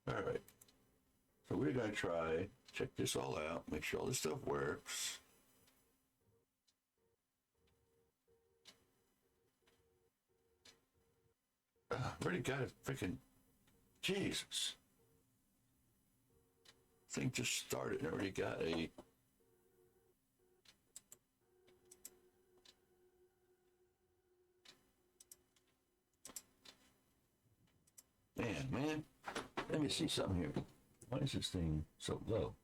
All right. So we're going to try, check this all out, make sure all this stuff works. Already got it freaking, Jesus. Thing just started and already got a, man, let me see something here. Why is this thing so low?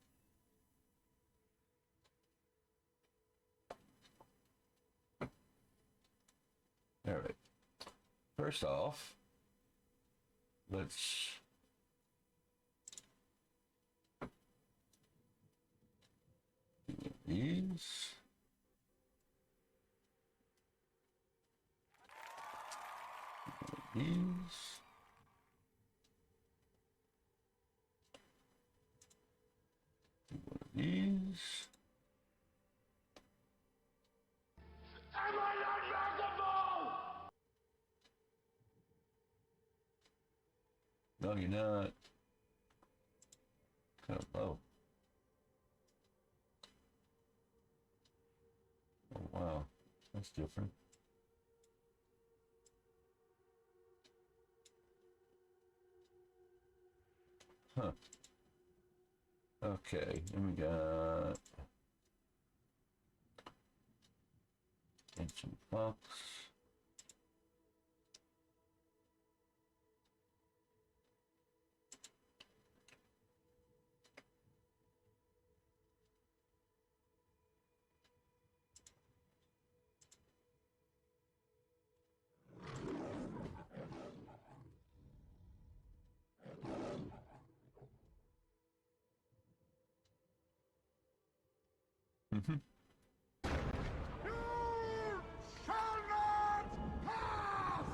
All right. First off, let's do these. These. These. Am I not basketball? No, you're not. Kind of low. Oh, wow. That's different. Huh. Okay, and we got ancient fox. Mm-hmm. You shall not pass!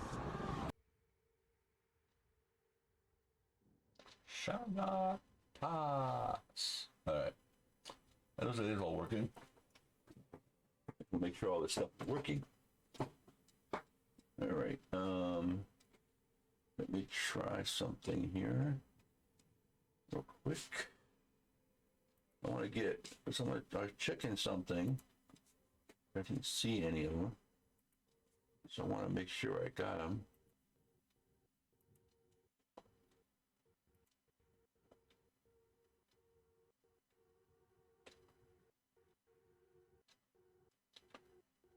Shall not pass. Alright. That looks like it's all working. We'll make sure all this stuff is working. Alright. Let me try something here. Real quick. I want to get, because I'm checking something. I didn't see any of them. So I want to make sure I got them.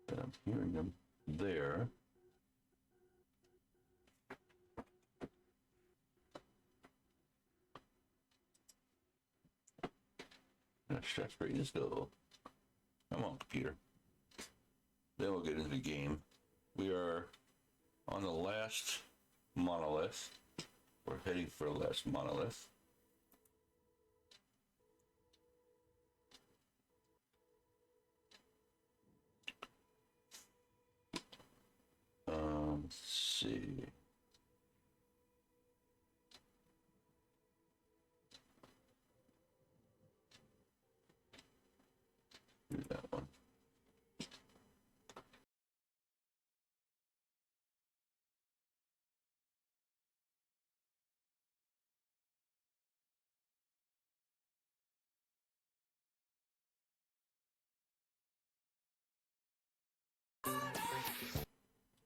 And I'm hearing them there. Let's bring this go. Come on, computer. Then we'll get into the game. We are on the last monolith. We're heading for the last monolith. Let's see. Do that one.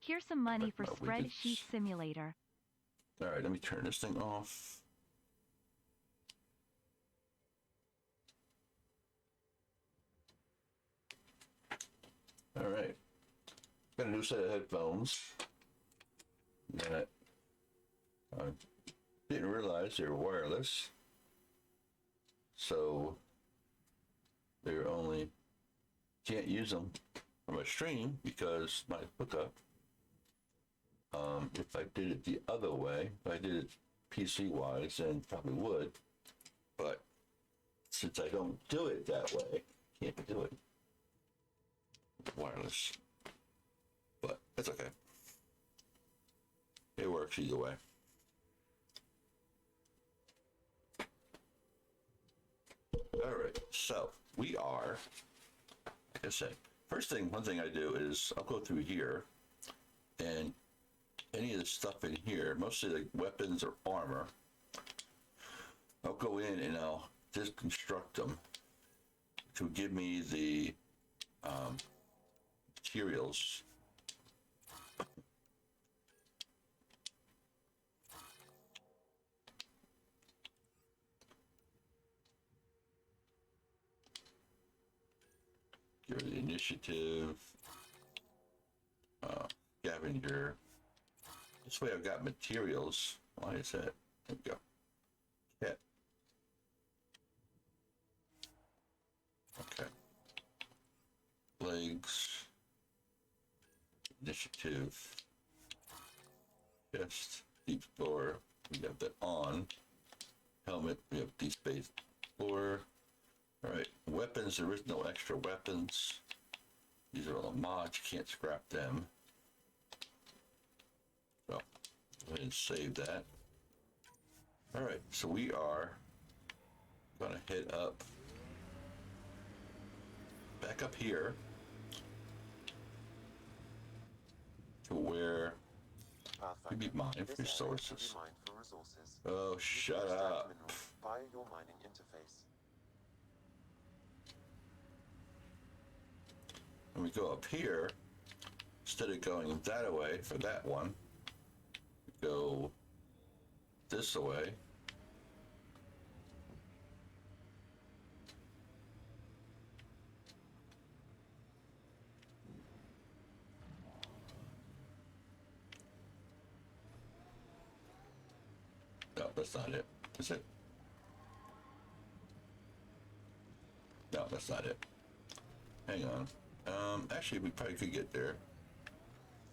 Here's some money for Spreadsheet Simulator. All right, let me turn this thing off. All right, got a new set of headphones that I didn't realize they were wireless, so they're only can't use them from a stream because my hookup. If I did it the other way, if I did it PC wise, then probably would, but since I don't do it that way, can't do it wireless. But it's okay. It works either way. All right, so we are, like I said, one thing I do is I'll go through here, and any of the stuff in here, mostly like weapons or armor, I'll go in and I'll deconstruct them to give me the materials. Give her the initiative. Scavenger. This way I've got materials. Why is that? There we go. Cat. Okay. Legs. Initiative. Chest. Deep explorer. We got that on. Helmet. We have deep space explorer. Alright. Weapons. There is no extra weapons. These are all the mods. You can't scrap them. So, go ahead and save that. Alright, so we are gonna head up, back up here to where we be mined for resources. Oh, shut up. Via your mining interface. When we go up here, instead of going that way for that one, we go this way. No, that's not it. Is it? No, that's not it. Hang on. Actually, we probably could get there,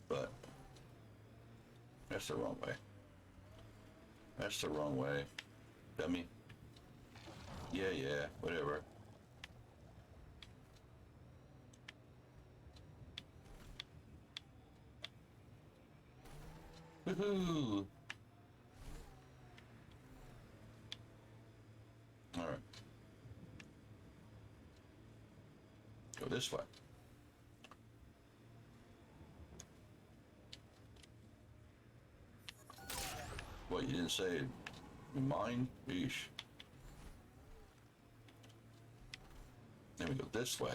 but that's the wrong way. That's the wrong way. Dummy. Yeah, whatever. Woohoo! All right. Go this way. What, you didn't say mine? Yeesh. Then we go this way.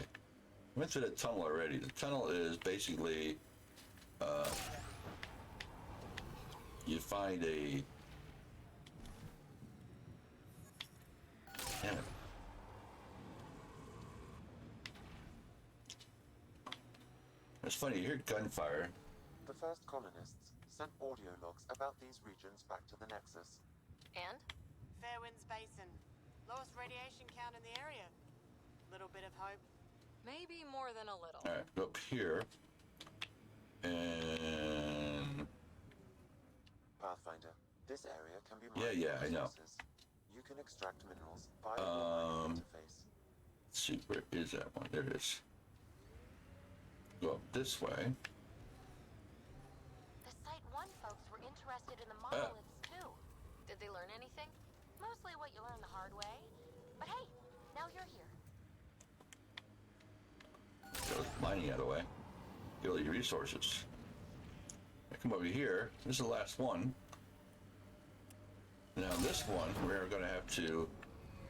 Went through the tunnel already. The tunnel is basically, you find a... Damn it. It's funny, you hear gunfire. The first colonists sent audio logs about these regions back to the Nexus. And? Fairwinds Basin. Lowest radiation count in the area. Little bit of hope. Maybe more than a little. All right, go up here. And... Pathfinder, this area can be Yeah, I know. resources. You can extract minerals via your mining interface. Let's see, where is that one? There it is. Go up this way. The Site 1 folks were interested in the monoliths too. Did they learn anything? Mostly what you learn the hard way. But hey, now you're here. Go mining out of the way. Get all these resources. I come over here. This is the last one. Now this one, we're going to have to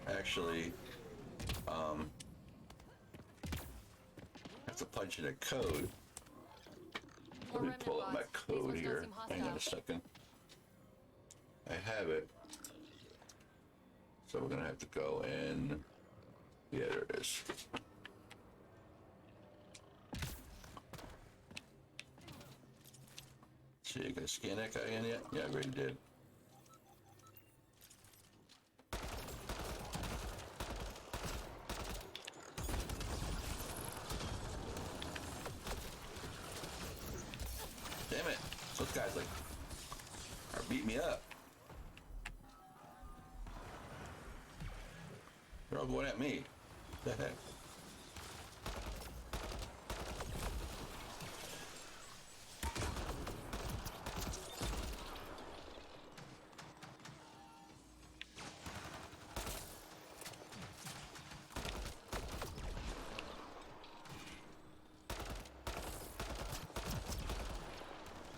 actually have to punch in a code. Let me pull up my code here. Hang on a second. I have it. So we're going to have to go in. Yeah, there it is. See, you gonna scan that guy in yet? Yeah, I already did. Damn it! Those guys like are beating me up. They're all going at me. What the heck?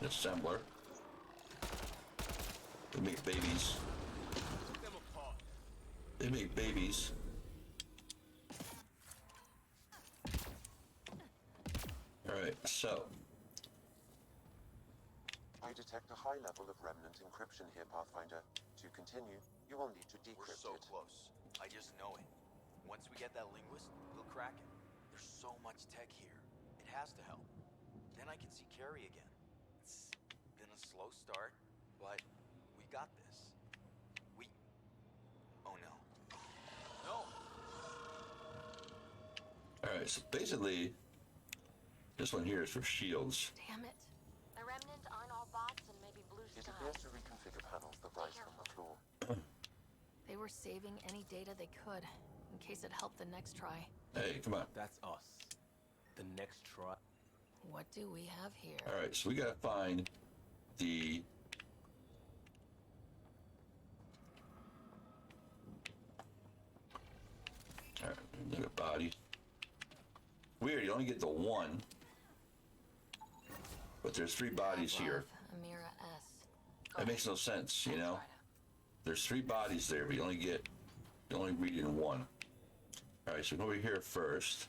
Assembler. They make babies. Them apart. They make babies. Alright, so. I detect a high level of remnant encryption here, Pathfinder. To continue, you will need to We're decrypt so it. close. I just know it. Once we get that linguist, we'll crack it. There's so much tech here. It has to help. Then I can see Carrie again. It's been a slow start, but we got this. We... Oh no. No! Alright, so basically, this one here is for shields. Damn it. The remnants aren't all bots and maybe blue It sky. appears to reconfigure panels that rise from the floor. They were saving any data they could, in case it helped the next try. Hey, come on. That's us. The next try. What do we have here? Alright, so we gotta find the... Alright, look at body. Weird, you only get the one. But there's 3 bodies here. Amira S. That makes no sense, you know? There's 3 bodies there, but you only read in one. Alright, so go over here first.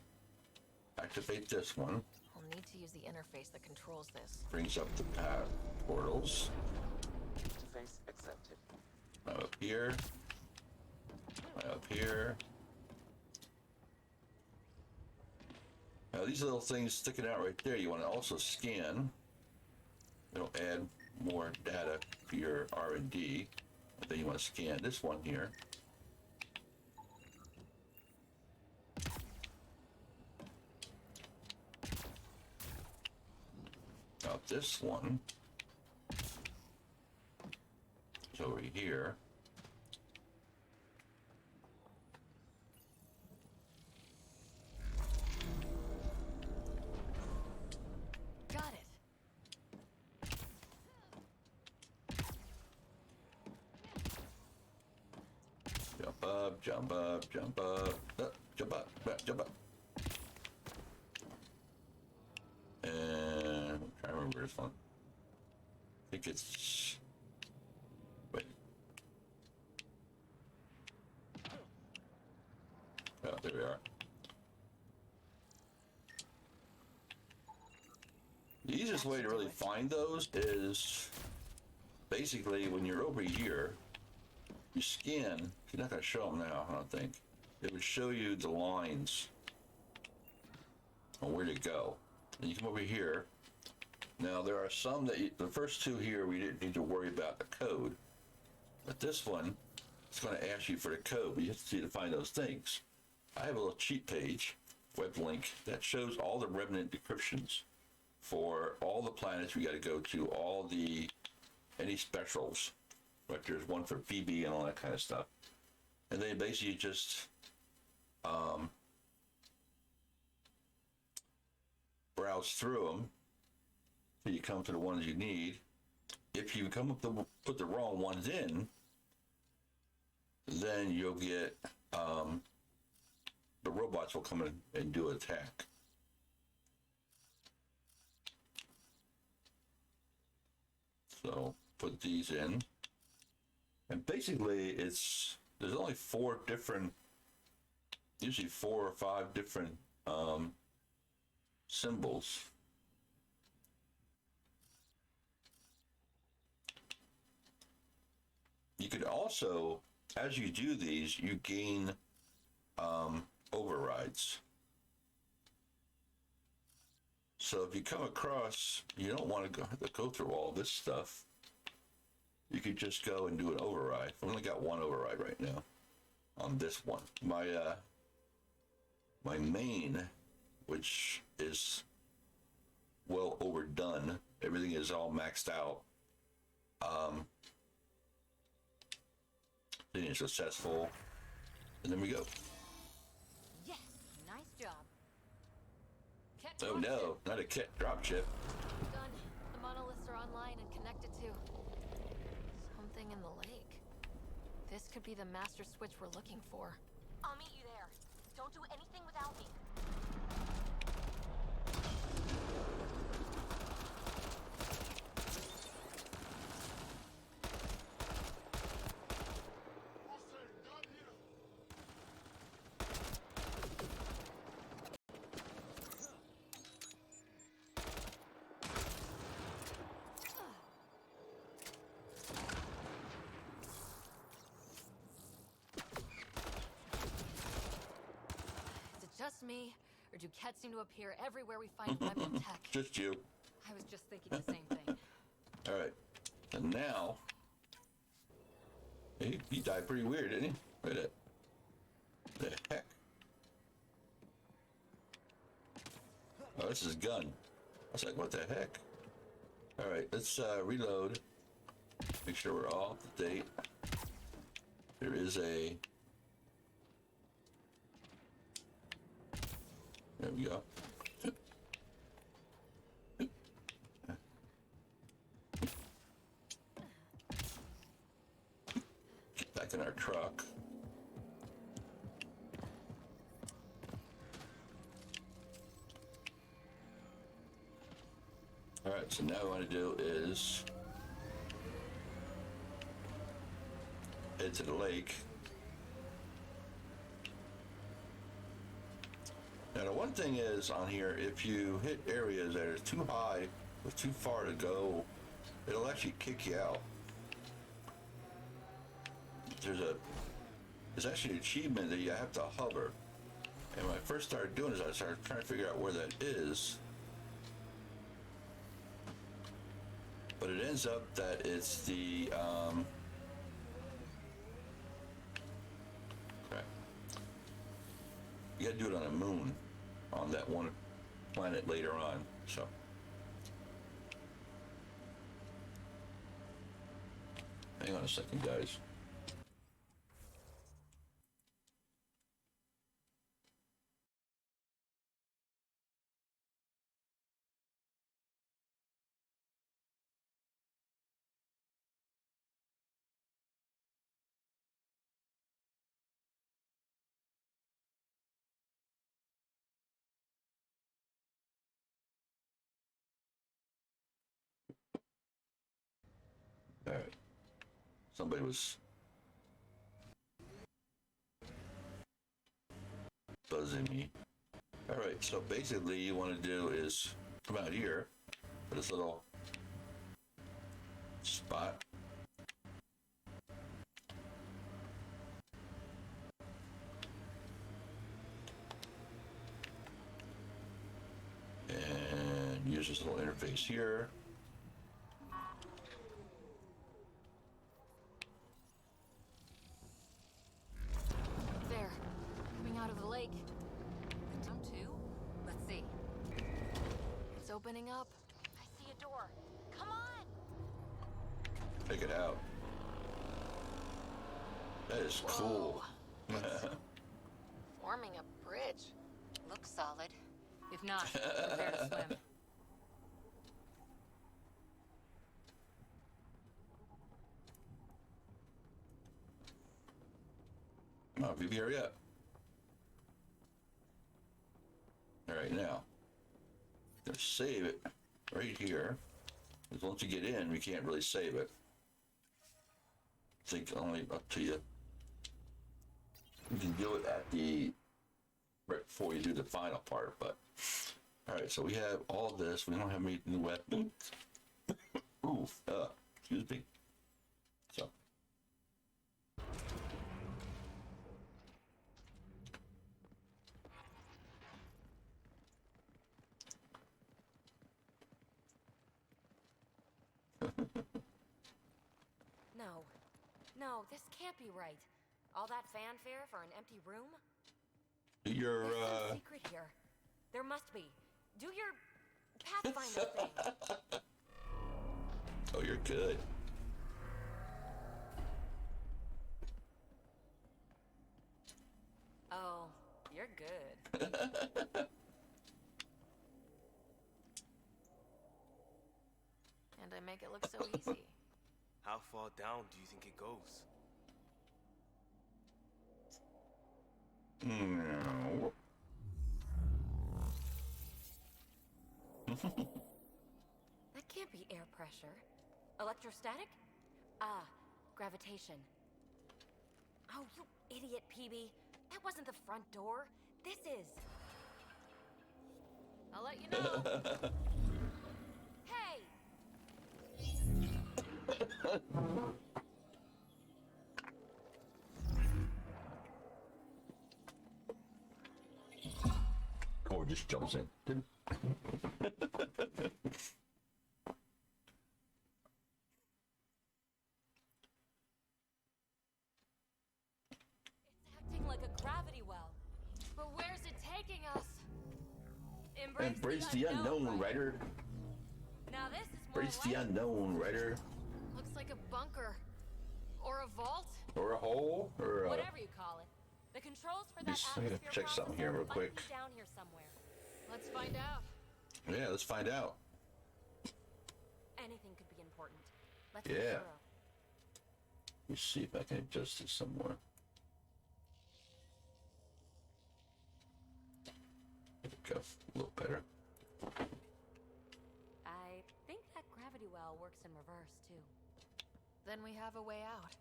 Activate this one. We'll need to use the interface that controls this. Brings up the path portals. Interface accepted. I'm up here. I'm up here. Now these little things sticking out right there, you want to also scan. It'll add more data to your R&D. And then you want to scan this one here. Now this one is over here. Got it. Jump up, jump up, jump up, jump up, jump up. And I'm trying to remember this one. I think it's... Wait. Oh, there we are. The easiest way to really find those is basically when you're over here, you scan. You're not going to show them now, I don't think. It would show you the lines on where to go. And you come over here. Now there are some that the first 2 here we didn't need to worry about the code, but this one is going to ask you for the code. But you have to see to find those things. I have a little cheat page, web link that shows all the remnant decryptions for all the planets we got to go to, all the any specials. Like there's one for BB and all that kind of stuff. And then basically just browse through them till you come to the ones you need. If you come up to put the wrong ones in, then you'll get the robots will come in and do an attack. So put these in. And basically there's only 4 different, usually 4 or 5 different symbols. You could also, as you do these, you gain overrides. So if you come across, you don't want to have to go through all this stuff. You could just go and do an override. I've only got 1 override right now on this one. My my main, which is well overdone, everything is all maxed out. Then it's successful, and then we go. Yes, nice job. Oh no, not a kit dropship. Done. The monoliths are online and connected to something in the lake. This could be the master switch we're looking for. I'll meet you there. Don't do anything without me. me, or do Kett seem to appear everywhere we find remnant tech? Just you. I was just thinking the same thing. All right. And now, he died pretty weird, didn't he? Look at that. The heck? Oh, this is a gun. I was like, what the heck? All right, let's reload. Make sure we're all up to date. There is a... There we go. Get back in our truck. All right, so now what I want to do is head to the lake. Now the one thing is on here, if you hit areas that are too high or too far to go, it'll actually kick you out. There's actually an achievement that you have to hover. And when I first started doing this, I started trying to figure out where that is. But it ends up that it's the, crap. You gotta do it on the moon, on that one planet later on, so. Hang on a second, guys. All right. Somebody was buzzing me. All right, so basically you want to do is come out here for this little spot. And use this little interface here. There, coming out of the lake. Some too? Let's see. It's opening up. I see a door. Come on! Check it out. That is cool. Forming a bridge. Looks solid. If not, prepare to swim. Come on, Vivi, hurry up. All right, now, let's save it right here. Because once you get in, we can't really save it. I think only up to you. You can do it at the, right before you do the final part, but. All right, so we have all this. We don't have any new weapons. Ooh, excuse me. So. No, this can't be right. All that fanfare for an empty room? Your, There's some secret here. There must be. Do your Pathfinder thing. Oh, you're good. Oh, you're good. And I make it look so easy. How far down do you think it goes? No. That can't be air pressure. Electrostatic? Ah, gravitation. Oh, you idiot, PB. That wasn't the front door. This is. I'll let you know. Hey! just jumps in. Didn't- It's acting like a gravity well. But where's it taking us? Embrace the unknown, Ryder. Now this is more Embrace the like unknown, Ryder. looks like a bunker. Or a vault. Or a hole, or a... Whatever you call it. The controls for that I gotta atmosphere check something here processor real might quick. be down here somewhere. Let's find out. Yeah, let's find out. Anything could be important. Let's Yeah. be thorough. Let me see if I can adjust it somewhere. There we go. A little better. I think that gravity well works in reverse, too. Then we have a way out.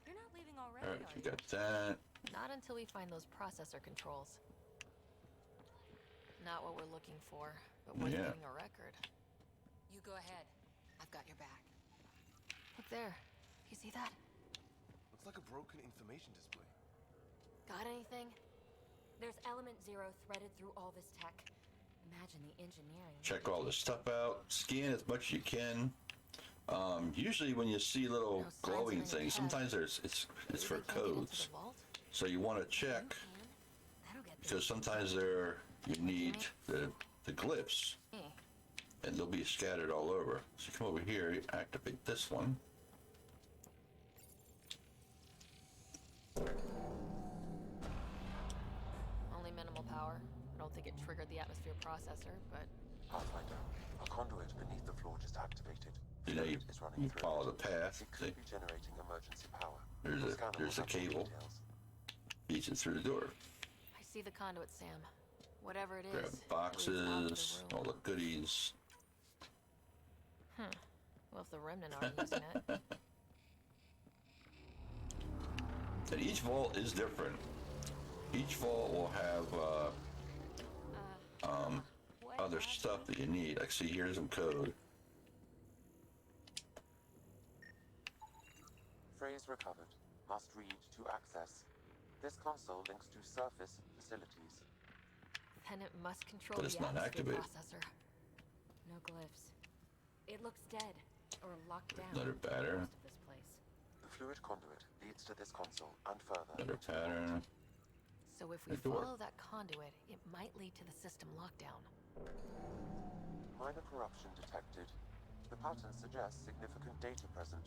You're not leaving already, Alright, are we you? got that. Not until we find those processor controls. Not what we're looking for, but we're Yeah. getting a record. You go ahead. I've got your back. Look there. You see that? Looks like a broken information display. Got anything? There's element 0 threaded through all this tech. Imagine the engineering. Check all this stuff out. Scan as much as you can. Usually when you see little No signs glowing of any things, tech. sometimes it's Maybe for they can't get into codes. the vault? So you want to check You can. That'll get because sometimes you need the glyphs me. and they'll be scattered all over. So you come over here, you activate this one. Only minimal power. I don't think it triggered the atmosphere processor, but Pathfinder, a conduit beneath the floor just activated. You know, you, Fluid is running you through follow it. the path. It could be generating emergency power. There's The a- scanner there's will a have more cable. details. Feeds it through the door. I see the conduit, Sam. Whatever it is. Grab it leads out of boxes, the all room. the goodies. Well, if the remnant aren't using it. And each vault is different. Each vault will have What other happened? stuff that you need. Like, see, here's some code. Phrase recovered. Must read to access. This console links to surface facilities. Then it must control But it's the not atmosphere activated. processor. No glyphs. It looks dead or locked down. Another pattern. Most of this place. The fluid conduit leads to this console and further. Another into the vault. pattern. So if we The door. follow that conduit, it might lead to the system lockdown. Minor corruption detected. The pattern suggests significant data present,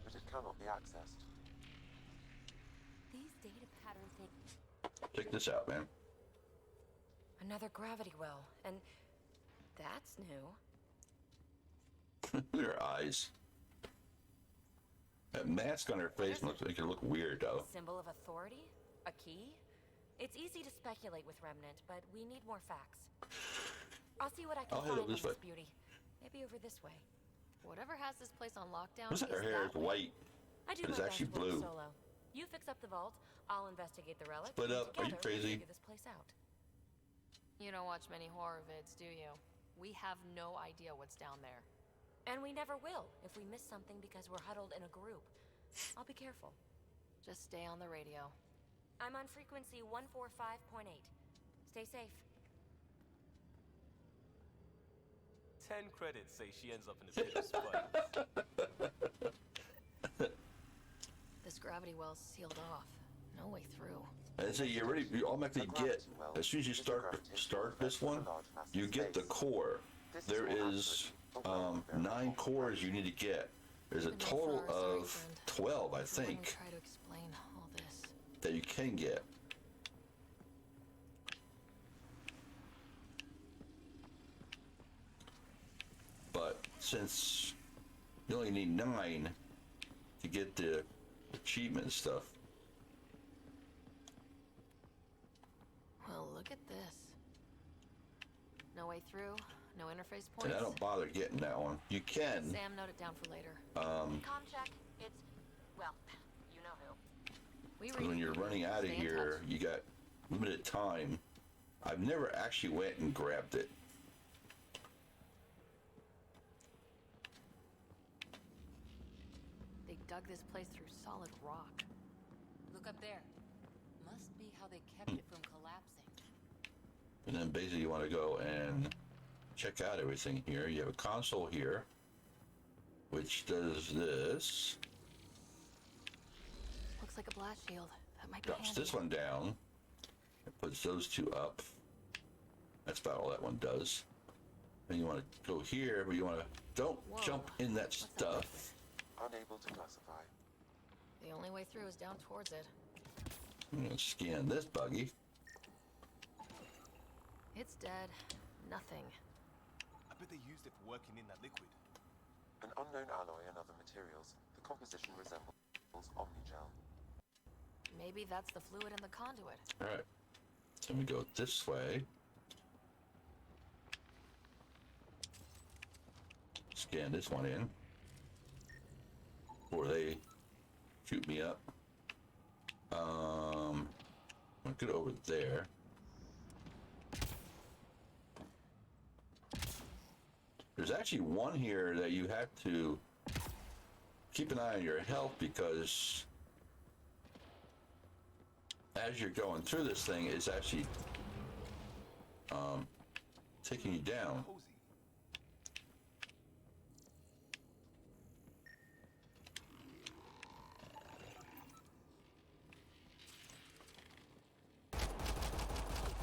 but it cannot be accessed. These data patterns make Check this out, man. another gravity well, and that's new. Look at her eyes. That mask on her face makes it look weird, though. Symbol of authority? A key? It's easy to speculate with Remnant, but we need more facts. I'll see what I can I'll head find over on this this way. beauty. Maybe over this way. Whatever has this place on lockdown What's that? Her is hair that is way. white. I do but it's my actually best work blue. solo. You fix up the vault, I'll investigate the relic. Split and up. Are you together we'll crazy? figure this place out. You don't watch many horror vids, do you? We have no idea what's down there. And we never will if we miss something because we're huddled in a group. I'll be careful. Just stay on the radio. I'm on frequency 145.8. Stay safe. 10 credits say she ends up in a pit of spikes. This gravity well's sealed off. No way through. And so you automatically get, as soon as you start this one, you get the core. There is 9 cores you need to get. There's a total of 12, I Let me think, try to explain all this. that you can get. But since you only need 9 to get the achievement stuff, Well, look at this. No way through, no interface and points. I don't bother getting that one. You can. Sam, note it down for later. Com check. It's, well, you know who. We And when you're running out of Stay in here, touch. you got limited time. I've never actually went and grabbed it. They dug this place through solid rock. Look up there. Must be how they kept it from collapsing. And then basically you want to go and check out everything here. You have a console here, which does this. Looks like a blast shield. That might be Drops handy. this one down. It puts those two up. That's about all that one does. And you want to go here, but you want to don't Whoa. jump in that What's that stuff. Unable to classify. The only way through is down towards it. I'm gonna scan this buggy. It's dead. Nothing. I bet they used it for working in that liquid. An unknown alloy and other materials. The composition resembles omnigel. Maybe that's the fluid in the conduit. All right. So we go this way. Scan this one in. Before they shoot me up. I'll get over there. There's actually one here that you have to keep an eye on your health, because as you're going through this thing, it's actually taking you down. Cozy.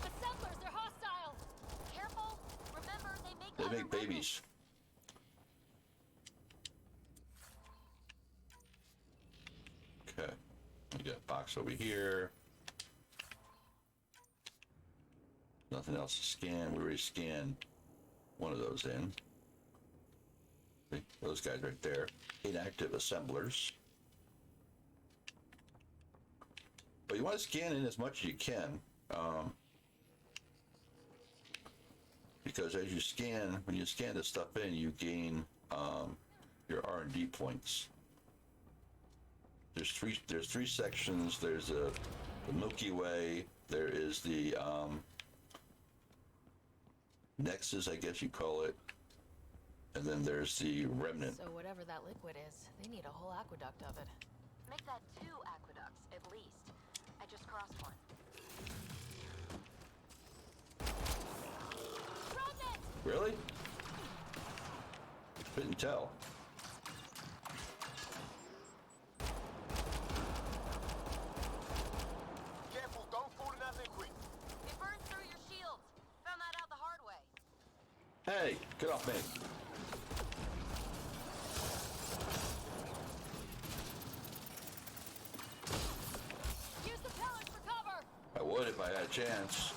The settlers, they're hostile! Careful! Remember, They other make babies. Okay. We got a box over here. Nothing else to scan. We already scanned one of those in. See, those guys right there. Inactive assemblers. But you want to scan in as much as you can. Because as you scan, when you scan this stuff in, you gain your R&D points. There's three sections. There's the Milky Way. There is the Nexus, I guess you call it. And then there's the Remnant. So whatever that liquid is, they need a whole aqueduct of it. Make that 2 aqueducts, at least. I just crossed one. Remnant! Really? Couldn't tell. Careful, don't fall in that liquid. It burns through your shields. Found that out the hard way. Hey, get off me. Use the pillars for cover! I would if I had a chance.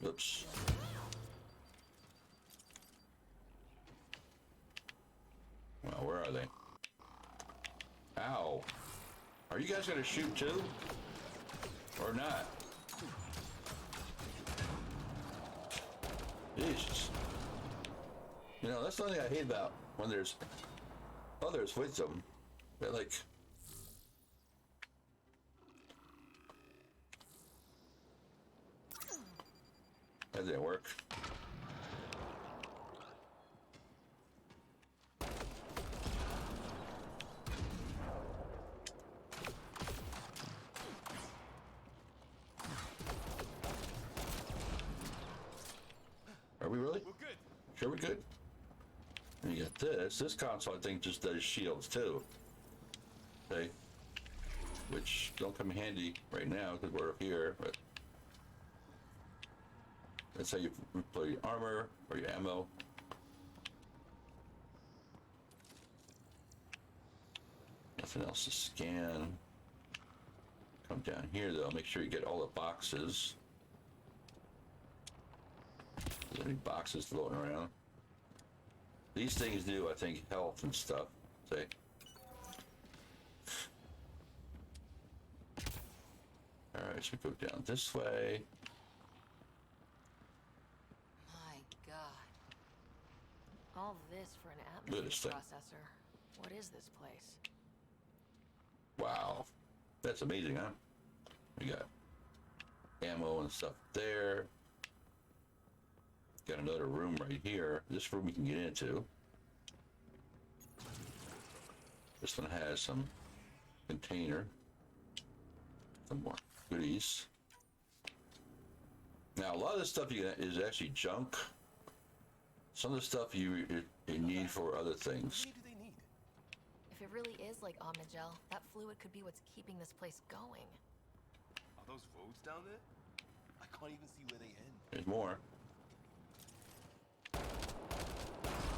Oops. Well, where are they? Ow. Are you guys gonna shoot too? Or not? Jesus. You know, that's the thing I hate about when there's others with them. They're like... That didn't work. Are we really? We're good. Sure we're good? And you got this. This console, I think, just does shields, too. Okay. Which don't come in handy right now, because we're up here, but... That's how you play your armor or your ammo. Nothing else to scan. Come down here, though. Make sure you get all the boxes. There's any boxes floating around. These things do, I think, health and stuff. See? Alright, so go down this way. My God. All this for an Goodness atmosphere thing. processor. What is this place? Wow. That's amazing, huh? We got ammo and stuff there. Got another room right here. This room we can get into. This one has some container. Some more goodies. Now, a lot of this stuff is actually junk. Some of the stuff you need for other things. What do they need? If it really is like Omnigel, that fluid could be what's keeping this place going. Are those roads down there? I can't even see where they end. There's more.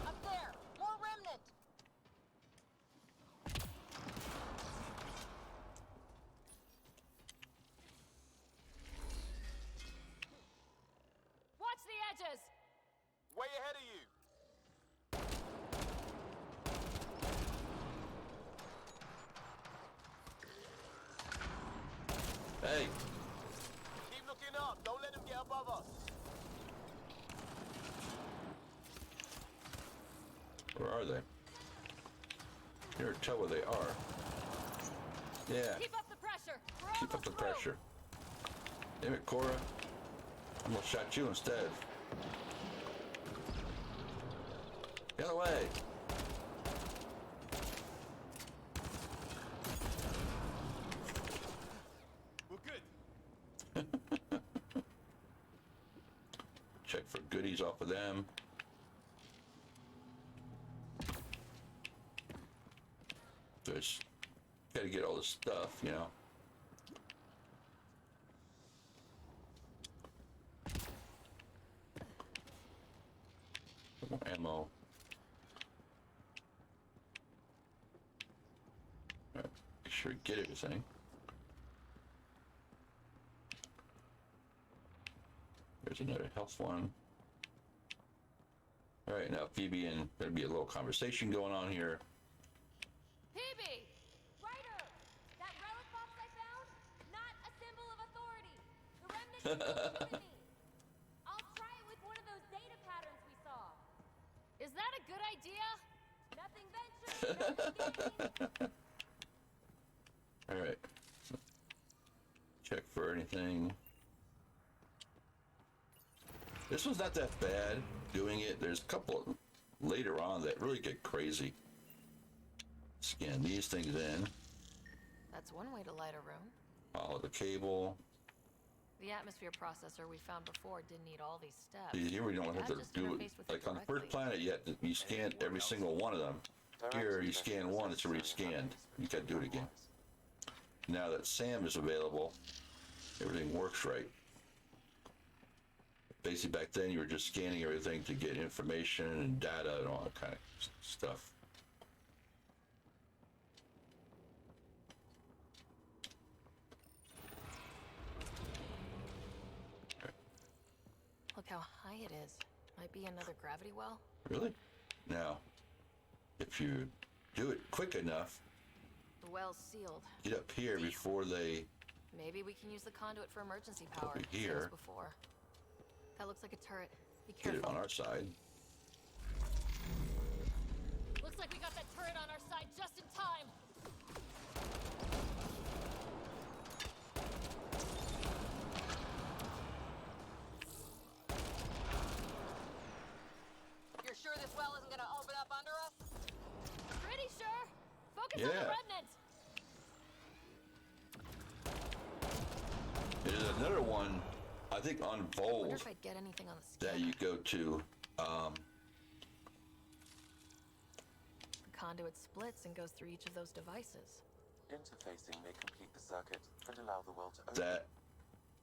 Up there! More remnant! Watch the edges! Way ahead of you. Hey, Keep looking up. Don't let them get above us. where are they? Here, tell where they are. Yeah, Keep up the pressure! We're keep up almost the through. pressure. Damn it, Cora. I'm gonna shot you instead. Get out of the way. We're good. Check for goodies off of them. Just gotta get all this stuff, you know. More ammo. Alright, make sure we get everything. There's another health one. Alright, now Phoebe and there'll be a little conversation going on here. Phoebe! Ryder! That relic box I found? Not a symbol of authority. The remnant is given me. I'll try it with one of those data patterns we saw. Is that a good idea? Nothing ventured, nothing gained. Alright. Check for anything. This was not that bad doing it. There's a couple later on that really get crazy. Scan these things in. That's one way to light a room. Follow the cable. The atmosphere processor we found before didn't need all these steps. Here we don't have Dad to just do it. interfaced with Like on the directly. first planet yet, you scanned every single one of them. Here you scan one, it's already scanned. You gotta do it again. Now that Sam is available, everything works right. Basically back then you were just scanning everything to get information and data and all that kind of stuff. Look how high it is. Might be another gravity well. Really? Now, if you do it quick enough, The well's sealed. get up here before they... Maybe we can use the conduit for emergency power. Over same here. as before. That looks like a turret. Be get it careful. on our side. Looks like we got that turret on our side just in time. You're sure this well isn't gonna open up under us? Pretty sure. Focus on the Yeah. remnant. There's another one, I think on Wonder Vold, if I'd get anything on the skin. that you go to, The conduit splits and goes through each of those devices. Interfacing may complete the circuit and allow the well to open. that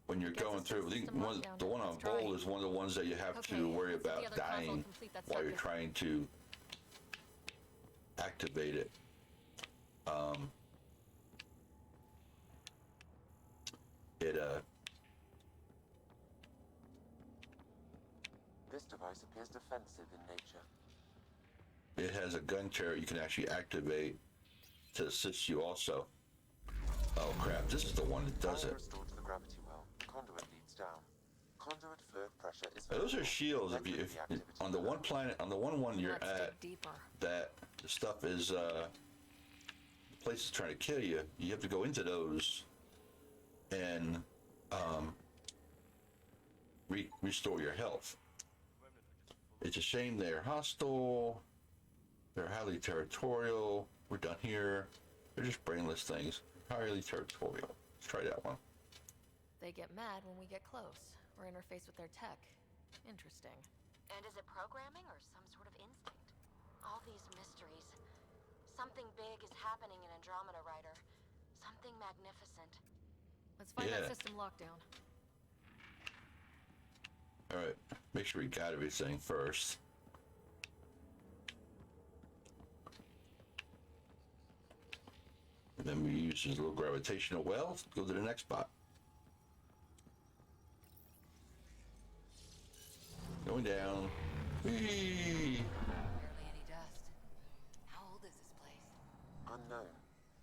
when you're Guess going it's through, just I think system one, lockdown. the one on Let's try. Vold is one of the ones that you have Okay, to worry let's see the about other console dying complete that while you're circuit. trying to activate it. This device appears defensive in nature. It has a gun turret you can actually activate to assist you also. Oh crap, this is the one that does Power it. restored to the gravity well. The conduit leads down. Conduit fluid pressure is Now, those are variable, shields. If you, regulating if the activity on the one planet, on the one you're Let's at, dig deeper. that the stuff is the place is trying to kill you. You have to go into those and restore your health. It's a shame they're hostile. They're highly territorial. We're done here. They're just brainless things. Highly territorial. Let's try that one. They get mad when we get close. or interface with their tech. Interesting. And is it programming or some sort of instinct? All these mysteries. Something big is happening in Andromeda, Ryder. Something magnificent. Let's find Yeah. that system lockdown. All right, make sure we got everything first. And then we use this little gravitational well to go to the next spot. Going down. Whee! Barely any dust. How old is this place? Unknown.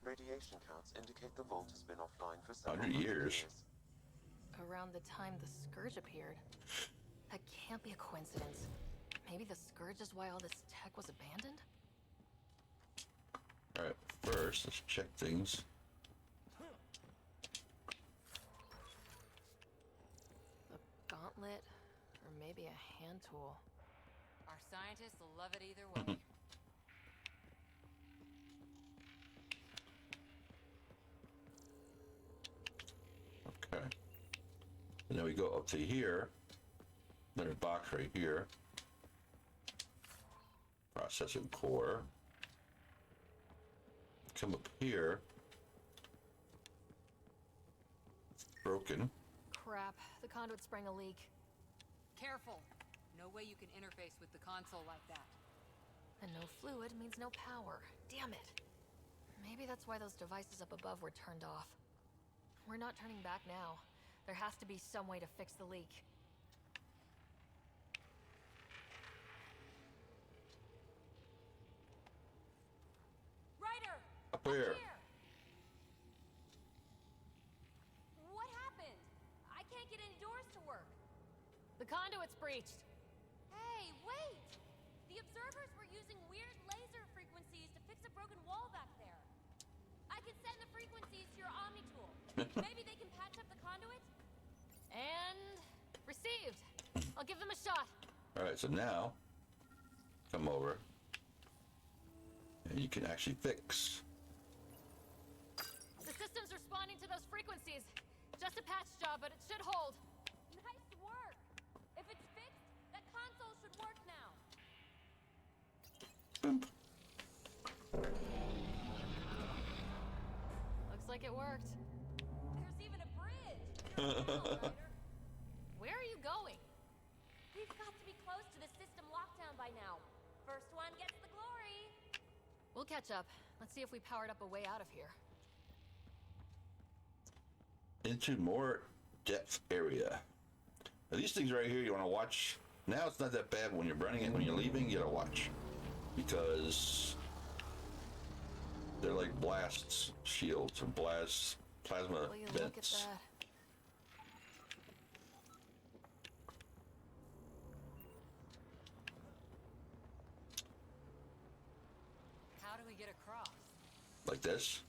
Radiation counts indicate the vault has been offline for several 100 years. Around the time the Scourge appeared. That can't be a coincidence. Maybe the Scourge is why all this tech was abandoned? All right, first let's check things. A gauntlet, or maybe a hand tool. Our scientists will love it either way. Okay. And then we go up to here. Another box right here. Processing core. Come up here. It's broken. Crap, the conduit sprang a leak. Careful. No way you can interface with the console like that. And no fluid means no power. Damn it. Maybe that's why those devices up above were turned off. We're not turning back now. There has to be some way to fix the leak. Ryder! Up where? Here! What happened? I can't get any doors to work. The conduit's breached. Hey, wait! The observers were using weird laser frequencies to fix a broken wall back there. I can send the frequencies to your Omni tool. Maybe they can patch up the conduit? And received. I'll give them a shot. All right, so now come over. And you can actually fix. The system's responding to those frequencies. Just a patch job, but it should hold. Nice work! If it's fixed, that console should work now. Looks like it worked. There's even a bridge! You're a hell, Ryder. Where are you going? We've got to be close to the system lockdown by now. First one gets the glory. We'll catch up. Let's see if we powered up a way out of here. Into more depth area. Now, these things right here, you want to watch. Now it's not that bad when you're running it. When you're leaving, you gotta watch, because they're like blasts, shields, or blasts, plasma Will you look at vents. that? How do we get across? Like this.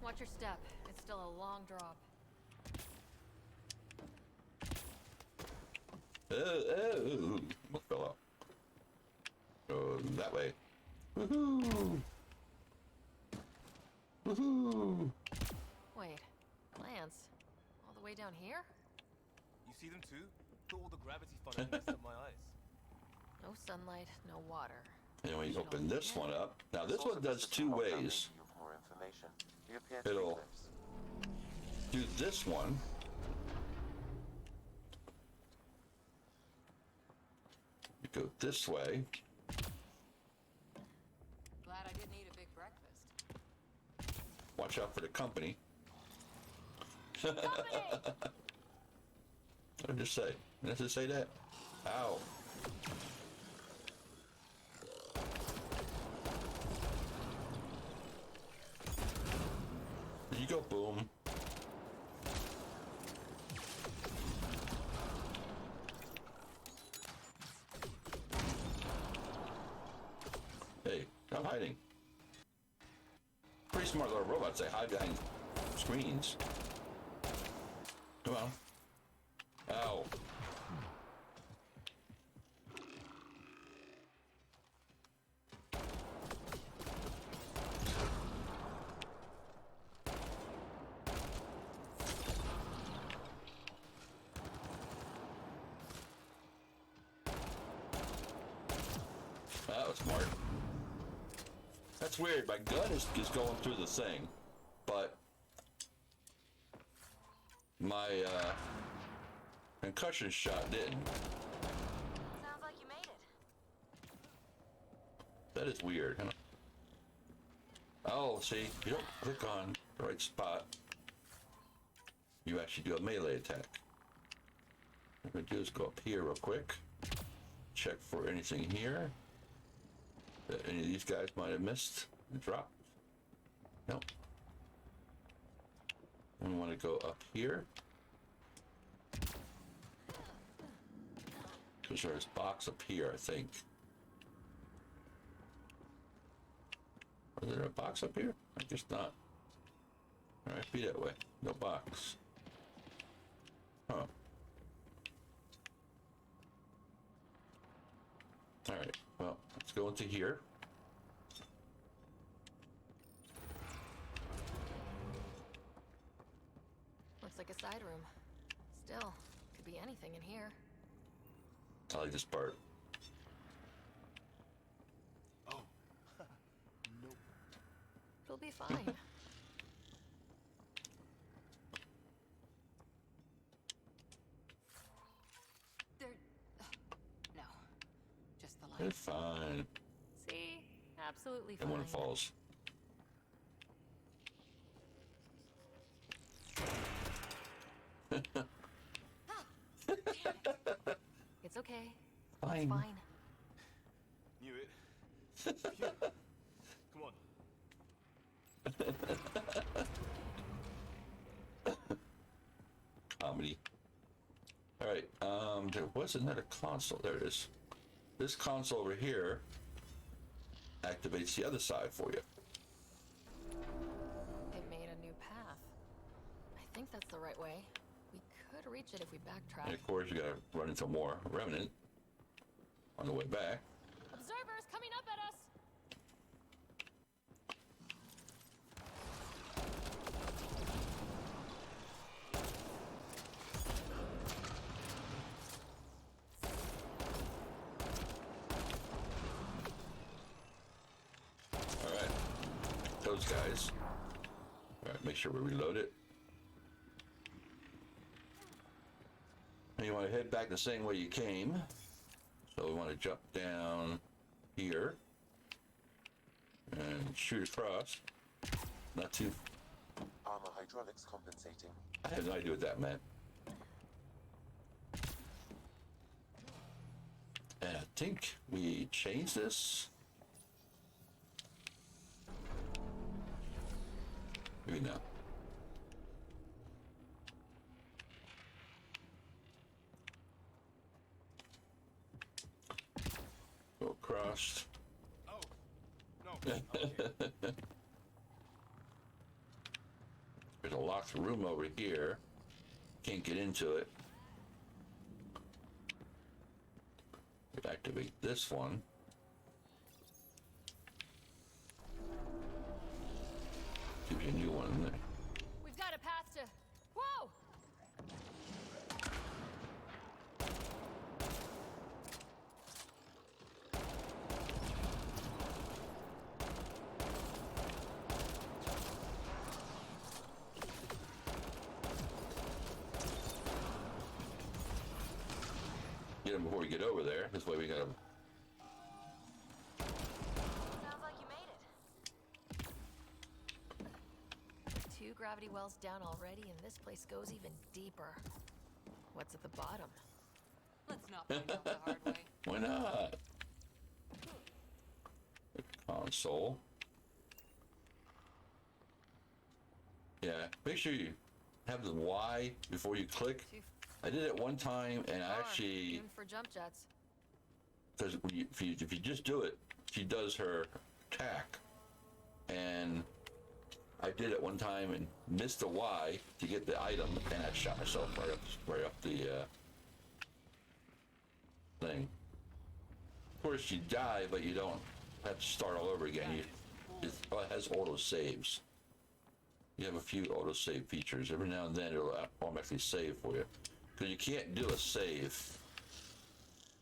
Watch your step. It's still a long drop. What fell out? Oh, that way. Woohoo! Woohoo! Wait, plants? All the way down here? You see them too? Thought all the gravity funnel messed up my eyes. No sunlight, no water. And when you open this one up, now this Source one of the does system two lockdown may ways. yield more information. You appear to It'll think do this one. You go this way. Glad I didn't eat a big breakfast. Watch out for the company. Company! What did it say? Did it say that? Ow. There you go, boom. Hey, I'm hiding. Pretty smart little robots. They hide behind screens. Come on. Ow. That's weird. My gun is going through the thing, but my concussion shot didn't. Sounds like you made it. That is weird. Huh? Oh, see, you don't click on the right spot. You actually do a melee attack. What I'm gonna do is go up here real quick. Check for anything here that any of these guys might have missed and dropped. Nope. We want to go up here. Because there's a box up here, I think. Is there a box up here? I guess not. Alright, be that way. No box. Huh. Alright, well, let's go into here. Looks like a side room. Still, could be anything in here. I like this part. Oh. Nope. It'll be fine. There. No. Just the light. It's fine. See? Absolutely fine. And when it falls. It's okay. Fine. It's fine. Knew it. Phew. Come on. Comedy. Alright, there was another console. There it is. This console over here activates the other side for you. It made a new path. I think that's the right way. We could reach it if we backtrack. And of course, you gotta run into more Remnant on the way back. Observers coming up at us! Alright, those guys. Alright, make sure we reload it. And you want to head back the same way you came. So we want to jump down here and shoot across. Not too. Armor hydraulics compensating. I have no idea what that meant. And I think we changed this. Maybe not. Go across. Oh. No. Okay. There's a locked room over here. Can't get into it. Activate this one. Give you a new one in there. We've got a path to... Whoa! Get him before we get over there. This way we got him. Sounds like you made it. 2 gravity wells down already, and this place goes even deeper. What's at the bottom? Let's not find out the hard way. Why not? The console. Yeah, make sure you have the Y before you click. I did it one time, and I actually, Even for jump jets. because if you just do it, she does her attack, and I did it one time and missed the Y to get the item, and I shot myself right up the thing. Of course, you die, but you don't have to start all over again. It has auto saves. You have a few auto save features. Every now and then it'll automatically save for you. Because you can't do a save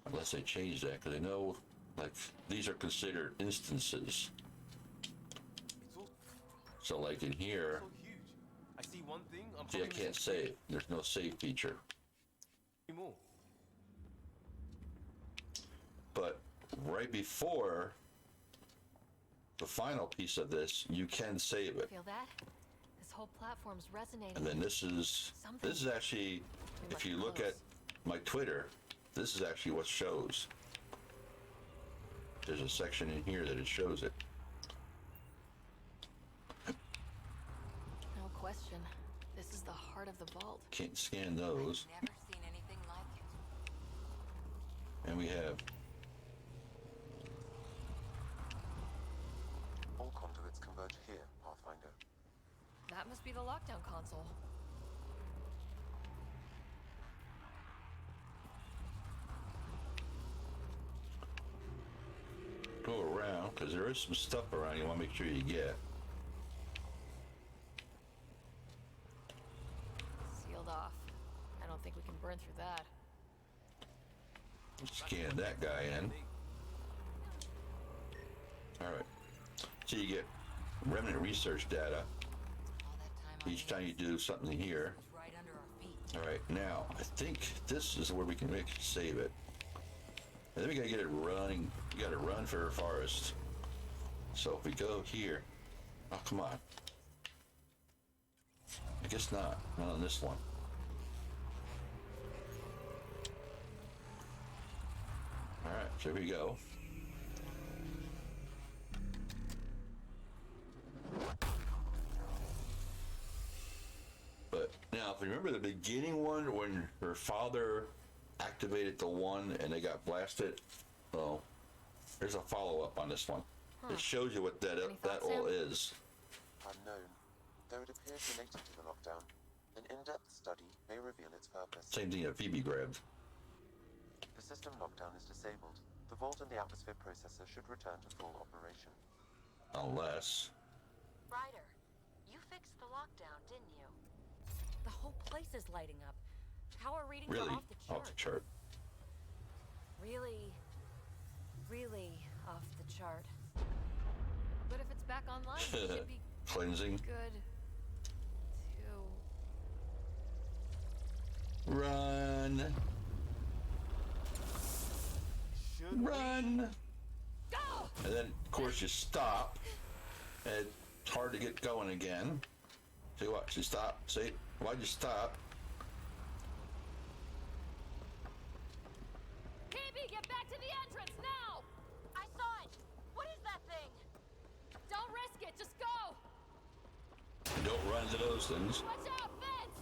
unless they change that. Because I know, like, these are considered instances. So like in here, So huge. I see one thing. I'm see, I can't save. There's no save feature. more. But right before the final piece of this, you can save it. Feel that? This whole platform's resonating. And then this is actually, if you look at my Twitter, this is actually what shows. There's a section in here that it shows it. No question. This is the heart of the vault. Can't scan those. Never seen anything like it. And we have All conduits converge here, Pathfinder. That must be the lockdown console. go around, because there is some stuff around you want to make sure you get. Sealed off. I don't think we can burn through that. Scan that guy in. Alright. So you get remnant research data All that time each time you do something here. was right under our feet. Alright, now, I think this is where we can save it. And then we gotta get it running. We gotta run for a forest. So if we go here. Oh, come on. I guess not. Not on this one. Alright, so here we go. But now, if you remember the beginning one when her father activated the one and they got blasted, well, there's a follow-up on this one. It shows you what that all is. Unknown. Though it appears related to the lockdown, an in-depth study may reveal its purpose. Same thing that Phoebe grabbed. The system lockdown is disabled. The vault and the atmosphere processor should return to full operation. Unless... Ryder, you fixed the lockdown, didn't you? The whole place is lighting up. Power readings Really are off the chart. Really, really off the chart. But if it's back online, it should be Cleansing. good to... Run! Run! Go! And then, of course, you stop. And it's hard to get going again. See what? You stop. See? Why'd you stop? PB, get back to the entrance now! I saw it! What is that thing? Don't risk it, just go! And don't run into those things. Watch out, fence!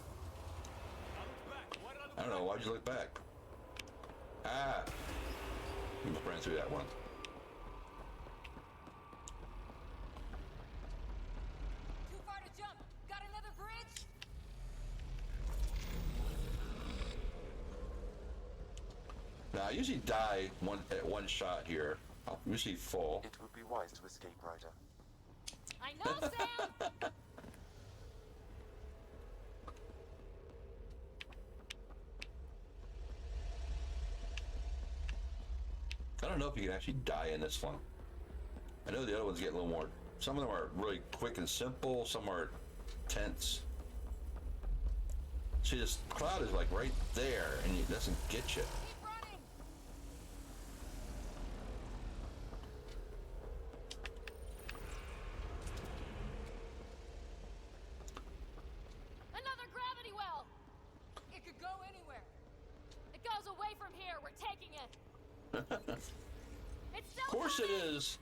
I don't know. Why'd you look back? Ah! You ran through that one. Too far to jump. Got another bridge? Now, I usually die at one shot here. I'll usually fall. It would be wise to escape, Ryder. I know, Sam! I don't know if you can actually die in this one. I know the other ones get a little more. Some of them are really quick and simple. Some are tense. See, this cloud is like right there, and it doesn't get you. Keep running! Another gravity well! It could go anywhere. It goes away from here. We're taking it. It's still Of course it coming! is.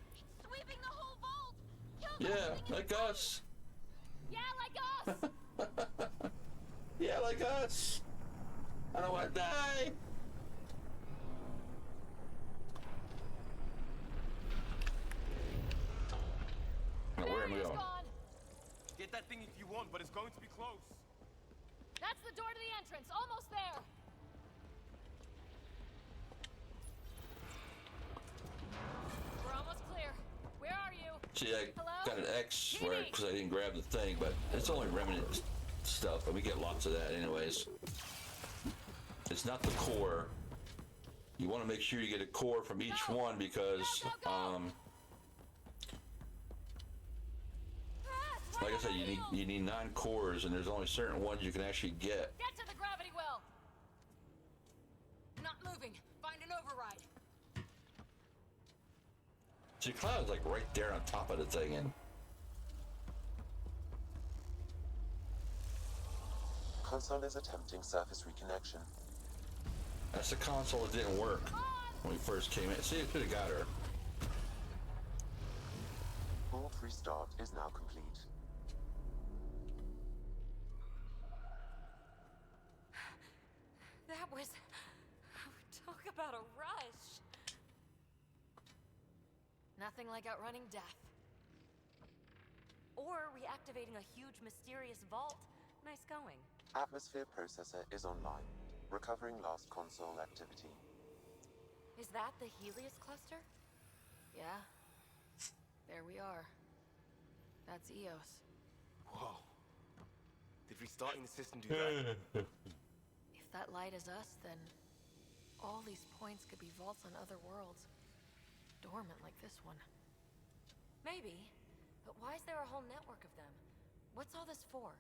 Sweeping the whole vault! Kill Yeah, those like us. Yeah, like us! Yeah, like us. I don't want to die. Now, where am I Barrier's going? gone. Get that thing if you want, but it's going to be close. That's the door to the entrance. Almost there. We're almost clear. Where are you? See, I Hello? got an X Kitty! because I didn't grab the thing, but it's only remnant stuff, and we get lots of that anyways. It's not the core. You want to make sure you get a core from each Go! one because, Go, go, go! like I said, you need 9 cores, and there's only certain ones you can actually get. Get to the gravity well! Not moving. Find an override. See, Cloud's like right there on top of the thing, and Console is attempting surface reconnection. that's the console that didn't work when we first came in. See, it could have got her. Board restart is now complete. That was... Talk about a rush. Nothing like outrunning death. Or reactivating a huge mysterious vault. Nice going. Atmosphere processor is online, recovering lost console activity. Is that the Helios cluster? Yeah. There we are. That's Eos. Whoa. Did restarting the system do that? If that light is us, then all these points could be vaults on other worlds. Dormant like this one. Maybe. But why is there a whole network of them? What's all this for?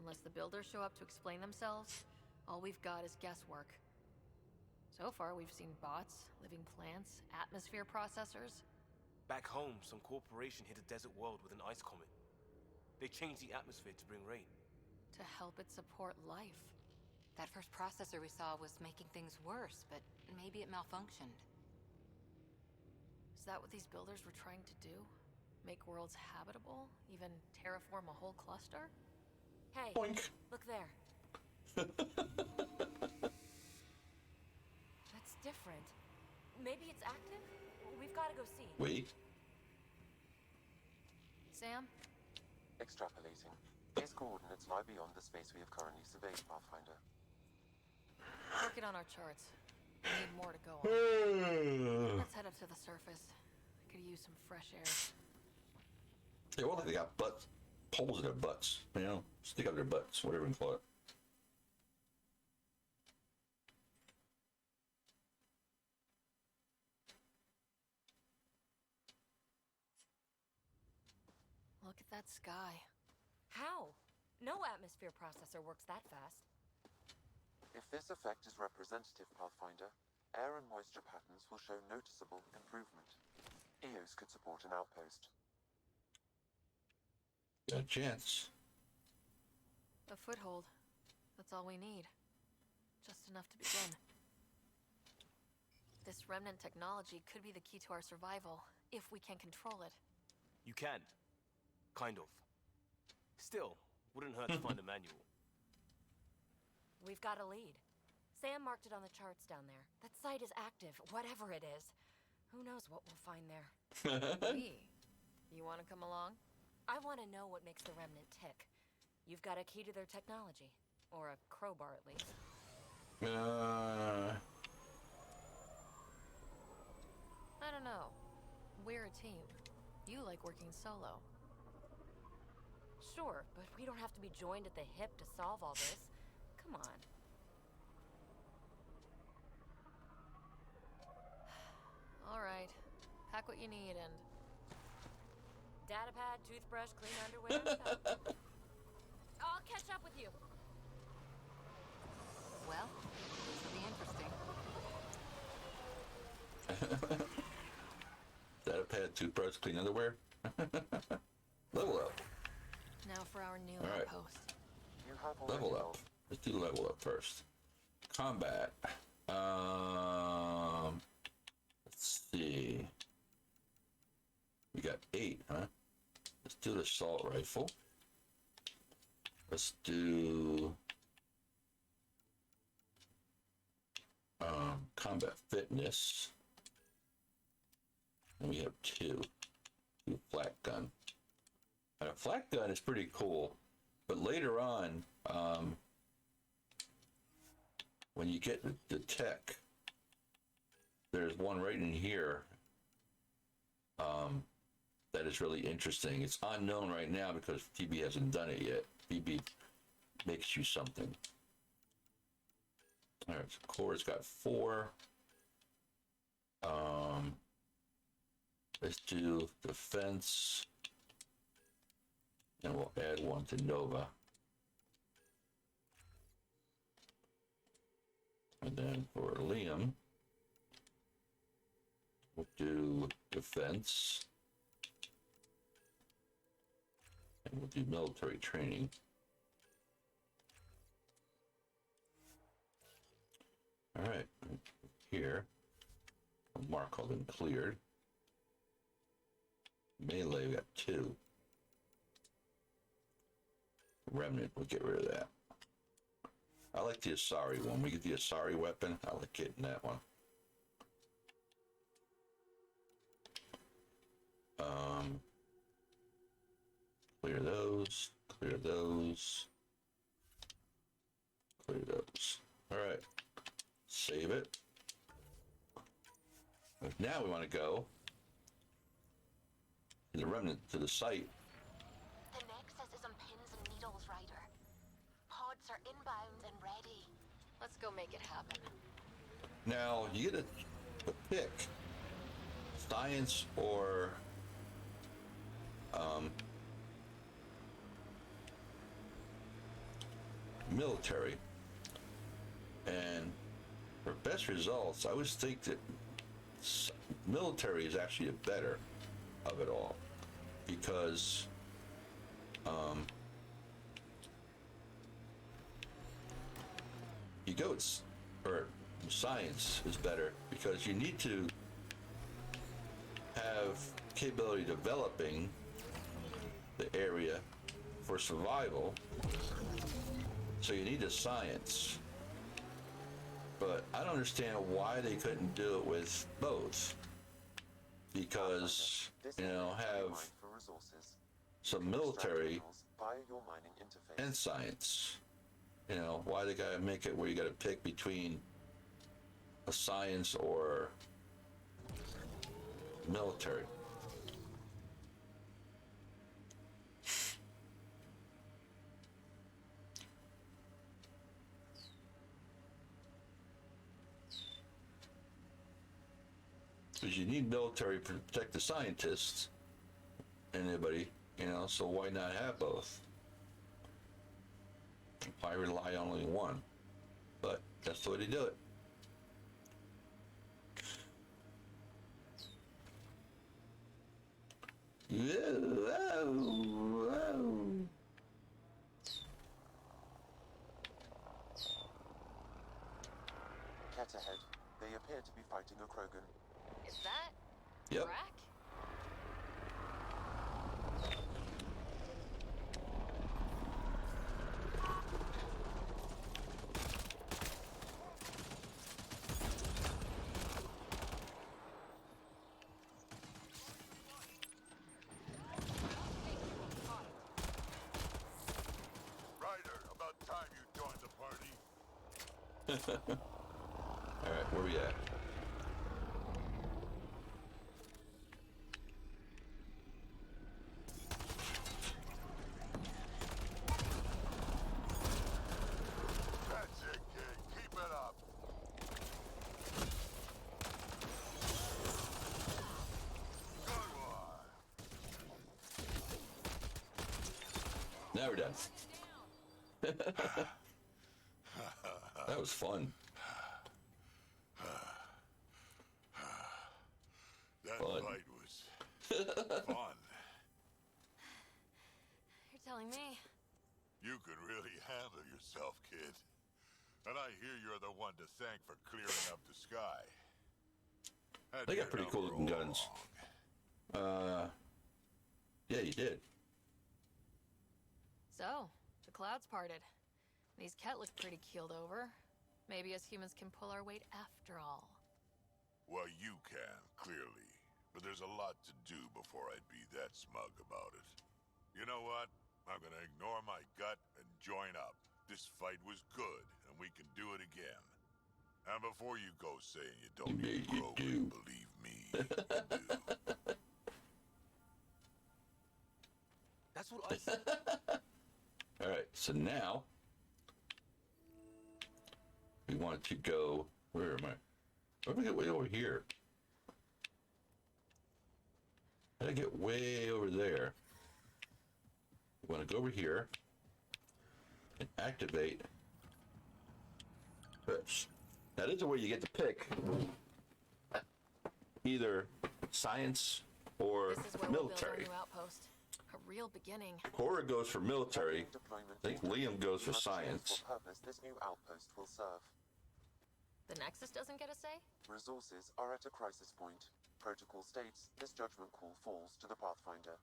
Unless the builders show up to explain themselves, all we've got is guesswork. So far, we've seen bots, living plants, atmosphere processors. Back home, some corporation hit a desert world with an ice comet. They changed the atmosphere to bring rain. To help it support life. That first processor we saw was making things worse, but maybe it malfunctioned. Is that what these builders were trying to do? Make worlds habitable? Even terraform a whole cluster? Hey, Boink. look there. That's different. Maybe it's active? We've got to go see. Wait. Sam? Extrapolating. These coordinates lie beyond the space we have currently surveyed, Pathfinder. Working on our charts. We need more to go on. Let's head up to the surface. I could use some fresh air. They all like they got butts, holes in their butts. You know, stick up their butts, whatever you call it. Look at that sky. How? No atmosphere processor works that fast. If this effect is representative, Pathfinder, air and moisture patterns will show noticeable improvement. Eos could support an outpost. Got a chance. A foothold. That's all we need. Just enough to begin. This remnant technology could be the key to our survival, if we can control it. You can. Kind of. Still, wouldn't hurt to find a manual. We've got a lead. Sam marked it on the charts down there. That site is active, whatever it is. Who knows what we'll find there. Me? You want to come along? I want to know what makes the Remnant tick. You've got a key to their technology. Or a crowbar, at least. I don't know. We're a team. You like working solo. Sure, but we don't have to be joined at the hip to solve all this. Come on. All right. Pack what you need and... Datapad, toothbrush, clean underwear. I'll catch up with you. Well, this will be interesting. Datapad, toothbrush, clean underwear. Level up. Now for our new All right. outpost. You have already Level up. rolled. Let's do level up first. Combat. Let's see. We got 8, huh? Let's do the assault rifle. Let's do combat fitness. And we have 2. Flat gun. And a flat gun is pretty cool, but later on, when you get the tech, there's one right in here that is really interesting. It's unknown right now because TB hasn't done it yet. TB makes you something. All right, so core's got 4. Let's do defense. And we'll add one to Nova. And then for Liam, we'll do defense. And we'll do military training. All right, here, we'll mark all them cleared. Melee, we got 2. Remnant, we'll get rid of that. I like the Asari one. We get the Asari weapon. I like getting that one. Clear those. Clear those. Clear those. All right. Save it. Now we want to go to the remnant, to the site. The Nexus is on pins and needles, Ryder. Pods are inbound and ready. Let's go make it happen. Now, you get a pick. Science or military. And for best results, I always think that military is actually the better of it all, because you go or science is better because you need to have capability developing the area for survival, so you need a science. But I don't understand why they couldn't do it with both, because, you know, have some military and science. You know, why they gotta make it where you gotta pick between a science or military? Because you need military to protect the scientists and anybody, you know, so why not have both? Why rely on only one? But that's the way they do it. Cat ahead. They appear to be fighting a Krogan. Is that Yep. Brack? Ryder, about time you joined the party. All right, where we at? That's it, kid. Keep it up. Good one. Now we're done. That was fun. That Fun. fight was fun. You're telling me. You could really handle yourself, kid. And I hear you're the one to thank for clearing up the sky. Had They got your pretty cool number looking all guns. along. Yeah, you did. So, the clouds parted. These Ket look pretty keeled over. Maybe us humans can pull our weight after all. Well, you can, clearly. But there's a lot to do before I'd be that smug about it. You know what? I'm gonna ignore my gut and join up. This fight was good, and we can do it again. And before you go saying you don't need You Krogan, do. believe me, you do. That's what I said. All right, so now we want to go. Where am I? Where am I? Way over here. Gotta get way over there. We want to go over here and activate this. Now this is where you get to pick either science or This is where military. we'll build our new outpost. A real beginning. Cora goes for military. Deployment I think Liam goes for you must choose science. what purpose this new outpost will serve. The Nexus doesn't get a say? Resources are at a crisis point. Protocol states this judgment call falls to the Pathfinder.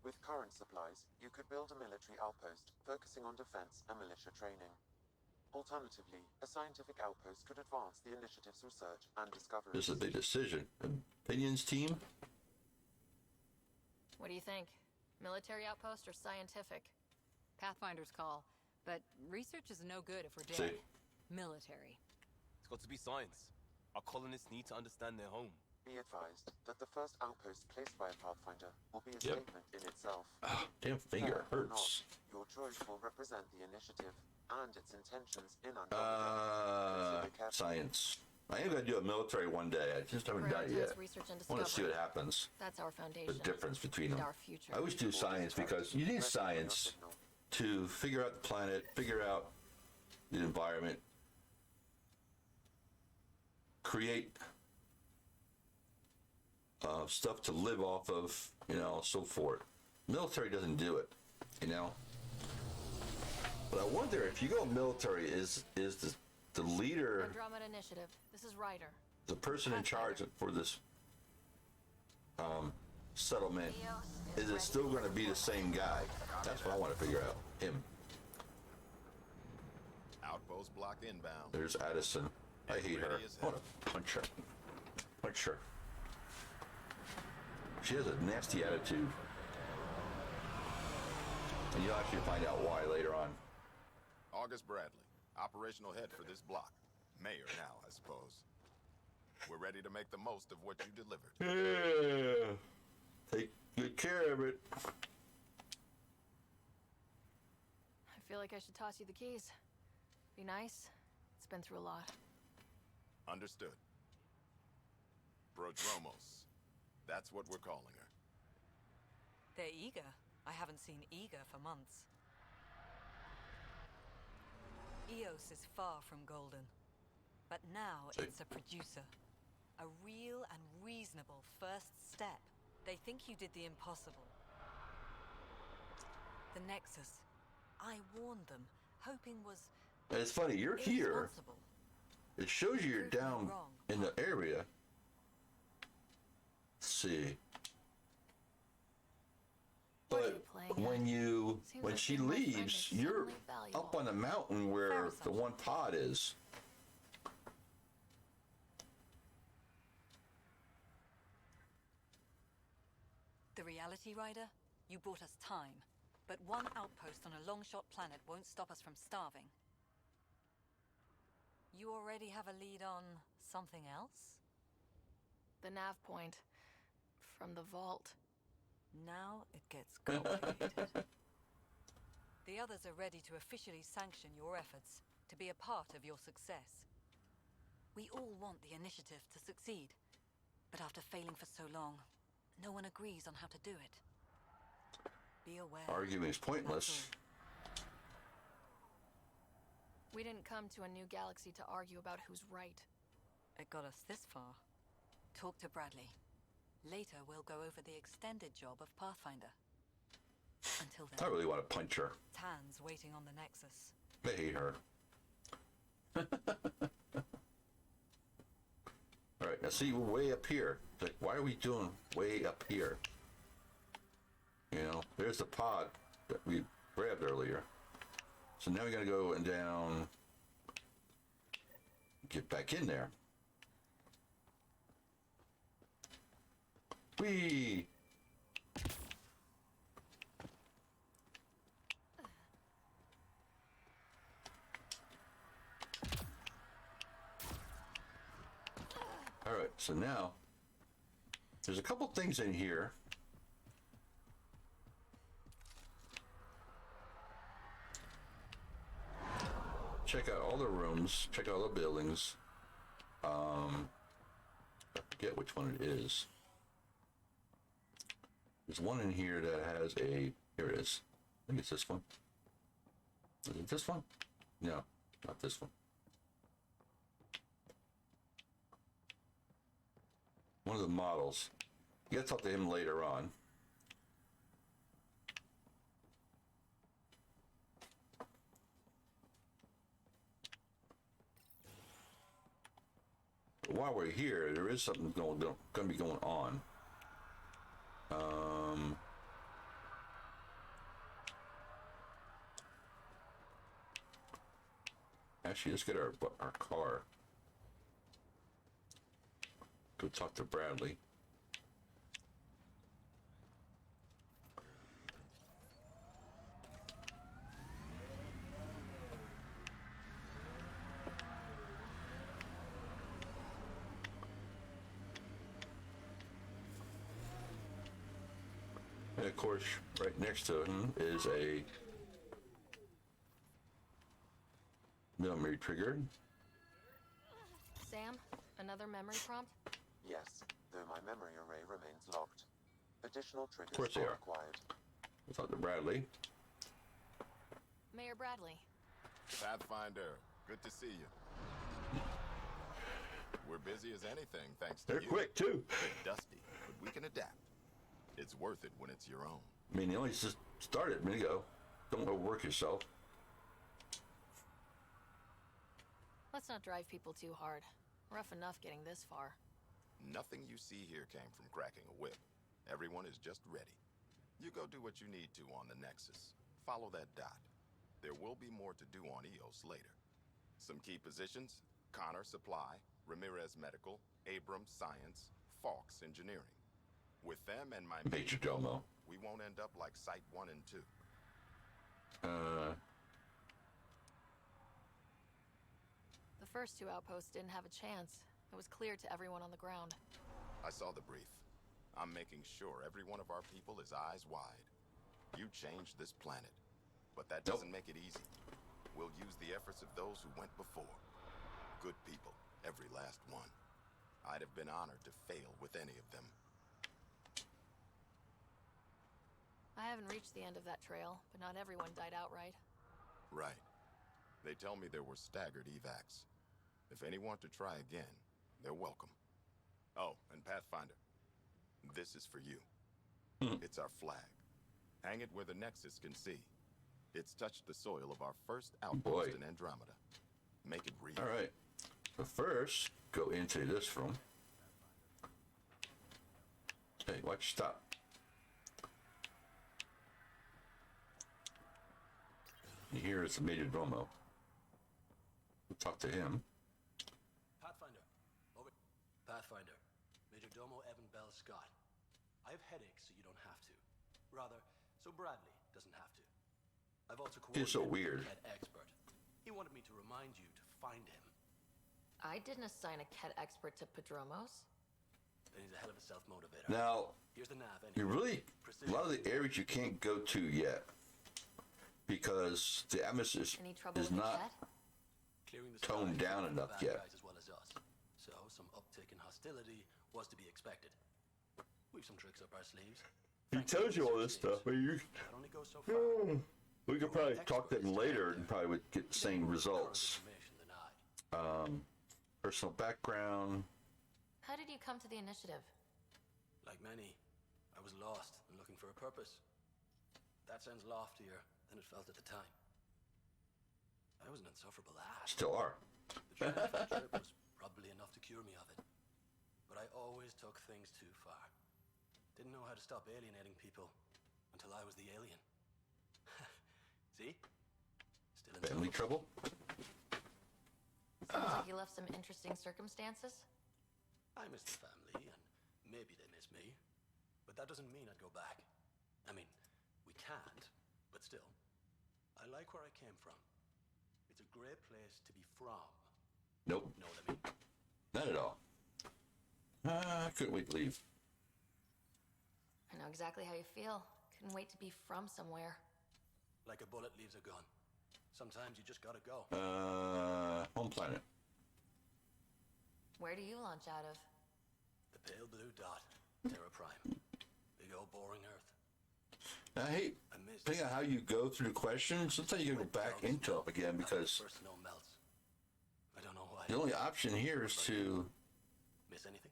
With current supplies, you could build a military outpost focusing on defense and militia training. Alternatively, a scientific outpost could advance the initiative's research and discovery. This is a big decision. Opinions team? What do you think? Military outpost or scientific? Pathfinder's call. But research is no good if we're See. dead. Military. It's got to be science. Our colonists need to understand their home. Be advised that the first outpost placed by a Pathfinder will be a Yep. statement in itself. Oh, damn finger Fair or hurts. not, your choice will represent the initiative and its intentions in Andromeda. Consider carefully. Science. I am gonna do a military one day. I just haven't done it yet. Prioritize research and I want to see discovery. what happens. That's our The foundation. difference between And them. our future. I always do science because you need science to figure out the planet, figure out the environment, create stuff to live off of, you know, so forth. Military doesn't do it, you know. But I wonder if you go military, is the leader, Andromeda Initiative. This is Ryder. the person in charge for this settlement, is it still going to be the same guy? That's what I want to figure out. Him. Outpost block inbound. There's Addison. I hate her. I want to punch her. Punch her. She has a nasty attitude. And you'll actually find out why later on. August Bradley, operational head for this block. Mayor now, I suppose. We're ready to make the most of what you delivered. Yeah. Take good care of it. I feel like I should toss you the keys. Be nice. It's been through a lot. Understood. Prodromos. That's what we're calling her. They're eager. I haven't seen eager for months. Eos is far from golden. But now it's a producer. A real and reasonable first step. They think you did the impossible. The Nexus. I warned them, hoping was And it's funny, you're here. irresponsible. It shows you you're Prove me down wrong. in the area. Let's see. What are But you playing when at? you Seems when like she being my friend leaves, is you're suddenly valuable. up on the mountain Fair where the assumption. one pod is. The reality, Rider? You bought us time. But one outpost on a long-shot planet won't stop us from starving. You already have a lead on something else? The nav point. From the vault. Now it gets complicated. The others are ready to officially sanction your efforts, to be a part of your success. We all want the initiative to succeed, but after failing for so long, no one agrees on how to do it. Be aware. Arguing is pointless. We didn't come to a new galaxy to argue about who's right. It got us this far. Talk to Bradley. Later, we'll go over the extended job of Pathfinder. Until I then, really want to punch her. Tan's waiting on the Nexus. I hate her. All right, now see, we're way up here. It's like, why are we doing way up here? You know, there's the pod that we grabbed earlier. So now we gotta go and down, get back in there. Whee! All right, so now there's a couple things in here. Check out all the rooms, check out all the buildings. I forget which one it is. There's one in here that has a, here it is. I think it's this one. Is it this one? No, not this one. One of the models. You gotta talk to him later on. But while we're here, there is something going to be going on. Actually, let's get our car. Go talk to Bradley. And of course, right next to him is a millimeter trigger. Sam, another memory prompt? Yes, though my memory array remains locked. Additional Of triggers course they are. required. We'll talk to Bradley. Mayor Bradley. Pathfinder, good to see you. We're busy as anything, thanks to They're you. quick too. Bit dusty, but we can adapt. It's worth it when it's your own. I mean, you only just started a minute ago. Don't overwork yourself. Let's not drive people too hard. Rough enough getting this far. Nothing you see here came from cracking a whip. Everyone is just ready. You go do what you need to on the Nexus. Follow that dot. There will be more to do on EOS later. Some key positions: Connor Supply, Ramirez Medical, Abrams Science, Falks Engineering. With them and my Major Domo. we won't end up like Site 1 and 2. The first two outposts didn't have a chance. It was clear to everyone on the ground. I saw the brief. I'm making sure every one of our people is eyes wide. You changed this planet, but that doesn't make it easy. We'll use the efforts of those who went before. Good people, every last one. I'd have been honored to fail with any of them. I haven't reached the end of that trail, but not everyone died outright. Right. They tell me there were staggered evacs. If any want to try again, they're welcome. Oh, and Pathfinder, this is for you. It's our flag. Hang it where the Nexus can see. It's touched the soil of our first outpost in Andromeda. Make it real. All right. So first, go into this room. Hey, watch, stop. Here is the Major Domo. We'll talk to him. Pathfinder. Over. Pathfinder. Major Domo Evan Bell Scott. I have headaches, so you don't have to. Rather, so Bradley doesn't have to. I've also It's so coordinated weird. with the Ket expert. He wanted me to remind you to find him. I didn't assign a Ket expert to Padromos. Then he's a hell of a self-motivator. Now, Here's the nav you anyway. really, a lot of the areas you can't go to yet because the atmosphere Any trouble is with the not Ket? Clearing the toned skies down for the enough bad yet. guys as well as us. So some uptick in hostility was to be expected. We've some tricks up our sleeves. He tells you all this stuff, but you. That only goes so far. We could probably talk to him later and probably would get the same results. Personal background. How did you come to the initiative? Like many, I was lost and looking for a purpose. That sounds loftier than it felt at the time. I was an insufferable ass. Still are. The trip was probably enough to cure me of it. But I always took things too far. Didn't know how to stop alienating people until I was the alien. See? Still in Family trouble? Sounds like you left some interesting circumstances. I miss the family, and maybe they miss me. But that doesn't mean I'd go back. I mean, we can't, but still. I like where I came from. It's a great place to be from. Nope. Know what I mean? Not at all. I couldn't wait to leave. I know exactly how you feel. Couldn't wait to be from somewhere. Like a bullet leaves a gun. Sometimes you just gotta go. Home planet. Where do you launch out of? The pale blue dot. Terra Prime. Big old boring Earth. I hate depending on how you go through the questions. Sometimes you can go back into them again because First snow melts. I don't know why. the only option here is to Miss anything?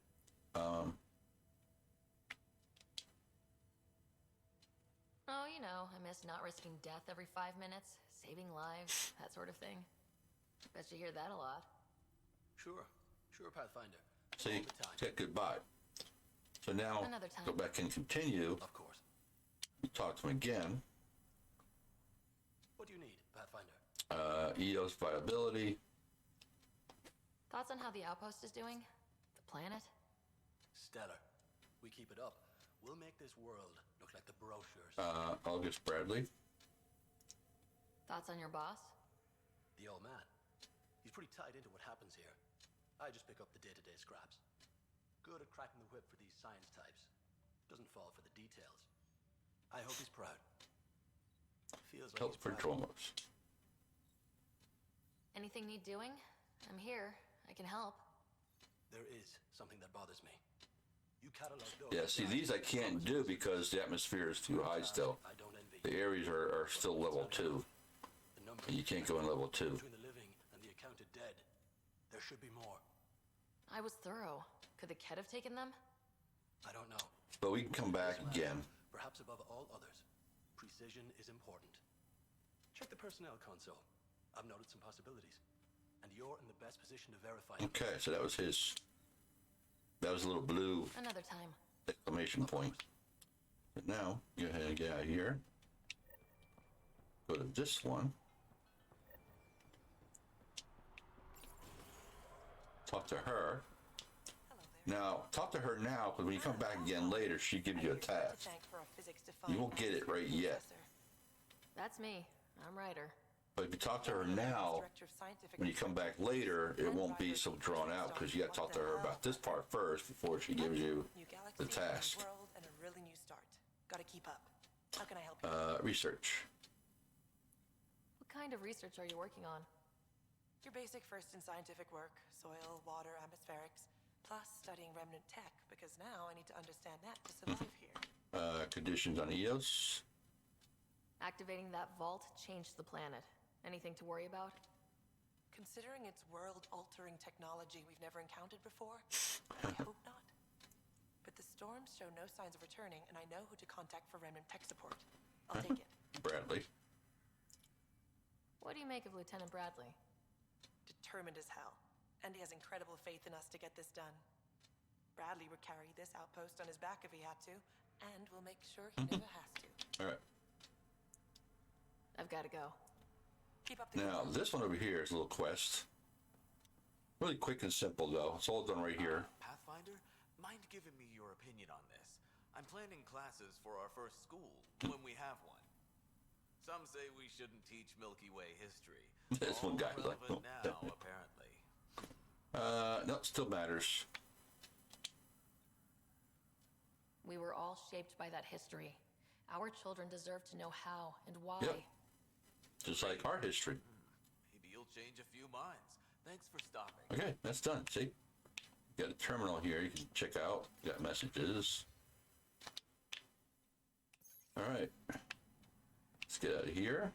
Oh, you know, I miss not risking death every 5 minutes, saving lives, that sort of thing. Bet you hear that a lot. Sure, Pathfinder. see All the time. get goodbye. So now Another time. go back and continue. Of course. We talk to him again. What do you need, Pathfinder? EOS viability. Thoughts on how the outpost is doing? The planet? Stellar. We keep it up. We'll make this world look like the brochures. August Bradley. Thoughts on your boss? The old man. He's pretty tied into what happens here. I just pick up the day-to-day scraps. Good at cracking the whip for these science types. Doesn't fall for the details. I hope he's proud. Feels like Help he's for proud. Dromos. Anything need doing? I'm here. I can help. There is something that bothers me. You catalog those. Yeah, see, these I can't do because the atmosphere is too high still. I don't envy. The areas are still level 2. The number And you can't go in level 2. between the living and the accounted dead. There should be more. I was thorough. Could the Kett have taken them? I don't know. But we can come back again. Perhaps above all others, precision is important. Check the personnel console. I've noted some possibilities, and you're in the best position to verify them. Okay, so that was his. That was a little blue Another time. exclamation point. But now, go ahead and get out of here. Go to this one. Talk to her. Now, talk to her now, because when you come back again later, she gives you a task. You won't get it right yet. That's me. I'm Ryder. But if you talk to her now, when you come back later, it won't be so drawn out, because you got to talk to her about this part first before she gives you the task. World and a really new start. Gotta keep up. How can I help you? Research. What kind of research are you working on? Your basic first in scientific work, soil, water, atmospherics, plus studying remnant tech, because now I need to understand that to survive here. Conditions on EOS. Activating that vault changed the planet. Anything to worry about? Considering it's world-altering technology we've never encountered before, I hope not. But the storms show no signs of returning, and I know who to contact for remnant tech support. I'll take it. Bradley. What do you make of Lieutenant Bradley? Determined as hell. And he has incredible faith in us to get this done. Bradley would carry this outpost on his back if he had to, and we'll make sure he never has to. All right. I've got to go. Keep up the Now, this one over here is a little quest. Really quick and simple, though. It's all done right here. Pathfinder, mind giving me your opinion on this? I'm planning classes for our first school, when we have one. Some say we shouldn't teach Milky Way history. This one guy's like, Relevant now, apparently. no, it still matters. We were all shaped by that history. Our children deserve to know how and why. Yep. Just like our history. Maybe you'll change a few minds. Thanks for stopping. Okay, that's done. See? You got a terminal here you can check out. You got messages. All right. Let's get out of here.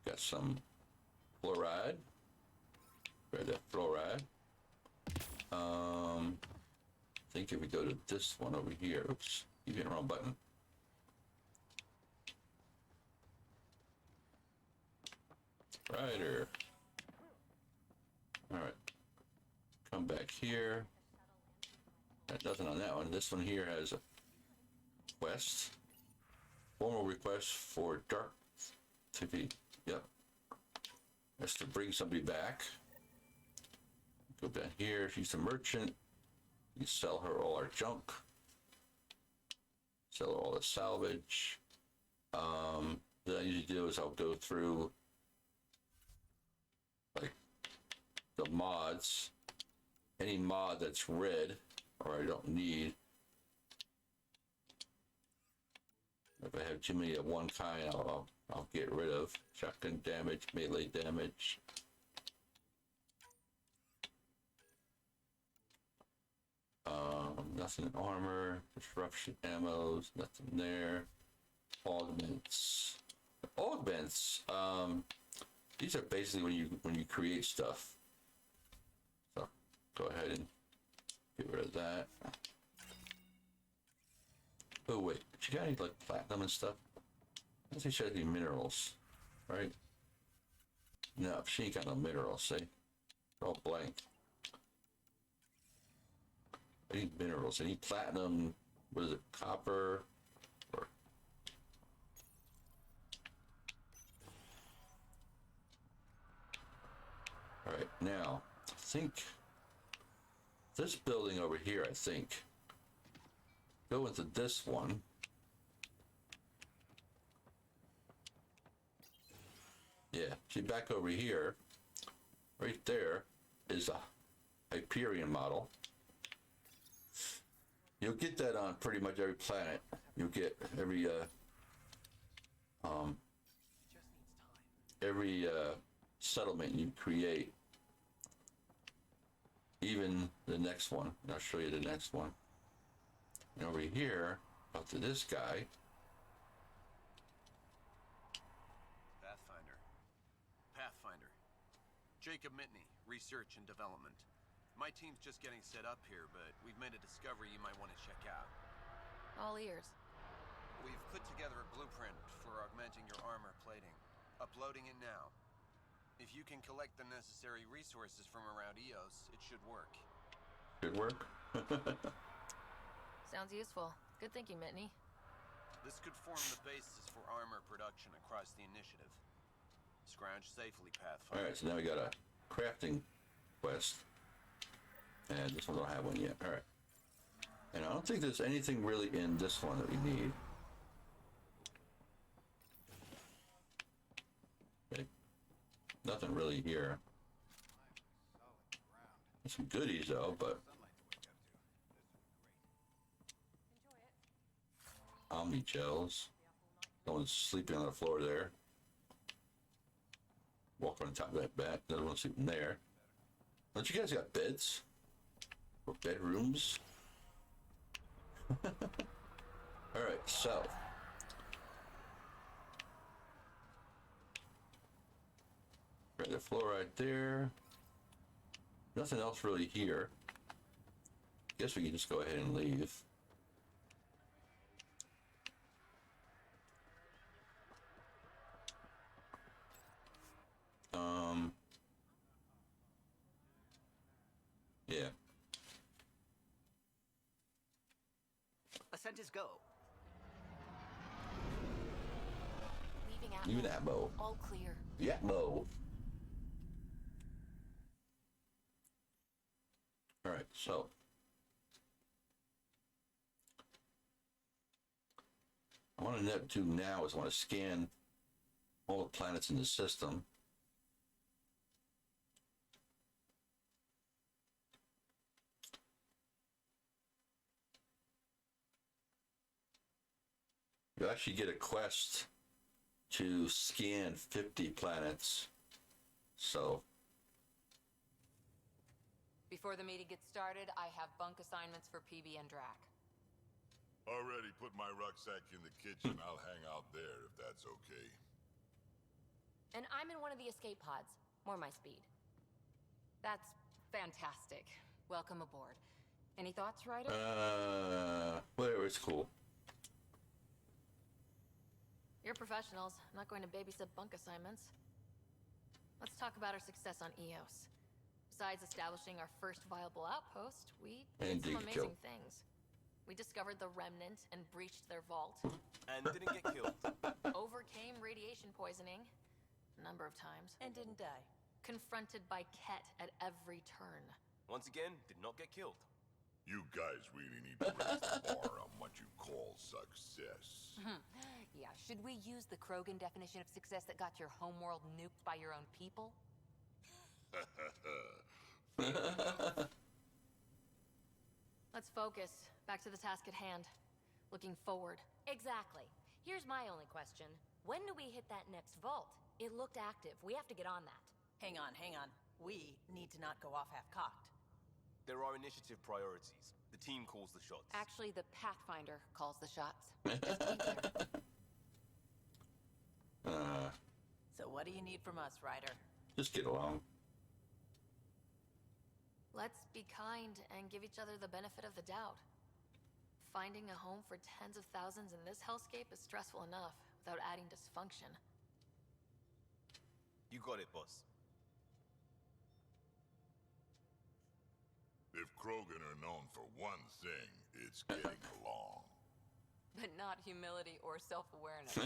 Got some fluoride. Grab that fluoride. I think if we go to this one over here, oops, you hit the wrong button. Ryder. All right. Come back here. That nothing on that one. This one here has a quest. Formal request for dark TV. Yep. That's to bring somebody back. Go down here. She's a merchant. You sell her all our junk. Sell her all the salvage. What I usually do is I'll go through like the mods. Any mod that's red or I don't need. If I have too many of one kind, I'll get rid of. Shotgun damage, melee damage. Nothing in armor, disruption ammos, nothing there. Augments. Augments. These are basically when you create stuff. So go ahead and get rid of that. Oh wait, she got any like platinum and stuff? I don't think she has any minerals, right? No, she ain't got no minerals, see? They're all blank. I need minerals. I need platinum. What is it? Copper. Or... All right, now I think this building over here. I think go into this one. Yeah, see back over here, right there is a Hyperion model. You'll get that on pretty much every planet. You'll get every settlement you create. Even the next one. And I'll show you the next one. And over here, up to this guy. Pathfinder. Jacob Mitney, Research and Development. My team's just getting set up here, but we've made a discovery you might want to check out. All ears. We've put together a blueprint for augmenting your armor plating. Uploading it now. If you can collect the necessary resources from around Eos, it should work. Should work? Sounds useful. Good thinking, Mitney. This could form the basis for armor production across the initiative. Scrounge safely, Pathfinder. Alright, so now we got a crafting quest. And this one don't have one yet. Alright. And I don't think there's anything really in this one that we need. Okay. Nothing really here. There's some goodies though, but Omni gels. Someone's sleeping on the floor there. Walk on top of that bat. Another one sleeping there. Don't you guys got beds? Or bedrooms? Alright, so. Right, the floor right there. Nothing else really here. Guess we can just go ahead and leave. Yeah. Ascent is go. Leaving Atmo. Atmo. All clear. The Atmo. Alright, so. I want to do now is I want to scan all the planets in the system. You actually get a quest to scan 50 planets. So. Before the meeting gets started, I have bunk assignments for PB and Drac. Already put my rucksack in the kitchen. I'll hang out there if that's okay. And I'm in one of the escape pods. More my speed. That's fantastic. Welcome aboard. Any thoughts, Ryder? Whatever, it's cool. You're professionals. I'm not going to babysit bunk assignments. Let's talk about our success on Eos. Besides establishing our first viable outpost, we did some amazing things. We discovered the Remnant and breached their vault. And didn't get killed. Overcame radiation poisoning a number of times. And didn't die. Confronted by Ket at every turn. Once again, did not get killed. You guys really need to raise the bar on what you call success. Yeah, should we use the Krogan definition of success that got your homeworld nuked by your own people? Let's focus. Back to the task at hand. Looking forward. Exactly. Here's my only question. When do we hit that next vault? It looked active. We have to get on that. Hang on. We need to not go off half-cocked. There are initiative priorities. The The team calls the shots. Actually, the Pathfinder calls the shots. Just to be clear. So what do you need from us, Ryder? Just get along. Let's be kind and give each other the benefit of the doubt. Finding a home for tens of thousands in this hellscape is stressful enough without adding dysfunction. You got it, boss. If Krogan are known for one thing, it's getting along. But not humility or self-awareness.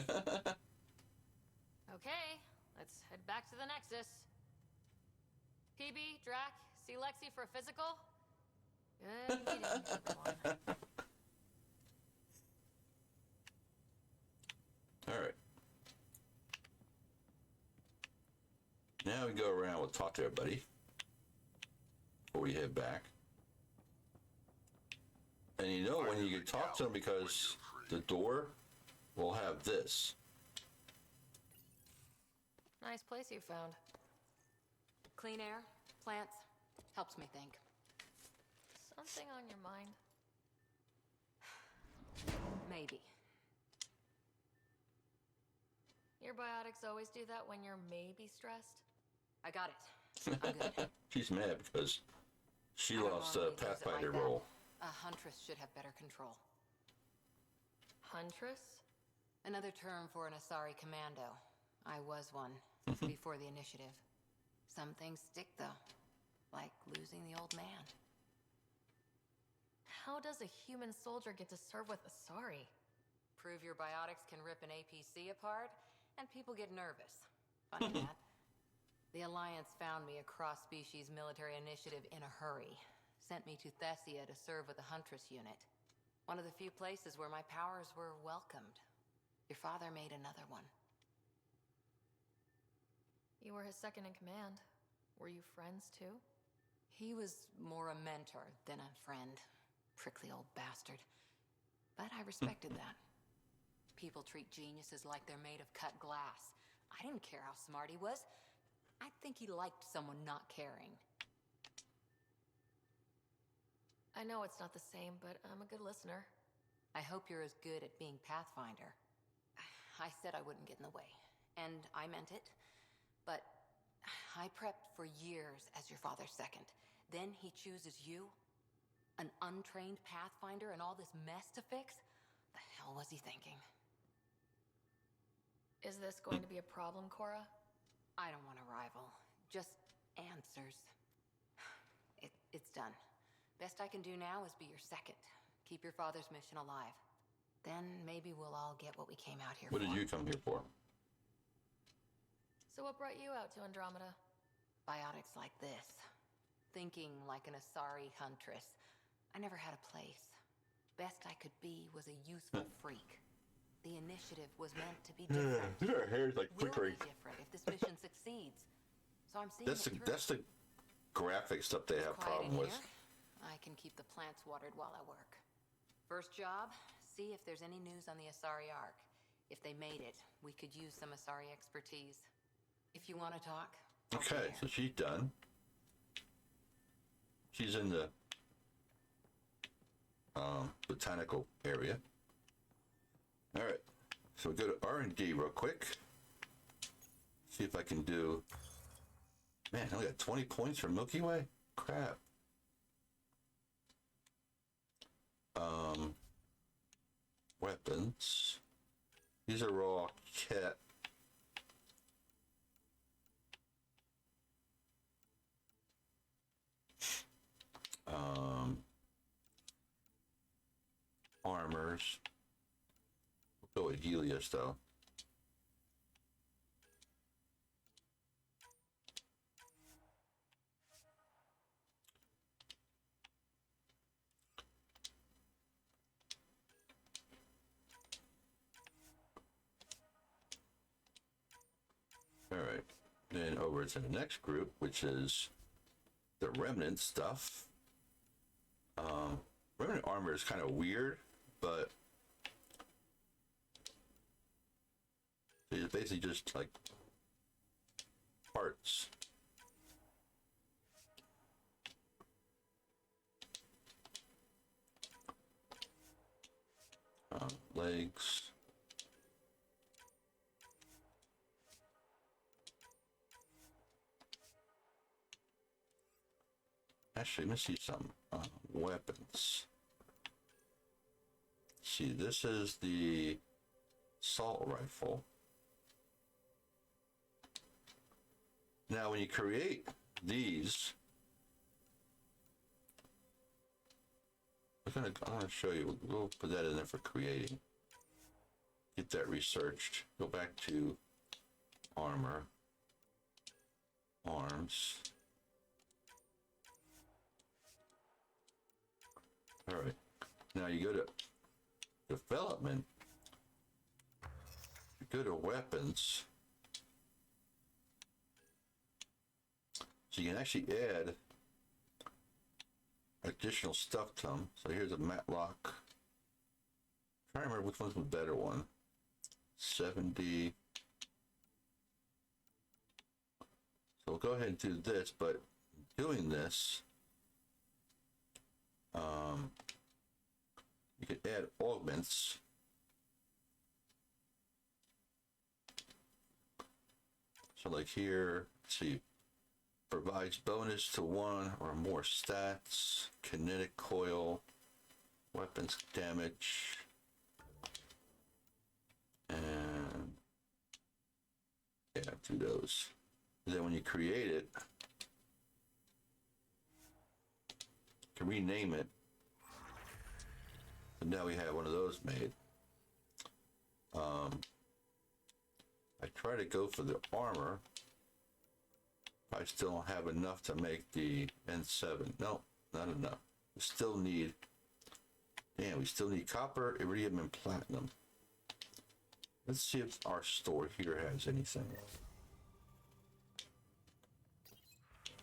Okay, let's head back to the Nexus. PB, Drac, see Lexi for a physical? Good meeting, everyone. Alright. Now we go around, we'll talk to everybody before we head back. And you know when you can talk to them because the door will have this. Nice place you found. Clean air, plants, helps me think. Something on your mind? Maybe. Your biotics always do that when you're maybe stressed? I got it. I'm good. She's mad because she I don't lost the normally lose it Pathfinder like that. role. A huntress should have better control. Huntress? Another term for an Asari commando. I was one, before the initiative. Some things stick, though. Like losing the old man. How does a human soldier get to serve with Asari? Prove your biotics can rip an APC apart, and people get nervous. Funny that. The Alliance found me a cross-species military initiative in a hurry. Sent me to Thessia to serve with the Huntress unit. One of the few places where my powers were welcomed. Your father made another one. You were his second in command. Were you friends, too? He was more a mentor than a friend. Prickly old bastard. But I respected that. People treat geniuses like they're made of cut glass. I didn't care how smart he was. I think he liked someone not caring. I know it's not the same, but I'm a good listener. I hope you're as good at being Pathfinder. I said I wouldn't get in the way, and I meant it. But I prepped for years as your father's second. Then he chooses you? An untrained Pathfinder and all this mess to fix? The hell was he thinking? Is this going to be a problem, Cora? I don't want a rival. Just answers. It's done. Best I can do now is be your second. Keep your father's mission alive. Then maybe we'll all get what we came out here for. What did you come here for? So what brought you out to Andromeda? Biotics like this. Thinking like an Asari huntress. I never had a place. Best I could be was a useful freak. The initiative was meant to be different. Her hair's like Will flickering. be different if this mission succeeds. So I'm seeing That's it the through. that's the graphic stuff they have Quiet problem in with. here. I can keep the plants watered while I work. First job, see if there's any news on the Asari Ark. If they made it, we could use some Asari expertise. If you want to talk. I'll be Okay, there. so she's done. She's in the botanical area. All right, so we go to R&D real quick. See if I can do. Man, I only got 20 points for Milky Way. Crap. Weapons. These are raw kit. Armors. We'll go with Helios though. All right, then over to the next group, which is the remnant stuff. Remnant armor is kind of weird, but it's basically just like parts. legs. Actually, let me see some weapons. See, this is the assault rifle. Now, when you create these, I'm gonna show you. We'll put that in there for creating. Get that researched. Go back to armor, arms. All right. Now you go to development. You go to weapons. So you can actually add additional stuff to them. So here's a matlock. I'm trying to remember which one's the better one. 70. So we'll go ahead and do this, but doing this, you can add augments. So like here, let's see, provides bonus to one or more stats, kinetic coil, weapons damage, and yeah, do those. And then when you create it, you can rename it. And now we have one of those made. I try to go for the armor. I still don't have enough to make the N7. No, not enough. We still need, we still need copper, iridium, and platinum. Let's see if our store here has anything.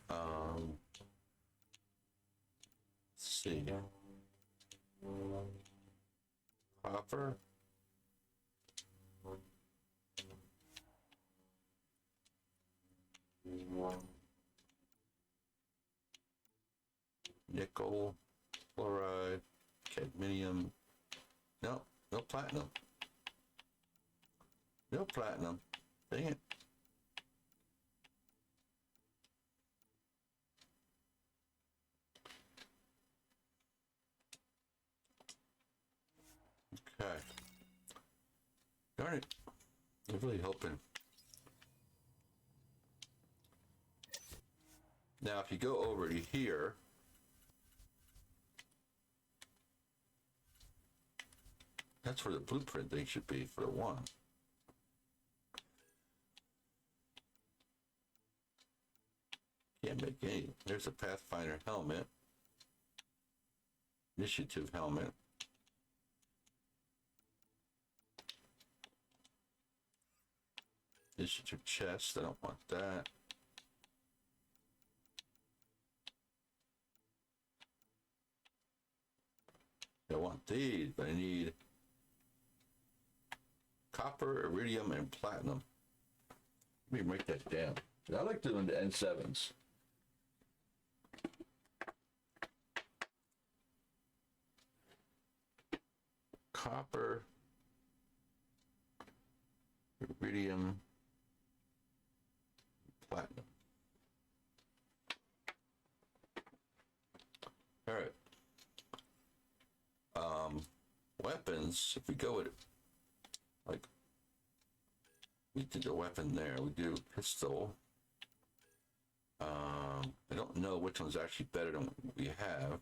Let's see. Copper. Nickel, fluoride, cadmium. No, no platinum. No platinum. Dang it. Okay. Darn it. I'm really hoping. Now, if you go over to here, that's where the blueprint thing should be for the one. Can't make any. There's a Pathfinder helmet. Initiative helmet. Initiative chest. I don't want that. I want these, but I need copper, iridium, and platinum. Let me write that down. I like doing the N7s. Copper, iridium, platinum. All right. Weapons, if we go with, like, we did a weapon there, we do pistol. I don't know which one's actually better than what we have.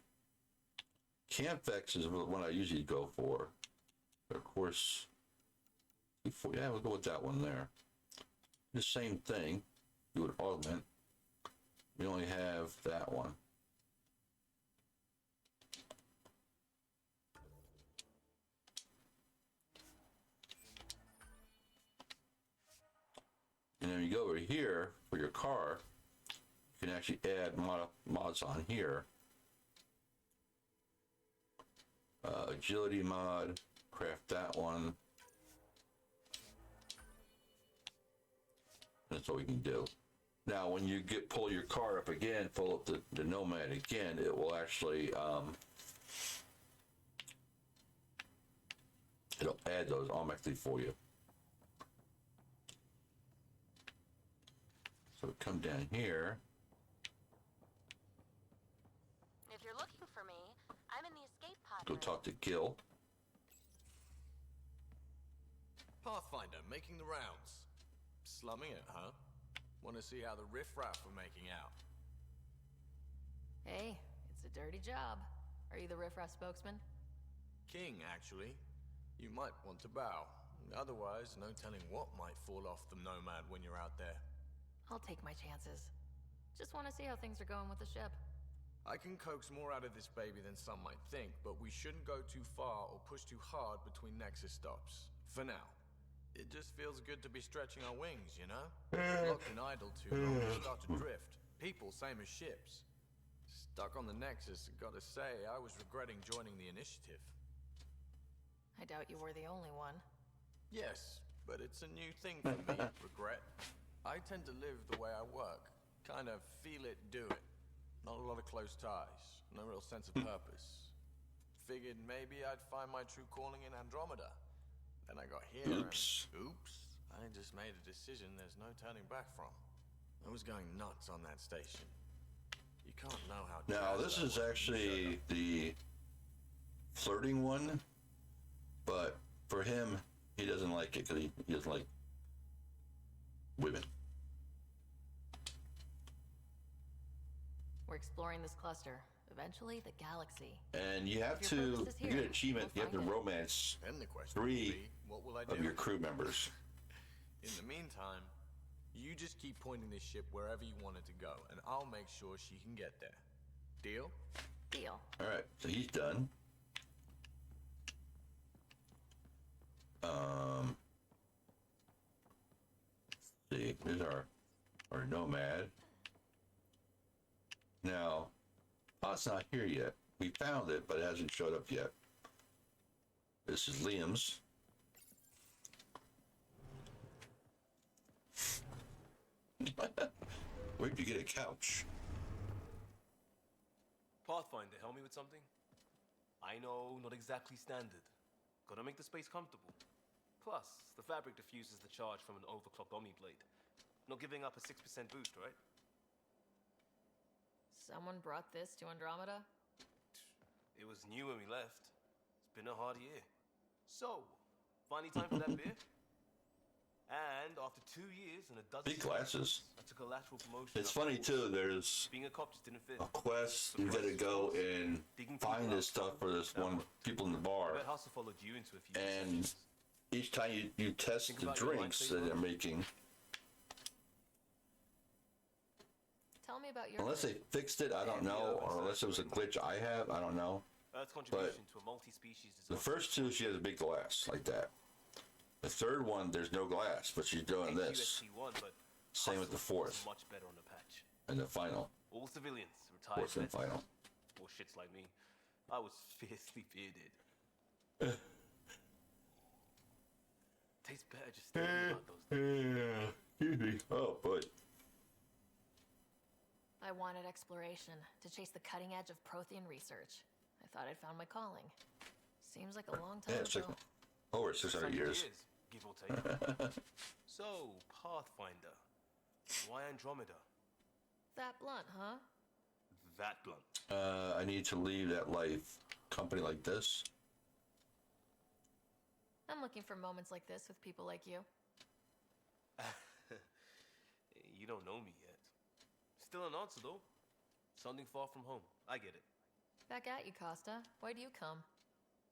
Campvex is the one I usually go for. But of course, yeah, we'll go with that one there. The same thing, do an augment. We only have that one. And then you go over here for your car, you can actually add mods on here. Agility mod, craft that one. That's what we can do. Now, when you pull your car up again, pull up the Nomad again, it will actually It'll add those automatically for you. So come down here. If you're looking for me, I'm in the escape pod. Go talk to Gil. Pathfinder, making the rounds. Slumming it, huh? Want to see how the riffraff are making out? Hey, it's a dirty job. Are you the riffraff spokesman? King, actually. You might want to bow. Otherwise, no telling what might fall off the Nomad when you're out there. I'll take my chances. Just want to see how things are going with the ship. I can coax more out of this baby than some might think, but we shouldn't go too far or push too hard between Nexus stops. For now. It just feels good to be stretching our wings, you know? Locked and idle too long, we start to drift. People, same as ships. Stuck on the Nexus, gotta say, I was regretting joining the initiative. I doubt you were the only one. Yes, but it's a new thing for me, regret. I tend to live the way I work. Kind of feel it, do it. Not a lot of close ties. No real sense of purpose. Figured maybe I'd find my true calling in Andromeda. Then I got here Oops. and... Oops. I just made a decision there's no turning back from. I was going nuts on that station. You can't know how... Now, this is actually the flirting one, but for him, he doesn't like it because he doesn't like women. We're exploring this cluster. Eventually, the galaxy. And you have If your to purpose is get here, an achievement. we'll You have to find it. romance Then the question 3 would be, what will I do? of your crew members. In the meantime, you just keep pointing this ship wherever you want it to go, and I'll make sure she can get there. Deal? Deal. All right, so he's done. Let's see, here's our Nomad. Now, it's not here yet. We found it, but it hasn't showed up yet. This is Liam's. Where'd you get a couch? Pathfinder, help me with something? I know, not exactly standard. Gotta make the space comfortable. Plus, the fabric diffuses the charge from an overclocked Omni blade. Not giving up a 6% boost, right? Someone brought this to Andromeda? It was new when we left. It's been a hard year. So, finally time for that beer? And after 2 years and a dozen Big glasses. that's a collateral promotion. It's up funny course. too, there's Being a cop just didn't fit. a quest. You gotta go and find this stuff for this one people in the bar. Bet Hustle followed you into a few And decisions. each time you test Think the about your drinks life, that they're Dave. making, Tell me about your... unless they fixed it, I don't know, or unless it was a glitch I have, I don't know. Earth's contribution to a multi-species The first two, she has a big glass like that. The third one, there's no glass, but she's doing this. won, but Same with the Hustle was fourth much better on the patch. and the final. All civilians, retired Fourth and vets, final. or shits like me. I was fiercely bearded. Tastes better just thinking about those. Excuse me. Oh, boy. I wanted exploration, to chase the cutting edge of Prothean research. I thought I'd found my calling. Seems like a long time Yeah, it's like ago. over 600 years. Give or take. So, Pathfinder. Why Andromeda? That blunt, huh? That blunt. I need to leave that life company like this. I'm looking for moments like this with people like you. You don't know me yet. Still an answer, though. Something far from home. I get it. Back at you, Costa. Why do you come?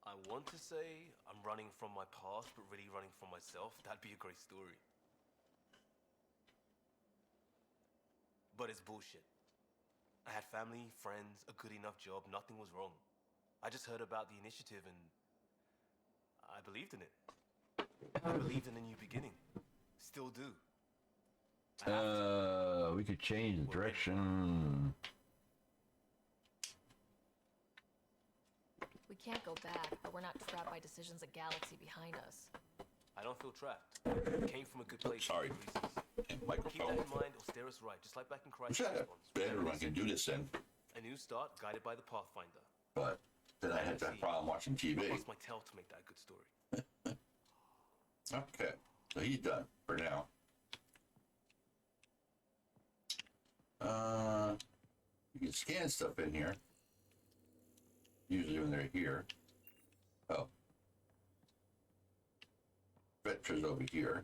I want to say I'm running from my past, but really running from myself. That'd be a great story. But it's bullshit. I had family, friends, a good enough job, nothing was wrong. I just heard about the initiative and I believed in it. I believed in a new beginning. Still do. We could change the direction. We can't go back, but we're not trapped by decisions a galaxy behind us. I don't feel trapped. Came from a good place. Sorry. Keep Microphone. that in mind or steer us right, just like back in Crisis Shut up. Response. Everyone can do this then. A new start guided by the Pathfinder. But then I had that problem watching TV. I lost my tail to make that a good story. Okay, so he's done for now. You can scan stuff in here. Usually when they're here. Oh. Vetra's over here.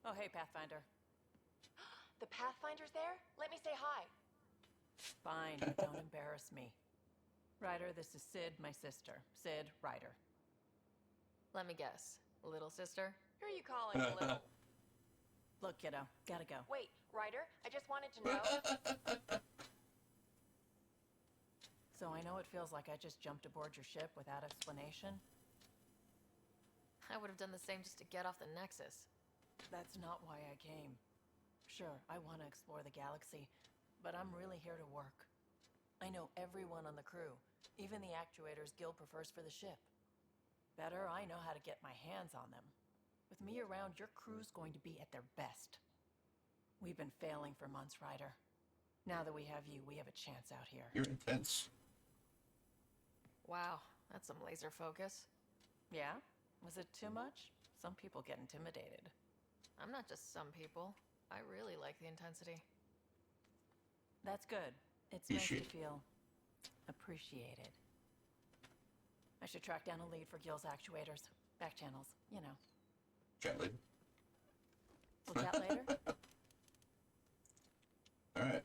Oh, hey, Pathfinder. The Pathfinder's there? Let me say hi. Fine, but don't embarrass me. Ryder, this is Sid, my sister. Sid, Ryder. Let me guess. Little sister? Who are you calling little? Look, kiddo, gotta go. Wait, Ryder, I just wanted to know. So I know it feels like I just jumped aboard your ship without explanation. I would have done the same just to get off the Nexus. That's not why I came. Sure, I want to explore the galaxy, but I'm really here to work. I know everyone on the crew, even the actuators Gil prefers for the ship. Better, I know how to get my hands on them. With me around, your crew's going to be at their best. We've been failing for months, Ryder. Now that we have you, we have a chance out here. You're intense. Wow, that's some laser focus. Yeah? Was it too much? Some people get intimidated. I'm not just some people. I really like the intensity. That's good. It's nice to feel appreciated. I should track down a lead for Gil's actuators. Back channels, you know. Chat later. We'll chat later? Alright.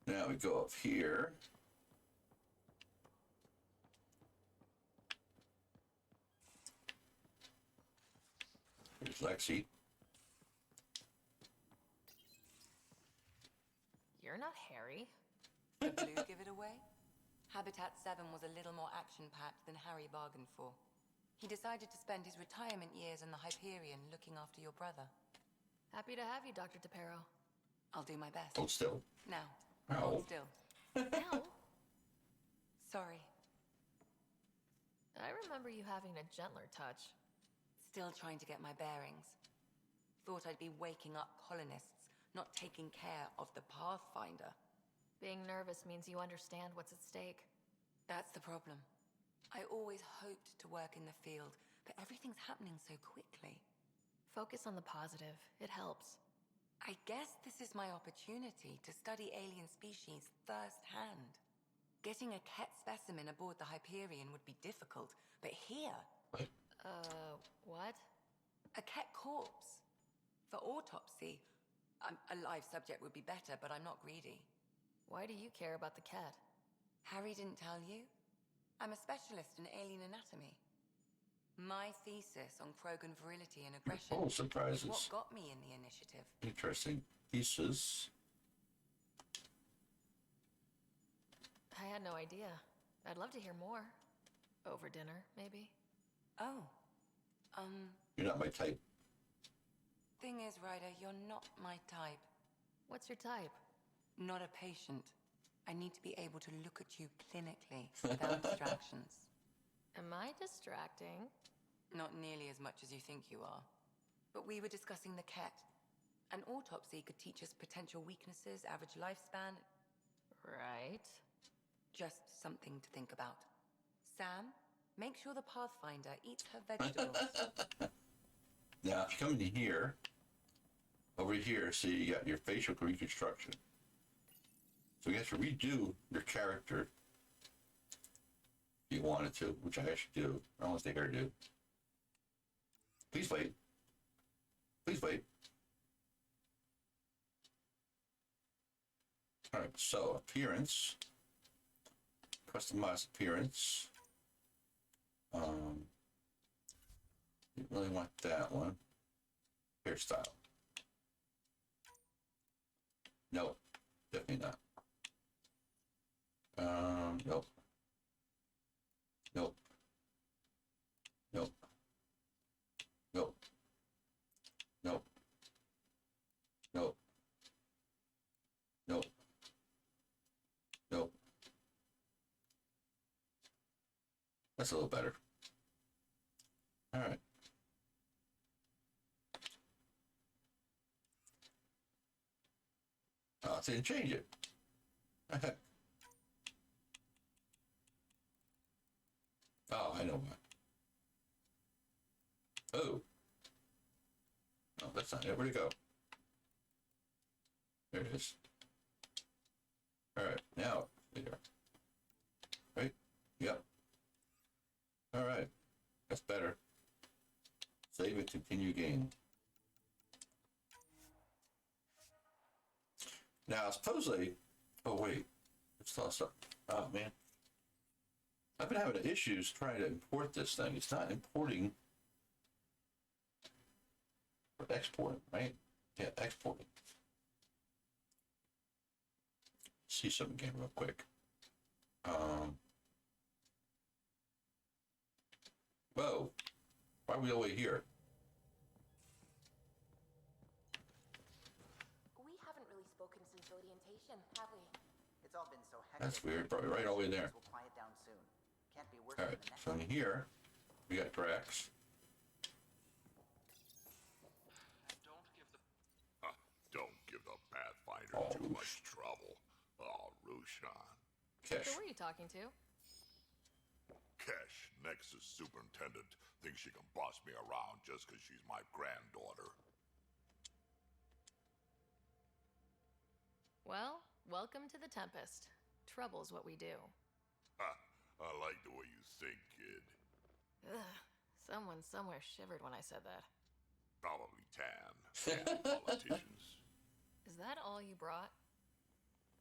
Now we go up here. Here's Lexi. You're not Harry. The blue give it away? Habitat 7 was a little more action-packed than Harry bargained for. He decided to spend his retirement years in the Hyperion looking after your brother. Happy to have you, Dr. DePero. I'll do my best. Hold still. Now. Ow. Hold still. Now? Sorry. I remember you having a gentler touch. Still trying to get my bearings. Thought I'd be waking up colonists, not taking care of the Pathfinder. Being nervous means you understand what's at stake. That's the problem. I always hoped to work in the field, but everything's happening so quickly. Focus on the positive. It helps. I guess this is my opportunity to study alien species firsthand. Getting a Ket specimen aboard the Hyperion would be difficult, but here... What? A Ket corpse. For autopsy, a live subject would be better, but I'm not greedy. Why do you care about the Ket? Harry didn't tell you? I'm a specialist in alien anatomy. My thesis on Krogan virility and aggression Oh, surprises. is what got me in the initiative. Interesting pieces. I had no idea. I'd love to hear more. Over dinner, maybe? Oh. You're not my type. Thing is, Ryder, you're not my type. What's your type? Not a patient. I need to be able to look at you clinically, without distractions. Am I distracting? Not nearly as much as you think you are. But we were discussing the Ket. An autopsy could teach us potential weaknesses, average lifespan. Right. Just something to think about. Sam, make sure the Pathfinder eats her vegetables. Now, if you come into here, over here, see, you got your facial reconstruction. So you have to redo your character if you wanted to, which I actually do. I don't want the hairdo. Please wait. Please wait. All right, so appearance. Customize appearance. Didn't really want that one. Hairstyle. No, definitely not. Nope. Nope. Nope. Nope. Nope. Nope. Nope. Nope. That's a little better. All right. Oh, it didn't change it. The heck? Oh, I know why. Oh. No, that's not it. Where'd it go? There it is. Alright, now, there. Right? Yep. Alright. That's better. Save it, continue game. Now, supposedly... Oh, wait. It's lost up. Oh, man. I've been having issues trying to import this thing. It's not importing... or exporting, right? Yeah, exporting. See something again real quick. Whoa. Why are we all the way here? We haven't really spoken since orientation, have we? It's all been so hectic. That's weird. Probably right all the way there. We'll quiet down soon. Can't be worse Alright, than the so in next. here, we got Drax. Don't give the Pathfinder Oh, too much trouble. Oh, Rushan. Kesh. Who are you talking to? Kesh, Nexus Superintendent, thinks she can boss me around just because she's my granddaughter. Well, welcome to the Tempest. Trouble's what we do. Ha, I like the way you think, kid. Ugh, someone somewhere shivered when I said that. Probably Tan and politicians. Is that all you brought?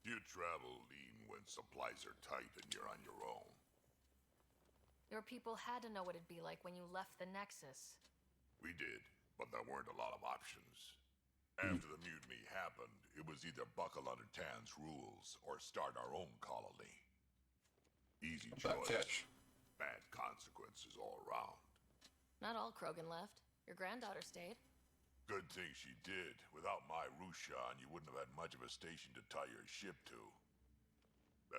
You travel lean when supplies are tight and you're on your own. Your people had to know what it'd be like when you left the Nexus. We did, but there weren't a lot of options. After the mutiny happened, it was either buckle under Tan's rules or start our own colony. Easy choice. Bad consequences all around. Not all Krogan left. Your granddaughter stayed. Good thing she did. Without my Rushan, you wouldn't have had much of a station to tie your ship to.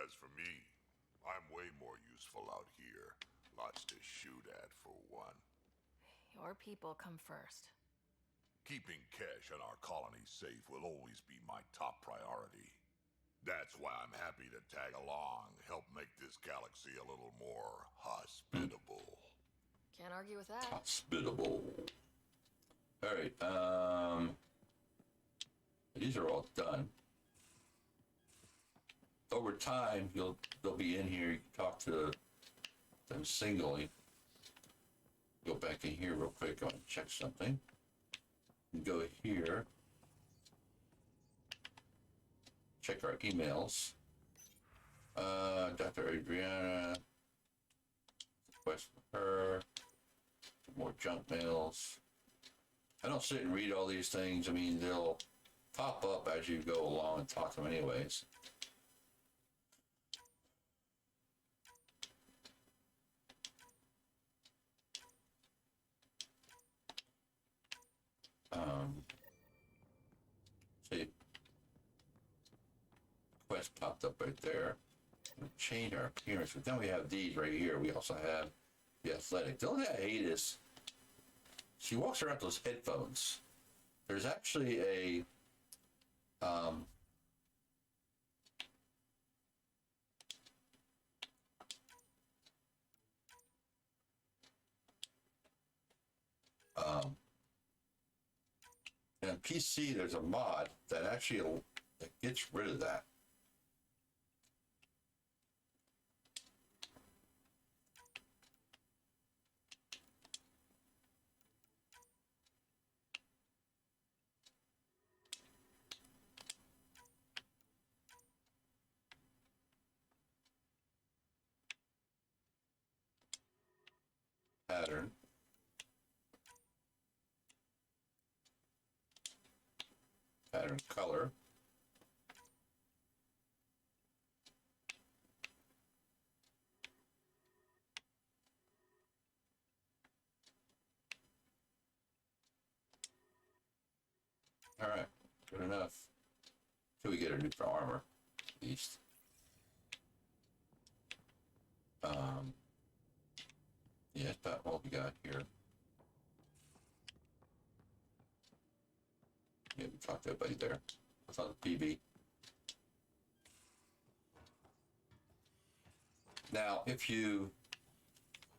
As for me, I'm way more useful out here. Lots to shoot at, for one. Your people come first. Keeping Kesh and our colony safe will always be my top priority. That's why I'm happy to tag along, help make this galaxy a little more hospitable. Can't argue with that. Hospitable. Alright, these are all done. Over time, they'll be in here. You can talk to them singly. Go back in here real quick. I want to check something. Go here. Check our emails. Dr. Adriana. Request for her. More junk mails. I don't sit and read all these things. I mean, they'll pop up as you go along and talk to them anyways. See, quest popped up right there. Change our appearance, but then we have these right here. We also have the athletic. The only thing I hate is she walks around with those headphones. There's actually a in PC, there's a mod that actually that gets rid of that. Pattern. Pattern color. All right, good enough. Till we get a new armor, at least. Yeah, that's about what we got here. Yeah, we talked to everybody there. That's on the PB. Now, if you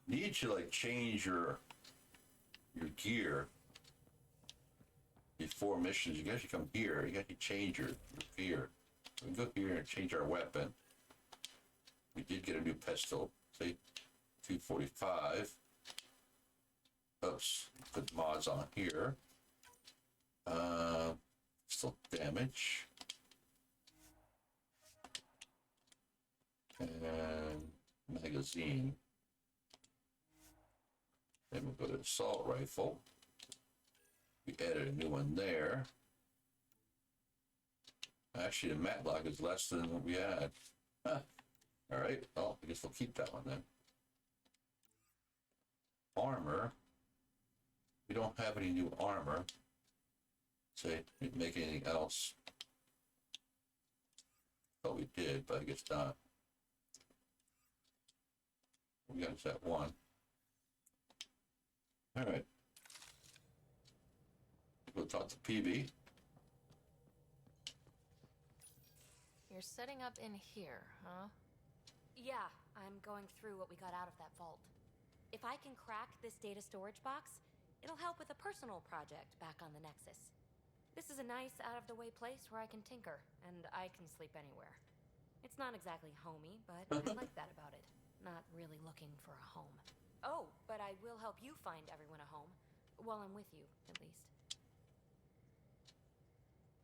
need to like change your gear before missions. You guys should come here. You got to change your gear. We can go here and change our weapon. We did get a new pistol. Say 245. Oops. Put mods on here. Still damage. And magazine. Then we'll go to assault rifle. We added a new one there. Actually, the matlock is less than what we had. Huh. All right. Well, I guess we'll keep that one then. Armor. We don't have any new armor. Say, make anything else. Thought we did, but I guess not. We got that one. All right. We'll talk to PB. You're setting up in here, huh? Yeah, I'm going through what we got out of that vault. If I can crack this data storage box, it'll help with a personal project back on the Nexus. This is a nice, out-of-the-way place where I can tinker, and I can sleep anywhere. It's not exactly homey, but I like that about it. Not really looking for a home. Oh, but I will help you find everyone a home. While I'm with you, at least.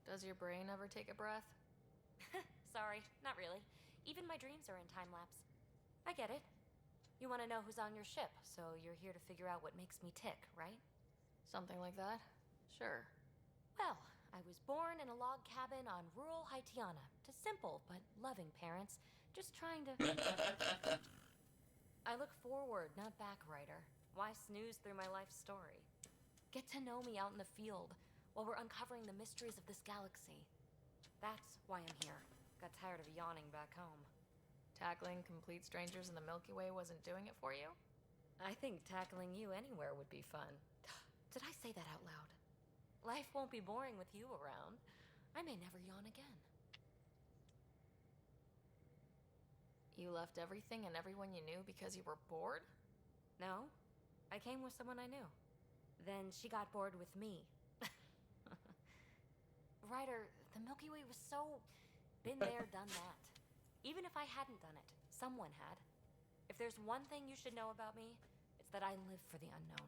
Does your brain ever take a breath? Sorry, not really. Even my dreams are in time-lapse. I get it. You want to know who's on your ship, so you're here to figure out what makes me tick, right? Something like that? Sure. Well, I was born in a log cabin on rural Haitiana to simple but loving parents, just trying to... I look forward, not back, writer. Why snooze through my life story? Get to know me out in the field while we're uncovering the mysteries of this galaxy. That's why I'm here. Got tired of yawning back home. Tackling complete strangers in the Milky Way wasn't doing it for you? I think tackling you anywhere would be fun. Did I say that out loud? Life won't be boring with you around. I may never yawn again. You left everything and everyone you knew because you were bored? No. I came with someone I knew. Then she got bored with me. Ryder, the Milky Way was so... been there, done that. Even if I hadn't done it, someone had. If there's one thing you should know about me, it's that I live for the unknown.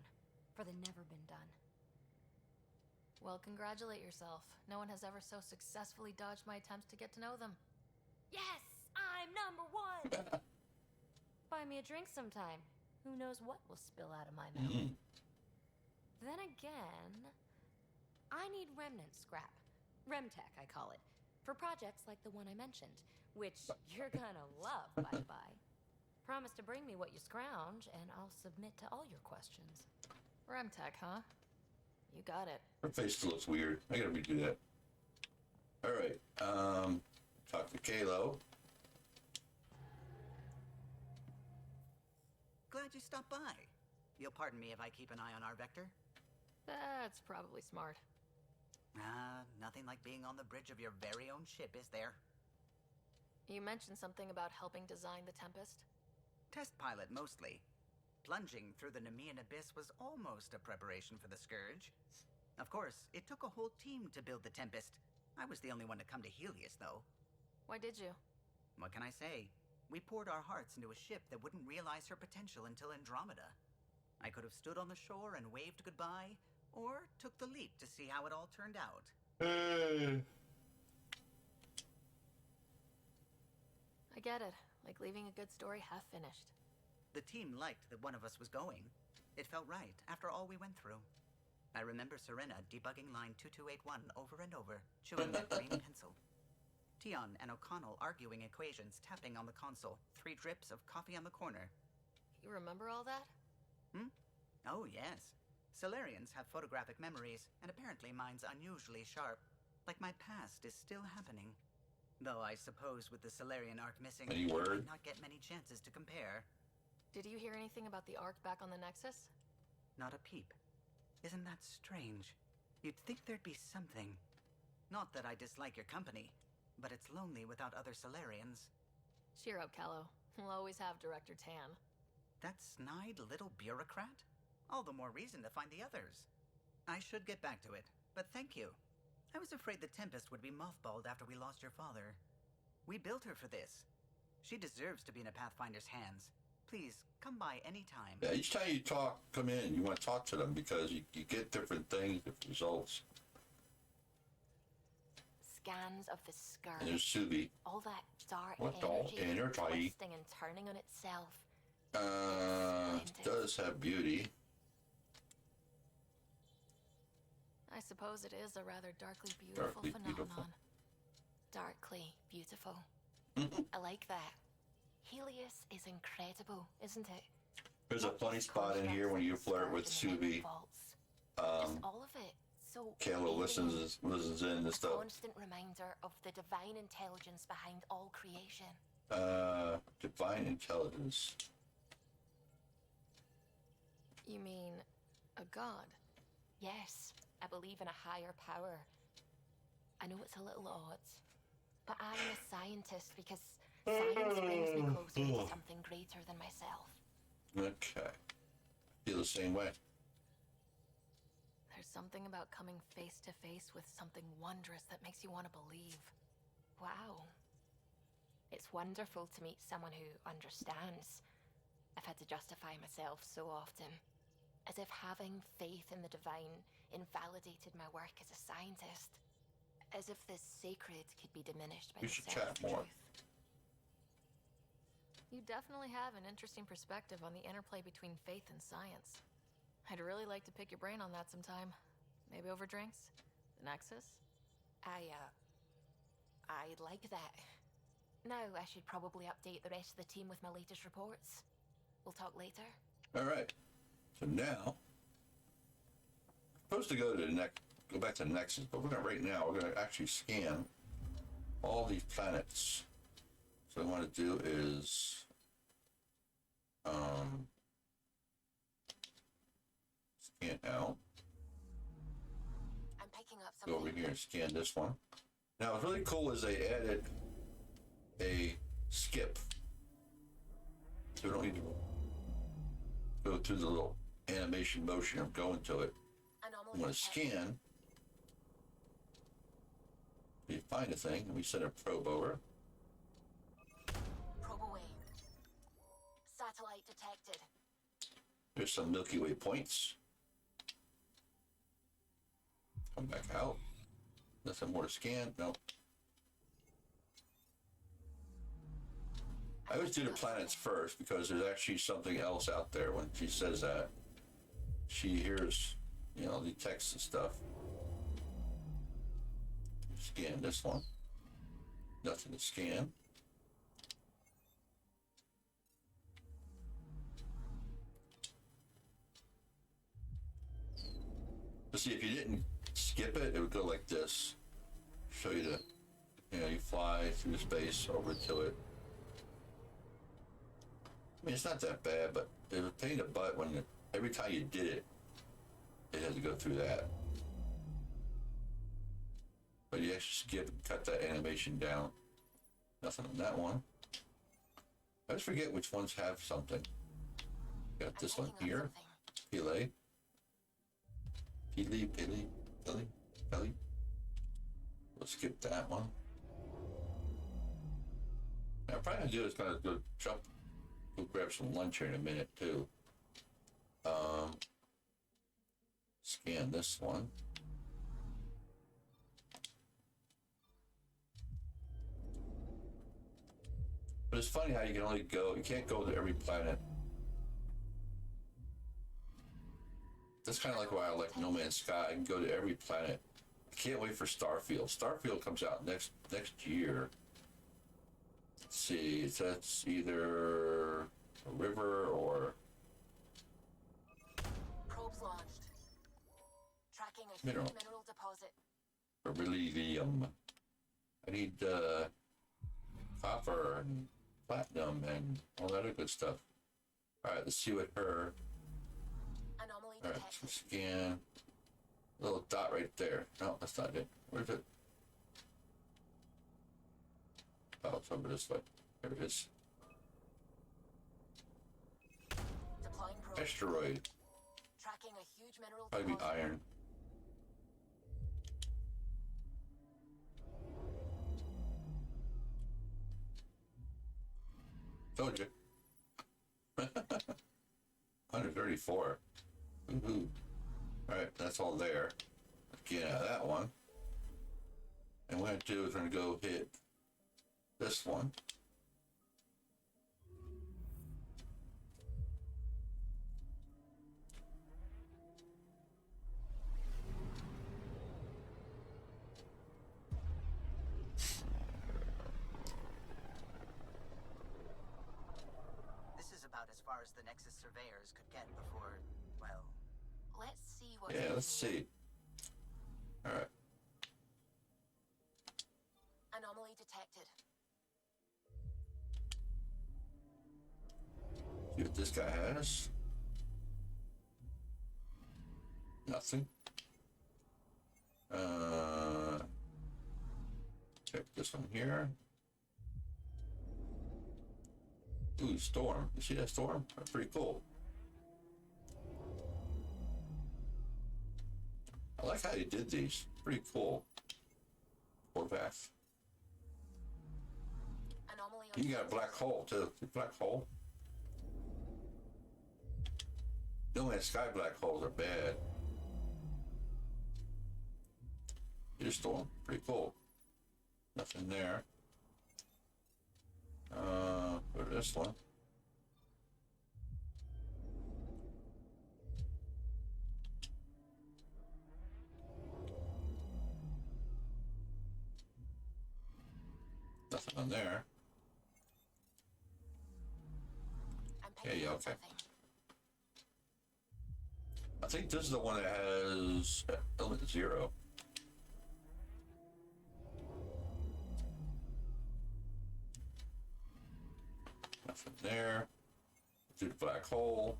For the never been done. Well, congratulate yourself. No one has ever so successfully dodged my attempts to get to know them. Yes! I'm number one! Buy me a drink sometime. Who knows what will spill out of my mouth. Then again, I need remnant scrap. Remtech, I call it. For projects like the one I mentioned, which you're gonna love, by. Promise to bring me what you scrounge, and I'll submit to all your questions. Remtech, huh? You got it. Her face still looks weird. I gotta redo that. All right. Talk to Kalo. Glad you stopped by. You'll pardon me if I keep an eye on our vector? That's probably smart. Nothing like being on the bridge of your very own ship, is there? You mentioned something about helping design the Tempest? Test pilot, mostly. Plunging through the Nemean abyss was almost a preparation for the Scourge. Of course, it took a whole team to build the Tempest. I was the only one to come to Helios, though. Why did you? What can I say? We poured our hearts into a ship that wouldn't realize her potential until Andromeda. I could have stood on the shore and waved goodbye, or took the leap to see how it all turned out. I get it. Like leaving a good story half finished. The team liked that one of us was going. It felt right, after all we went through. I remember Serena debugging line 2281 over and over, chewing that green pencil. Tion and O'Connell arguing equations, tapping on the console, 3 drips of coffee on the corner. You remember all that? Oh, yes. Solarians have photographic memories, and apparently mine's unusually sharp. Like my past is still happening. Though I suppose with the Solarian arc missing, Any we word? might not get many chances to compare. Did you hear anything about the Ark back on the Nexus? Not a peep. Isn't that strange? You'd think there'd be something. Not that I dislike your company, but it's lonely without other Solarians. Cheer up, Callow. We'll always have Director Tan. That snide little bureaucrat? All the more reason to find the others. I should get back to it, but thank you. I was afraid the Tempest would be mothballed after we lost your father. We built her for this. She deserves to be in a Pathfinder's hands. Please, come by any time. Yeah, each time you come in, you want to talk to them because you get different things, different results. Scans of the skirt. And there's Subi. All that dark energy twisting and turning on itself. Does have beauty. I suppose it is a rather darkly beautiful phenomenon. Darkly beautiful. I like that. Helios is incredible, isn't it? There's a funny spot in here when you flirt with Subi. Just all of it. So Kayla listens in and stuff. A constant reminder of the divine intelligence behind all creation. Divine intelligence. You mean a god? Yes, I believe in a higher power. I know it's a little odd, but I'm a scientist because science brings me closer to something greater than myself. Okay. I feel the same way. There's something about coming face to face with something wondrous that makes you want to believe. Wow. It's wonderful to meet someone who understands. I've had to justify myself so often. As if having faith in the divine invalidated my work as a scientist. As if the sacred could be diminished by We the should search chat for more. truth. You definitely have an interesting perspective on the interplay between faith and science. I'd really like to pick your brain on that sometime. Maybe over drinks? The Nexus? I'd like that. Now I should probably update the rest of the team with my latest reports. We'll talk later. All right. So now, I'm supposed to go back to Nexus, but we're gonna actually scan all these planets. So what I want to do is scan out. I'm picking up Go something. over here and scan this one. Now, what's really cool is they added a skip. So we don't need to go through the little animation motion of going to it. I'm going to scan. You find a thing, and we send a probe over. Probe away. Satellite detected. There's some Milky Way points. Come back out. Nothing more to scan. Nope. I always do the planets first because there's actually something else out there when she says that. She hears, the text and stuff. Scan this one. Nothing to scan. But see, if you didn't skip it, it would go like this. Show you you fly through space over to it. I mean, it's not that bad, but it was a pain in the butt when every time you did it, it had to go through that. But you actually skip and cut that animation down. Nothing on that one. I always forget which ones have something. Got this one here. Pele. We'll skip that one. Now, I'm probably gonna do is go jump. We'll grab some lunch here in a minute too. Scan this one. But it's funny how you can't go to every planet. That's kind of like why I like No Man's Sky. I can go to every planet. I can't wait for Starfield. Starfield comes out next year. Let's see, that's either a river or Probes launched. Tracking a Mineral. huge mineral deposit. beryllium. I need copper and platinum and all that other good stuff. All right, let's see what her. Anomaly All right, detected. so scan. Little dot right there. No, that's not it. Where's it? Oh, it's over this way. There it is. Asteroid. Tracking a huge mineral Probably be deposit. iron. Told you. 134. Woohoo. Alright, that's all there. Get out of that one. And what I'm gonna do is I'm gonna go hit this one. This is about as far as the Nexus surveyors could get before, well... Let's see what. Yeah, let's see. Alright. Anomaly detected. See what this guy has. Nothing. Check this one here. Ooh, storm. You see that storm? That's pretty cool. I like how you did these. Pretty cool. Poor Vax. Anomaly. You got a black hole too. Black hole. The only sky black holes are bad. Here's storm. Pretty cool. Nothing there. For this one. Nothing on there. Okay, yeah, okay. I think this is the one that has element 0. Nothing there. Do the black hole.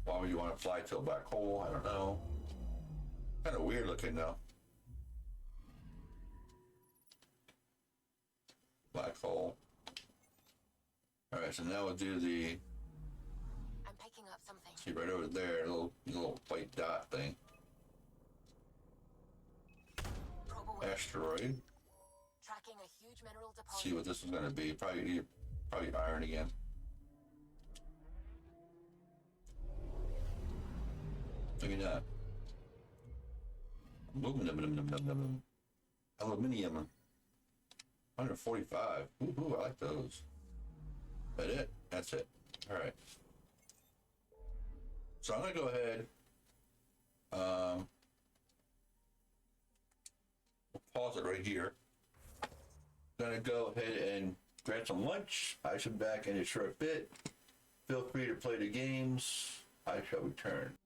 Why would you want to fly to a black hole? I don't know. Kind of weird looking though. Black hole. All right, so now we'll do the. I'm picking up something. See right over there, a little white dot thing. Asteroid. Tracking a huge mineral deposit. See what this is going to be. Probably iron again. Look at that. Aluminum. 145. Ooh, I like those. That it? That's it. All right. So I'm going to go ahead. We'll pause it right here. Gonna go ahead and grab some lunch. I should be back in a short bit. Feel free to play the games. I shall return.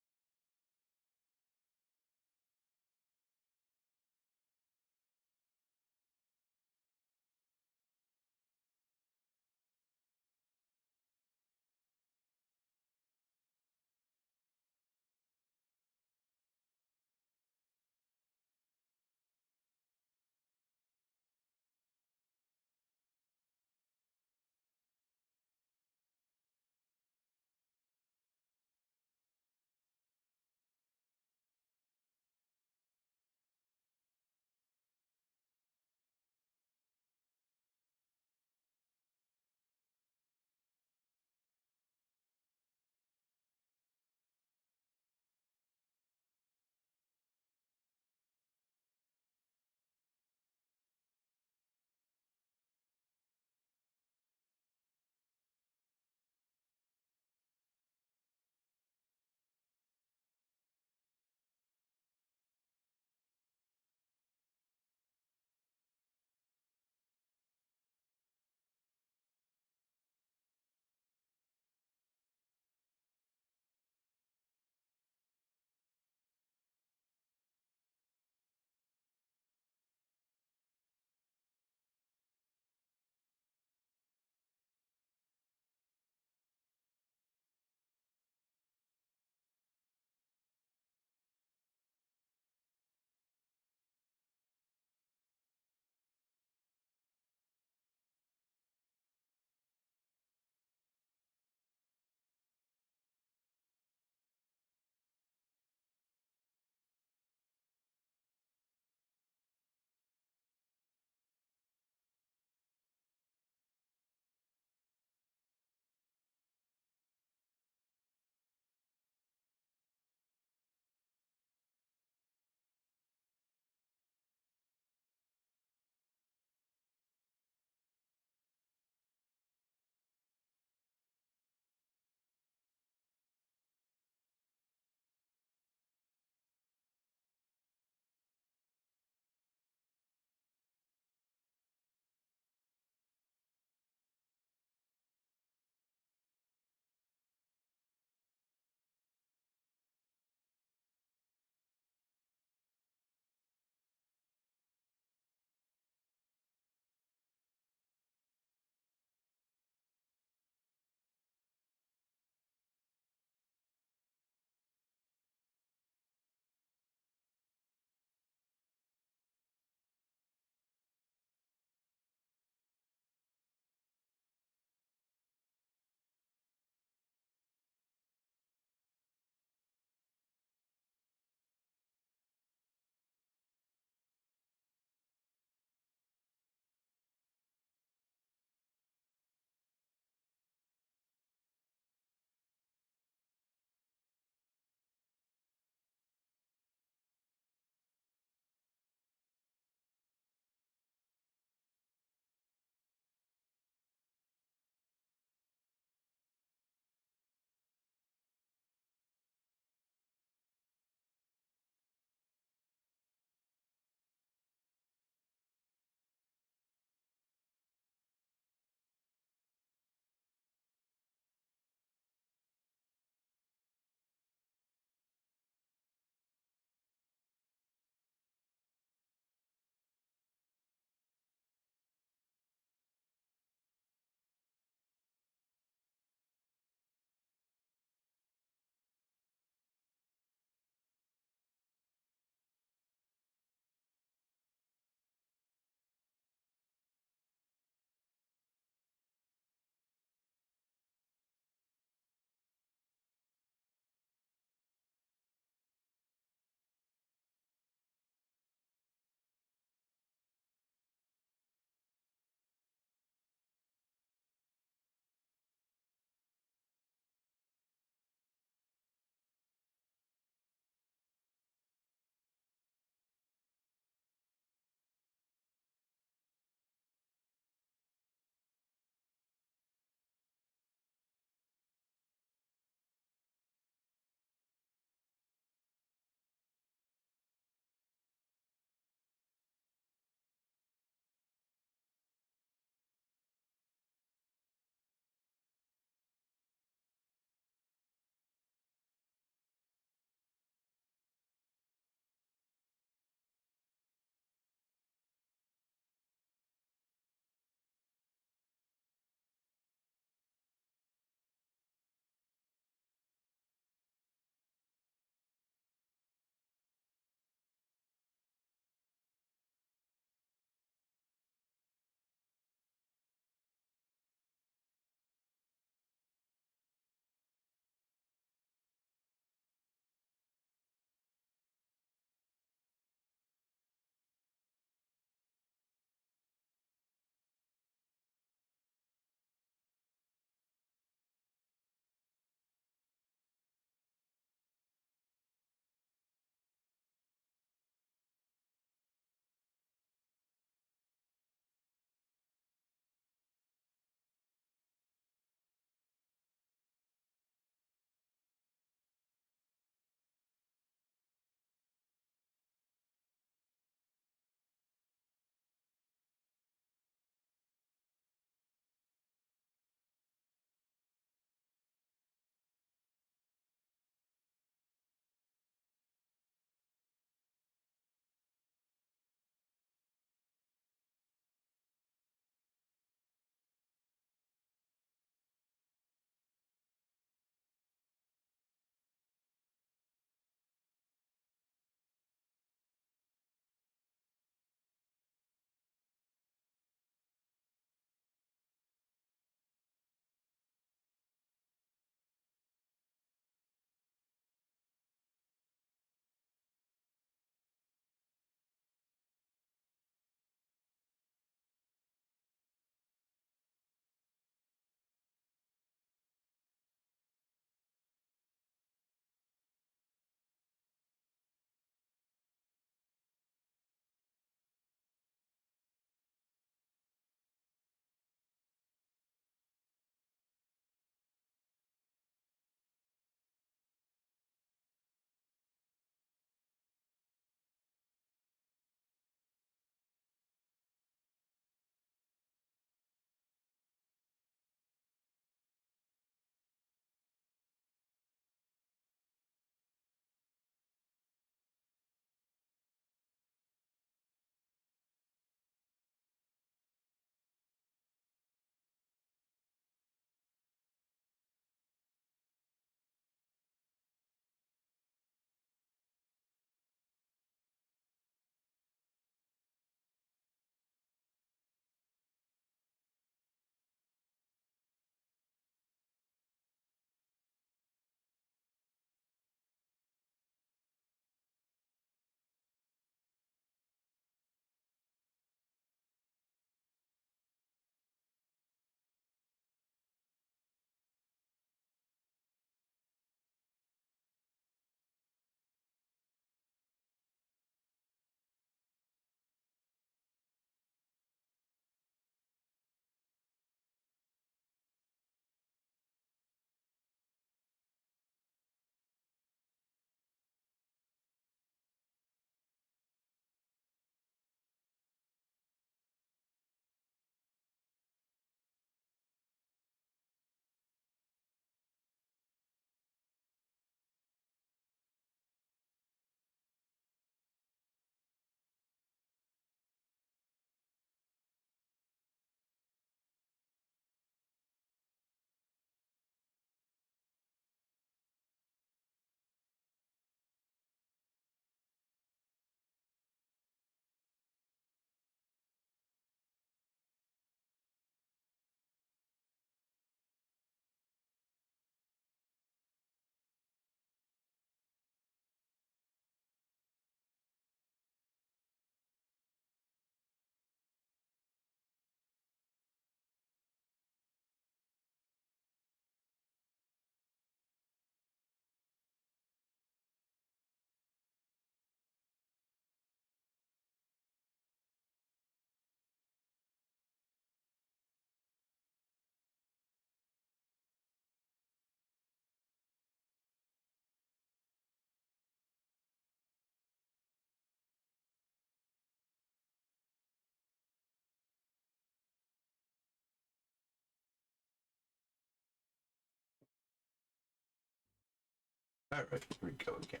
All right, here we go again.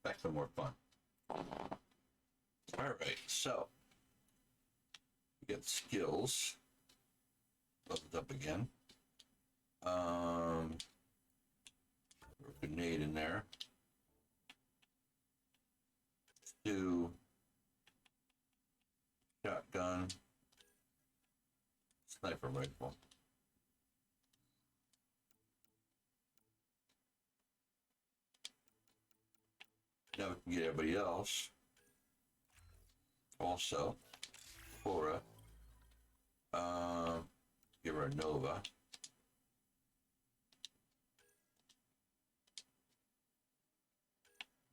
Back to more fun. All right, so we get skills. Leveled up again. Grenade in there. 2 shotgun, sniper rifle. Now we can get everybody else. Also, Cora. Give her a Nova.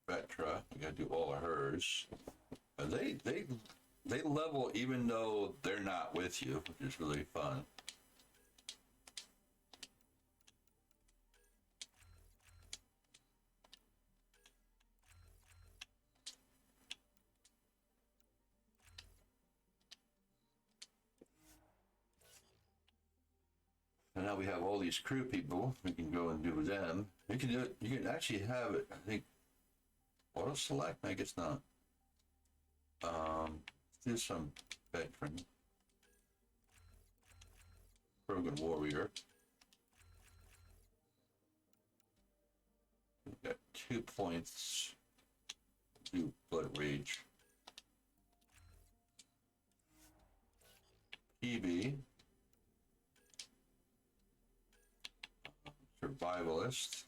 Vetra, we gotta do all of hers. And they level even though they're not with you, which is really fun. And now we have all these crew people. We can go and do them. You can do it. You can actually have it. I think auto select. I guess not. Let's do some veteran. Krogan warrior. We've got 2 points. Do blood rage. PB. Survivalist.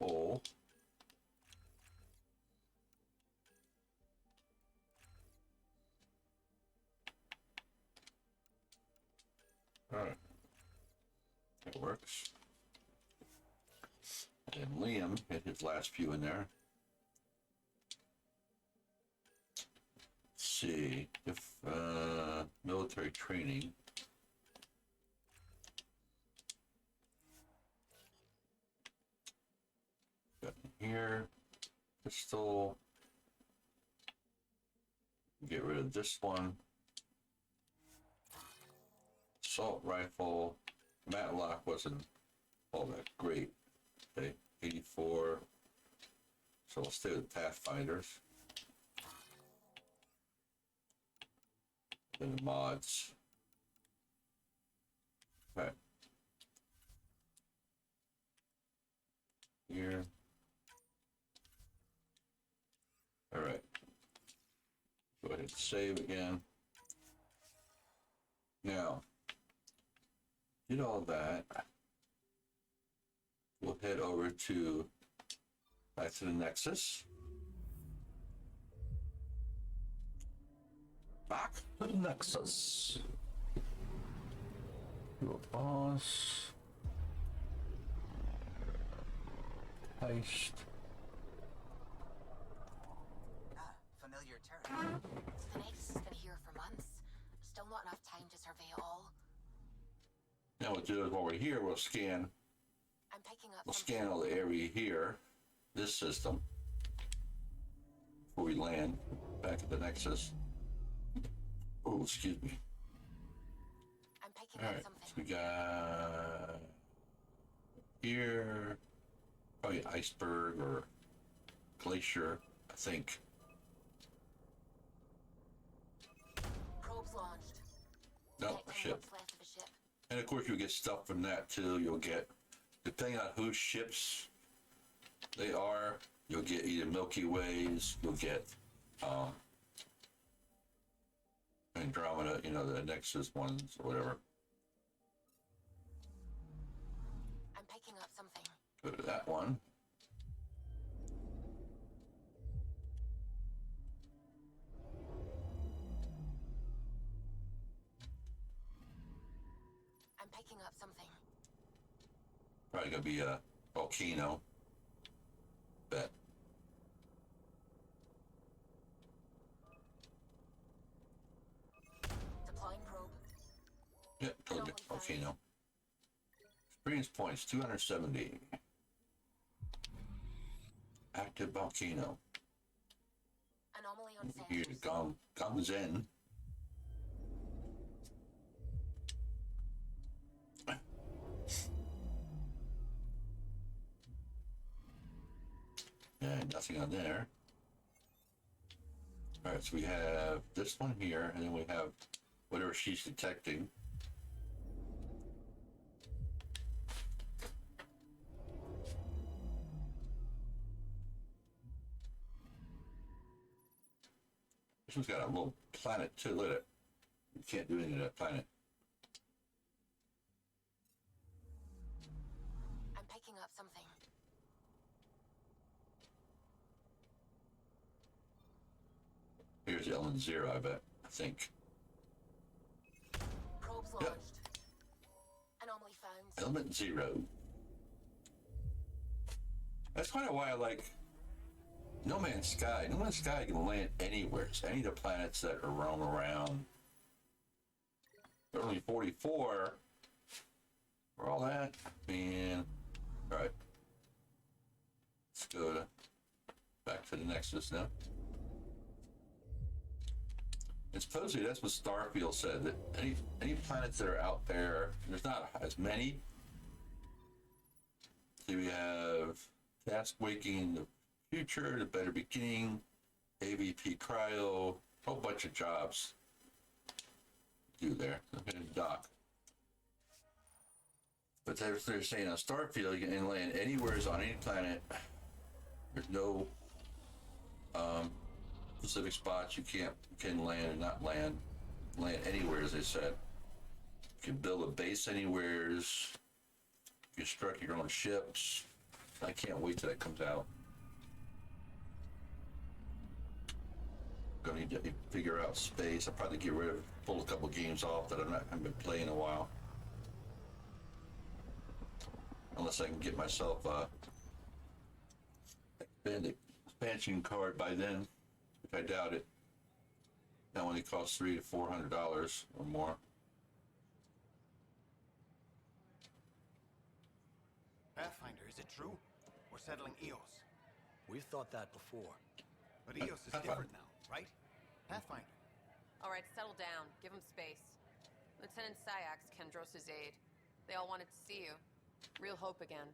Pole. Alright. That works. And Liam hit his last few in there. Let's see if military training. Got here, pistol. Get rid of this one. Assault rifle. Matlock wasn't all that great. Okay, 84. So we'll stay with Pathfinders. Then the mods. Okay. Here. All right. Go ahead and save again. Now, did all that. We'll head over to back to the Nexus. Back to the Nexus. Do a boss. Heist. Familiar territory. The Nexus has been here for months. Still not enough time to survey it all. Now we'll do is while we're here, we'll scan. I'm picking up. We'll scan all the area here, this system, before we land back at the Nexus. Oh, excuse me. I'm picking all up right, something. so we got here, probably iceberg or glacier, I think. Probes launched. No, ship. What's left of a ship. And of course, you'll get stuff from that too. You'll get, depending on whose ships they are, you'll get either Milky Ways, you'll get Andromeda, you know, the Nexus ones or whatever. I'm picking up something. Go to that one. I'm picking up something. Probably gonna be a volcano. Bet. Deploying probe. Yeah, totally volcano. Experience points 270. Active volcano. Anomaly on set. Here, Gongzen. And nothing on there. Alright, so we have this one here, and then we have whatever she's detecting. This one's got a little planet too, look at it. You can't do anything to that planet. I'm picking up something. Here's element 0, I bet. I think. Probes launched. Anomaly found. Element 0. That's kind of why I like No Man's Sky. No Man's Sky can land anywhere. It's any of the planets that are roam around. They're only 44. For all that, man. All right. Let's go back to the Nexus now. And supposedly that's what Starfield said, that any planets that are out there, there's not as many. So we have Task Waking in the Future, The Better Beginning, AVP Cryo, a whole bunch of jobs to do there. Okay, dock. But they're saying on Starfield, you can land anywhere on any planet. There's no specific spots you can land and not land. Land anywhere, as they said. You can build a base anywhere. You construct your own ships. I can't wait till that comes out. Gonna need to figure out space. I'll probably pull a couple games off that haven't been playing in a while. Unless I can get myself a expansion card by then, which I doubt it. That only costs $300 to $400 or more. Pathfinder, is it true? We're settling Eos. We've thought that before. But Eos is different now, right? Pathfinder. All right, settle down. Give him space. Lieutenant Syax, Kendros' aide. They all wanted to see you. Real hope again.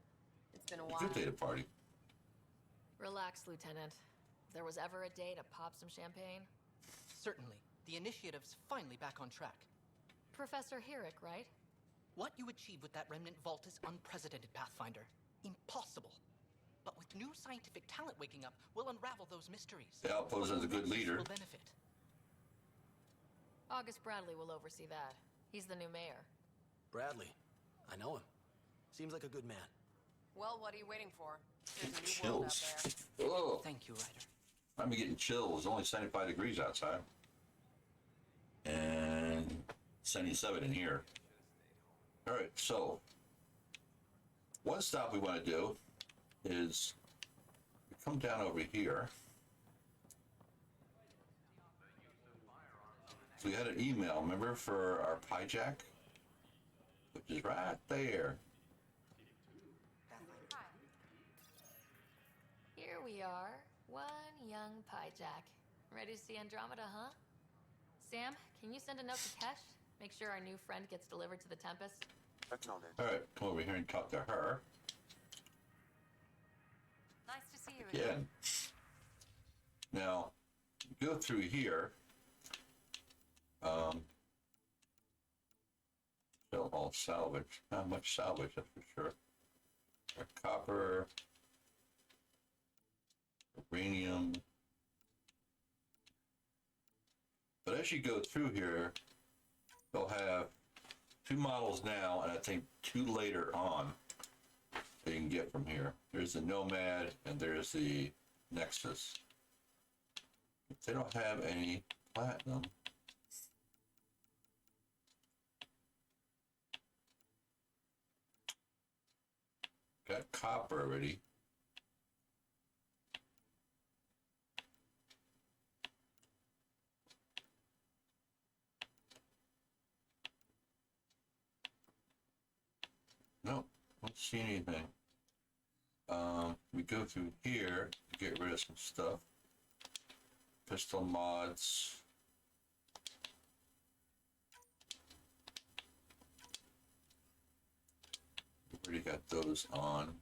It's been a while. Good data party. Relax, Lieutenant. If there was ever a day to pop some champagne. Certainly. The initiative's finally back on track. Professor Herrick, right? What you achieved with that remnant vault is unprecedented, Pathfinder. Impossible. But with new scientific talent waking up, we'll unravel those mysteries. The Outpost is a good leader. Will benefit. August Bradley will oversee that. He's the new mayor. Bradley. I know him. Seems like a good man. Well, what are you waiting for? There's a new world out Chills. there. Oh, Thank you, Ryder. I'm getting chills. It's only 75 degrees outside. And 77 in here. All right, so one stop we want to do is we come down over here. So we had an email, remember, for our hijack, which is right there. Here we are. One young Pyjack. Ready to see Andromeda, huh? Sam, can you send a note to Kesh? Make sure our new friend gets delivered to the Tempest. Acknowledged. All right, come over here and talk to her. Nice to see you again. Again. Now, go through here. Still all salvage. Not much salvage, that's for sure. Copper, uranium. But as you go through here, they'll have 2 models now, and I think 2 later on that you can get from here. There's the Nomad, and there's the Nexus. If they don't have any platinum, got copper already. No, don't see anything. We go through here to get rid of some stuff. Pistol mods. We already got those on.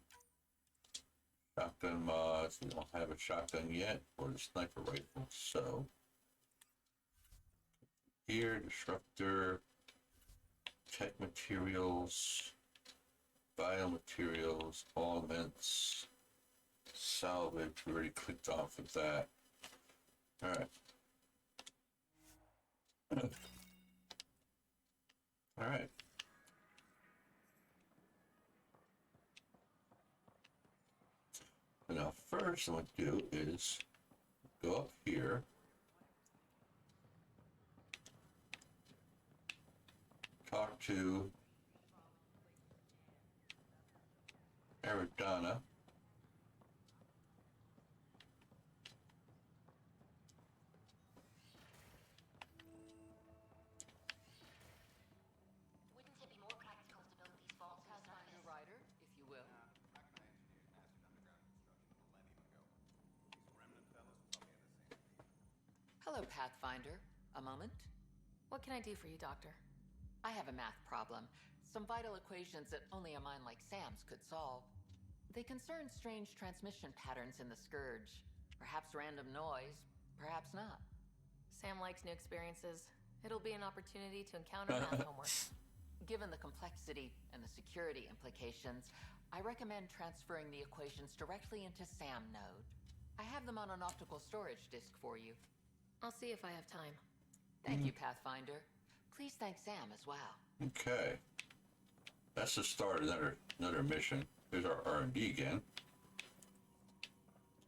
Shotgun mods. We don't have a shotgun yet, or the sniper rifle. So here, disruptor, tech materials, biomaterials, elements, salvage. We already clicked off of that. All right. All right. Now, first, what I do is go up here. Talk to Arizona. Wouldn't it be more practical to build these vaults as a rider, if you will? Hello, Pathfinder. A moment? What can I do for you, Doctor? I have a math problem. Some vital equations that only a mind like Sam's could solve. They concern strange transmission patterns in the Scourge. Perhaps random noise, perhaps not. Sam likes new experiences. It'll be an opportunity to encounter math homework. Given the complexity and the security implications, I recommend transferring the equations directly into SAM node. I have them on an optical storage disk for you. I'll see if I have time. Thank you, Pathfinder. Please thank Sam as well. Okay. That's the start of another mission. Here's our R&D again.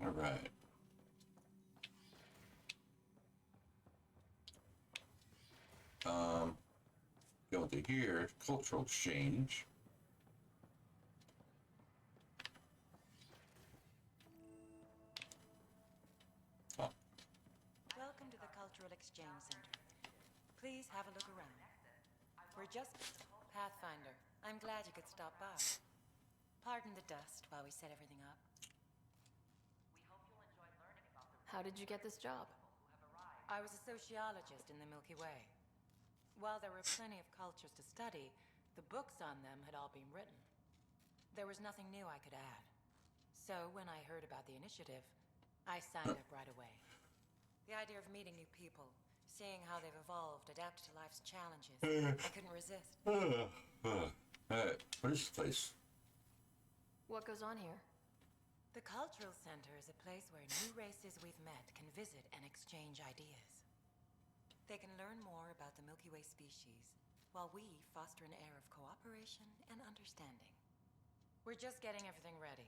All right. Go to here, cultural exchange. Oh. Welcome to the Cultural Exchange Center. Please have a look around. We're just Pathfinder. I'm glad you could stop by. Pardon the dust while we set everything up. How did you get this job? I was a sociologist in the Milky Way. While there were plenty of cultures to study, the books on them had all been written. There was nothing new I could add. So when I heard about the initiative, I signed up right away. The idea of meeting new people, seeing how they've evolved, adapted to life's challenges, I couldn't resist. What is this place? What goes on here? The Cultural Center is a place where new races we've met can visit and exchange ideas. They can learn more about the Milky Way species, while we foster an air of cooperation and understanding. We're just getting everything ready.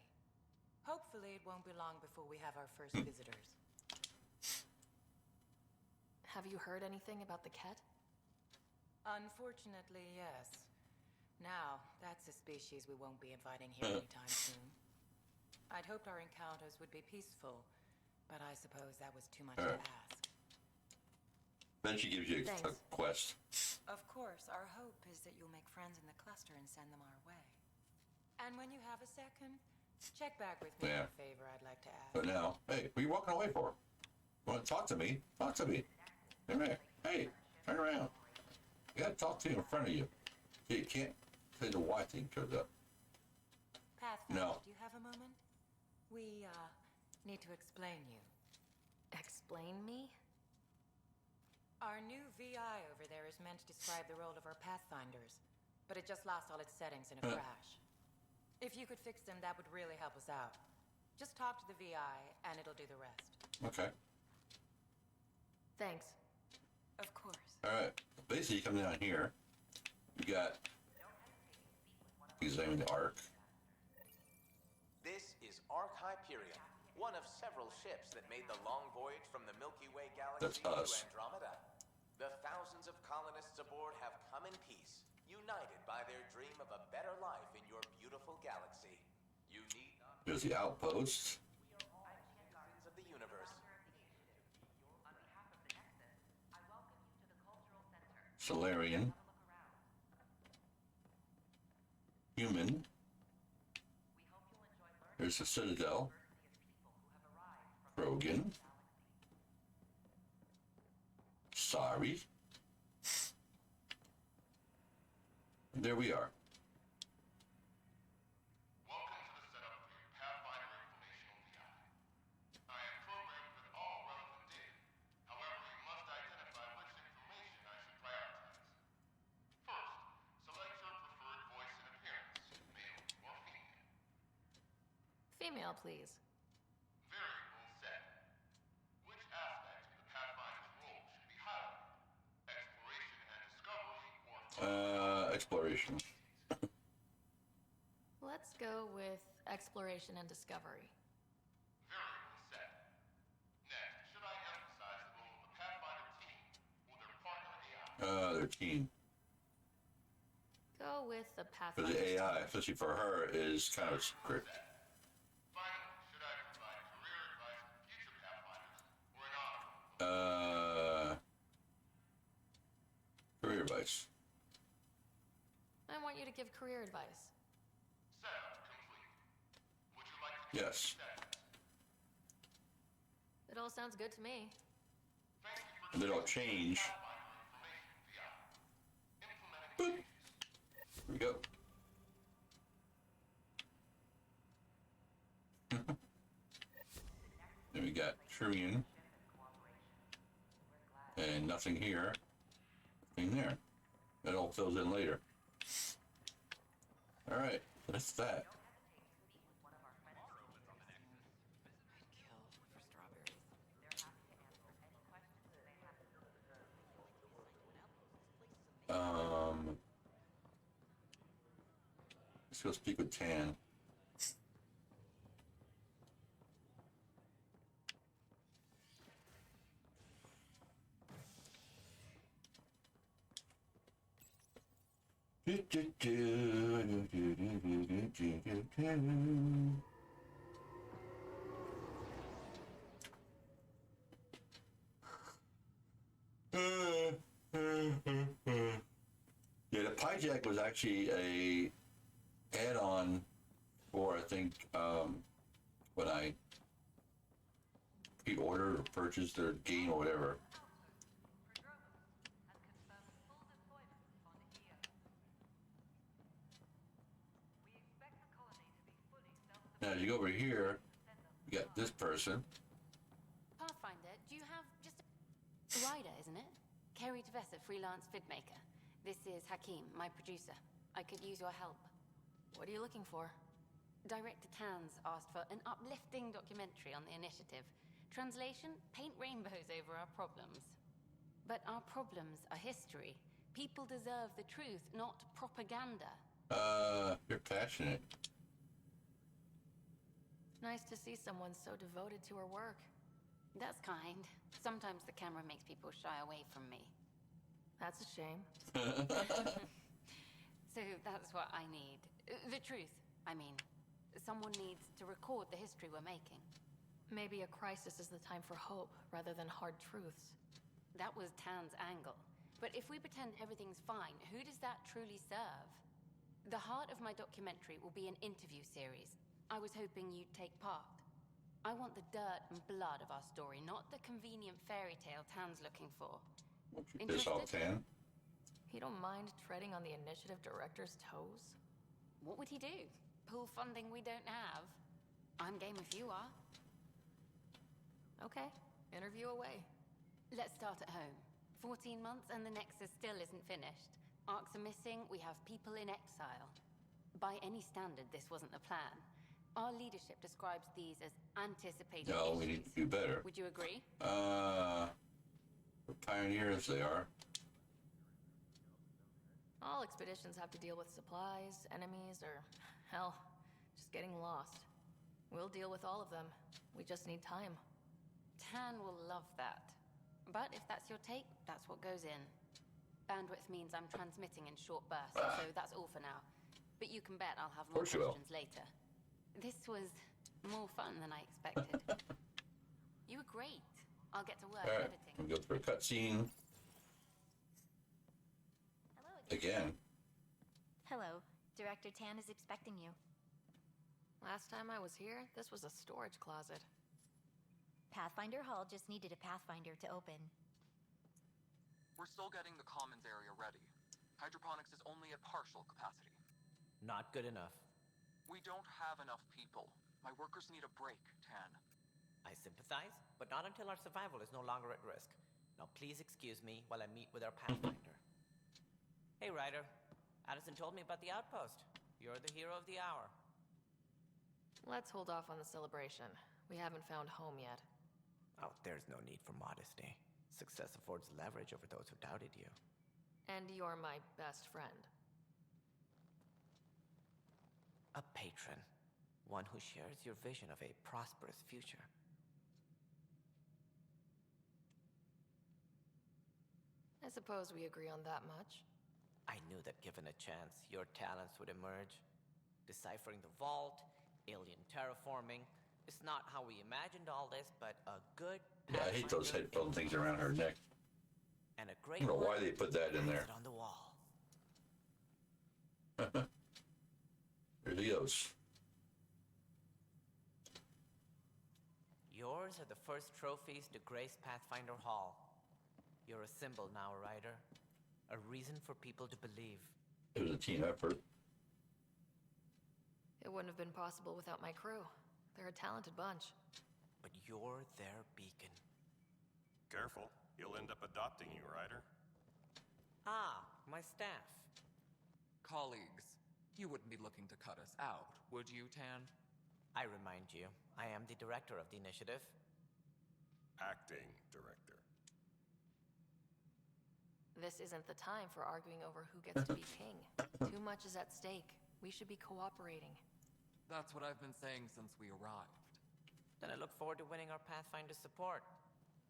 Hopefully it won't be long before we have our first visitors. Have you heard anything about the Ket? Unfortunately, yes. Now, that's a species we won't be inviting here anytime soon. I'd hoped our encounters would be peaceful, but I suppose that was too much to ask. Then she gives you a quest. Of course, our hope is that you'll make friends in the cluster and send them our way. And when you have a second, check back with me for a favor I'd like to ask. But now, hey, what are you walking away for? Want to talk to me? Talk to me. Hey, turn around. I gotta talk to you in front of you. You can't say the Y thing shows up. Pathfinder, do you have a moment? We, need to explain you. Explain me? Our new VI over there is meant to describe the role of our Pathfinders, but it just lost all its settings in a crash. If you could fix them, that would really help us out. Just talk to the VI, and it'll do the rest. Okay. Thanks. Of course. Alright. Basically, you come down here. You got... examine the Ark. This is Ark Hyperion, one of several ships that made the long voyage from the Milky Way galaxy to Andromeda. The thousands of colonists aboard have come in peace, united by their dream of a better life in your beautiful galaxy. You need not... There's the outpost. Citizens of the universe. Solarian. Human. There's the Citadel. Krogan. Sorry. And there we are. Welcome to the setup for your Pathfinder Female, please. Variable set. Which aspect of the Pathfinder's role should be highlighted? Exploration and discovery or... Exploration. Let's go with exploration and discovery. Variable set. Next, should I emphasize the role of the Pathfinder team or their partner AI? Their team. Go with the For Pathfinder. the AI, especially for her, is kind of secret. Finally, should I provide career advice to future Pathfinders or an honor? Career advice. I want you to give career advice. Setup complete. Would you like to... Yes. It all sounds good to me. And they don't change. Boop. Here we go. Then we got Trillion. And nothing here. Nothing there. That all fills in later. Alright, that's that. Let's go speak with Tan. Yeah, the Pyjack was actually a add-on for, I think, when I pre-ordered or purchased their game or whatever. Now, as you go over here, you got this person. Pathfinder, do you have just a... Ryder, isn't it? Kerry Tavessa, freelance vidmaker. This is Hakeem, my producer. I could use your help. What are you looking for? Director Tans asked for an uplifting documentary on the initiative. Translation, paint rainbows over our problems. But our problems are history. People deserve the truth, not propaganda. You're passionate. Nice to see someone so devoted to her work. That's kind. Sometimes the camera makes people shy away from me. That's a shame. So that's what I need. The truth, I mean. Someone needs to record the history we're making. Maybe a crisis is the time for hope, rather than hard truths. That was Tan's angle. But if we pretend everything's fine, who does that truly serve? The heart of my documentary will be an interview series. I was hoping you'd take part. I want the dirt and blood of our story, not the convenient fairy tale Tan's looking for. Won't you piss off, Tan? You don't mind treading on the initiative director's toes? What would he do? Pool funding we don't have? I'm game if you are. Okay, interview away. Let's start at home. 14 months and the Nexus still isn't finished. Arcs are missing, we have people in exile. By any standard, this wasn't the plan. Our leadership describes these as anticipated No, issues. we need to do better. Would you agree? We're pioneers, they are. All expeditions have to deal with supplies, enemies, or, hell, just getting lost. We'll deal with all of them. We just need time. Tan will love that. But if that's your take, that's what goes in. Bandwidth means I'm transmitting in short bursts, so that's all for now. But you can bet I'll have more questions later. This was more fun than I expected. You were great. I'll get to work editing. We go for a cutscene. Again. Hello. Director Tan is expecting you. Last time I was here, this was a storage closet. Pathfinder Hall just needed a Pathfinder to open. We're still getting the commons area ready. Hydroponics is only at partial capacity. Not good enough. We don't have enough people. My workers need a break, Tan. I sympathize, but not until our survival is no longer at risk. Now please excuse me while I meet with our Pathfinder. Hey, Ryder. Addison told me about the outpost. You're the hero of the hour. Let's hold off on the celebration. We haven't found home yet. Oh, there's no need for modesty. Success affords leverage over those who doubted you. And you're my best friend. A patron. One who shares your vision of a prosperous future. I suppose we agree on that much. I knew that given a chance, your talents would emerge. Deciphering the vault, alien terraforming. It's not how we imagined all this, but a good Yeah, I hate those headphone things around her neck. And a I great don't know why one they put that in there. hangs it on the wall. There he goes. Yours are the first trophies to grace Pathfinder Hall. You're a symbol now, Ryder. A reason for people to believe. It was a team effort. It wouldn't have been possible without my crew. They're a talented bunch. But you're their beacon. Careful. You'll end up adopting you, Ryder. Ah, my staff. Colleagues, you wouldn't be looking to cut us out, would you, Tan? I remind you, I am the director of the initiative. Acting director. This isn't the time for arguing over who gets to be king. Too much is at stake. We should be cooperating. That's what I've been saying since we arrived. Then I look forward to winning our Pathfinder support.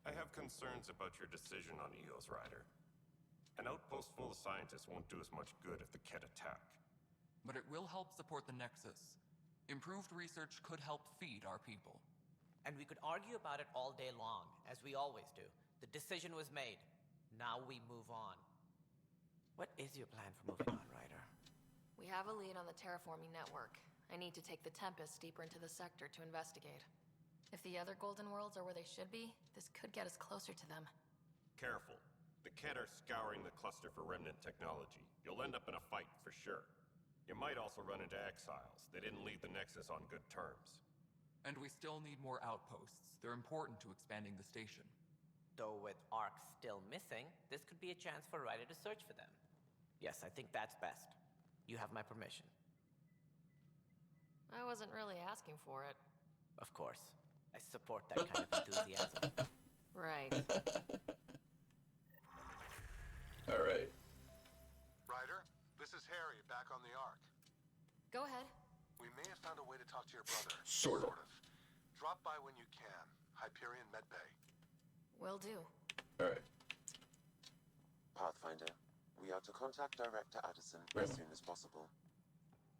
I have concerns about your decision on Eos, Ryder. An outpost full of scientists won't do as much good if the Kett attack. But it will help support the Nexus. Improved research could help feed our people. And we could argue about it all day long, as we always do. The decision was made. Now we move on. What is your plan for moving on, Ryder? We have a lead on the terraforming network. I need to take the Tempest deeper into the sector to investigate. If the other Golden Worlds are where they should be, this could get us closer to them. Careful. The Kett are scouring the cluster for remnant technology. You'll end up in a fight, for sure. You might also run into exiles. They didn't leave the Nexus on good terms. And we still need more outposts. They're important to expanding the station. Though with Ark still missing, this could be a chance for Ryder to search for them. Yes, I think that's best. You have my permission. I wasn't really asking for it. Of course. I support that kind of enthusiasm. Right. All right. Ryder, this is Harry, back on the Ark. Go ahead. We may have found a way to talk to your brother. Sort of. Drop by when you can. Hyperion Medbay. Will do. All right. Pathfinder, we are to contact Director Addison as soon as possible.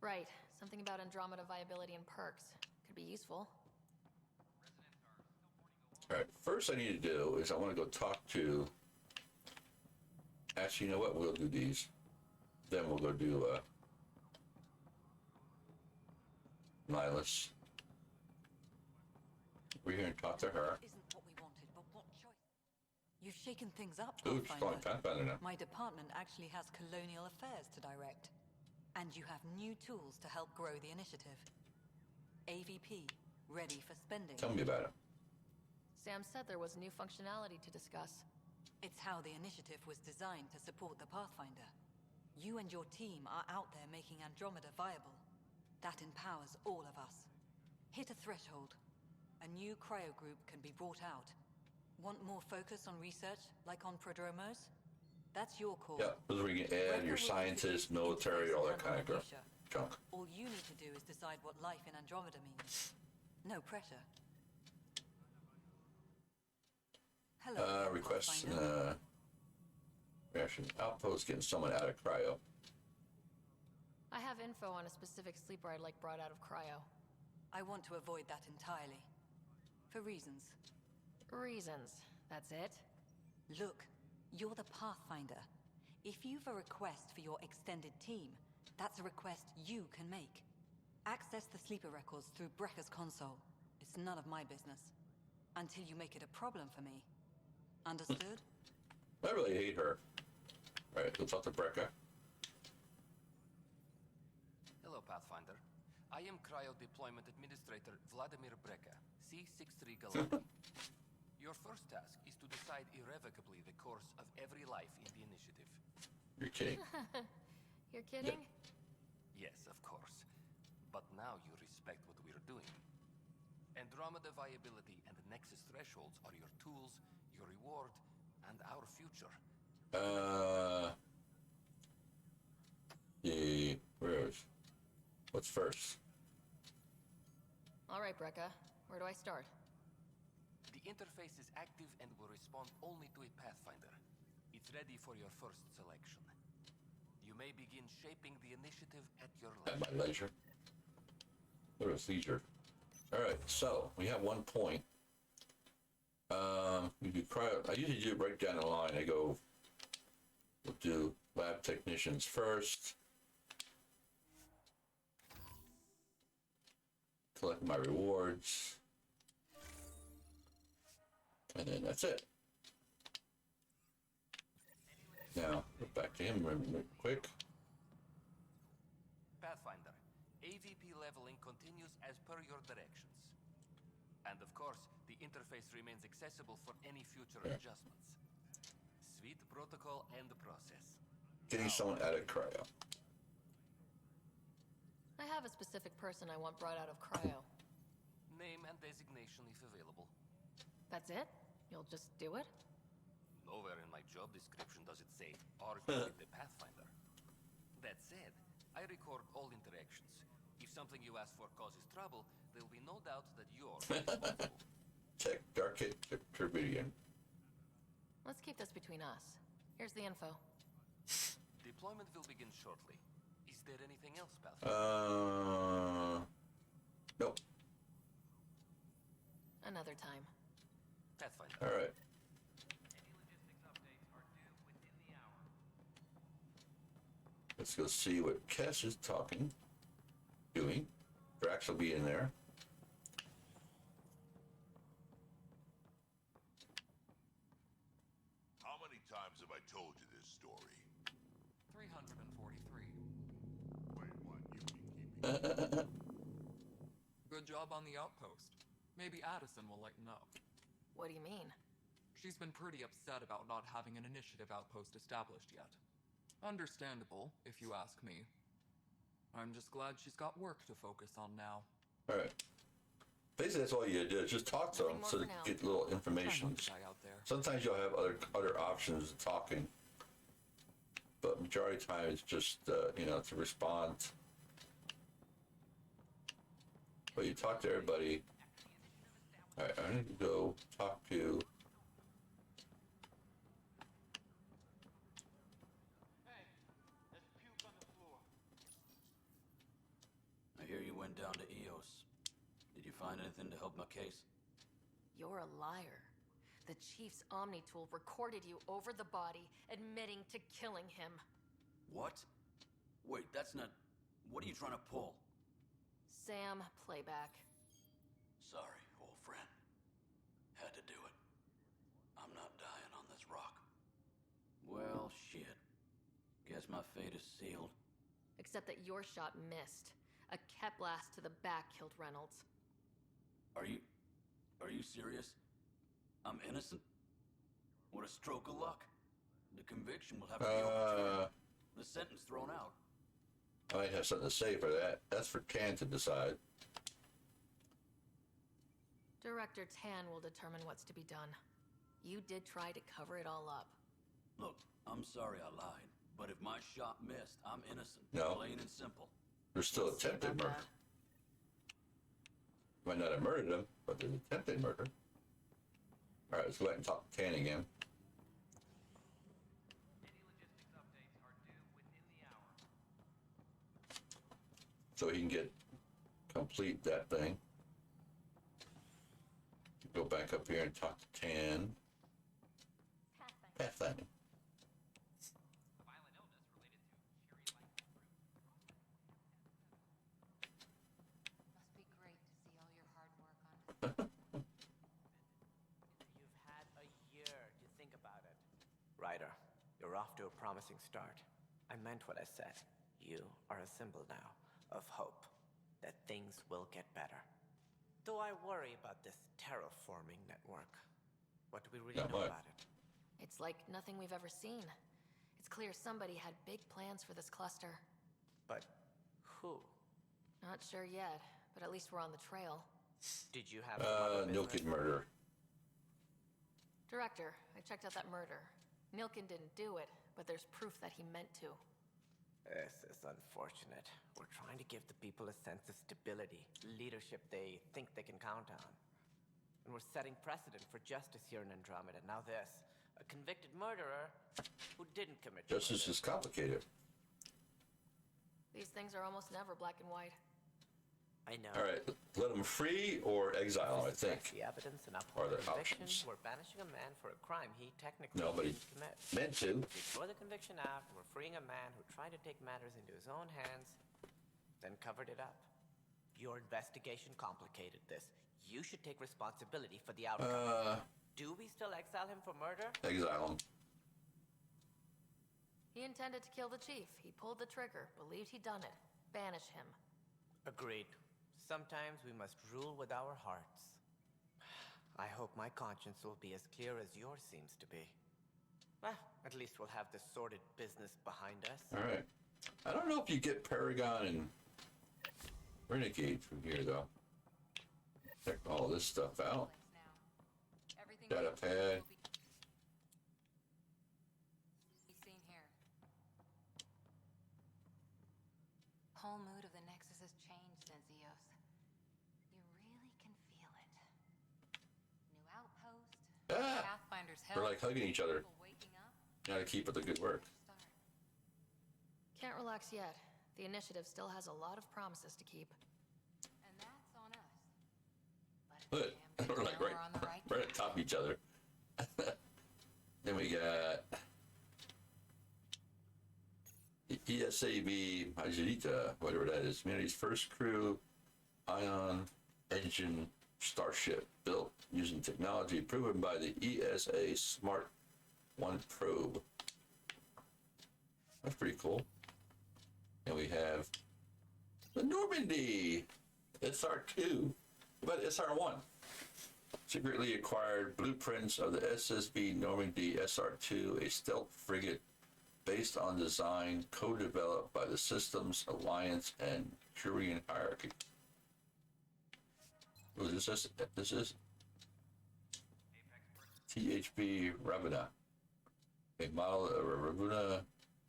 Right. Something about Andromeda viability and perks. Could be useful. All right. First I need to do is I want to go talk to... Actually, you know what? We'll do these. Then we'll go do Nihilus. We're here and talk to her. Isn't what we wanted, but what choice? You've shaken things up, Ooh, she's calling Pathfinder now. My department actually has colonial affairs to direct. And you have new tools to help grow the initiative. AVP, ready for spending. Tell me about it. Sam said there was new functionality to discuss. It's how the initiative was designed to support the Pathfinder. You and your team are out there making Andromeda viable. That empowers all of us. Hit a threshold. A new cryo group can be brought out. Want more focus on research, like on Prodromos? That's your call. Yeah, because we can add your scientists, military, all that kind of junk. All you need to do is decide what life in Andromeda means. No pressure. Hello. Request reaction. Outpost getting someone out of cryo. I have info on a specific sleeper I'd like brought out of cryo. I want to avoid that entirely. For reasons. Reasons. That's it? Look, you're the Pathfinder. If you've a request for your extended team, that's a request you can make. Access the sleeper records through Brekka's console. It's none of my business. Until you make it a problem for me. Understood? I really hate her. Alright, let's talk to Brekka. Hello, Pathfinder. I am Cryo Deployment Administrator Vladimir Brekka, C-63 Galactic. Your first task is to decide irrevocably the course of every life in the initiative. You're kidding. You're kidding? Yes, of course. but now you respect what we're doing. Andromeda viability and Nexus thresholds are your tools, your reward, and our future. What's first? All right, Brecca. Where do I start? The interface is active and will respond only to a Pathfinder. It's ready for your first selection. You may begin shaping the initiative at your At leisure. my leisure. What is leisure? All right, so we have 1 point. We do cryo. I usually do right down the line. I go. We'll do lab technicians first. Collect my rewards. And then that's it. Now, go back to him real quick. Pathfinder, AVP leveling continues as per your directions. And of course, the interface remains accessible for any future adjustments. Sweet protocol and process. Getting someone out of cryo. I have a specific person I want brought out of cryo. Name and designation if available. That's it? You'll just do it? Nowhere in my job description does it say, argue with the Pathfinder. That said, I record all interactions. If something you ask for causes trouble, there'll be no doubt that you're responsible. Check Dark Tribune. Let's keep this between us. Here's the info. Deployment will begin shortly. Is there anything else, Pathfinder? Nope. Another time. Pathfinder. All right. Let's go see what Kess is doing. Drax will be in there. How many times have I told you this story? 343. Wait, what? You keep keeping. Good job on the outpost. Maybe Addison will lighten up. What do you mean? She's been pretty upset about not having an initiative outpost established yet. Understandable, if you ask me. I'm just glad she's got work to focus on now. All right. Basically, that's all you do. Is just talk to them so they get little information. Sometimes you'll have other options of talking, but majority of the time it's just to respond. But you talk to everybody. All right, I need to go talk to. I hear you went down to EOS. Did you find anything to help my case? You're a liar. The Chief's Omni tool recorded you over the body, admitting to killing him. What? Wait, that's not... What are you trying to pull? Sam, playback. Sorry, old friend. Had to do it. I'm not dying on this rock. Well, shit. Guess my fate is sealed. Except that your shot missed. A cat blast to the back killed Reynolds. Are you serious? I'm innocent? What a stroke of luck. The conviction will have to be overturned. The sentence thrown out. I might have something to say for that. That's for Tan to decide. Director Tan will determine what's to be done. You did try to cover it all up. Look, I'm sorry I lied, but if my shot missed, I'm innocent. No. Plain and simple. There's still attempted murder. Might not have murdered him, but there's attempted murder. All right, let's go ahead and talk to Tan again. So he can complete that thing. Go back up here and talk to Tan. Pathfinding. Must be great to see all your hard work on. You've had a year to think about it. Ryder, you're off to a promising start. I meant what I said. You are a symbol now of hope that things will get better. Though I worry about this terraforming network. What do we really know about it? It's like nothing we've ever seen. It's clear somebody had big plans for this cluster. But who? Not sure yet, but at least we're on the trail. Did you have some other business? Nilkin murder. Director, I checked out that murder. Nilkin didn't do it, but there's proof that he meant to. This is unfortunate. We're trying to give the people a sense of stability, leadership they think they can count on. And we're setting precedent for justice here in Andromeda. Now this, a convicted murderer who didn't commit Justice is complicated. These things are almost never black and white. I know. All right, let him free or exile, I think. The evidence and Are uphold the conviction. options. We're banishing a man for a crime he technically No, but he didn't commit. meant to. We throw the conviction out, and we're freeing a man who tried to take matters into his own hands, then covered it up. Your investigation complicated this. You should take responsibility for the outcome. Do we still exile him for murder? Exile him. He intended to kill the chief. He pulled the trigger, believed he'd done it. Banish him. Agreed. Sometimes we must rule with our hearts. I hope my conscience will be as clear as yours seems to be. Well, at least we'll have this sordid business behind us. All right. I don't know if you get Paragon and Renegade from here, though. Check all this stuff out. Got a pad. Seen here. Whole mood of the Nexus has changed since Eos. You really can feel it. New outpost. Pathfinder's help. We're like hugging each other. People waking up. Gotta keep up the good work. Can't relax yet. The initiative still has a lot of promises to keep. And that's on us. Look, we're like right at top of each other. Then we got ESAB Majorita, whatever that is, humanity's first crew ion engine starship built using technology proven by the ESA Smart 1 probe. That's pretty cool. And we have the Normandy SR2, but SR1. Secretly acquired blueprints of the SSB Normandy SR2, a stealth frigate based on design co-developed by the Systems Alliance and Curian Hierarchy. Who is this? This is THB Ravena, a model of a Ravena,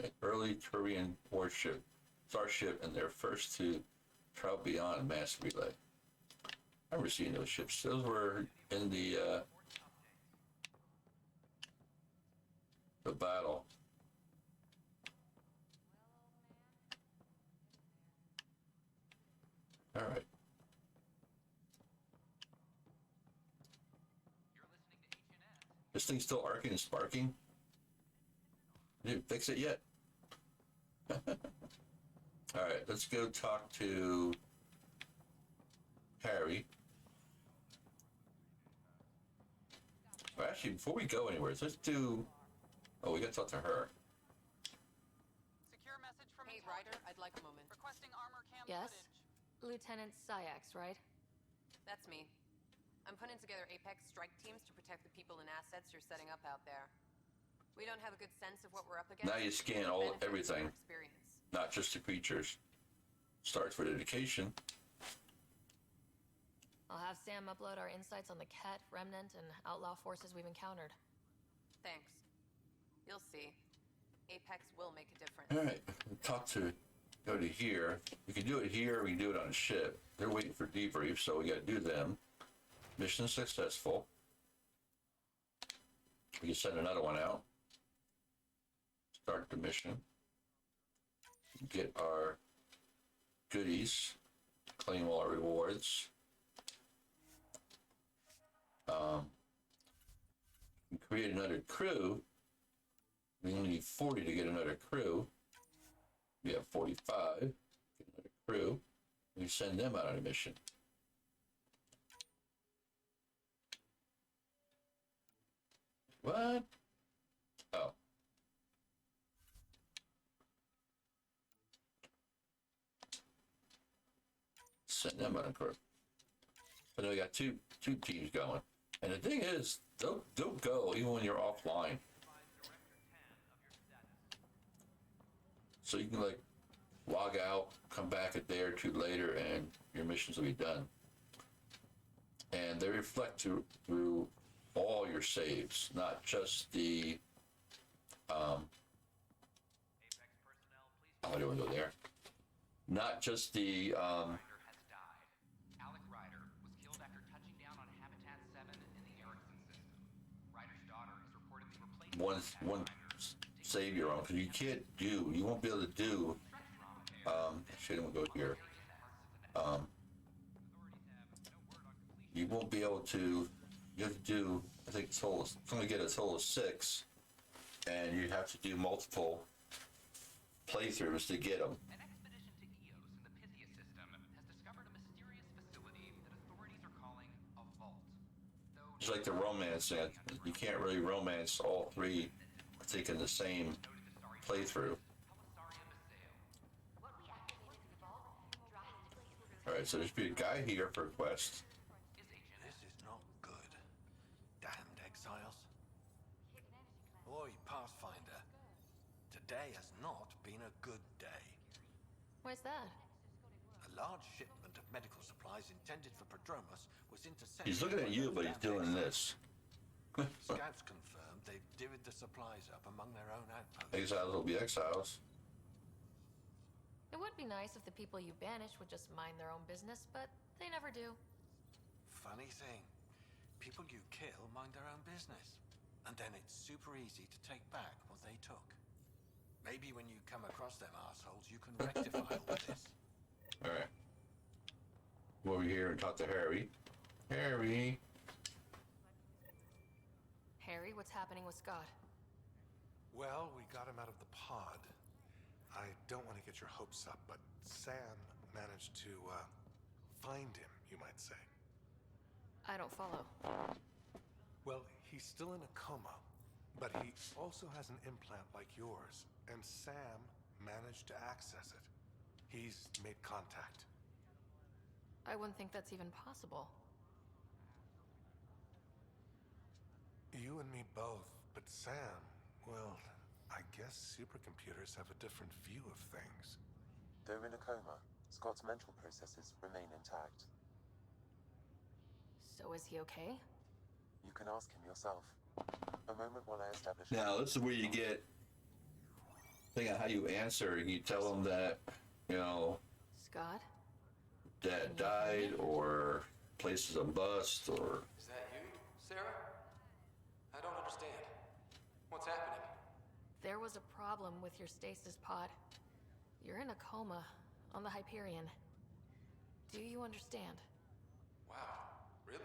an early Turian warship, starship, and their first to travel beyond mass relay. I remember seeing those ships. Those were in the battle. All right. This thing's still arcing and sparking? Didn't fix it yet? All right, let's go talk to Harry. Well, actually, before we go anywhere, let's do... Oh, we got to talk to her. Secure message from Hey, Ryder, I'd like a moment. Requesting armor cam Yes? footage. Lieutenant Syax, right? That's me. I'm putting together Apex strike teams to protect the people and assets you're setting up out there. We don't have a good sense of what we're up against. Now you scan everything, not just the creatures. Starts with education. I'll have Sam upload our insights on the Ket, Remnant, and outlaw forces we've encountered. Thanks. You'll see. Apex will make a difference. All right, go to here. We can do it here, we can do it on a ship. They're waiting for debrief, so we got to do them. Mission successful. We can send another one out. Start the mission. Get our goodies. Claim all our rewards. Create another crew. We only need 40 to get another crew. We have 45. Get another crew. We send them out on a mission. What? Oh. Send them on a crew. But we got two teams going. And the thing is, don't go even when you're offline. So you can like log out, come back a day or two later, and your missions will be done. And they reflect through all your saves, not just the I don't want to go there. Not just the Alec Ryder was killed after touching down on Habitat 7 in the Erickson system. Ryder's daughter is reportedly replaced one save your own, because you won't be able to do actually I don't go here. You won't be able to, you have to do, I think it's only get a total of 6, and you have to do multiple playthroughs to get them. An expedition to Eos in the Pythia system has discovered a mysterious facility that authorities are calling a vault. It's like the romance thing. You can't really romance all 3, I think, in the same playthrough. Alright, so there's be a guy here for a quest. This is not good. Damned exiles. Oi, Pathfinder. Today has not been a good day. Why's that? A large shipment of medical supplies intended for Prodromos was intercepted. He's looking at you, but he's doing this. Scouts confirmed they've divvied the supplies up among their own outposts. Exiles will be exiles. It would be nice if the people you banish would just mind their own business, but they never do. Funny thing, people you kill mind their own business, and then it's super easy to take back what they took. Maybe when you come across them assholes, you can rectify all this. Alright. Go over here and talk to Harry. Harry! Harry, what's happening with Scott? Well, we got him out of the pod. I don't want to get your hopes up, but Sam managed to, find him, you might say. I don't follow. Well, he's still in a coma, but he also has an implant like yours, and Sam managed to access it. He's made contact. I wouldn't think that's even possible. You and me both, but Sam, well, I guess supercomputers have a different view of things. Though in a coma, Scott's mental processes remain intact. So is he okay? You can ask him yourself. A moment while I establish... Now, this is where you get... Think of how you answer. You tell them that, Scott? Dad died, or places a bust, or... Is that you, Sarah? I don't understand. What's happening? There was a problem with your stasis pod. You're in a coma on the Hyperion. Do you understand? Wow, really?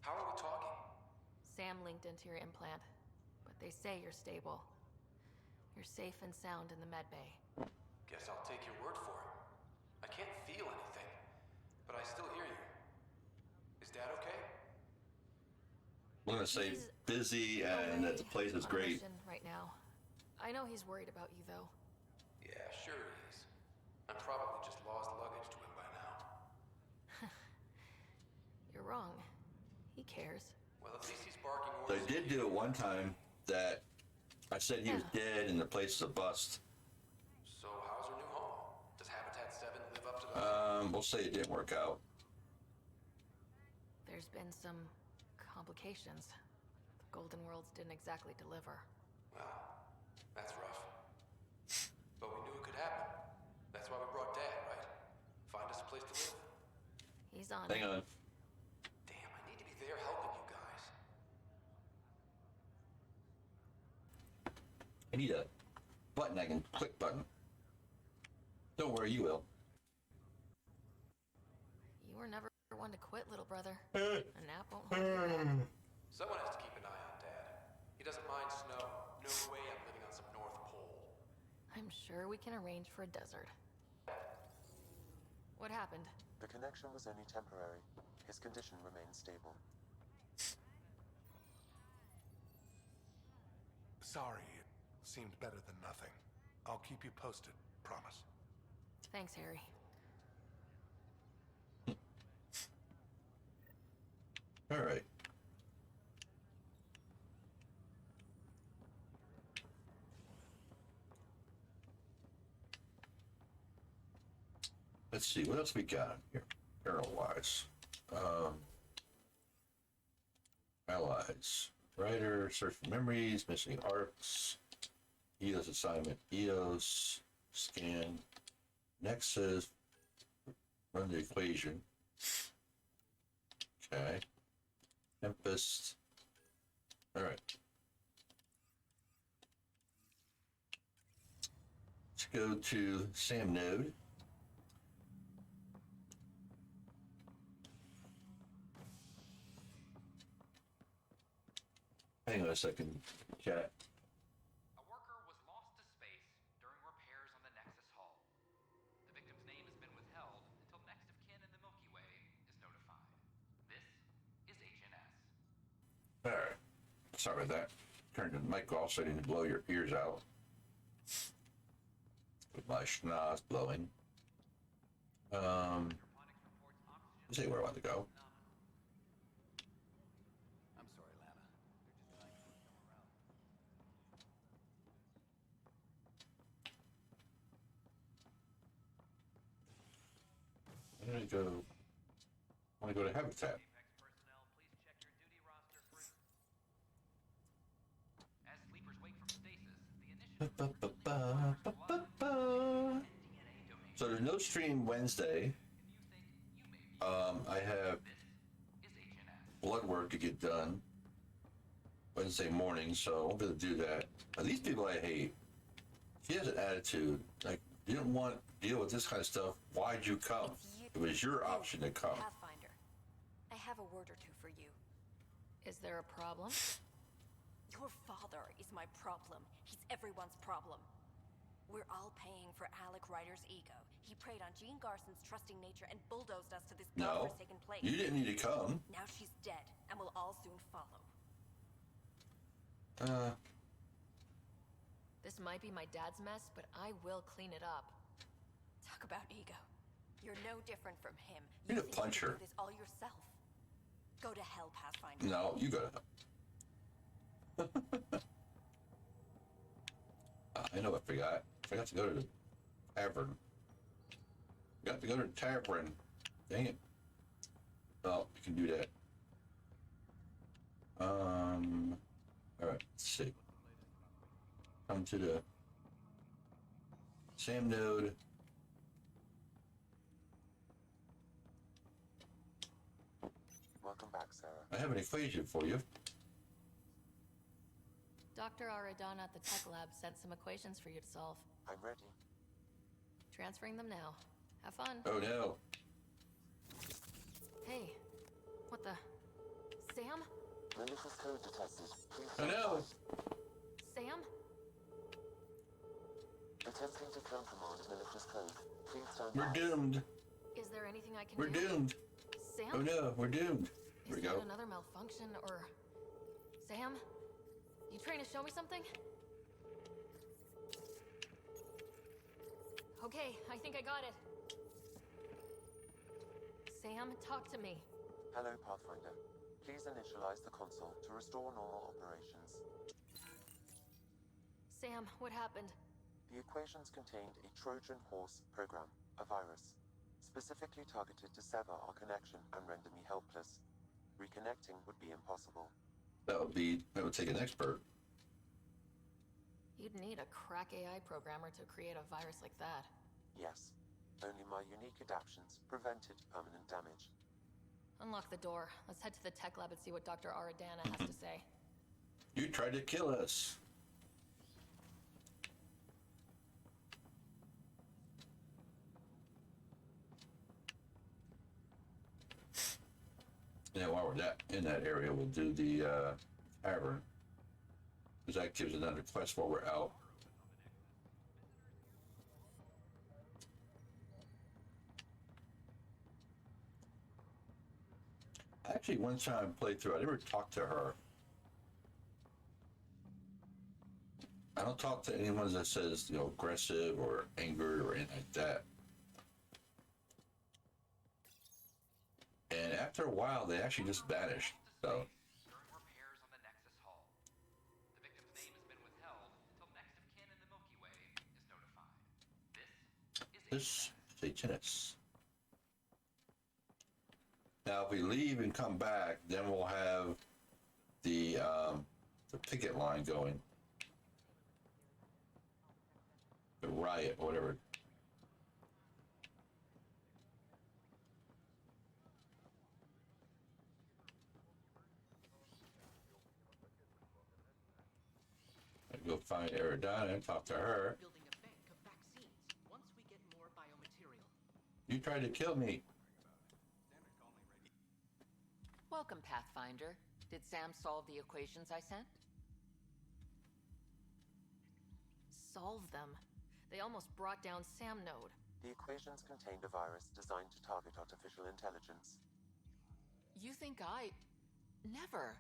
How are we talking? Sam linked into your implant, but they say you're stable. You're safe and sound in the medbay. Guess I'll take your word for it. I can't feel anything, but I still hear you. Is Dad okay? We're gonna say He's busy and that the place is on a great. mission right now. I know he's worried about you, though. Yeah, sure he is. I probably just lost luggage to him by now. You're wrong. He cares. Well, at least he's barking They orders. did do it one time that I said he was dead and the place is a bust. So how's her new home? Does Habitat 7 live up to the... We'll say it didn't work out. There's been some complications. The Golden Worlds didn't exactly deliver. Well, that's rough. But we knew it could happen. That's why we brought Dad, right? Find us a place to live. He's on Hang on. Damn, I need to be there helping you guys. I need a button I can click button. Don't worry, you will. You were never one to quit, little brother. A nap won't hold you back. Someone has to keep an eye on Dad. He doesn't mind snow. No way I'm living on some North Pole. I'm sure we can arrange for a desert. What happened? The connection was only temporary. His condition remains stable. Sorry, it seemed better than nothing. I'll keep you posted, promise. Thanks, Harry. All right. Let's see, what else we got here, barrel-wise? Allies. Writer, search for memories, missing arcs. EOS assignment, EOS, scan, Nexus, run the equation. Okay. Tempest. All right. Let's go to Sam node. Hang on a second, chat. A worker was lost to space during repairs on the Nexus Hull. The victim's name has been withheld until next of kin in the Milky Way is notified. This is HNS. All right. Sorry about that. Turned the mic off so I didn't blow your ears out. With my schnoz blowing. Let's see where I want to go. I'm sorry, Lana. They're just trying to push them around. I'm gonna go. I want to go to Habitat. As sleepers wake from stasis, the initiative So there's no stream Wednesday. I have blood work to get done Wednesday morning, so I won't be able to do that. These people I hate. She has an attitude like you didn't want to deal with this kind of stuff. Why'd you come? It was your option to come. Pathfinder, I have a word or two for you. Is there a problem? Your father is my problem. He's everyone's problem. We're all paying for Alec Ryder's ego. He preyed on Jean Garson's trusting nature and bulldozed us to this No, godforsaken place. you didn't need to come. Now she's dead, and we'll all soon follow. This might be my dad's mess, but I will clean it up. Talk about ego. You're no different from him. You need to punch her. Do this all yourself. Go to hell, Pathfinder. No, you gotta. I know I forgot. I forgot to go to the tavern. Got to go to the tavern. Dang it. Oh, you can do that. Alright, let's see. Come to the Sam node. Welcome back, Sarah. I have an equation for you. Dr. Aradana at the tech lab sent some equations for you to solve. I'm ready. Transferring them now. Have fun. Oh no. Hey, what the? Sam? Malicious code detected. Please Oh no. Sam? Attempting to countermand malicious code. Please stand We're by. doomed. Is there anything I can We're do? doomed. Sam? Oh no, we're doomed. Here we Is go. that another malfunction or... Sam? You trying to show me something? Okay, I think I got it. Sam, talk to me. Hello, Pathfinder. Please initialize the console to restore normal operations. Sam, what happened? The equations contained a Trojan horse program, a virus, specifically targeted to sever our connection and render me helpless. Reconnecting would be impossible. That would take an expert. You'd need a crack AI programmer to create a virus like that. Yes. Only my unique adaptions prevented permanent damage. Unlock the door. Let's head to the tech lab and see what Dr. Aradana has to say. You tried to kill us. Yeah, while we're in that area, we'll do the tavern. Because that gives another quest while we're out. Actually, one time I played through, I never talked to her. I don't talk to anyone that says, you know, aggressive or angered or anything like that. And after a while, they actually just vanished. So. During repairs on the Nexus Hull. The victim's name has been withheld until next of kin in the Milky Way is notified. This is This is HNS. Now, if we leave and come back, then we'll have the picket line going. The riot, whatever. I go find Aridana and talk to her. Building a bank of vaccines once we get more biomaterial. You tried to kill me. Welcome, Pathfinder. Did Sam solve the equations I sent? Solve them. They almost brought down Sam Node. The equations contained a virus designed to target artificial intelligence. You think I... Never.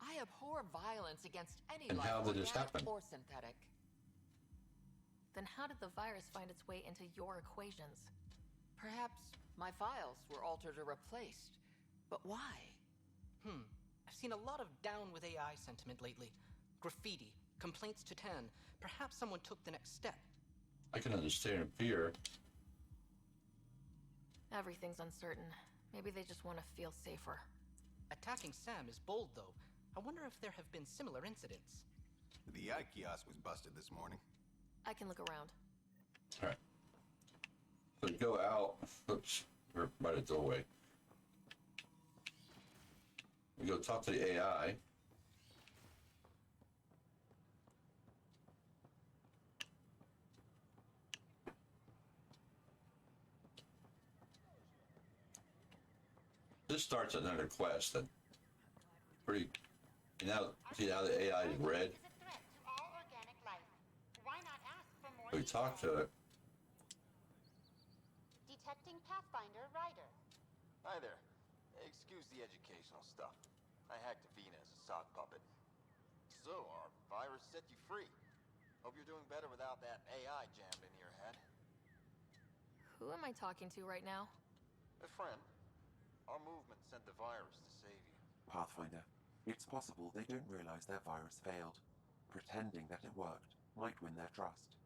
I abhor violence against any And life, how did this organic happen? or synthetic. Then how did the virus find its way into your equations? Perhaps my files were altered or replaced. But why? I've seen a lot of down with AI sentiment lately. Graffiti, complaints to 10. Perhaps someone took the next step. I can understand fear. Everything's uncertain. Maybe they just want to feel safer. Attacking Sam is bold, though. I wonder if there have been similar incidents. The eye kiosk was busted this morning. I can look around. All right. So go out. Oops. We're by the doorway. We go talk to the AI. This starts another quest that pretty. Now, see how the AI is red? We talk to it. Detecting Pathfinder Ryder. Hi there. Excuse the educational stuff. I hacked Avina as a sock puppet. So, our virus set you free. Hope you're doing better without that AI jammed into your head. Who am I talking to right now? A friend. Our movement sent the virus to save you. Pathfinder, it's possible they don't realize their virus failed. Pretending that it worked might win their trust.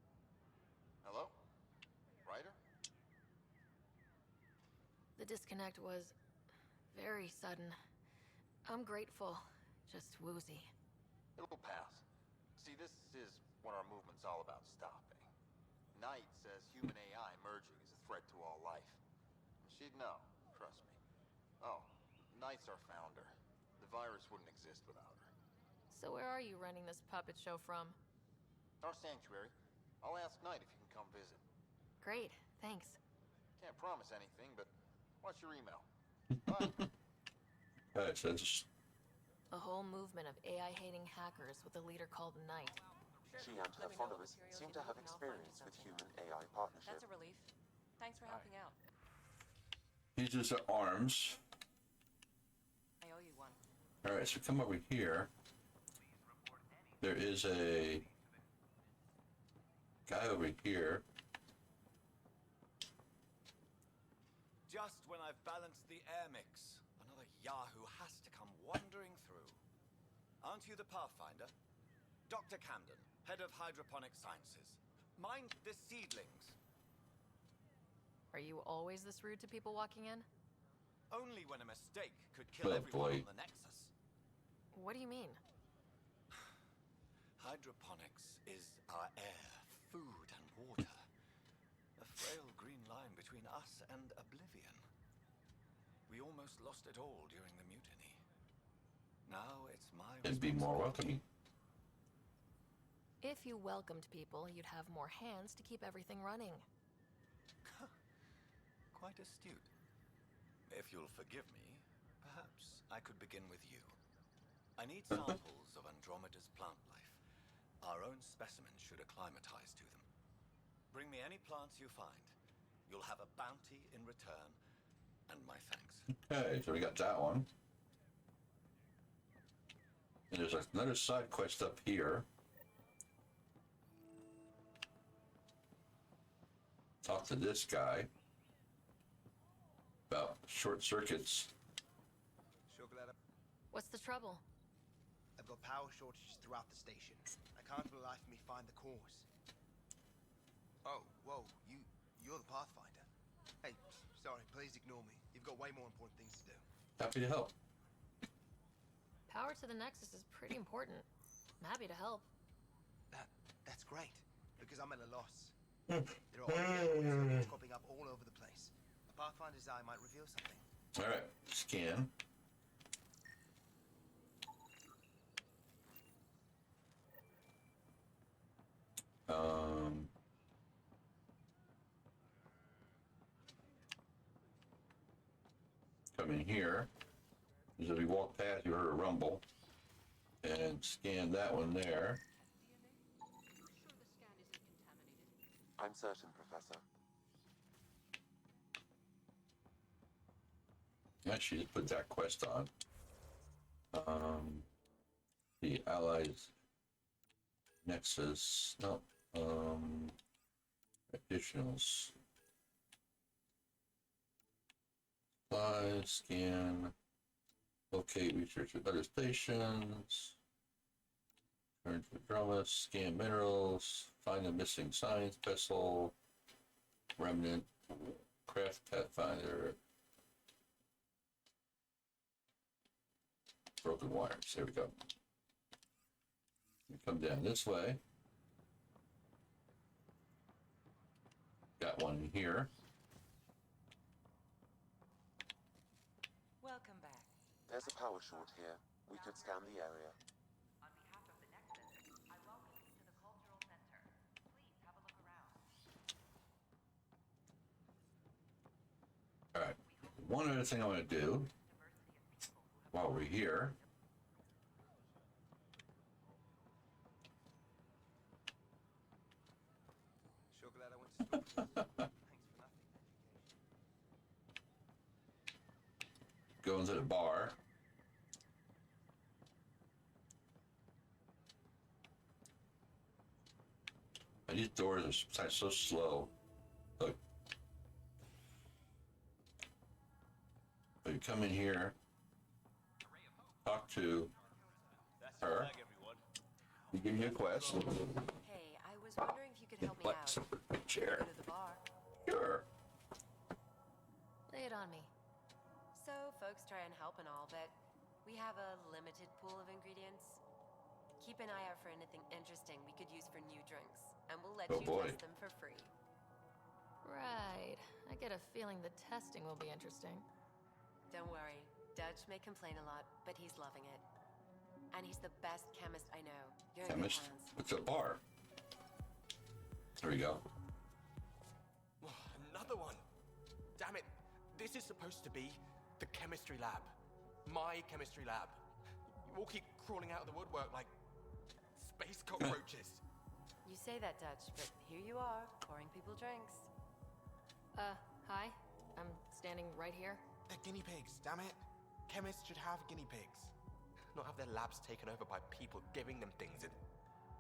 Hello? Ryder? The disconnect was very sudden. I'm grateful, just woozy. It'll pass. See, this is what our movement's all about stopping. Knight says human AI merging is a threat to all life. And she'd know, trust me. Oh, Knight's our founder. The virus wouldn't exist without her. So where are you running this puppet show from? Our sanctuary. I'll ask Knight if you can come visit. Great, thanks. Can't promise anything, but watch your email. So just A whole movement of AI-hating hackers with a leader called Knight. She and her followers seem to have experience with human-AI partnership. That's a relief. Thanks for helping out. these are the arms. I owe you one. All right, so come over here. There is a guy over here. Just when I've balanced the air mix, another Yahoo has to come wandering through. Aren't you the Pathfinder? Dr. Camden, head of hydroponic sciences. Mind the seedlings. Are you always this rude to people walking in? Only when a mistake could kill everyone on the Nexus. What do you mean? Hydroponics is our air, food, and water. A frail green line between us and oblivion. We almost lost it all during the mutiny. Now it's my It'd be more welcoming. If you welcomed people, you'd have more hands to keep everything running. Quite astute. If you'll forgive me, perhaps I could begin with you. I need samples of Andromeda's plant life. Our own specimens should acclimatize to them. Bring me any plants you find. You'll have a bounty in return, and my thanks. Okay, so we got that one. And there's another side quest up here. Talk to this guy about short circuits. What's the trouble? I've got power shortages throughout the station. I can't for the life of me find the cause. Oh, whoa, you're the Pathfinder. Hey, sorry, please ignore me. You've got way more important things to do. Happy to help. Power to the Nexus is pretty important. I'm happy to help. That's great, because I'm at a loss. There are odd popping up all over the place. A Pathfinder's eye might reveal something. All right, scan. Come in here. As we walk past, you heard a rumble. And scan that one there. I'm certain, Professor. Actually, just put that quest on. The Allies Nexus. No. Additionals. Apply, scan. Locate research at other stations. Turn to Andromeda. Scan minerals. Find a missing science vessel. Remnant. Craft Pathfinder. Broken wires. There we go. You come down this way. Got one here. Welcome back. There's a power short here. We could scan the area. On behalf of the Nexus, I welcome you to the Cultural Center. Please have a look around. All right. One other thing I want to do while we're here. Sure glad I went to school. Thanks for nothing. Go into the bar. And these doors are sometimes so slow. Look. So you come in here, talk to her. You give me a quest. Hey, I was wondering if you could help me out. Chair. Go to the bar. Sure. Lay it on me. So, folks try and help and all, but we have a limited pool of ingredients. Keep an eye out for anything interesting we could use for new drinks, and we'll let you test them for free. Right. I get a feeling the testing will be interesting. Don't worry. Dutch may complain a lot, but he's loving it. And he's the best chemist I know. You're in good Chemist. hands. It's a bar. There we go. Another one! Damn it! This is supposed to be the chemistry lab. My chemistry lab. You all keep crawling out of the woodwork like space cockroaches. You say that, Dutch, but here you are, pouring people drinks. Hi. I'm standing right here. They're guinea pigs, damn it. Chemists should have guinea pigs. Not have their labs taken over by people giving them things and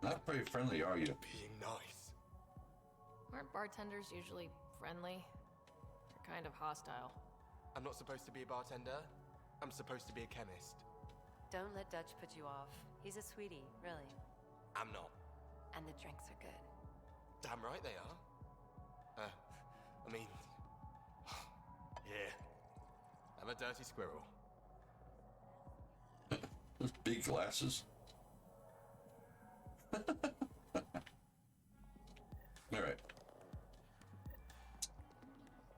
Not very friendly, are you? being nice. Aren't bartenders usually friendly? They're kind of hostile. I'm not supposed to be a bartender. I'm supposed to be a chemist. Don't let Dutch put you off. He's a sweetie, really. I'm not. And the drinks are good. Damn right they are. I mean... yeah. I'm a dirty squirrel. Those big glasses. All right.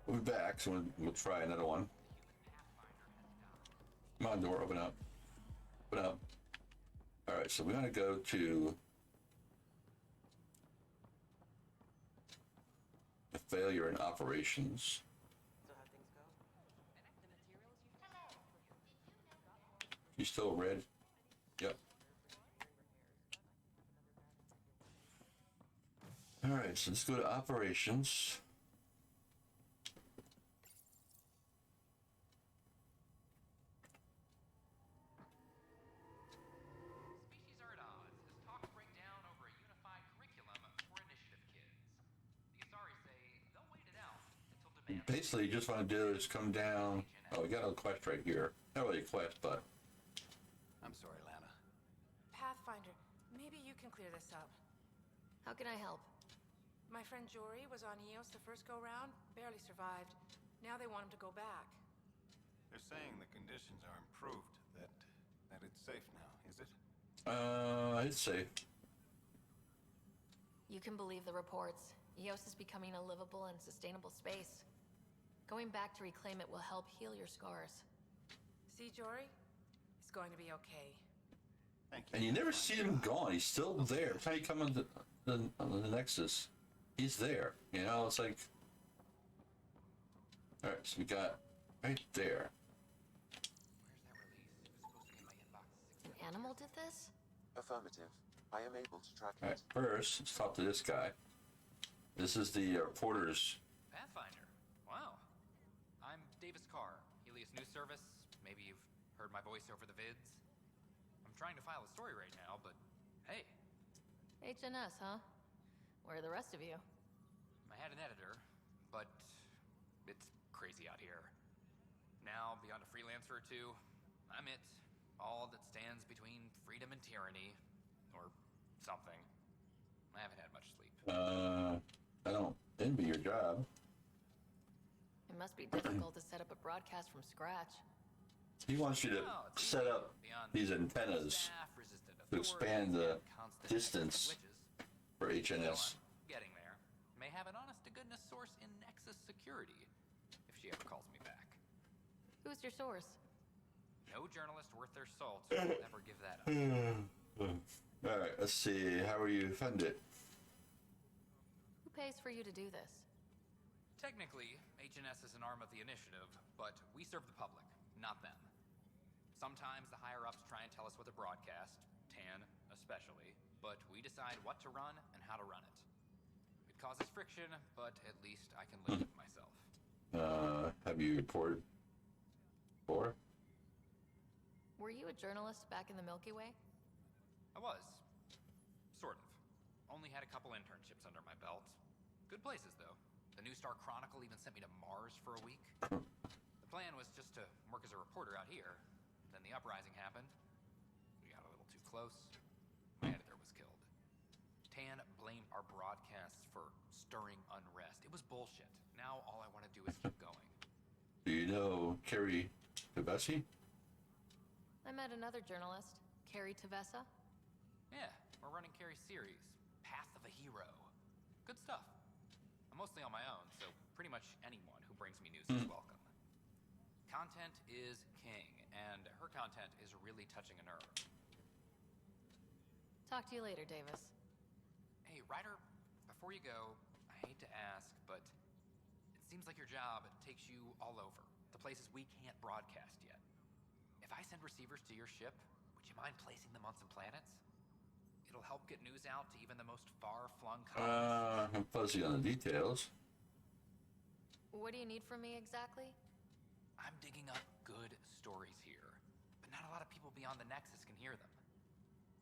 We'll be back, so we'll try another one. Come on, door, open up. Open up. All right, so we're going to go to the failure in operations. You still red? Yep. All right, so let's go to operations. Species are at odds as talks break down over a unified curriculum for initiative kids. The Asari say they'll wait it out until demand. Basically, you just want to do is come down. Oh, we got a quest right here. Not really a quest, but I'm sorry, Lana. Pathfinder, maybe you can clear this up. How can I help? My friend Jory was on Eos the first go-round, barely survived. Now they want him to go back. They're saying the conditions are improved, that it's safe now, is it? It's safe. You can believe the reports. EOS is becoming a livable and sustainable space. Going back to reclaim it will help heal your scars. See, Jory? It's going to be okay. Thank you. And you never see him gone. He's still there. Every time you come on the Nexus, he's there. You know, it's like... Alright, so we got right there. An animal did this? Affirmative. I am able to track Alright, it. first, let's talk to this guy. This is the reporter's... Pathfinder. Wow. I'm Davis Carr, Helios News Service. Maybe you've heard my voice over the vids. I'm trying to file a story right now, but hey. HNS, huh? Where are the rest of you? I had an editor, but it's crazy out here. Now, beyond a freelancer or two, I'm it. All that stands between freedom and tyranny. Or something. I haven't had much sleep. I don't envy your job. It must be difficult to set up a broadcast from scratch. He wants you to set up these antennas to expand the distance for HNS. Getting there. May have an honest-to-goodness source in Nexus security, if she ever calls me back. Who's your source? No journalist worth their salt will ever give that up. Alright, let's see. How are you funded? Who pays for you to do this? Technically, HNS is an arm of the initiative, but we serve the public, not them. Sometimes the higher-ups try and tell us what to broadcast, Tan especially, but we decide what to run and how to run it. It causes friction, but at least I can live with myself. Have you reported before? Were you a journalist back in the Milky Way? I was. Sort of. Only had a couple internships under my belt. Good places, though. The New Star Chronicle even sent me to Mars for a week. The plan was just to work as a reporter out here. Then the uprising happened. We got a little too close. My editor was killed. Tan blamed our broadcasts for stirring unrest. It was bullshit. Now all I want to do is keep going. Do you know Carrie Tavesi? I met another journalist, Carrie Tavessa. Yeah, we're running Carrie's series, Path of a Hero. Good stuff. I'm mostly on my own, so pretty much anyone who brings me news is welcome. Content is king, and her content is really touching a nerve. Talk to you later, Davis. Hey, Ryder, before you go, I hate to ask, but it seems like your job takes you all over, the places we can't broadcast yet. If I send receivers to your ship, would you mind placing them on some planets? It'll help get news out to even the most far-flung colonists. I'm fuzzy on the details. What do you need from me exactly? I'm digging up good stories here, but not a lot of people beyond the Nexus can hear them.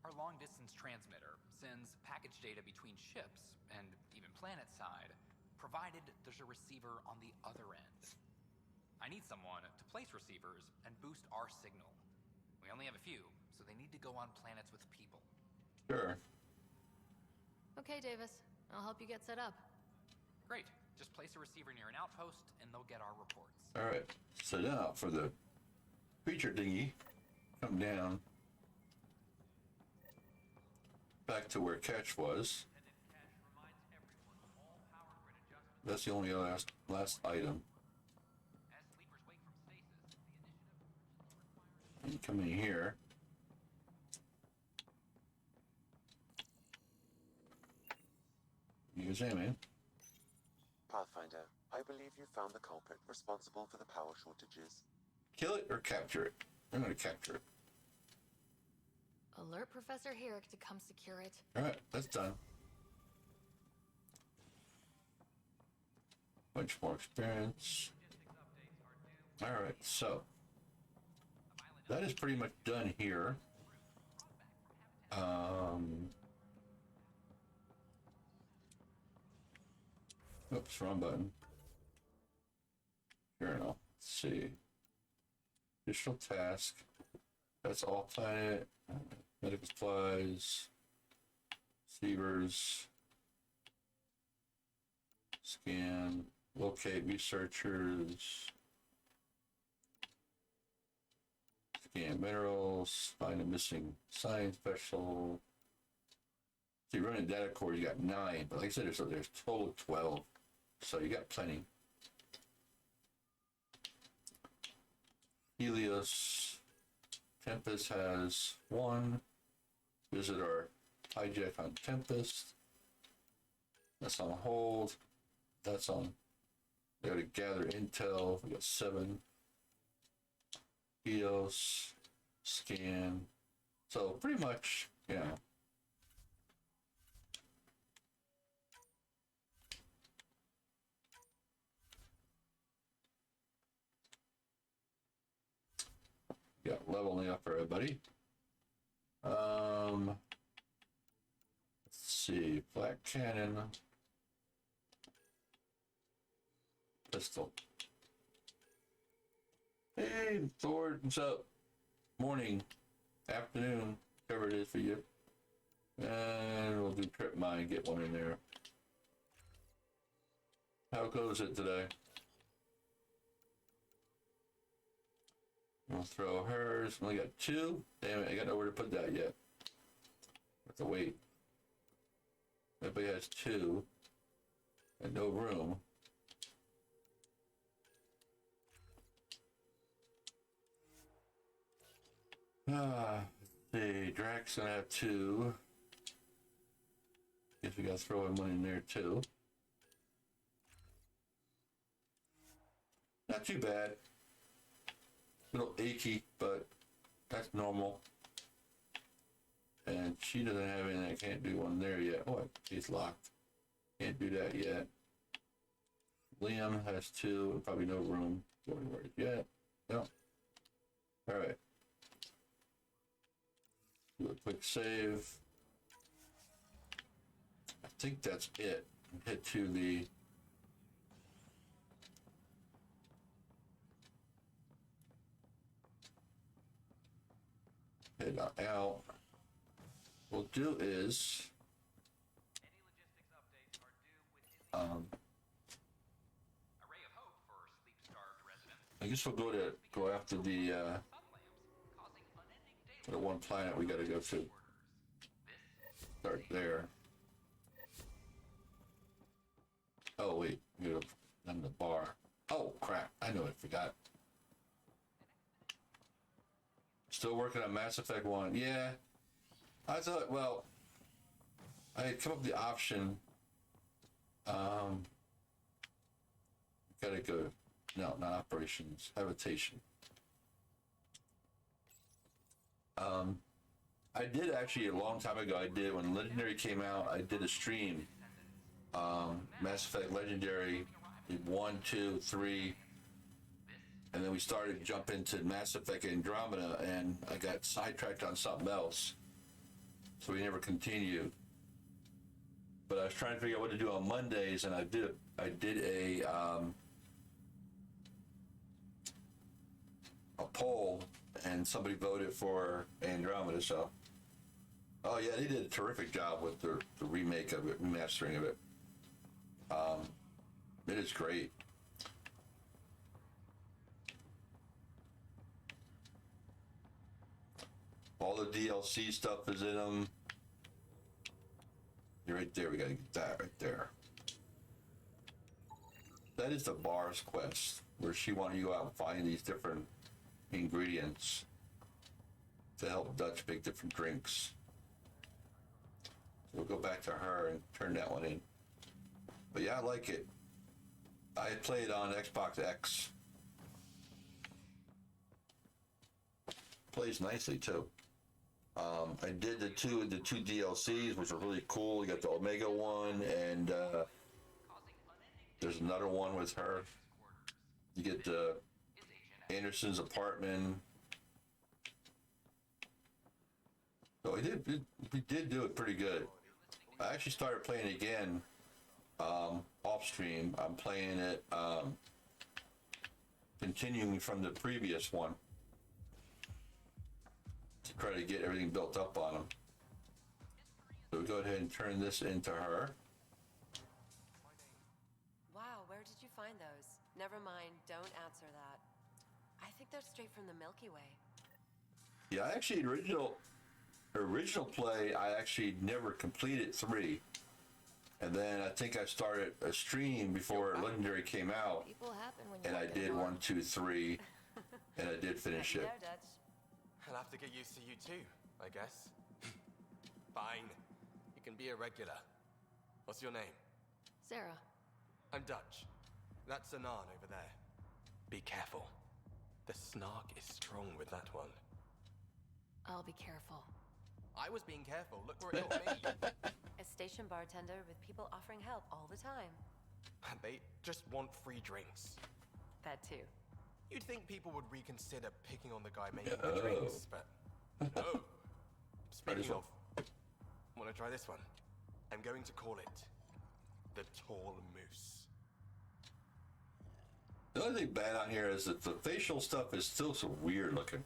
Our long-distance transmitter sends package data between ships and even planet side, provided there's a receiver on the other end. I need someone to place receivers and boost our signal. We only have a few, so they need to go on planets with people. Sure. Okay, Davis. I'll help you get set up. Great. Just place a receiver near an outpost, and they'll get our reports. Alright, so now for the creature dinghy, come down back to where Catch was. That's the only last item. And come in here. Use him in. Pathfinder, I believe you found the culprit responsible for the power shortages. Kill it or capture it? I'm gonna capture it. Alert Professor Herrick to come secure it. Alright, that's done. Much more experience. Alright, so that is pretty much done here. Oops, wrong button. Journal. Let's see. Additional task. That's all planet. Medical supplies. Receivers. Scan. Locate researchers. Scan minerals, find a missing science special. So you're running data core, you got 9, but like I said, there's a total of 12. So you got plenty. Helios, Tempest has 1. Visit our hijack on Tempest. That's on hold. That's on. We gotta gather intel. We got 7. Helios, scan. So pretty much, you know. Got leveling up for everybody. Let's see, black cannon, pistol. Hey, Thor, what's up? Morning, afternoon, whatever it is for you. And we'll do trip mine, get one in there. How goes it today? We'll throw hers. We only got 2. Damn it, I got nowhere to put that yet. Have to wait. Everybody has 2 and no room. Let's see, Drax gonna have 2. Guess we gotta throw him one in there too. Not too bad. A little achy, but that's normal. And she doesn't have anything. I can't do one there yet. Oh, she's locked. Can't do that yet. Liam has 2 and probably no room. Don't worry yet. No. All right. Do a quick save. I think that's it. Head to the head out. We'll do is I guess we'll go after the one planet we got to go to. Start there. Oh wait, you're on the bar. Oh crap! I know I forgot. Still working on Mass Effect 1. Yeah, I thought. Well, I had come up with the option. Gotta go. No, not operations. Habitation. I did actually a long time ago. I did when Legendary came out. I did a stream. Mass Effect Legendary, 1, 2, 3, and then we started to jump into Mass Effect Andromeda, and I got sidetracked on something else, so we never continued. But I was trying to figure out what to do on Mondays, and I did a poll, and somebody voted for Andromeda. So, oh yeah, they did a terrific job with the remake of it, remastering of it. It is great. All the DLC stuff is in them. You're right there. We gotta get that right there. That is the bar's quest, where she wanted you to go out and find these different ingredients to help Dutch make different drinks. So we'll go back to her and turn that one in. But yeah, I like it. I played on Xbox X. Plays nicely too. I did the two DLCs, which are really cool. You got the Omega one, and there's another one with her. You get Anderson's apartment. So we did do it pretty good. I actually started playing again off stream. I'm playing it continuing from the previous one to try to get everything built up on them. So we go ahead and turn this into her. Wow, where did you find those? Never mind, don't answer that. I think they're straight from the Milky Way. Yeah, I actually original play. I actually never completed 3, and then I think I started a stream before Legendary came out, and I did 1, 2, 3, and I did finish it. I'll have to get used to you too, I guess. Fine. You can be a regular. What's your name? Sarah. I'm Dutch. That's Anan over there. Be careful. The snark is strong with that one. I'll be careful. I was being careful. Look where it got me. A station bartender with people offering help all the time. They just want free drinks. That too. You'd think people would reconsider picking on the guy making the drinks, but no. Speaking of, want to try this one? I'm going to call it the Tall Moose. The only thing bad on here is that the facial stuff is still so weird looking.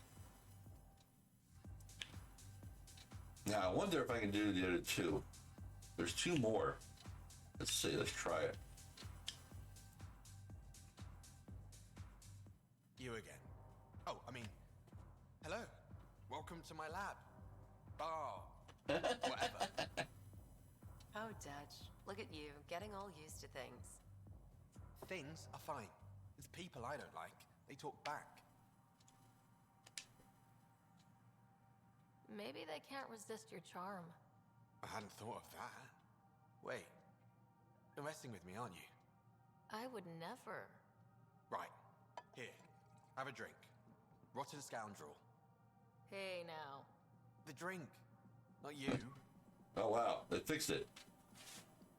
Now, I wonder if I can do the other 2. There's 2 more. Let's see, let's try it. You again. Oh, I mean, hello. Welcome to my lab. Bar. Whatever. Oh, Dutch. Look at you, getting all used to things. Things are fine. It's people I don't like. They talk back. Maybe they can't resist your charm. I hadn't thought of that. Wait. You're messing with me, aren't you? I would never. Right. Here. Have a drink. Rotten scoundrel. Hey, now. The drink. Not you. Oh, wow. They fixed it.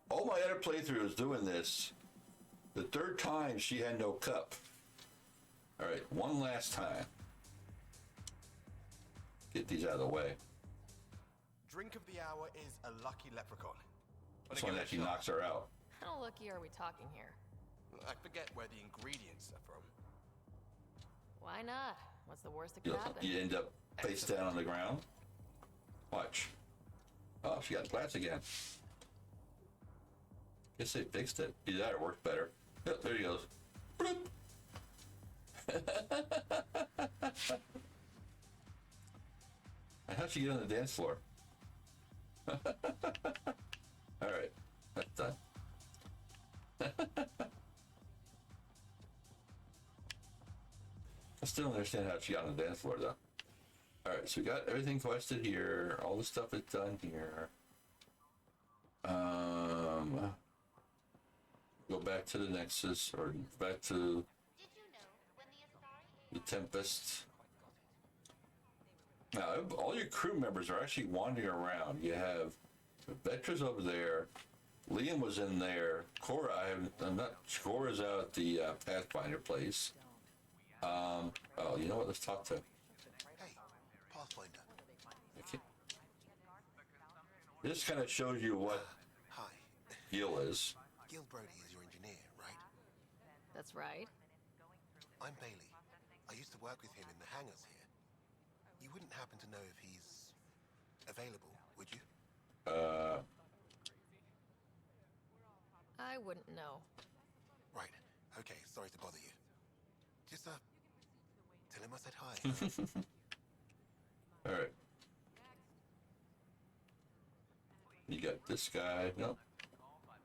All my other playthroughs doing this. The 3rd time, she had no cup. All right, one last time. Get these out of the way. Drink of the hour is a lucky leprechaun. This one actually knocks her out. How lucky are we talking here? I forget where the ingredients are from. Why not? What's the worst that could happen? You end up face down on the ground. Watch. Oh, she got glass again. Guess they fixed it. Either that or it worked better. Yep, there he goes. How'd she get on the dance floor? All right, that's done. I still don't understand how she got on the dance floor, though. All right, so we got everything quested here. All the stuff is done here. Go back to the Nexus, or back to the Tempest. Now, all your crew members are actually wandering around. You have Vectra's over there. Liam was in there. Cora, I'm not. Cora's out at the Pathfinder place. Oh, you know what? Let's talk to. Hey, Pathfinder. Okay. This kind of shows you what Hi. Gil is. Gil Brody is your engineer, right? That's right. I'm Bailey. I used to work with him in the hangars here. You wouldn't happen to know if he's available, would you? I wouldn't know. Right. Okay, sorry to bother you. Just, tell him I said hi. All right. You got this guy. Nope.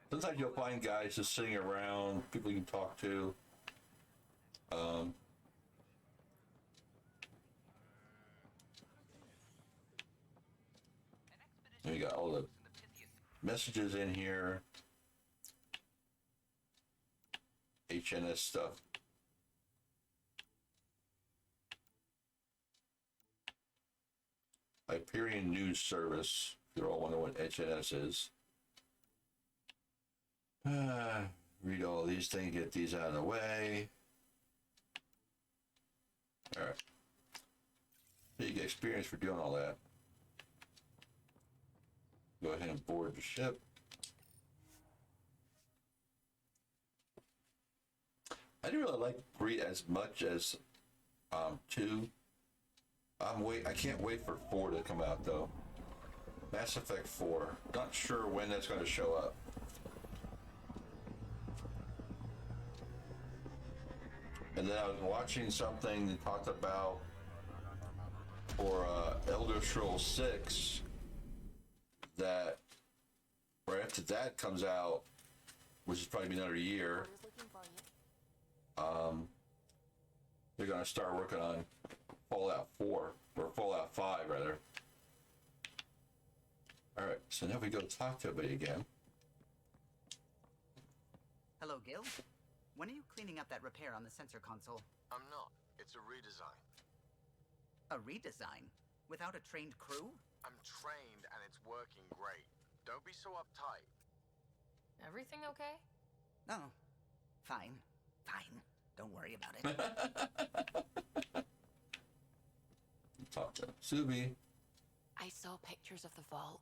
Sometimes you'll find guys just sitting around, people you can talk to. You got all the messages in here. HNS stuff. Hyperion News Service. If you all wonder what HNS is. Read all these things, get these out of the way. All right. You get experience for doing all that. Go ahead and board the ship. I didn't really like 3 as much as 2. I can't wait for 4 to come out though. Mass Effect 4. Not sure when that's going to show up. And then I was watching something that talked about for Elder Scrolls 6 that right after that comes out, which is probably another year, they're going to start working on Fallout 4, or Fallout 5, rather. Alright, so now we go talk to everybody again. Hello, Gil. When are you cleaning up that repair on the sensor console? I'm not. It's a redesign. A redesign? Without a trained crew? I'm trained and it's working great. Don't be so uptight. Everything okay? No. Fine. Fine. Don't worry about it. Talk to Subi. I saw pictures of the vault.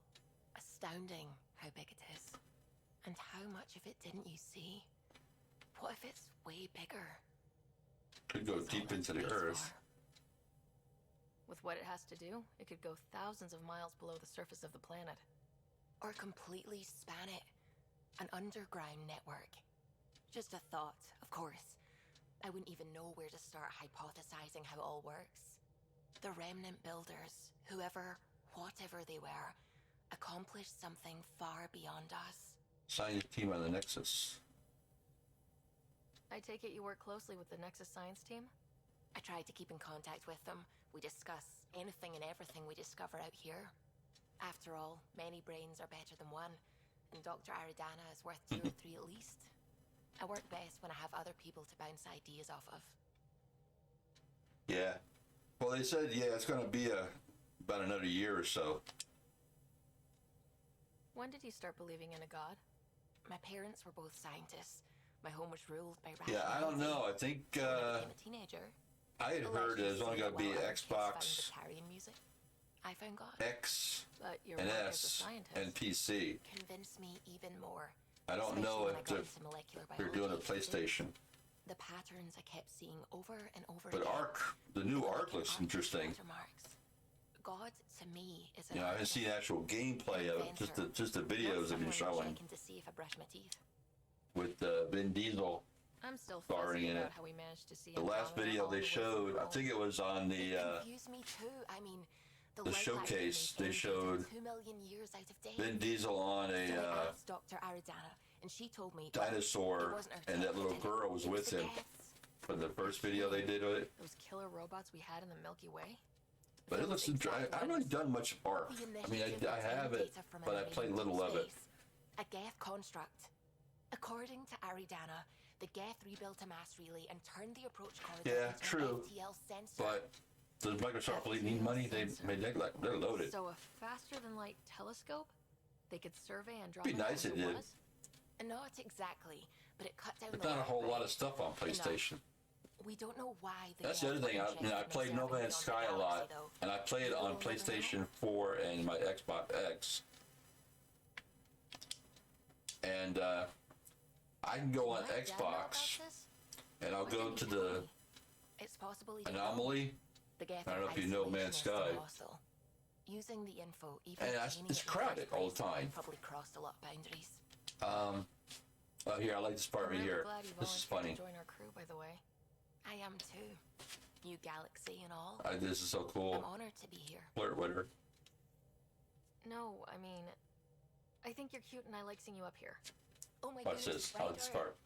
Astounding how big it is. And how much of it didn't you see? What if it's way bigger? Could go deep into the earth. With what it has to do, it could go thousands of miles below the surface of the planet. Or completely span it. An underground network. Just a thought, of course. I wouldn't even know where to start hypothesizing how it all works. The remnant builders, whoever, whatever they were, accomplished something far beyond us. Science team on the Nexus. I take it you work closely with the Nexus science team? I try to keep in contact with them. We discuss anything and everything we discover out here. After all, many brains are better than one, and Dr. Aridana is worth 2 or 3 at least. I work best when I have other people to bounce ideas off of. Yeah. Well, they said, yeah, it's going to be about another year or so. When did you start believing in a god? My parents were both scientists. My home was ruled by Yeah, I don't know. I think when I became a teenager, I had heard there's only going to be Xbox music, I found God. X But your and work as a S scientist and PC. convinced me even more. I don't know if they're doing a PlayStation. The patterns I kept seeing over and over But again. Ark, the new Ark looks interesting. God to me is You know, I haven't seen actual gameplay of it, just the videos they've been showing to see if I brush my teeth. with Vin Diesel I'm still starring fuzzy in about it. how we managed to see The last Andromeda video all they the way showed, through. I think it was on the Confused me too. I mean, the light showcase. lightning They came showed 2 million years out of date. Vin Diesel on So I a asked Dr. Aridana, and she told me dinosaur, and that little girl was with him. For the first video they did with it. Those killer robots we had in the Milky Way. But it looks interesting. I haven't really done much of Ark. I mean, I have it, but I played little of it. A Geth construct. According to Aridana, the Geth rebuilt a mass relay and turned the approach corridor Yeah, into true. an FTL sensor. But does Microsoft really need money? They're loaded. So a faster than light telescope? They could survey It'd Andromeda be nice as if it did. was? Not exactly, but it cut down There's the not a whole work lot rate of stuff on PlayStation. We don't know why That's the other thing. I played No Man's Sky a lot, and I play it on PlayStation 4 and my Xbox X. And I can go on Xbox, and I'll go to the It's possible he did anomaly. The Geth I don't know if you are know Man's isolationist and Sky. hostile. Using the info, even And obtaining it's it in the crowded first all the place, time. Probably crossed a lot of boundaries. Here, I like this part right I'm really here. glad you This is volunteered funny. to join our crew, by the way. I am too. New galaxy and all. This is so cool. I'm honored to be here. Flirt with her. No, I mean, I think you're cute and I like seeing you up here. Oh my Watch goodness, this. How right, this alright. part.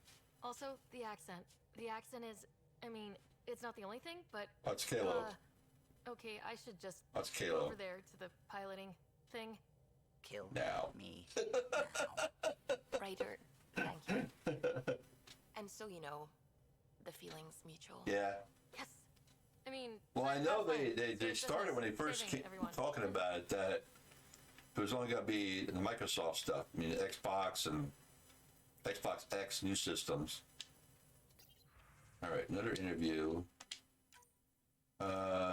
Also, the accent. The accent is, I mean, it's not the only thing, but... That's Kalo. Okay, I should just That's go Kalo. over there to the piloting thing. Kill Now. me. Ryder, thank you. And so, you know, the feeling's mutual. Yeah. Yes. I mean... Well, I know that's they fine. started when they first Saving came everyone. talking about it that it was only going to be the Microsoft stuff. I mean, Xbox and Xbox X new systems. All right, another interview.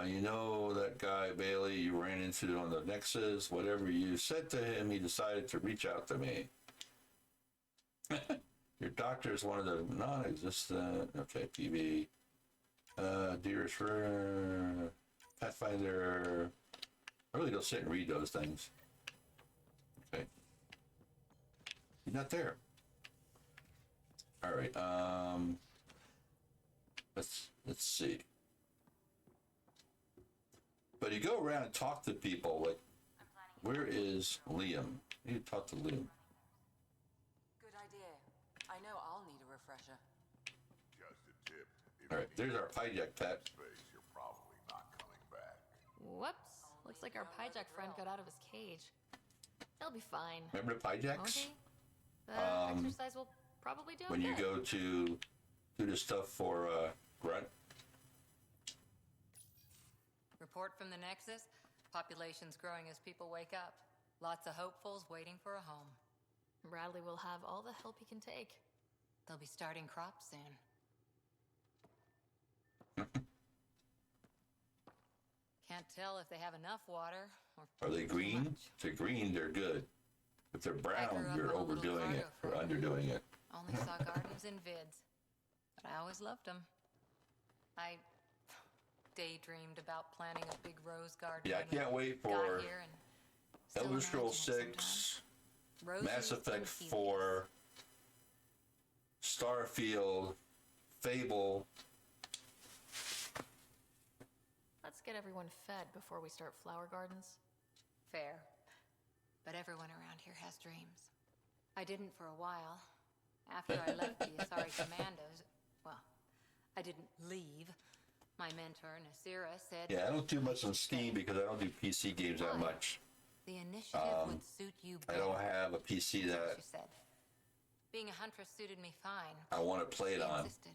You know that guy Bailey you ran into on the Nexus. Whatever you said to him, he decided to reach out to me. Your doctor is one of the non-existent. Okay, PV. Dearest for Pathfinder. I really go sit and read those things. Okay. He's not there. All right. Let's see. But you go around and talk to people, like, where is Liam? You need to talk to Liam. Good idea. I know I'll need a refresher. Just a tip. All right, there's our hijack pet. You're probably not coming back. Whoops. Looks like our Pyjack friend got out of his cage. He'll be fine. Remember the Pyjacks? Won't he? The exercise will probably do When him you good. go to do the stuff for Grunt. Report from the Nexus. Population's growing as people wake up. Lots of hopefuls waiting for a home. Bradley will have all the help he can take. They'll be starting crops soon. Can't tell if they have enough water or Are they green? If they're green, they're good. If they're brown, you're overdoing it or underdoing it. only saw gardens in vids. But I always loved them. I daydreamed about planting a big rose garden. Yeah, I when can't we wait got for here and still Elder Scrolls imagine it 6, sometimes. Mass Roses Effect and 4, Starfield, Fable. Let's get everyone fed before we start flower gardens. Fair. But everyone around here has dreams. I didn't for a while. After I left the Asari Commandos, well, I didn't leave. My mentor, Nasira, said... Yeah, I don't do much on Steam because I don't do PC games that much. The initiative would suit you I better. don't have a PC that She said. Being a huntress suited me fine. I want to play it She on. insisted.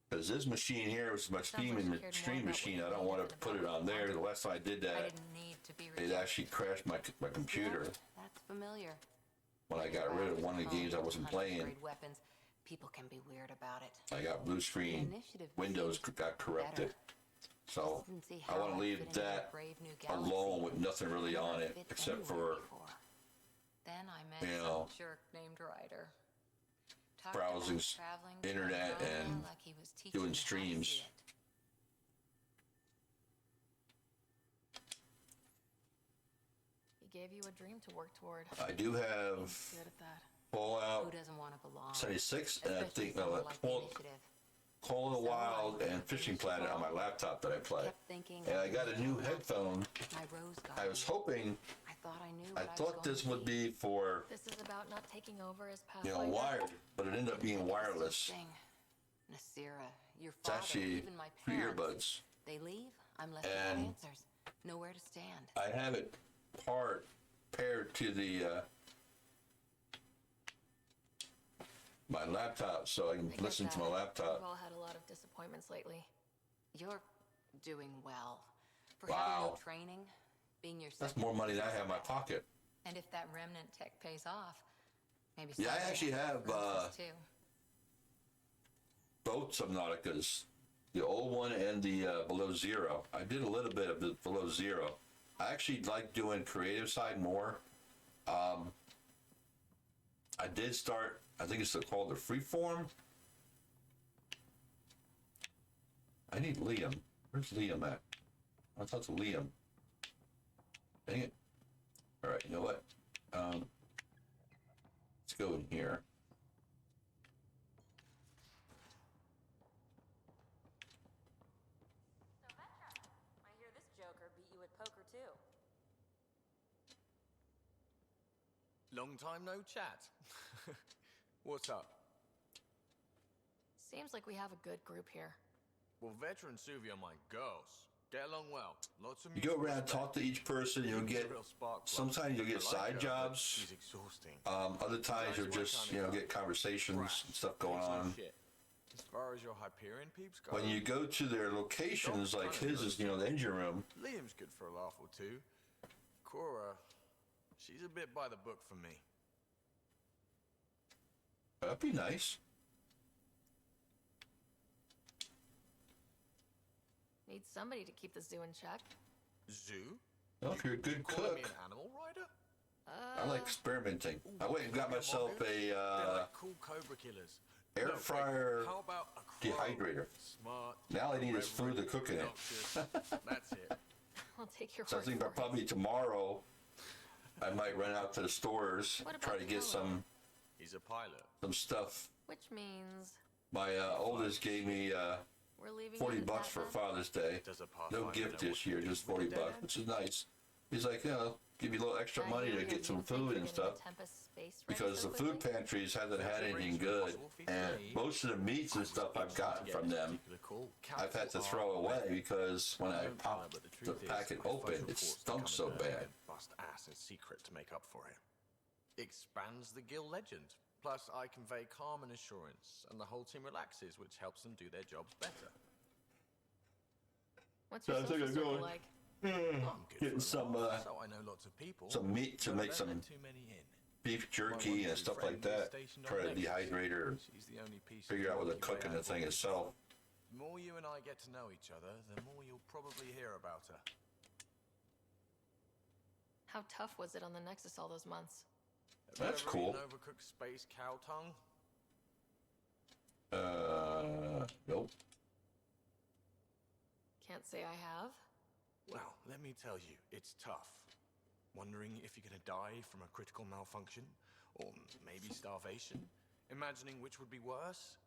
Because this machine here was my stream machine. I don't want to put it on there. The last time I did I that, didn't need to be it actually crashed my computer That's familiar. when I got rid of one of the games I wasn't playing. Hunter-grade weapons. People can be weird about it. I got blue screen. Windows got corrupted. So I want to leave that alone with nothing really on it except for, Then I met you know, some jerk named Ryder. browsing internet and like he was teaching me doing how to streams. see He gave you a dream to work toward. I do have He's good at that. Fallout Who doesn't want to belong? 76, and I Especially think someone like the Initiative. Call of the Wild and Fishing Planet on my laptop that I play. And I got a new headphone. My rose I was hoping, I thought I knew I what thought this would be for, This is about not taking over as you Pathfinder. know, wired, but it ended up being wireless. Nasira, your It's father, actually even my 3 parents. earbuds. They leave, I'm left And without answers. Nowhere to stand. I have it paired to the my laptop, so I can I get listen to that. my laptop. We've all had a lot of disappointments lately. You're doing well. For Wow. having no training, being yourself. That's more money than I have in my pocket. And if that remnant tech pays off, maybe Yeah, I someday actually have roses too. both Subnauticas, the old one and the Below Zero. I did a little bit of the Below Zero. I actually like doing creative side more. I did start, I think it's called the Freeform. I need Liam. Where's Liam at? I thought to Liam. Dang it. All right, you know what? Let's go in here. I hear this joker beat you at poker too. Long time no chat. What's up? Seems like we have a good group here. Well, veteran Suvi are my girls. Get along well. Lots of You go around, talk to each person, you'll get, sometimes you'll get side jobs. She's exhausting. Other times you'll just, you know, get conversations and stuff going on. As far as your Hyperion peeps go, When you go to their locations, like his is, you know, the engine room, Liam's good for a laugh or two. Cora, she's a bit by the book for me. that'd be nice. Need somebody to keep the zoo in check. Zoo? Well, if you're a good Calling me cook, an animal rider? I like experimenting. I went and got myself They're a like cool cobra killers. air No, wait, fryer how about a crow? dehydrator. Smart. Now I need is food to cook in it. That's it. I'll take your So I word think for by it. probably tomorrow, I might run out to the stores, What try about to get Hello? He's a pilot. some stuff. Which means My oldest gave me We're leaving $40 you to for that, Father's Day. Does a No Pathfinder gift know this what year, to do just with a $40, dead end? which is nice. He's like, you know, give you a little extra I money hear to you get some think food you're and getting stuff. the Tempest space ready Because so the food quickly? pantries hasn't had That's anything arranged good, impossible feat and for me. most of the meats and stuff I've gotten from them, I've had to throw away because when I popped the packet open, it stunk so bad. Bust ass in secret to make up for it. Expands the guild legend. Plus, I convey calm and assurance, and the whole team relaxes, which helps them do their jobs better. What's your social circle like? Getting some So I know lots of people. some meat to but I make don't some let too many in. beef jerky and stuff like that. Try to dehydrate her, or She's the only piece figure out of what the Milky Way cooking the thing I itself. The more you and I get to know each other, the more you'll probably hear about her. How tough was it on the Nexus all those months? That's Ever cool. eaten overcooked space cow tongue? Nope. Can't say I have. Well, let me tell you, it's tough. Wondering if you're gonna die from a critical malfunction, or maybe starvation. Imagining which would be worse.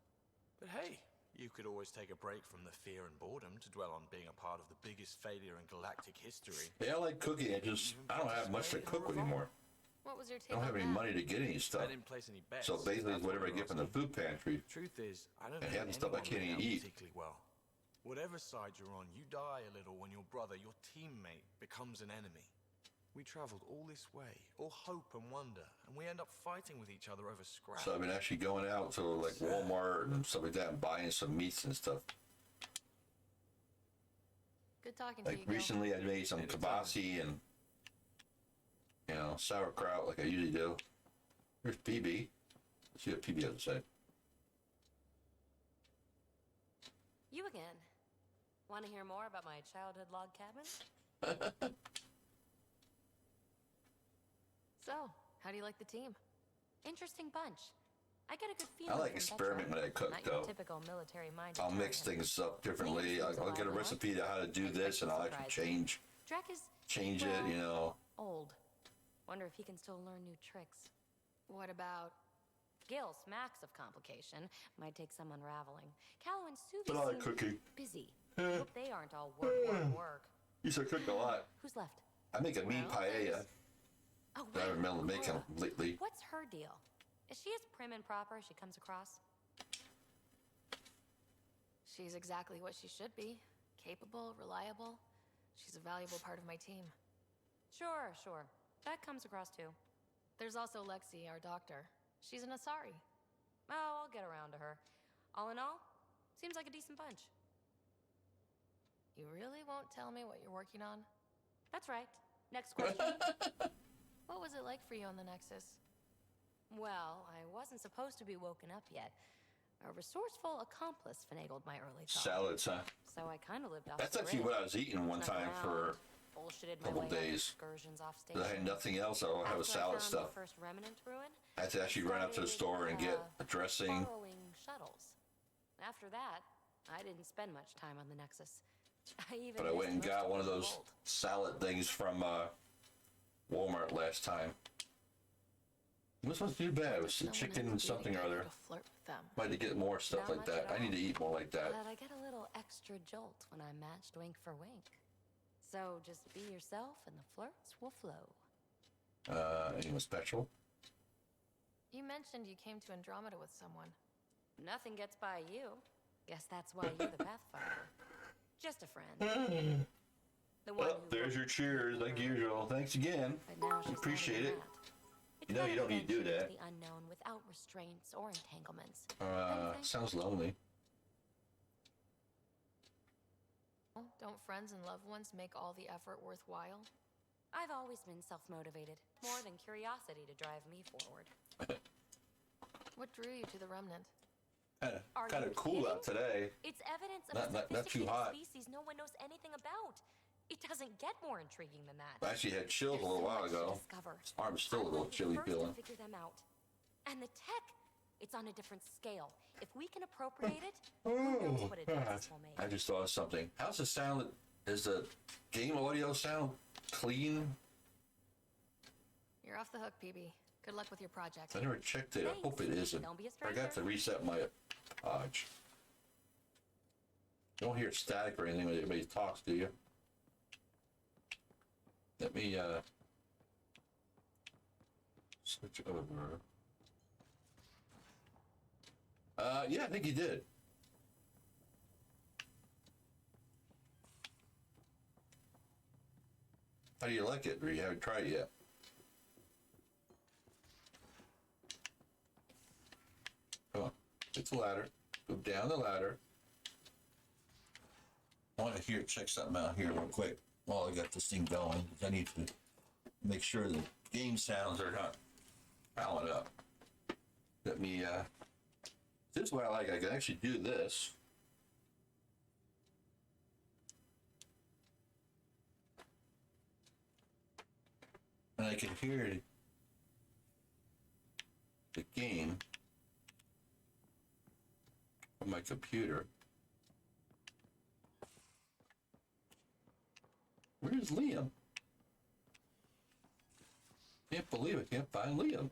But hey, you could always take a break from the fear and boredom to dwell on being a part of the biggest failure in galactic history. Yeah, I like cooking. I don't have much to cook anymore. What was your take I don't have on any that? money to get any stuff. I didn't place any bets. So basically, That's whatever I what get from the food pantry, Truth is, I don't and think half the stuff I anyone can't made even out eat. particularly well. Whatever side you're on, you die a little when your brother, your teammate, becomes an enemy. We traveled all this way, all hope and wonder, and we end up fighting with each other over scraps. So I've been actually going out to like Walmart and stuff like that and buying some meats and stuff. Good talking to Like you, Gil. recently, I made some kibasi and sauerkraut like I usually do. Here's PB. Let's see what PB has to say. You again. Want to hear more about my childhood log cabin? So, how do you like the team? Interesting bunch. I get a good feeling. I like from experiment Petra. when I cook, Not your though. typical military-minded I'll mix target. things up differently. Maybe I'll things get a alive, recipe to how to do this, and I'll actually change Drek is it, you know. old. Wonder if he can still learn new tricks. What about Gil smacks of complication. Might take some unraveling. Callow and Suvi But I like seem cooking. busy. Hope they aren't all work. Used to cook a lot. Who's left? I make a mean Well, paella. Oh, I haven't been able to make them Laura. lately. What's her deal? Is she as prim and proper as she comes across? she's exactly what she should be? Capable, reliable. She's a valuable part of my team. Sure. That comes across too. There's also Lexi, our doctor. She's an Asari. Oh, I'll get around to her. All in all, seems like a decent bunch. You really won't tell me what you're working on? That's right. Next question. What was it like for you on the Nexus? Well, I wasn't supposed to be woken up yet. A resourceful accomplice finagled my early thought. Salads, huh? So I kind of lived off That's the actually grid. what I was eating one Snuck time around, for bullshitted a my couple way on days. excursions off Because I had station. nothing else. I don't have a After I salad found stuff. The first remnant ruin, I had to actually run out to the store and get a dressing. borrowing shuttles. After that, I didn't spend much time on the Nexus. But I went and got one of those Bolt. salad things from Walmart last time. It wasn't too bad. It was No one chicken had and to something be or to other. flirt with them. Might have to get more stuff Not like much that. at I need to all. eat more like that. But I get a little extra jolt when I'm matched wink for wink. So just be yourself and the flirts will flow. Anyone special? You mentioned you came to Andromeda with someone. Nothing gets by you. Guess that's why you're the Pathfinder. Just a friend. The one Well, who there's your cheers, like usual. Thanks again. But now she's Appreciate not it. even that. You know you don't need to do It's that. the unknown without restraints or entanglements. Sounds lonely. Don't friends and loved ones make all the effort worthwhile? I've always been self-motivated, more than curiosity to drive me forward. What drew you to the Remnant? Are Kind you of cool out kidding? today. It's evidence of Not a too sophisticated hot. species no one knows anything about. It doesn't get more intriguing than that. I actually had chills a little while ago. His arm's still a little chilly feeling. Figure them out. And the tech, it's on a different scale. If we can appropriate it, who knows what advances we'll make. I just thought of something. How's the sound? Is the game audio sound clean? You're off the hook, PB. Good luck with your project. I never checked it. I hope it isn't. Don't be a I got to stranger. reset my Hodge. Don't hear static or anything when anybody talks, do you? Let me switch over. Yeah, I think you did. How do you like it? Or you haven't tried it yet? Come on, hit the ladder. Go down the ladder. I want to check something out here real quick while I got this thing going. I need to make sure the game sounds are not piling up. Let me, this is what I like. I can actually do this. And I can hear the game on my computer. Where's Liam? Can't believe it. Can't find Liam.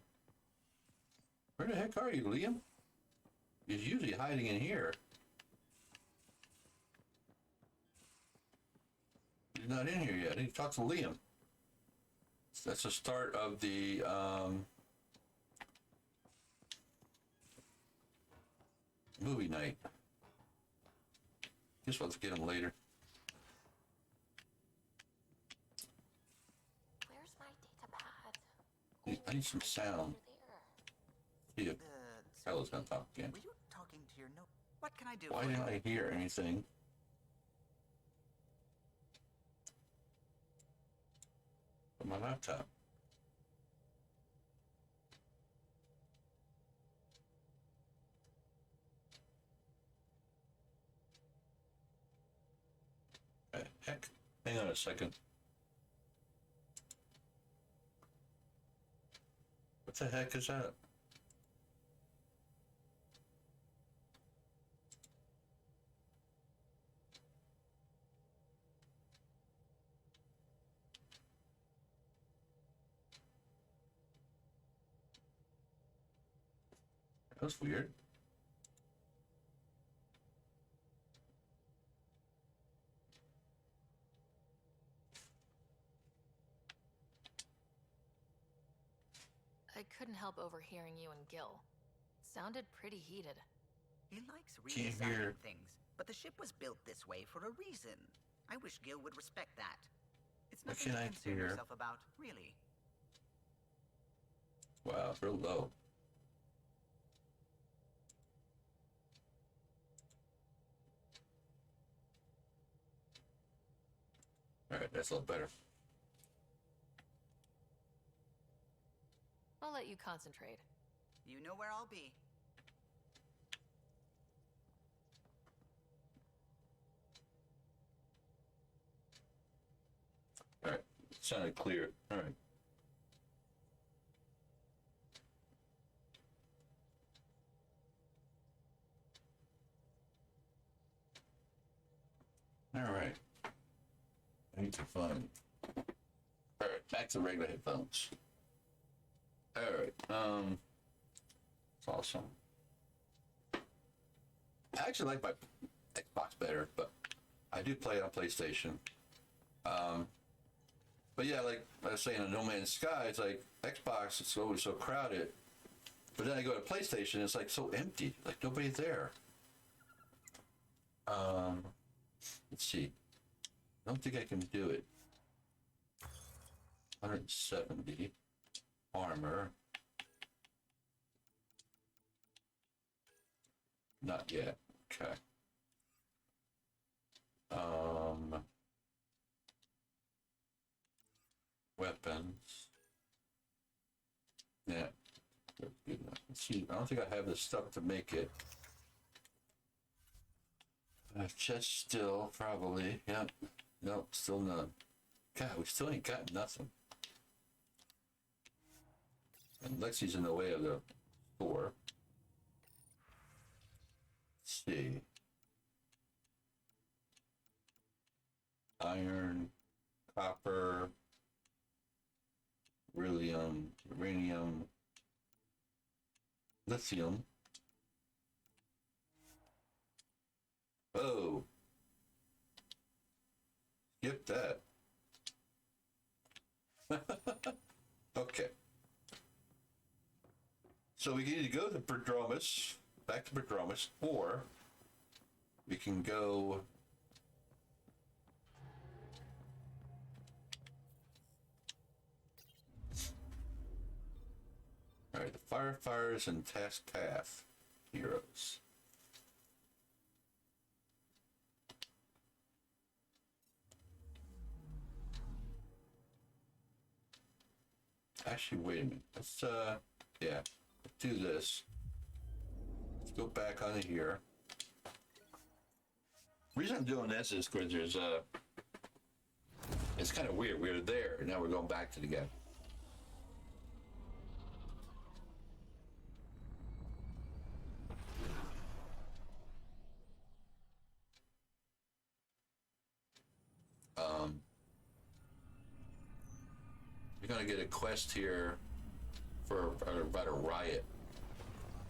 Where the heck are you, Liam? He's usually hiding in here. He's not in here yet. I need to talk to Liam. That's the start of the movie night. Guess we'll have to get him later. Where's my data pad? I need some sound. See if Hella's gonna talk again. Were you talking to your note? What can I do? Why didn't I hear anything? On my laptop. Heck, hang on a second. What the heck is that? That's weird. I couldn't help overhearing you and Gil. Sounded pretty heated. He likes Can't hear. redesigning things, but the ship was built this way for a reason. I wish Gil would respect that. It's What nothing can to I concern hear? yourself about, really. Wow, it's real low. All right, that's a little better. I'll let you concentrate. You know where I'll be. All right, sounded clear. All right. All right. I need to find. All right, back to regular headphones. All right. It's awesome. I actually like my Xbox better, but I do play it on PlayStation. But yeah, like I was saying, in No Man's Sky, it's like Xbox, it's always so crowded. But then I go to PlayStation, it's like so empty, like nobody's there. Let's see. I don't think I can do it. 170 armor. Not yet. Okay. Weapons. Yeah. That's good enough. Let's see. I don't think I have the stuff to make it. Chest still, probably. Yep. Nope, still none. God, we still ain't got nothing. And Lexi's in the way of the door. Let's see. Iron, copper, beryllium, uranium, lithium. Oh, Skip that. Okay. So we can either go to Prodromus, back to Prodromus, or we can go... Alright, the firefighters and task path heroes. Actually, wait a minute. Let's, yeah, let's do this. Let's go back onto here. The reason I'm doing this is because there's, it's kind of weird. We were there, and now we're going back to the game. You're gonna get a quest here for about a riot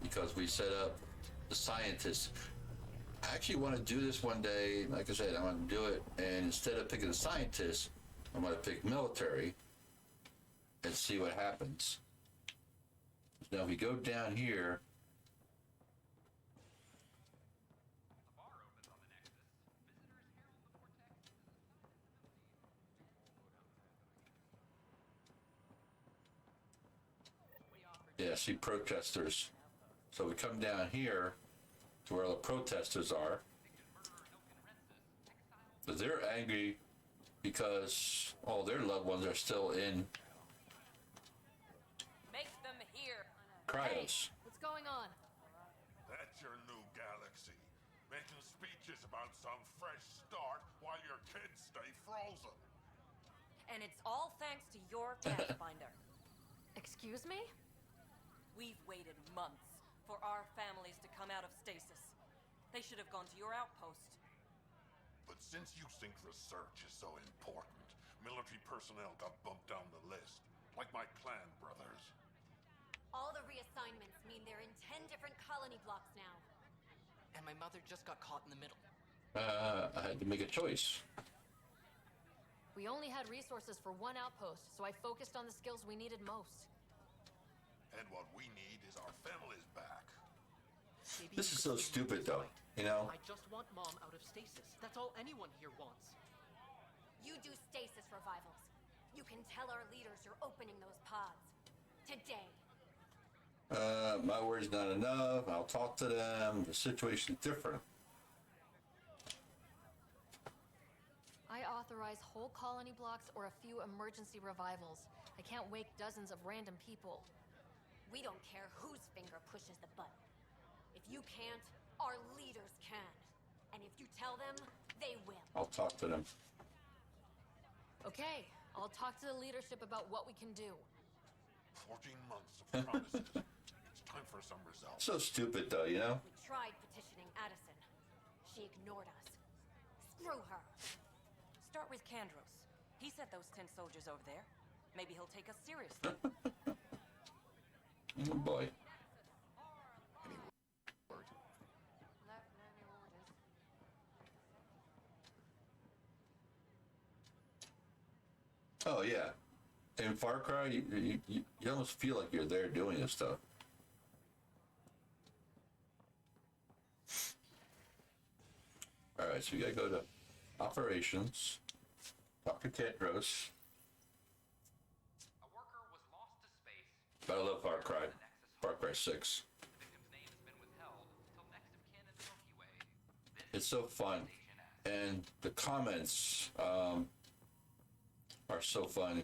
because we set up the scientists. I actually want to do this one day. Like I said, I want to do it, and instead of picking the scientists, I'm going to pick military and see what happens. Now, if we go down here. Yeah, see protesters. So we come down here to where the protesters are. But they're angry because all their loved ones are still in Make them hear. cryos. What's going on? That's your new galaxy. Making speeches about some fresh start while your kids stay frozen. And it's all thanks to your Pathfinder. Excuse me? We've waited months for our families to come out of stasis. They should have gone to your outpost. But since you think research is so important, military personnel got bumped down the list. Like my clan brothers. All the reassignments mean they're in 10 different colony blocks now. And my mother just got caught in the middle. I had to make a choice. We only had resources for one outpost, so I focused on the skills we needed most. And what we need is our families back. Maybe This is so stupid, though. You know? I just want Mom out of stasis. That's all anyone here wants. You do stasis revivals. You can tell our leaders you're opening those pods. Today. My word's not enough. I'll talk to them. The situation's different. I authorize whole colony blocks or a few emergency revivals. I can't wake dozens of random people. We don't care whose finger pushes the button. If you can't, our leaders can. And if you tell them, they will. I'll talk to them. Okay, I'll talk to the leadership about what we can do. 14 months of promises. It's time for some results. So stupid, though, you know? We tried petitioning Addison. She ignored us. Screw her. Start with Kandros. He sent those 10 soldiers over there. Maybe he'll take us seriously. Oh boy. Oh yeah. In Far Cry, you almost feel like you're there doing this stuff. Alright, so you gotta go to Operations, talk to Kandros. But I love Far Cry. Far Cry 6. It's so fun. And the comments are so fun.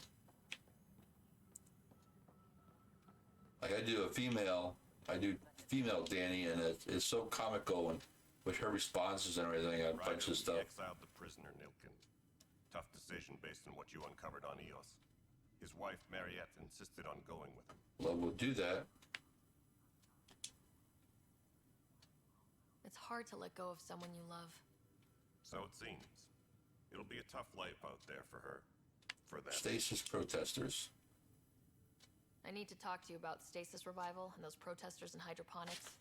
Like I do female Danny, and it's so comical and with her responses and everything, a bunch of stuff. Exiled the prisoner, Nilkin. Tough decision based on what you uncovered on Eos. His wife, Mariette, insisted on going with him. Well, we'll do that. It's hard to let go of someone you love. So it seems. It'll be a tough life out there for her. For them. Stasis protesters. I need to talk to you about stasis revival and those protesters in hydroponics.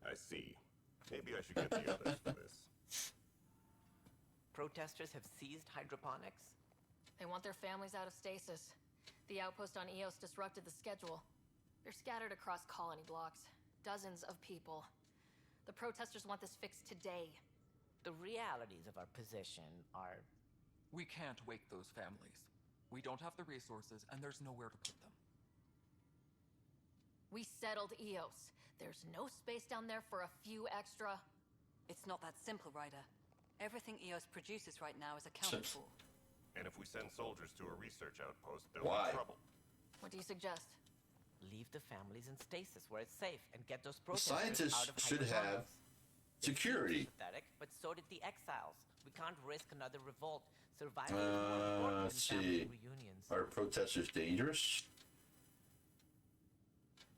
I see. Maybe I should get the others for this. protesters have seized hydroponics? They want their families out of stasis. The outpost on Eos disrupted the schedule. They're scattered across colony blocks. Dozens of people. The protesters want this fixed today. The realities of our position are... We can't wake those families. We don't have the resources, and there's nowhere to put them. We settled Eos. There's no space down there for a few extra... It's not that simple, Ryder. Everything Eos produces right now is accounted for. And if we send soldiers to a research outpost, they'll Why? be trouble. What do you suggest? Leave the families in stasis where it's safe and get those The protesters scientists out of should have hydroponics. security. Pathetic, but so did the exiles. We can't risk another revolt. Survival is more important Let's than family see. reunions. Are protesters dangerous?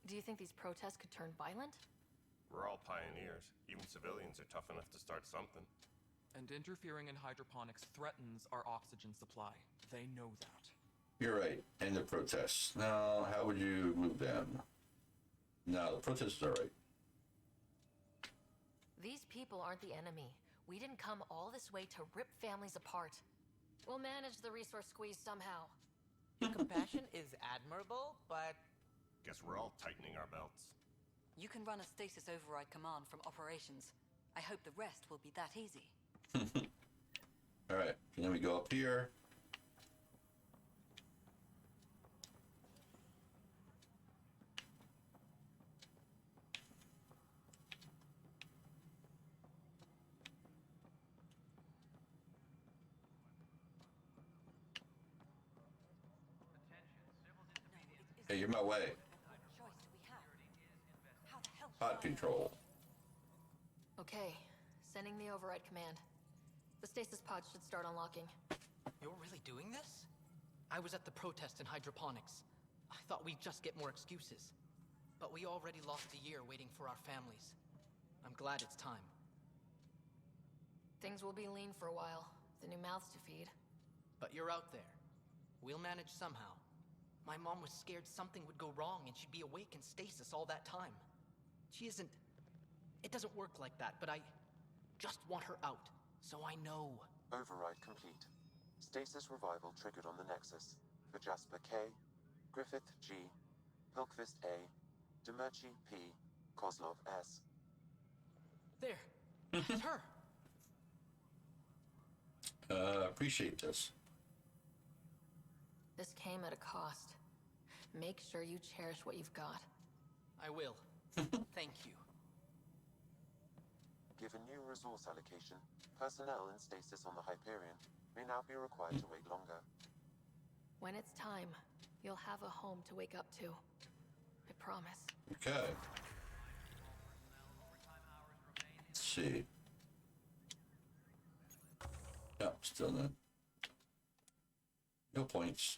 Do you think these protests could turn violent? We're all pioneers. Even civilians are tough enough to start something. And interfering in hydroponics threatens our oxygen supply. They know that. You're right. And the protests. Now, how would you move them? No, the protests are right. These people aren't the enemy. We didn't come all this way to rip families apart. We'll manage the resource squeeze somehow. Your compassion is admirable, but... Guess we're all tightening our belts. You can run a stasis override command from operations. I hope the rest will be that easy. All right. And then we go up here. Hey, you're my way. Pod control. Okay, sending the override command. The stasis pods should start unlocking. You're really doing this? I was at the protest in hydroponics. I thought we'd just get more excuses. But we already lost a year waiting for our families. I'm glad it's time. Things will be lean for a while. The new mouths to feed. But you're out there. We'll manage somehow. My mom was scared something would go wrong and she'd be awake in stasis all that time. She isn't... It doesn't work like that, but I just want her out, so I know. Override complete. Stasis revival triggered on the Nexus. For Jasper K, Griffith G, Pilkvist A, Demerchi P, Kozlov S. There. That's her. Appreciate this. This came at a cost. Make sure you cherish what you've got. I will. Thank you. Given new resource allocation, personnel in stasis on the Hyperion may now be required to wait longer. When it's time, you'll have a home to wake up to. I promise. Okay. Let's see. Yep, still none. No points.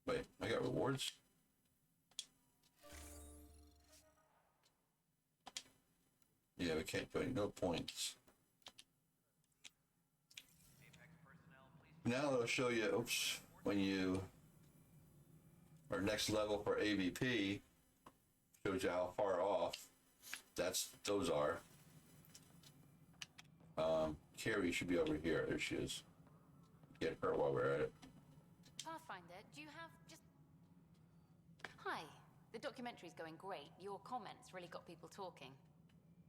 Wait, I got rewards? Yeah, we can't do it. No points. Now it'll show you, oops, when you are next level for AVP, shows you how far off those are. Carrie should be over here. There she is. Get her while we're at it. Pathfinder, do you have just... Hi. The documentary's going great. Your comments really got people talking.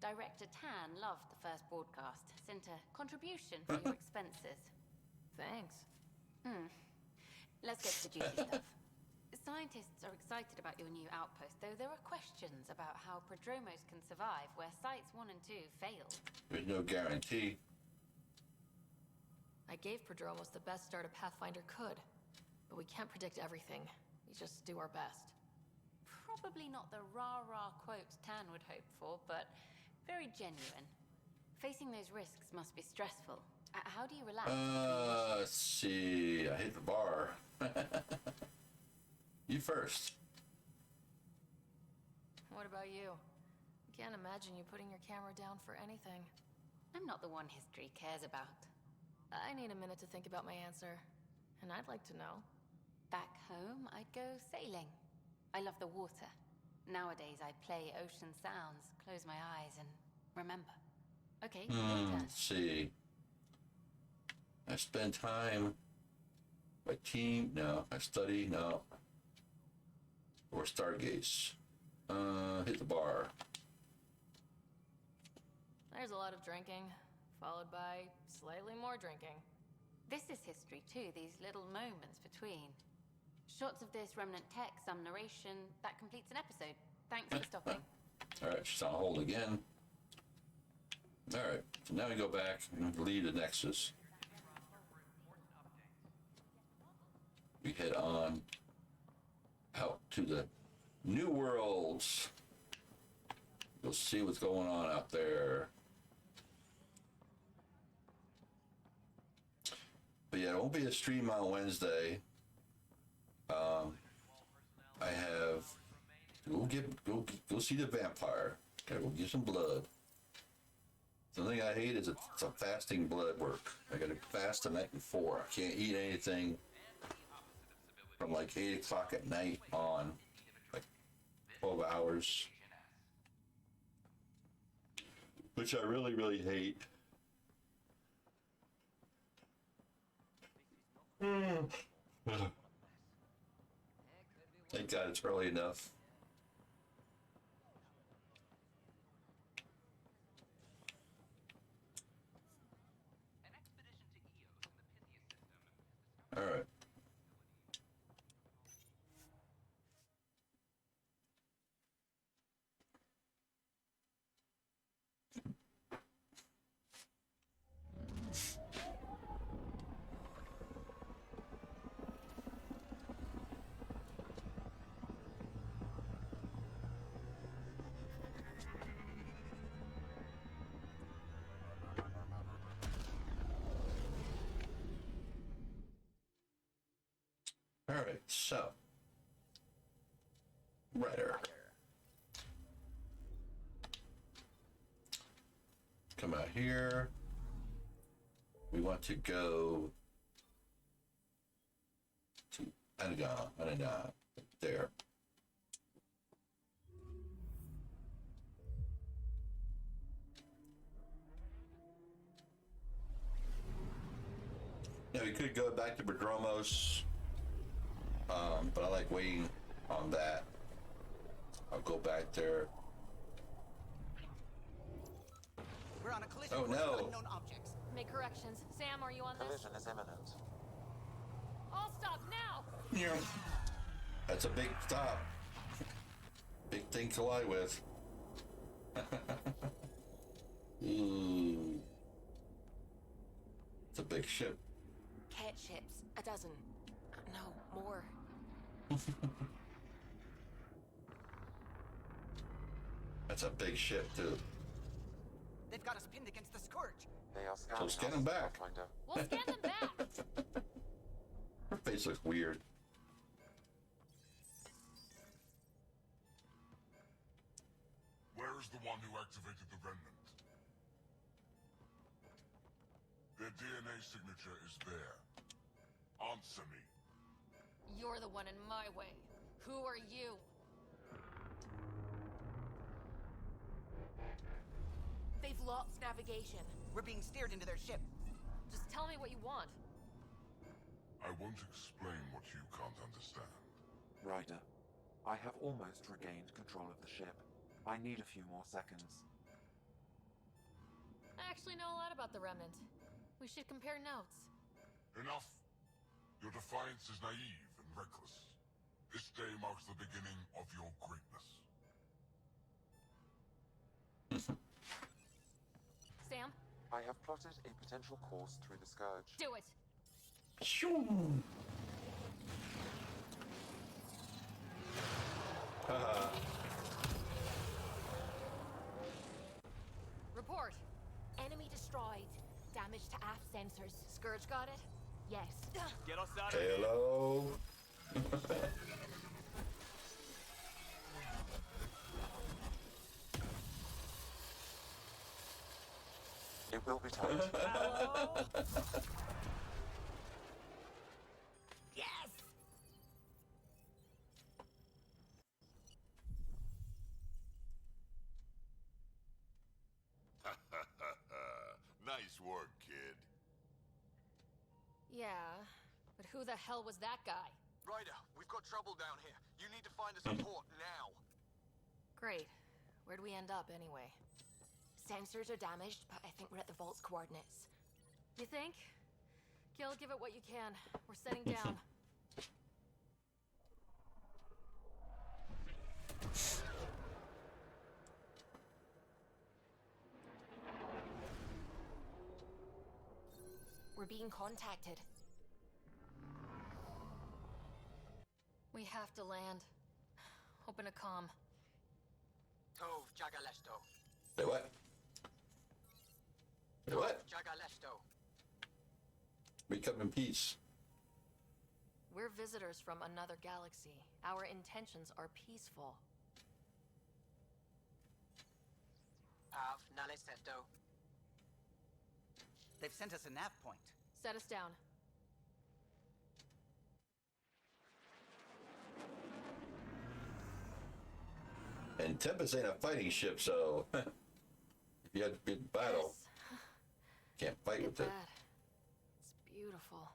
Director Tan loved the first broadcast. Sent a contribution for your expenses. Thanks. Let's get to the juicy stuff. Scientists are excited about your new outpost, though there are questions about how prodromos can survive where Sites 1 and 2 failed. There's no guarantee. I gave Prodromos the best start a Pathfinder could, but we can't predict everything. We just do our best. Probably not the rah-rah quotes Tan would hope for, but very genuine. Facing those risks must be stressful. How do you relax? Let's see. I hit the bar. You first. What about you? I can't imagine you putting your camera down for anything. I'm not the one history cares about. I need a minute to think about my answer, and I'd like to know. Back home, I'd go sailing. I love the water. Nowadays, I play ocean sounds, close my eyes, and remember. Okay, your turn. Let's see. I spend time. My team, no. I study, no. Or stargates. Hit the bar. There's a lot of drinking, followed by slightly more drinking. This is history too, these little moments between. Shots of this remnant tech, some narration, that completes an episode. Thanks for stopping. Alright, she's on hold again. Alright, so now we go back and leave the Nexus. We head on out to the New Worlds. We'll see what's going on out there. But yeah, it won't be a stream on Wednesday. I have go see the vampire. Gotta go get some blood. The thing I hate is it's a fasting blood work. I gotta fast the night before. I can't eat anything from like 8 o'clock at night on, like 12 hours. Which I really, really hate. Thank God it's early enough. All right. All right, so writer. Come out here. We want to go to Anagon, there. Now we could go back to Bedromos. But I like waiting on that. I'll go back there. We're on a collision Oh no! with unknown objects. Make corrections. Sam, are you on this? Collision is imminent. I'll stop now! Yeah. That's a big stop. Big thing to collide with. Ooh. It's a big ship. Cat ships. A dozen. No, more. That's a big ship, too. They've got us pinned against the Scourge. They are scanning So scan us, them back. Pathfinder. We'll scan them back! Her face looks weird. Where is the one who activated the remnant? Their DNA signature is there. Answer me. You're the one in my way. Who are you? They've lost navigation. We're being steered into their ship. Just tell me what you want. I won't explain what you can't understand. Ryder, I have almost regained control of the ship. I need a few more seconds. I actually know a lot about the Remnant. We should compare notes. Enough! Your defiance is naive and reckless. This day marks the beginning of your greatness. Sam? I have plotted a potential course through the Scourge. Do it! Shoo! Report! Enemy destroyed. Damage to aft sensors. Scourge got it? Yes. Get us out of here. Hello. It will be tight. Yes! Nice work, kid. Who the hell was that guy? Ryder, we've got trouble down here. You need to find us support now. Great. Where'd we end up, anyway? Sensors are damaged, but I think we're at the vault's coordinates. You think? Gil, give it what you can. We're setting down. We're being contacted. We have to land. Open a comm. Tove Jagalesto. Say what? Say what? Jagalesto. We come in peace. We're visitors from another galaxy. Our intentions are peaceful. Av Naleseto. They've sent us a nav point. Set us down. And Tempest ain't a fighting ship, so if you had to be in battle, can't fight with it. It's beautiful.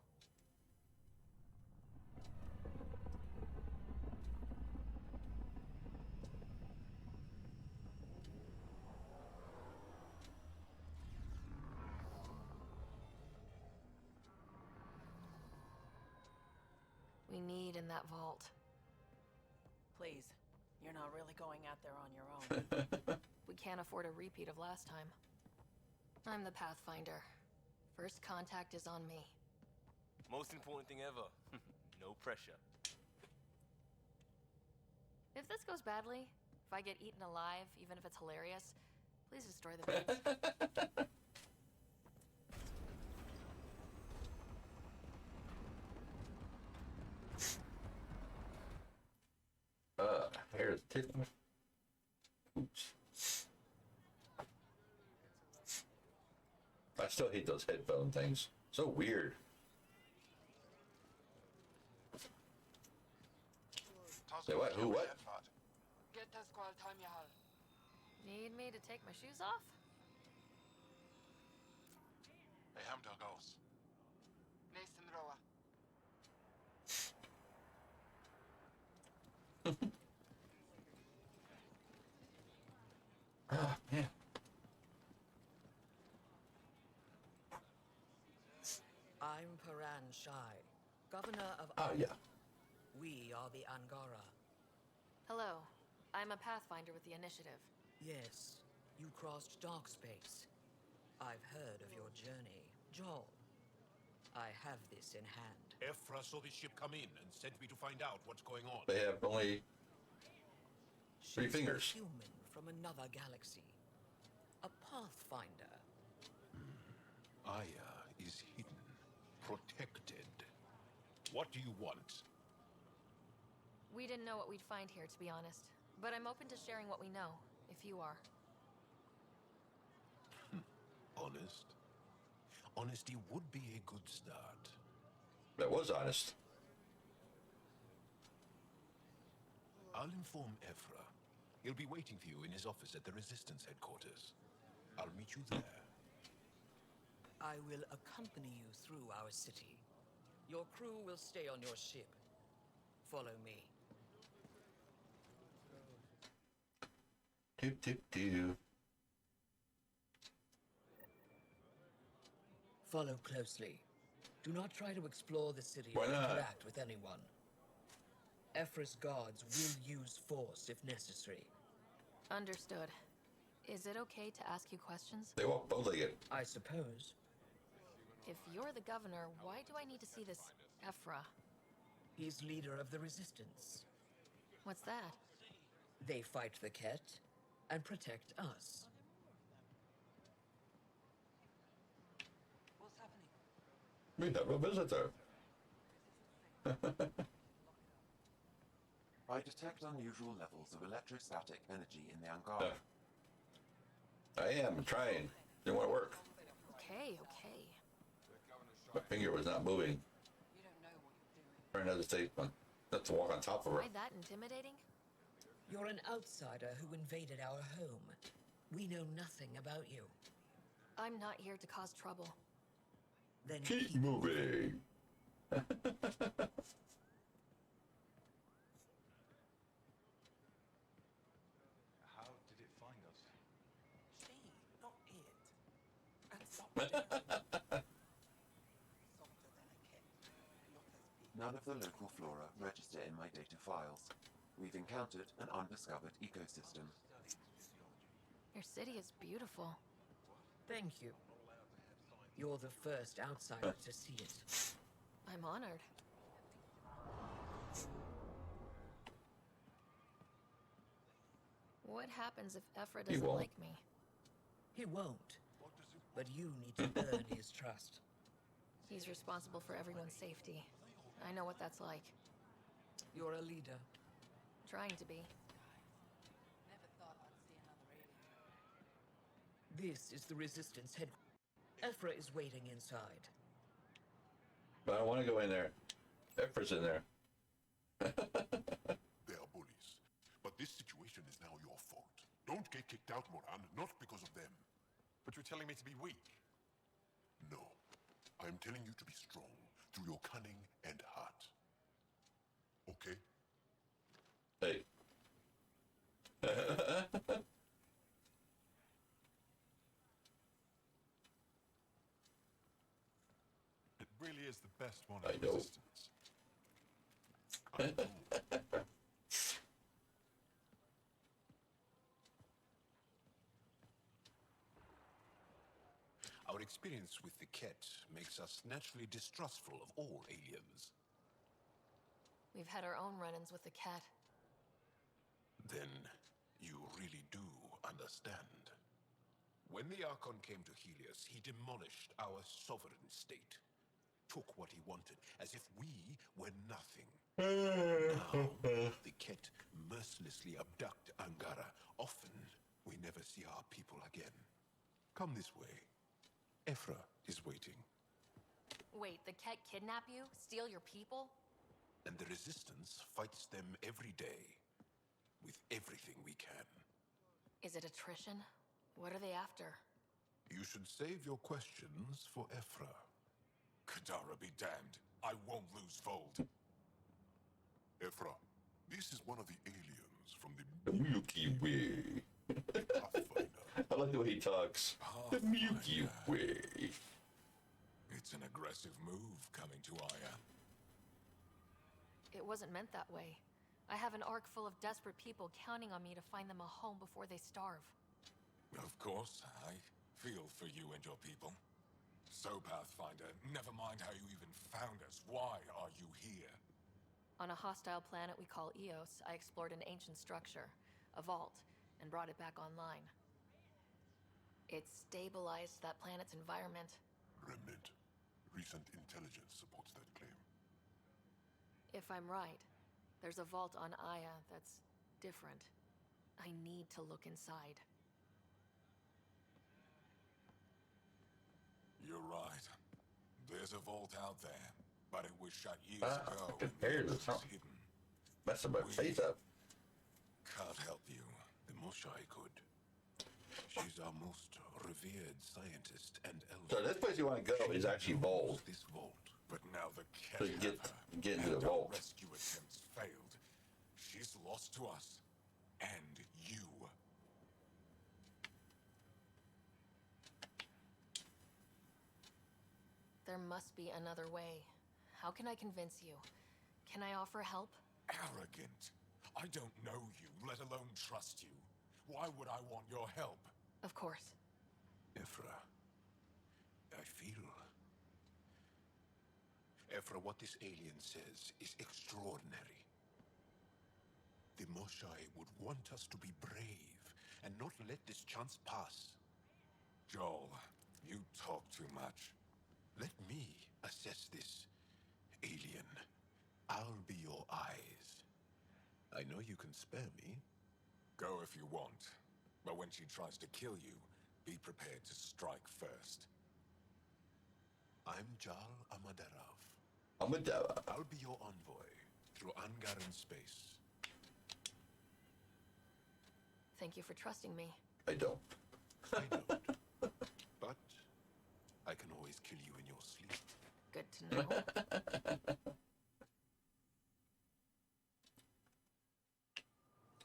We need in that vault. Please, you're not really going out there on your own. We can't afford a repeat of last time. I'm the Pathfinder. First contact is on me. Most important thing ever. No pressure. If this goes badly, if I get eaten alive, even if it's hilarious, please destroy the base. Here's tip. Oops. I still hate those headphone things. So weird. Say what? Who what? Need me to take my shoes off? Oh, man. I'm Paran Shai, governor of... Oh, yeah. We are the Angara. Hello. I'm a Pathfinder with the Initiative. Yes, you crossed dark space. I've heard of your journey, Joel. I have this in hand. Ephra saw the ship come in and sent me to find out what's going on. They have only 3 She's fingers. A human from another galaxy. A Pathfinder. Aya is hidden, protected. What do you want? We didn't know what we'd find here, to be honest. But I'm open to sharing what we know, if you are. Honest? Honesty would be a good start. That was honest. I'll inform Ephra. He'll be waiting for you in his office at the Resistance headquarters. I'll meet you there. I will accompany you through our city. Your crew will stay on your ship. Follow me. Doop, doop, doop. Follow closely. Do not try to explore the city Why or not? interact with anyone. Ephra's guards will use force if necessary. Understood. Is it okay to ask you questions? They walk bow-legged. I suppose. If you're the governor, why do I need to see this Ephra? He's leader of the Resistance. What's that? They fight the Ket and protect us. What's happening? We have a visitor. I detect unusual levels of electrostatic energy in the Angara. I am trying. Didn't want to work. Okay, okay. My finger was not moving. Trying to hesitate, not to walk on top of her. Am I that intimidating? You're an outsider who invaded our home. We know nothing about you. I'm not here to cause trouble. Then Keep moving. How did it find us? She, not it. And something None of the local flora register in my data files. We've encountered an undiscovered ecosystem. Your city is beautiful. Thank you. You're the first outsider to see it. I'm honored. What happens if Ephra doesn't won't. like me? He won't. But you need to earn his trust. He's responsible for everyone's safety. I know what that's like. You're a leader. Trying to be. This is the Resistance headquarters. Ephra is waiting inside. But I don't want to go in there. Effort's in there. They are bullies. But this situation is now your fault. Don't get kicked out, Moran, not because of them. But you're telling me to be weak. No. I am telling you to be strong through your cunning and heart. Okay? Hey. It really is the best one I of know. Resistance. Our experience with the Ket makes us naturally distrustful of all aliens. We've had our own run-ins with the cat. Then you really do understand. When the Archon came to Helios, he demolished our sovereign state. Took what he wanted, as if we were nothing. Now, the Ket mercilessly abduct Angara. Often, we never see our people again. Come this way. Ephra is waiting. Wait, the cat kidnap you? Steal your people? And the Resistance fights them every day. With everything we can. Is it attrition? What are they after? You should save your questions for Ephra. Kadara be damned. I won't lose Fold. Ephra, this is one of the aliens from the Milky Way. I like the way he talks. The Milky Way. It's an aggressive move coming to Aya. It wasn't meant that way. I have an ark full of desperate people counting on me to find them a home before they starve. Of course, I feel for you and your people. So, Pathfinder, never mind how you even found us. Why are you here? On a hostile planet we call Eos, I explored an ancient structure, a vault, and brought it back online. It stabilized that planet's environment. Remnant. Recent intelligence supports that claim. If I'm right, there's a vault on Aya that's different. I need to look inside. You're right. There's a vault out there, but it was shut years ago. Compared to something. Messing my face up. Can't help you. The Moshai could. She's our most revered scientist and elder. So this place you want to go is actually bold. This vault. But now the So you get into the and vault. our rescue attempts failed. She's lost to us. And you. There must be another way. How can I convince you? Can I offer help? Arrogant. I don't know you, let alone trust you. Why would I want your help? Of course. Ephra, I feel. Ephra, what this alien says is extraordinary. The Moshai would want us to be brave and not let this chance pass. Joel, you talk too much. Let me assess this, alien. I'll be your eyes. I know you can spare me. Go if you want. But when she tries to kill you, be prepared to strike first. I'm Jal Amaderav. Amaderav. I'll be your envoy through Angaran space. Thank you for trusting me. I don't. I don't. But I can always kill you in your sleep. Good to know.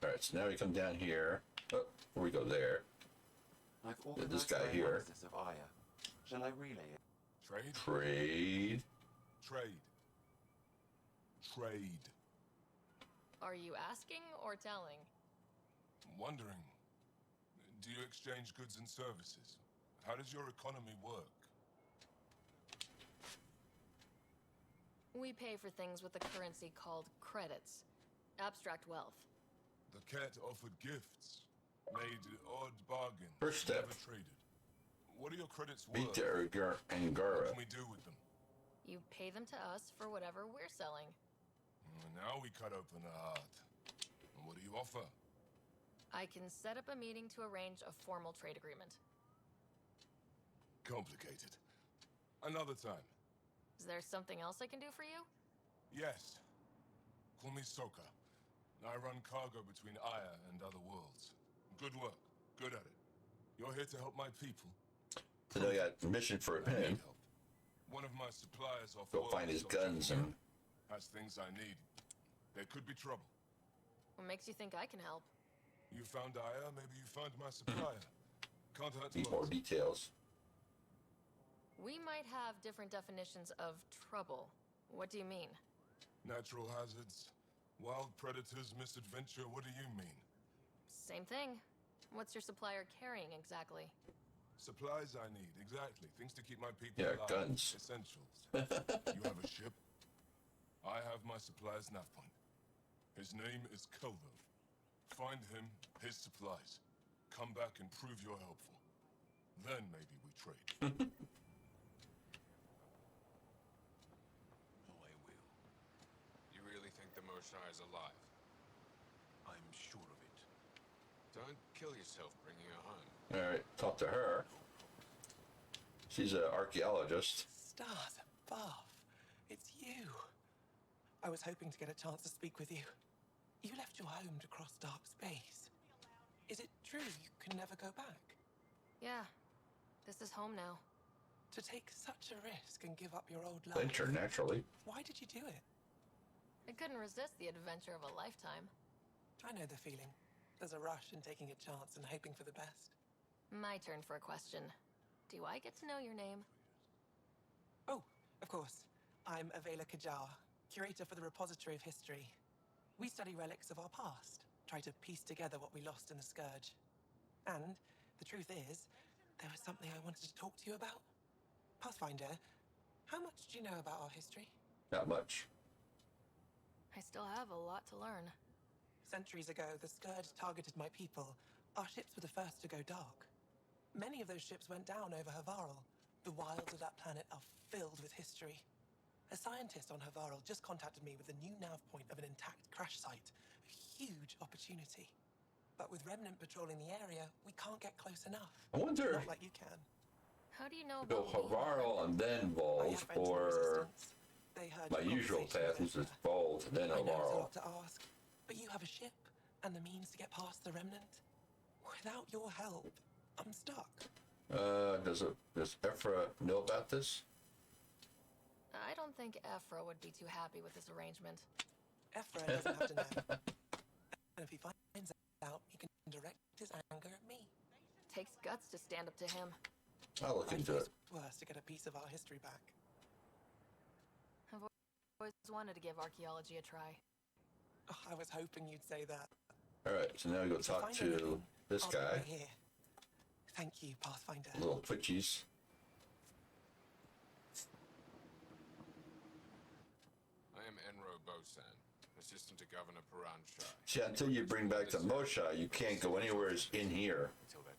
Alright, so now we come down here. Oh, before we go there. I've This organized guy my here. analysis of Aya. Shall I relay it? Trade? Trade. Trade. Trade. Are you asking or telling? Wondering, do you exchange goods and services? How does your economy work? We pay for things with a currency called credits. Abstract wealth. The cat offered gifts, made odd bargains, First step. never traded. What are your credits Beat worth? the Angara. What can we do with them? You pay them to us for whatever we're selling. Now we cut open the heart. What do you offer? I can set up a meeting to arrange a formal trade agreement. Complicated. Another time. Is there something else I can do for you? Yes. Call me Soka. I run cargo between Aya and other worlds. Good work. Good at it. You're here to help my people. So now I got permission for him. One of my suppliers off Go find his guns and has things I need. There could be trouble. What makes you think I can help? You found Aya, maybe you found my supplier. Can't hurt to need more ask. details. We might have different definitions of trouble. What do you mean? Natural hazards, wild predators, misadventure, what do you mean? Same thing. What's your supplier carrying exactly? Supplies I need, exactly. Things to keep my people Yeah, alive. guns. Essentials. You have a ship? I have my supplier's nav point. His name is Kelvo. Find him, his supplies. Come back and prove you're helpful. Then maybe we trade. I will. You really think the Moshae is alive? I'm sure of it. Don't kill yourself bringing her home. Alright, talk to her. She's an archaeologist. Stars above. It's you. I was hoping to get a chance to speak with you. You left your home to cross dark space. Is it true you can never go back? Yeah. This is home now. To take such a risk and give up your old life. Venture naturally. Why did you do it? I couldn't resist the adventure of a lifetime. I know the feeling. There's a rush in taking a chance and hoping for the best. My turn for a question. Do I get to know your name? Oh, of course. I'm Avela Kajar, curator for the Repository of History. We study relics of our past, try to piece together what we lost in the Scourge. And the truth is, there was something I wanted to talk to you about. Pathfinder, how much do you know about our history? Not much. I still have a lot to learn. Centuries ago, the Scourge targeted my people. Our ships were the first to go dark. Many of those ships went down over Havarl. The wilds of that planet are filled with history. A scientist on Havarl just contacted me with a new nav point of an intact crash site. A huge opportunity. But with Remnant patrolling the area, we can't get close enough. I wonder Not like you can. How do you know go about me? Havarl and then Vold, or They heard my your usual conversation path, with which is Vold, then I know it's a Havarl. lot to ask, but you have a ship and the means to get past the Remnant. Without your help, I'm stuck. Does Ephra know about this? I don't think Ephra would be too happy with this arrangement. Ephra doesn't have to know. And if he finds out, he can direct his anger at me. Takes guts to stand up to him. I'll look into it. Worse to get a piece of our history back. I've always wanted to give archaeology a try. Oh, I was hoping you'd say that. Alright, so now we go If you talk find to anything, this I'll be guy. right here. Thank you, Pathfinder. Little twitchies. I am Enro Bosan, assistant to Governor Paran Shai. See, until you bring back the Moshae, you can't go anywhere in here.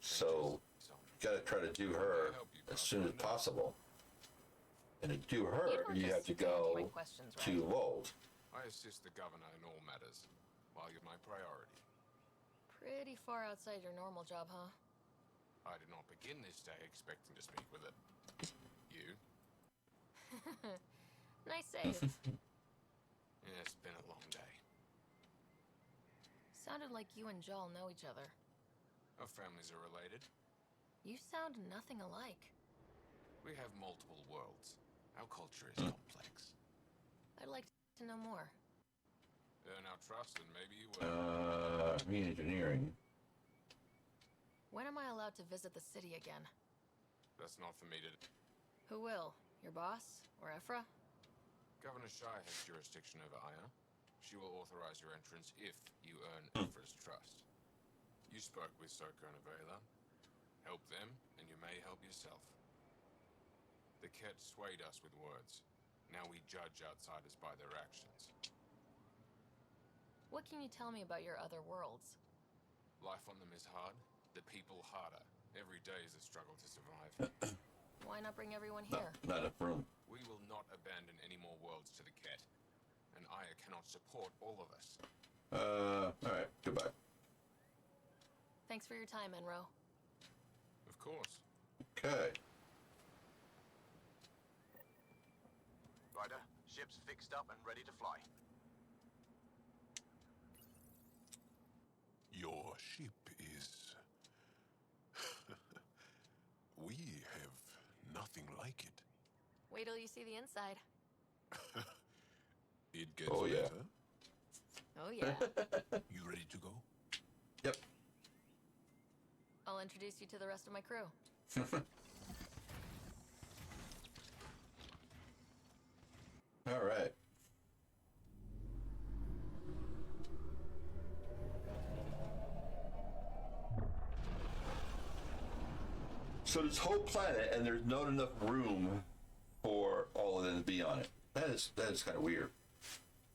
So, you gotta try to do her as soon as possible. And to do her, you have to go to Vold. I assist the governor in all matters, while you're my priority. Pretty far outside your normal job, huh? I did not begin this day expecting to speak with it. You? Nice save. Yeah, it's been a long day. Sounded like you and Jal know each other. Our families are related. You sound nothing alike. We have multiple worlds, Our culture is complex. I'd like to know more. Earn our trust and maybe you will. Re-engineering. When am I allowed to visit the city again? That's not for me to... Who will? Your boss? Or Ephra? Governor Shai has jurisdiction over Aya. She will authorize your entrance if you earn Ephra's trust. You spoke with Soko and Avela. Help them, and you may help yourself. The Ket swayed us with words. Now we judge outsiders by their actions. What can you tell me about your other worlds? Life on them is hard, the people harder. Every day is a struggle to survive. Why not bring everyone here? Not a room. We will not abandon any more worlds to the Ket. And Aya cannot support all of us. Alright, goodbye. Thanks for your time, Enro. Of course. Okay. Ryder, ship's fixed up and ready to fly. Your ship is... We have nothing like it. Wait till you see the inside. It gets Oh, yeah. better. Oh, yeah. You ready to go? Yep. I'll introduce you to the rest of my crew. Alright. So this whole planet, and there's not enough room for all of them to be on it. That is kind of weird.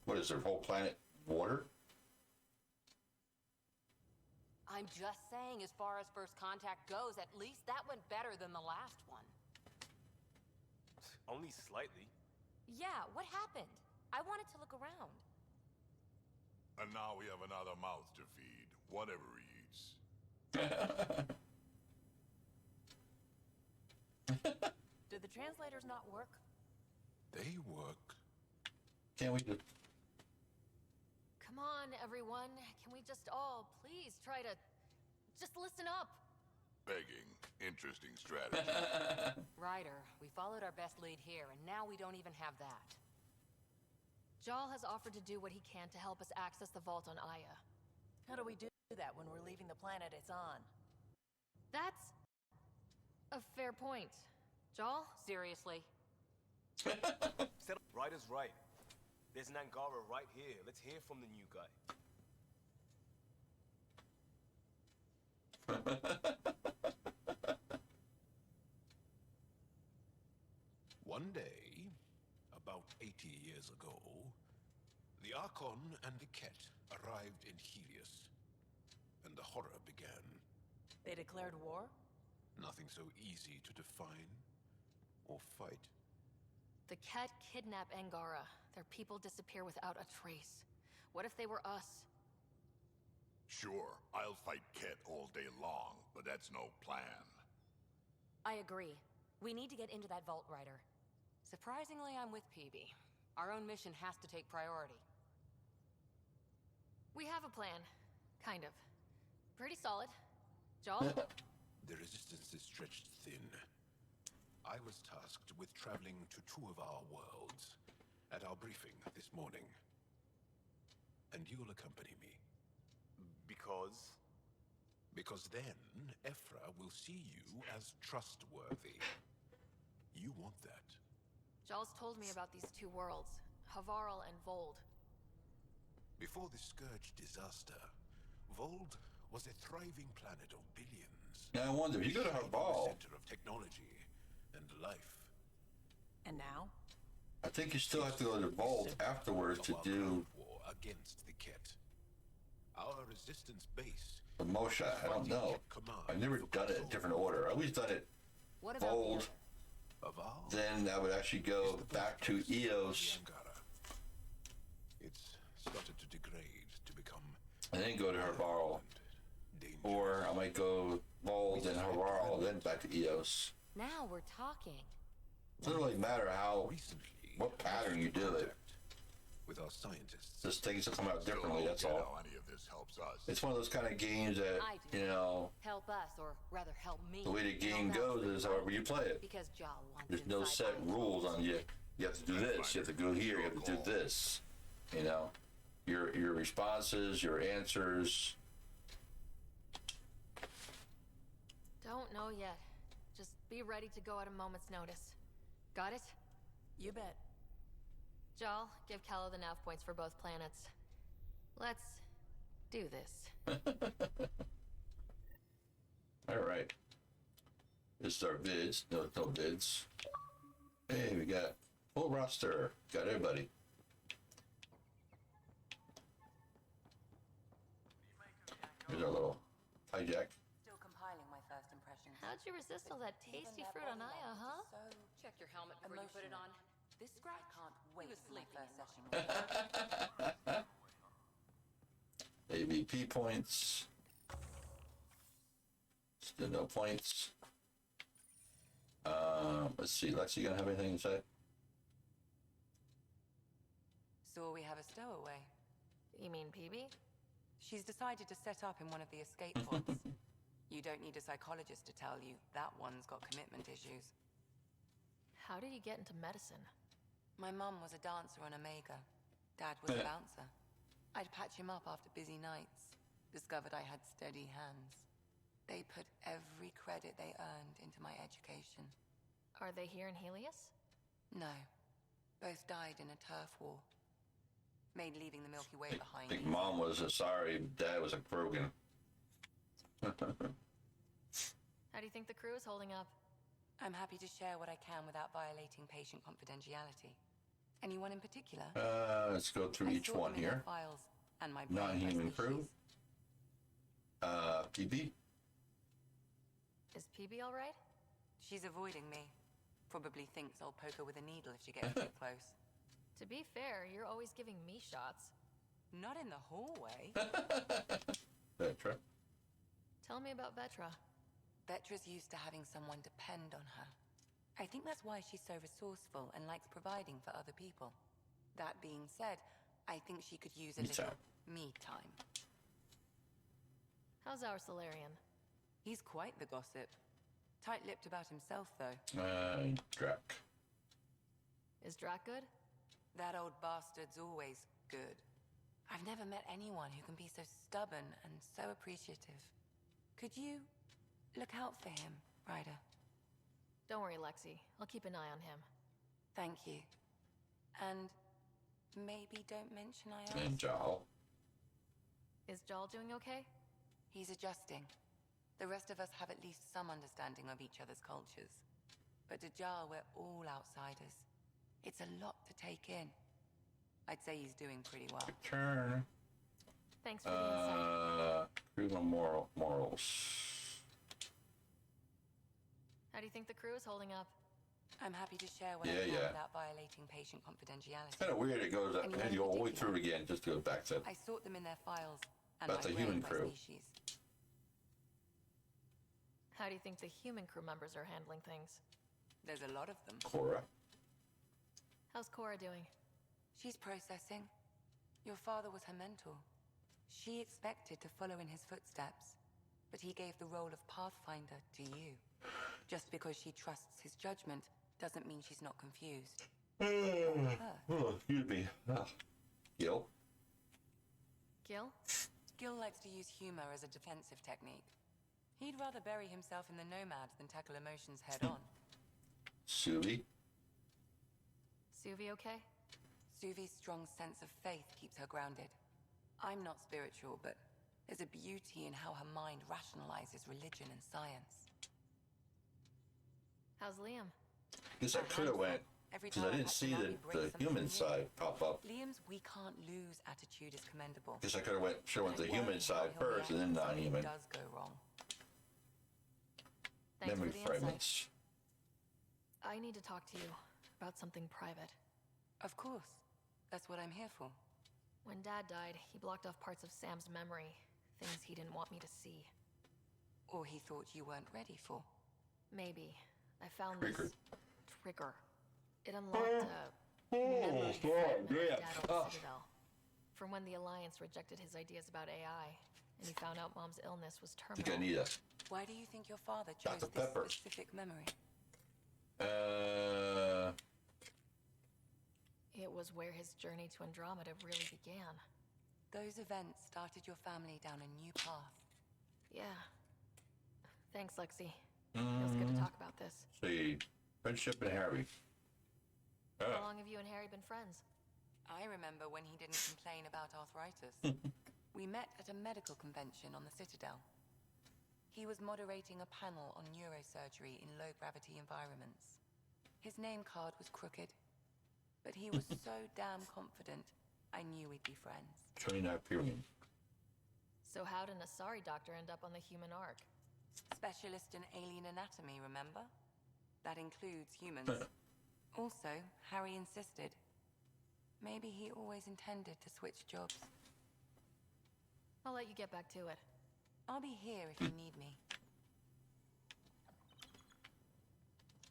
What is their whole planet water? I'm just saying, as far as first contact goes, at least that went better than the last one. Only slightly. Yeah, what happened? I wanted to look around. And now we have another mouth to feed, whatever he eats. Did the translators not work? They work. Can't we just... Come on, everyone. Can we just all please try to just listen up? Begging. Interesting strategy. Ryder, we followed our best lead here, and now we don't even have that. Jal has offered to do what he can to help us access the vault on Aya. How do we do that when we're leaving the planet it's on? That's a fair point. Jal? Seriously? Ryder's right. There's an Angara right here. Let's hear from the new guy. One day, about 80 years ago, the Archon and the Ket arrived in Helios, and the horror began. They declared war? Nothing so easy to define or fight. The Ket kidnap Angara. Their people disappear without a trace. What if they were us? Sure, I'll fight Ket all day long, but that's no plan. I agree. We need to get into that vault, Ryder. Surprisingly, I'm with PB. Our own mission has to take priority. We have a plan. Kind of. Pretty solid. Jal? The resistance is stretched thin. I was tasked with traveling to two of our worlds at our briefing this morning. And you'll accompany me. Because? Because then, Ephra will see you as trustworthy. You want that. Jal's told me about these two worlds, Havarl and Vold. Before the Scourge disaster, Vold was a thriving planet of billions. Now I wonder, if you go to Havarl, center of technology and life. And now? I think you still have to go to Vold afterwards to do war against the Ket. Our resistance base. the Moshe. I don't know. I've never done it in a different order. I always done it What about Vold. Then I would actually go back to Eos. It's started to degrade to become. And then go to Havarl. Or I might go Vold and Havarl, then back to Eos. Now we're talking. It doesn't really matter what pattern you do it. With our scientists. Just things will come out differently, that's all. Any of this helps us. It's one of those kind of games that, I do. you know, Help us, or rather help me. the way the game goes is however you play it. Because Jal wants There's no inside set Iron's rules vault. on you. You have to do this. You have to go here. You have to do this. You know, your responses, your answers. Don't know yet. Just be ready to go at a moment's notice. Got it? You bet. Jal, give Callow the nav points for both planets. Let's do this. All right. This is our vids. No vids. Hey, we got full roster. Got everybody. Here's our little hijack. Still compiling my first impressions. How'd you resist all that tasty fruit on Aya, huh? Check your helmet before you put it on. This scratch can't wait for my first session. AVP points. Still no points. Let's see. Lexi gonna have anything to say? So we have a stowaway. You mean PB? She's decided to set up in one of the escape pods. You don't need a psychologist to tell you that one's got commitment issues. How did you get into medicine? My mum was a dancer on Omega. Dad was a bouncer. I'd patch him up after busy nights. Discovered I had steady hands. They put every credit they earned into my education. Are they here in Helios? No. Both died in a turf war. Made leaving the Milky Way behind. I think Mom was sorry. Dad was broken. How do you think the crew is holding up? I'm happy to share what I can without violating patient confidentiality. Anyone in particular? Let's go through each one here. Files and my Non-human crew. PB. Is PB all right? She's avoiding me. Probably thinks I'll poke her with a needle if she gets too close. To be fair, you're always giving me shots. Not in the hallway. Vetra. Tell me about Vetra. Vetra's used to having someone depend on her. I think that's why she's so resourceful and likes providing for other people. That being said, I think she could use a little me time. How's our Solarian? He's quite the gossip. Tight-lipped about himself, though. Drac. Is Drac good? That old bastard's always good. I've never met anyone who can be so stubborn and so appreciative. Could you look out for him, Ryder? Don't worry, Lexi. I'll keep an eye on him. Thank you. And maybe don't mention I asked. And Jal. Is Jal doing okay? He's adjusting. The rest of us have at least some understanding of each other's cultures. But to Jal, we're all outsiders. It's a lot to take in. I'd say he's doing pretty well. Turn. Thanks for the insight. Crew morals. How do you think the crew is holding up? I'm happy to share what I can without violating patient confidentiality. Kind of weird it goes up and you go all the way through again just to go back to I sort them in their files and about the human crew. Species. How do you think the human crew members are handling things? There's a lot of them. Cora. How's Cora doing? She's processing. Your father was her mentor. She expected to follow in his footsteps, but he gave the role of Pathfinder to you. Just because she trusts his judgment doesn't mean she's not confused. Excuse me. Gil. Gil? Gil likes to use humor as a defensive technique. He'd rather bury himself in the Nomad than tackle emotions head-on. Suvi. Suvi okay? Suvi's strong sense of faith keeps her grounded. I'm not spiritual, but there's a beauty in how her mind rationalizes religion and science. How's Liam? Guess I could have went, because I didn't see the human side pop up. Liam's we can't lose attitude is commendable. Guess I could have went the human side first and then non-human. Does go wrong. Thanks Memory for the fragments. I need to talk to you about something private. Of course. That's what I'm here for. When Dad died, he blocked off parts of Sam's memory, things he didn't want me to see. Or he thought you weren't ready for. Maybe. I found this trigger. It Oh, unlocked a memory fragment of Dad Old Citadel. from when the Alliance rejected his ideas about AI, and he found out Mom's illness was I think I terminal. need a Why do you think your father chose Dr. this Pepper. specific memory? It was where his journey to Andromeda really began. Those events started your family down a new path. Yeah. Thanks, Lexi. Feels good to talk about this. See, friendship and Harry. How long have you and Harry been friends? I remember when he didn't complain about arthritis. We met at a medical convention on the Citadel. He was moderating a panel on neurosurgery in low-gravity environments. His name card was crooked, but he was so damn confident, I knew we'd be friends. Train Hyperion. So how did an Asari doctor end up on the human ark? Specialist in alien anatomy, remember? That includes humans. Also, Harry insisted. Maybe he always intended to switch jobs. I'll let you get back to it. I'll be here if you need me.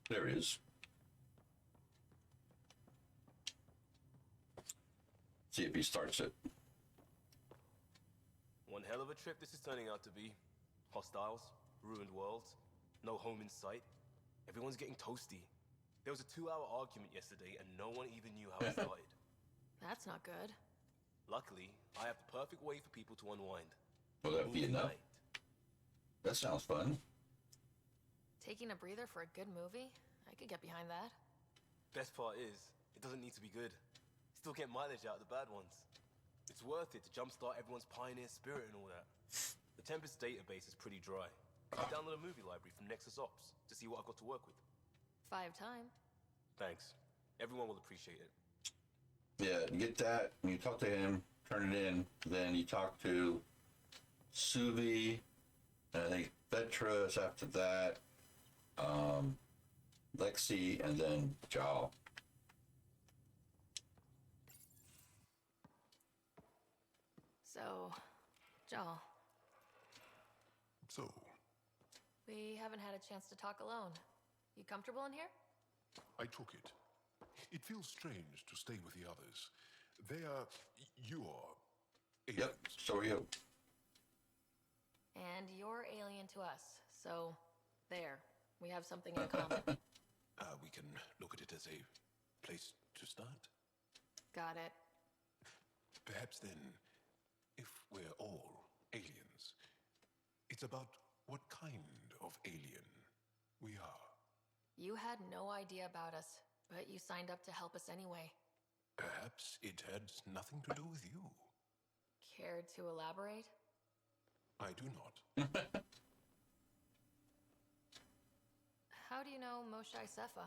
There he is. See if he starts it. One hell of a trip this is turning out to be. Hostiles, ruined worlds, no home in sight. Everyone's getting toasty. There was a 2-hour argument yesterday and no one even knew how it started. That's not good. Luckily, I have the perfect way for people to unwind. Will that be Movie enough? night. That sounds fun. Taking a breather for a good movie? I could get behind that. Best part is, it doesn't need to be good. Still get mileage out of the bad ones. It's worth it to jumpstart everyone's pioneer spirit and all that. The Tempest database is pretty dry. Download a movie library from Nexus Ops to see what I've got to work with. 5 time. Thanks. Everyone will appreciate it. Yeah, you get that, and you talk to him, turn it in, then you talk to Suvi, and I think Vetra is after that, Lexi, and then Jal. So, Jal, So, we haven't had a chance to talk alone. You comfortable in here? I took it. It feels strange to stay with the others. They are... you are... aliens. Yep, so are you. And you're alien to us, so there. We have something in common. We can look at it as a place to start. Got it. Perhaps then, if we're all aliens, it's about what kind of alien we are. You had no idea about us, but you signed up to help us anyway. Perhaps it had nothing to do with you. Cared to elaborate? I do not. How do you know Moshae Sefa?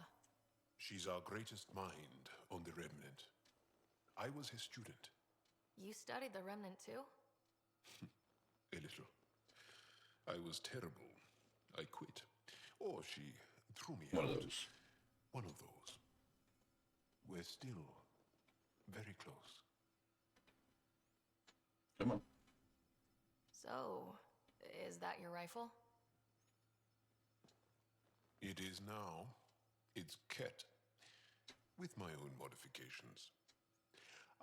She's our greatest mind on the Remnant. I was his student. You studied the Remnant too? A little. I was terrible. I quit. Or she threw me One out. of those. One of those. We're still very close. Come on. So, is that your rifle? It is now. It's Ket. With my own modifications.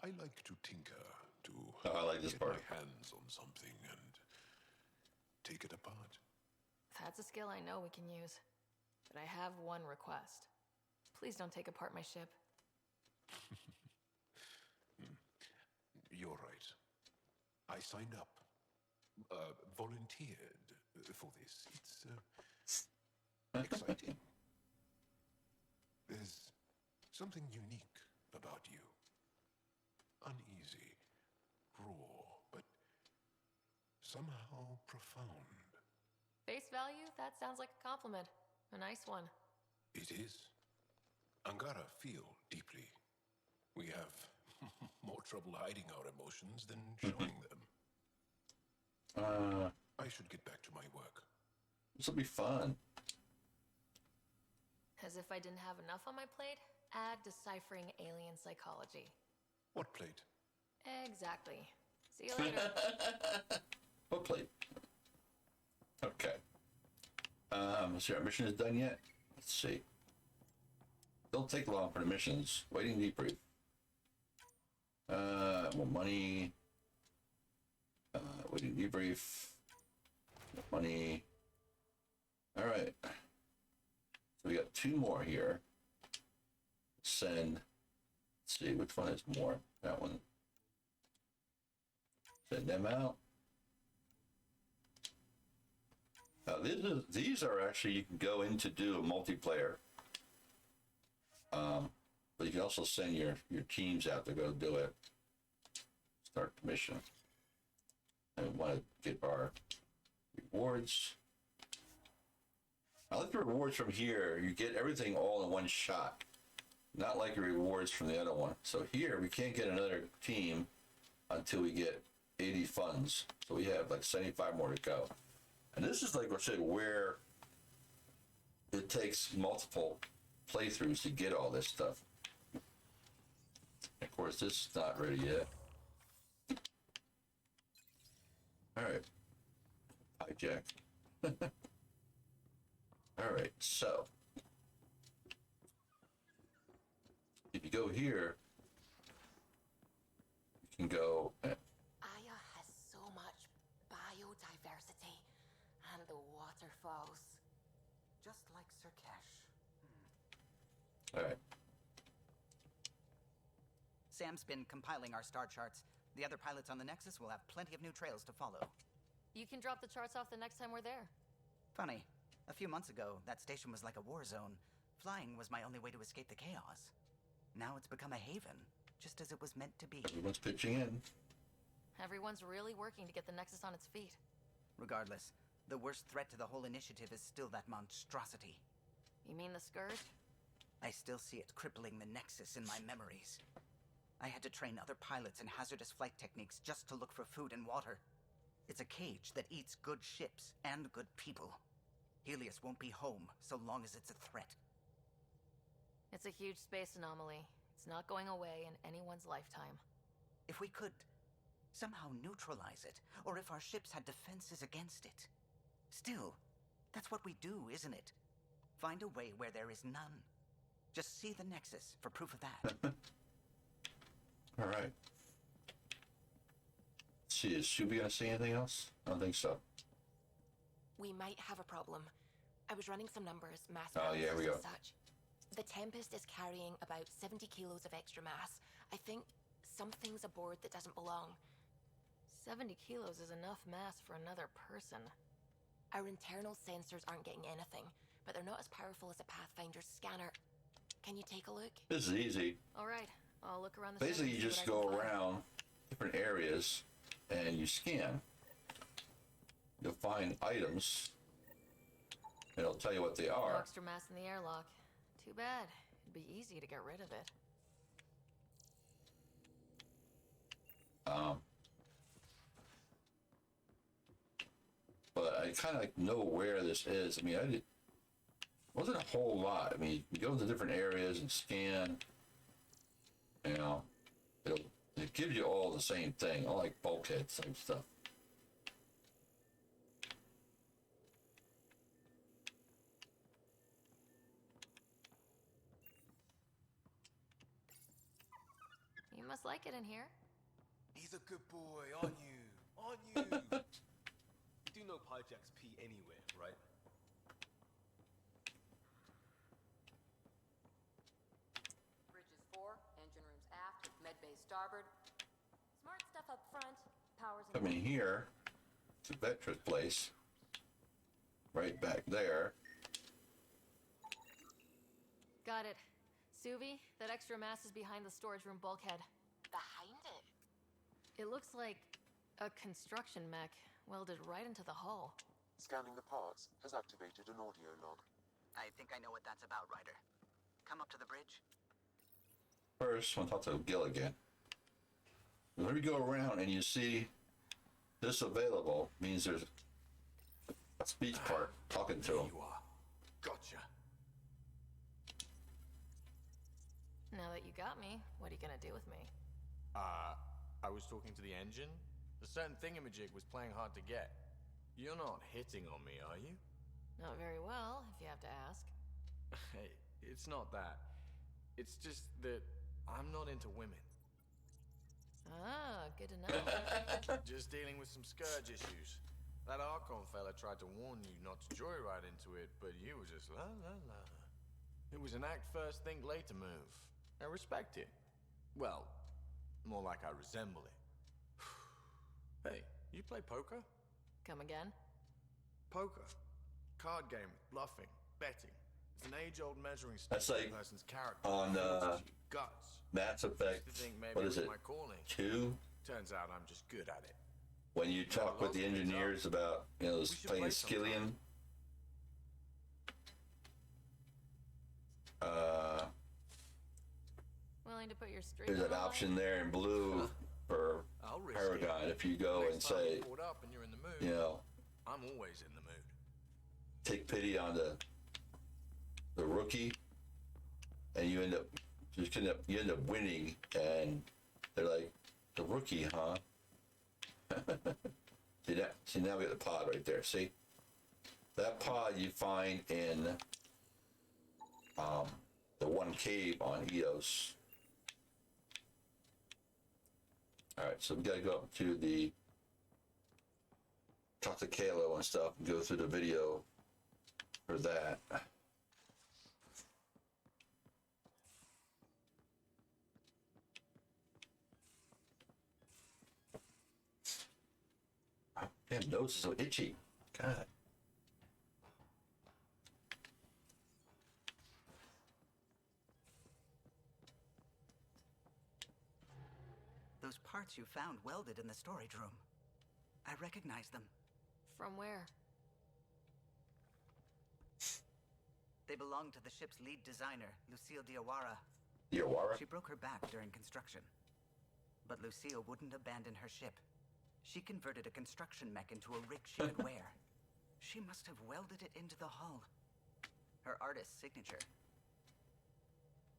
I like to tinker, to I like this get part. my hands on something and take it apart. That's a skill I know we can use. But I have one request. Please don't take apart my ship. You're right. I signed up. Volunteered for this. It's exciting. There's something unique about you. Uneasy, raw, but somehow profound. Face value? That sounds like a compliment. A nice one. It is. Angara feel deeply. We have more trouble hiding our emotions than showing them. I should get back to my work. This will be fun. As if I didn't have enough on my plate, add deciphering alien psychology. What plate? Exactly. See you later. What plate? Okay. Let's see, our mission is done yet? Let's see. Don't take long for the missions. Waiting debrief. got more money. We do debrief. More money. All right. So we got 2 more here. Send. Let's see, which one is more? That one. Send them out. These are actually, you can go in to do a multiplayer. But you can also send your teams out to go do it. Start the mission. And we want to get our rewards. I like the rewards from here. You get everything all in one shot. Not like the rewards from the other one. So here, we can't get another team until we get 80 funds. So we have like 75 more to go. And this is like I said, where it takes multiple playthroughs to get all this stuff. Of course, this is not ready yet. All right. Hijack. All right, so if you go here, you can go. Aya has so much biodiversity and the waterfalls. Just like Sirkesh. All right. Sam's been compiling our star charts. The other pilots on the Nexus will have plenty of new trails to follow. You can drop the charts off the next time we're there. Funny. A few months ago, that station was like a war zone. Flying was my only way to escape the chaos. Now it's become a haven, just as it was meant to be. Everyone's pitching in. Everyone's really working to get the Nexus on its feet. Regardless, the worst threat to the whole initiative is still that monstrosity. You mean the Scourge? I still see it crippling the Nexus in my memories. I had to train other pilots in hazardous flight techniques just to look for food and water. It's a cage that eats good ships and good people. Helios won't be home so long as it's a threat. It's a huge space anomaly. It's not going away in anyone's lifetime. If we could somehow neutralize it, or if our ships had defenses against it. Still, that's what we do, isn't it? Find a way where there is none. Just see the Nexus for proof of that. All right. Let's see, is Shubi gonna say anything else? I don't think so. We might have a problem. I was running some numbers, mass Oh, yeah, here we go. and such. The Tempest is carrying about 70 kilos of extra mass. I think something's aboard that doesn't belong. 70 kilos is enough mass for another person. Our internal sensors aren't getting anything, but they're not as powerful as a Pathfinder's scanner. Can you take a look? This is easy. All right, I'll look around the Basically, center you and see just what I go can find. around different areas and you scan. You'll find items. It'll tell you what they No are. extra mass in the airlock. Too bad. It'd be easy to get rid of it. But I kind of know where this is. I mean, wasn't a whole lot. I mean, you go into different areas and scan. You know, it gives you all the same thing. I like bulkheads type stuff. You must like it in here. He's a good boy, aren't you? Aren't you? You do know Pijacks pee anywhere, right? Bridges 4, engine rooms aft, med bay starboard. Smart stuff up front. Powers Come in here to Vetra's place. Right back there. Got it. Suvi, that extra mass is behind the storage room bulkhead. Behind it? It looks like a construction mech welded right into the hull. Scanning the parts has activated an audio log. I think I know what that's about, Ryder. Come up to the bridge. First, I want to talk to Gil again. When we go around and you see this available, means there's a speech part talking to him. You are. Gotcha. Now that you got me, what are you gonna do with me? I was talking to the engine. A certain thingamajig was playing hard to get. You're not hitting on me, are you? Not very well, if you have to ask. Hey, it's not that. It's just that I'm not into women. Ah, good to know. Just dealing with some scourge issues. That Archon fella tried to warn you not to joyride into it, but you were just la la la. It was an act first, think later move. I respect it. Well, more like I resemble it. Hey, you play poker? Come again? Poker. Card game, bluffing, betting. It's an age-old measuring stick That's for like a person's character, on fortitude, guts. Mass Effect. Used to think maybe What it is was it? my calling. 2? Turns out I'm just good at it. When you talk with the engineers about, playing Skillion. Willing to put your streak There's on an the line? option there in blue for Paragon. If you go and say, I'm always in the mood. take pity on the rookie, and you end up winning, and they're like, the rookie, huh? See, now we got the pod right there. See, that pod you find in the one cave on Eos. All right, so we gotta go up to the talk to Kalo and stuff and go through the video for that. Damn, nose is so itchy. God. Those parts you found welded in the storage room. I recognize them. From where? They belong to the ship's lead designer, Lucille Diawara. Diawara? She broke her back during construction. But Lucille wouldn't abandon her ship. She converted a construction mech into a rig she could wear. She must have welded it into the hull. Her artist's signature.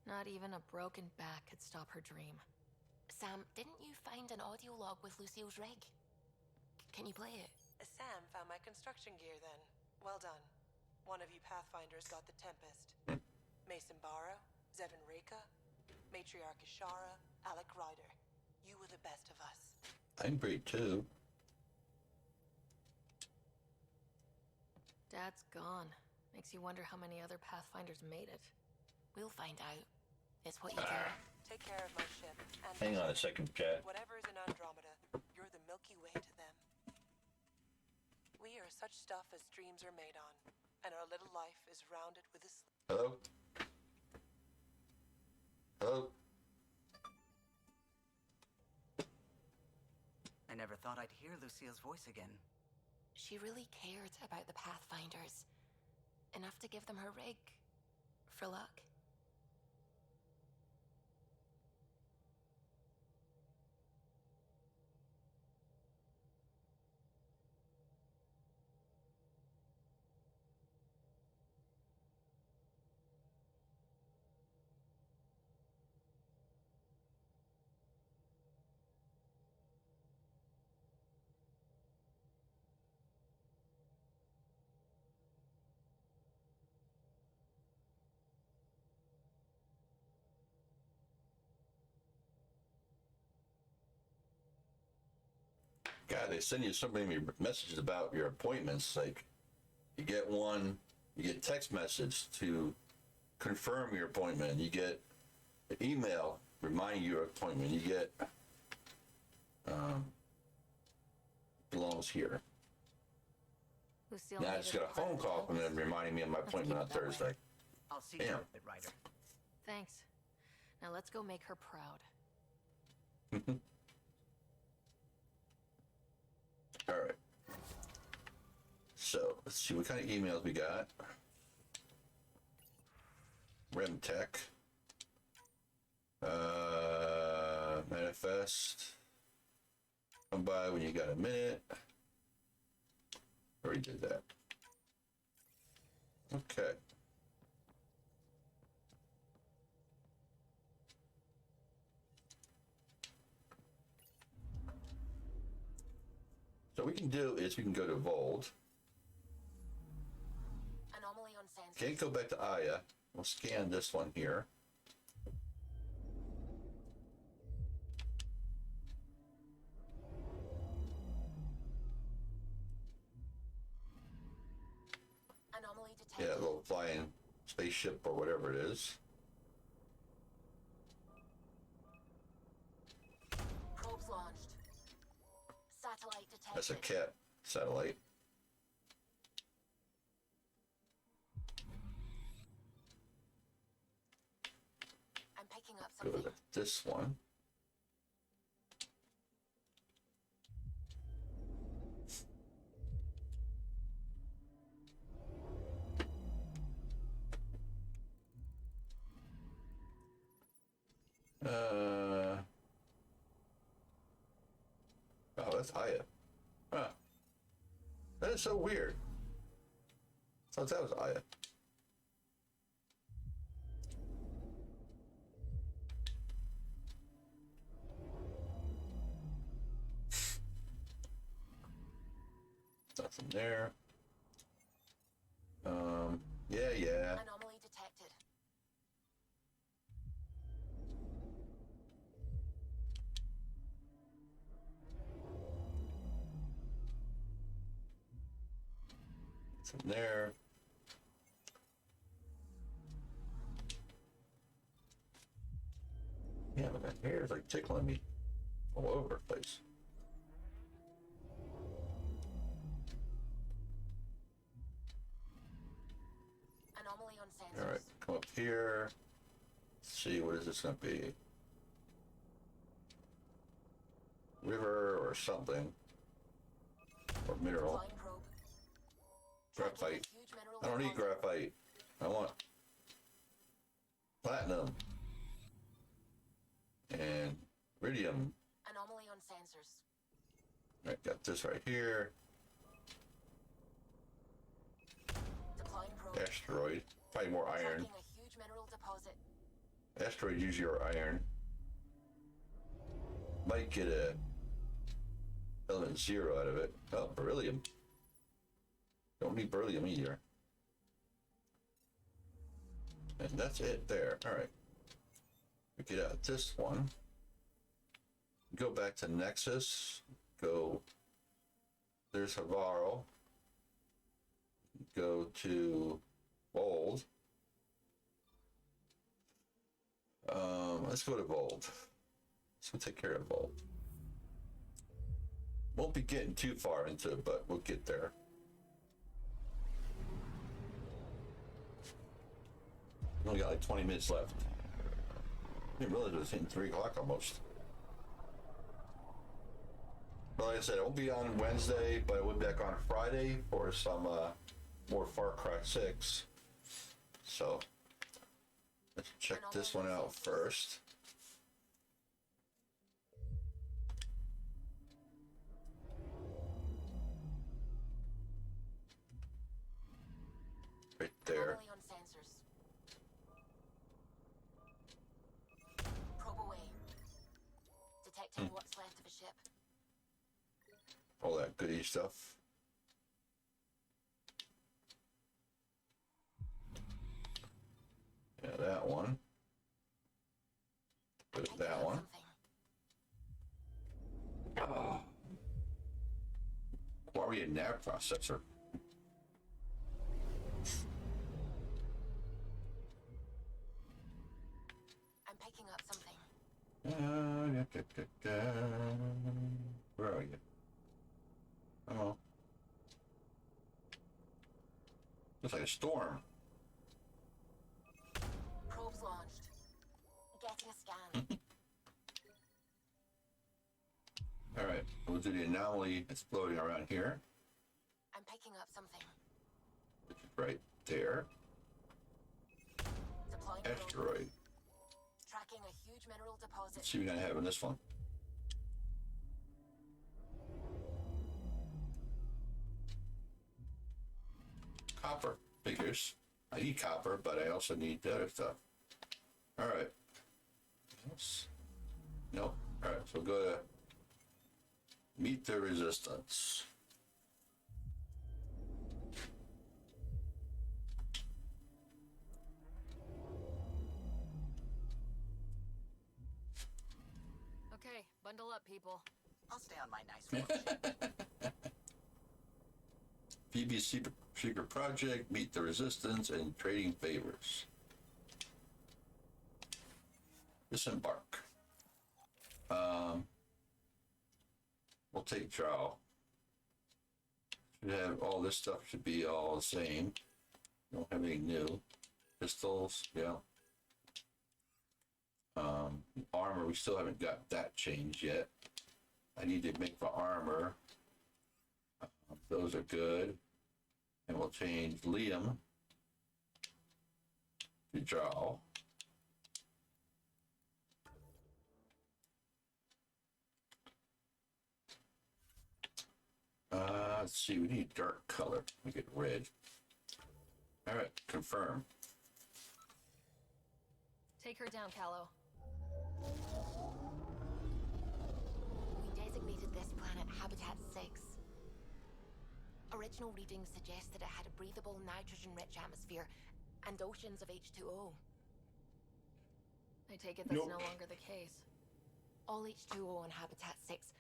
Not even a broken back could stop her dream. Sam, didn't you find an audio log with Lucille's rig? Can you play it? Sam found my construction gear then. Well done. One of you Pathfinders got the Tempest. Mason Barrow, Zevin Reka, Matriarch Ishara, Alec Ryder. You were the best of us. I'm great too. Dad's gone. Makes you wonder how many other Pathfinders made it. We'll find out. It's what you do. Take care of my ship. And Hang on a second, chat. whatever is in Andromeda, you're the Milky Way to them. We are such stuff as dreams are made on, and our little life is rounded with a Hello? Hello? I never thought I'd hear Lucille's voice again. She really cared about the Pathfinders. Enough to give them her rig. For luck. God, they send you so many messages about your appointments. Like, you get one, you get text message to confirm your appointment. You get an email reminding you of your appointment. You get, belongs here. Lucille Now I just got a phone call from them reminding me of my appointment on Thursday. I'll see Damn. you at Ryder. Thanks. Now let's go make her proud. All right. So let's see what kind of emails we got. Remtech. Manifest. Come by when you got a minute. Already did that. Okay. So what we can do is we can go to Vold. Anomaly on sensors. Can't go back to Aya. We'll scan this one here. Yeah, a little flying spaceship or whatever it is. Probes launched. Satellite detected. That's a cat satellite. I'm picking up Go something. to this one. Oh, that's Aya. Huh. That is so weird. I thought that was Aya. Nothing there. Yeah. Anomaly detected. Nothing there. Yeah, but that hair is like tickling me all over the place. Anomaly on sensors. All right, come up here. Let's see, what is this going to be? River or something. Or mineral. Flying probe. Graphite. Huge mineral I don't need deposit. graphite. I want platinum. And iridium. Anomaly on sensors. I got this right here. Deploying probe. Asteroid. Probably more iron. Tracking a huge mineral deposit. Asteroid use your iron. Might get a element 0 out of it. Oh, beryllium. Don't need beryllium either. And that's it there. All right. We get out this one. Go back to Nexus. Go. There's Havaro. Go to Bold. Let's go to Bold. Let's go take care of Bold. Won't be getting too far into it, but we'll get there. We only got like 20 minutes left. I didn't realize it was hitting 3 o'clock almost. But like I said, it won't be on Wednesday, but we'll be back on Friday for some more Far Cry 6. So let's check this one out first. Right there. Anomaly on sensors. Probe away. Detecting what's left of a ship. All that goody stuff. Yeah, that one. Put that one. Oh. Quarry and nav processor. I'm picking up something. Where are you? Oh. Looks like a storm. Probes launched. Getting a scan. All right, we'll do the anomaly that's floating around here, I'm picking up something. which is right there. Deploying probe. Asteroid. Tracking a huge mineral deposit. Let's see what we're gonna have in this one. Copper. Figures. I need copper, but I also need the other stuff. All right. Yes. Nope. All right, so we'll go to meet the resistance. Okay, bundle up, people. I'll stay on my nice watch. BBC Secret project, meet the resistance, and trading favors. Disembark. We'll take Drow. Should have all this stuff should be all the same. Don't have anything new. Pistols, yeah. Armor, we still haven't got that changed yet. I need to make the armor. Those are good. And we'll change Liam to Drow. Let's see, we need dark color. Make it red. All right, confirm. Take her down, Callow. We designated this planet Habitat 6. Original readings suggest that it had a breathable, nitrogen-rich atmosphere and oceans of H2O. I take it that's no longer the case. All H2O on Habitat 6,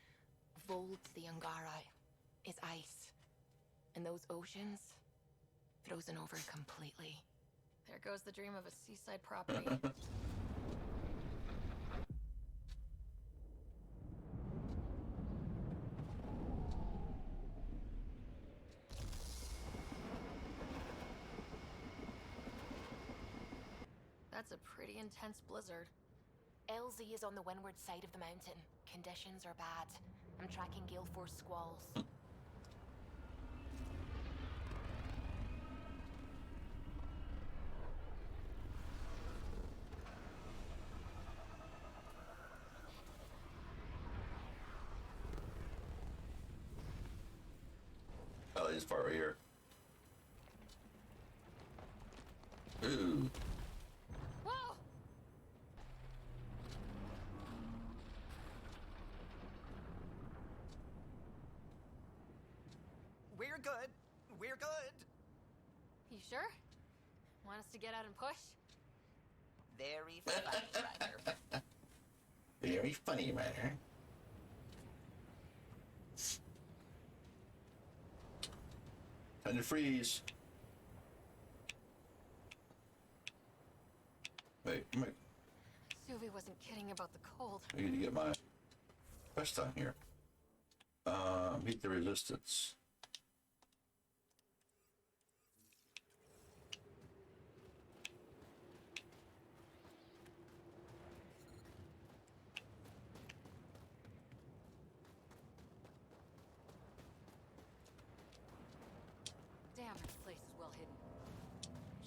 Vold the Ungarai, is ice. And those oceans, frozen over completely. There goes the dream of a seaside property. That's a pretty intense blizzard. LZ is on the windward side of the mountain. Conditions are bad. I'm tracking gale force squalls. Oh, this part right here. Ooh. Whoa! We're good. We're good. You sure? Want us to get out and push? Very funny, Ryder. Very funny, Ryder. Time to freeze. Wait, Suvi wasn't kidding about the cold. I need to get my quest on here. Meet the resistance. Damn, this place is well hidden.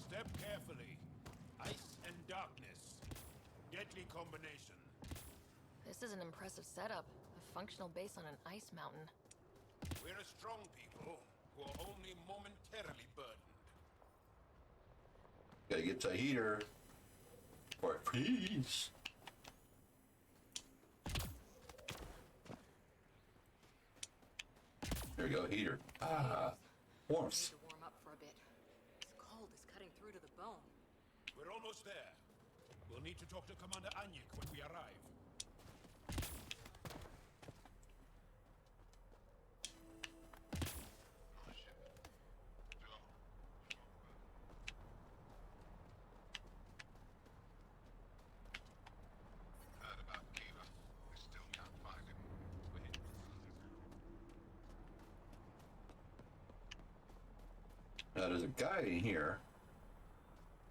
Step carefully. Ice and darkness. Deadly combination. This is an impressive setup. A functional base on an ice mountain. We're a strong people who are only momentarily burdened. Gotta get to a heater before it freezes. There we go, heater. Ah, warmth. Need to warm up for a bit. This cold is cutting through to the bone. We're almost there. We'll need to talk to Commander Anyik when we arrive. Heard about Kiva. We still can't find him. We're hitting Now there's a guy in here,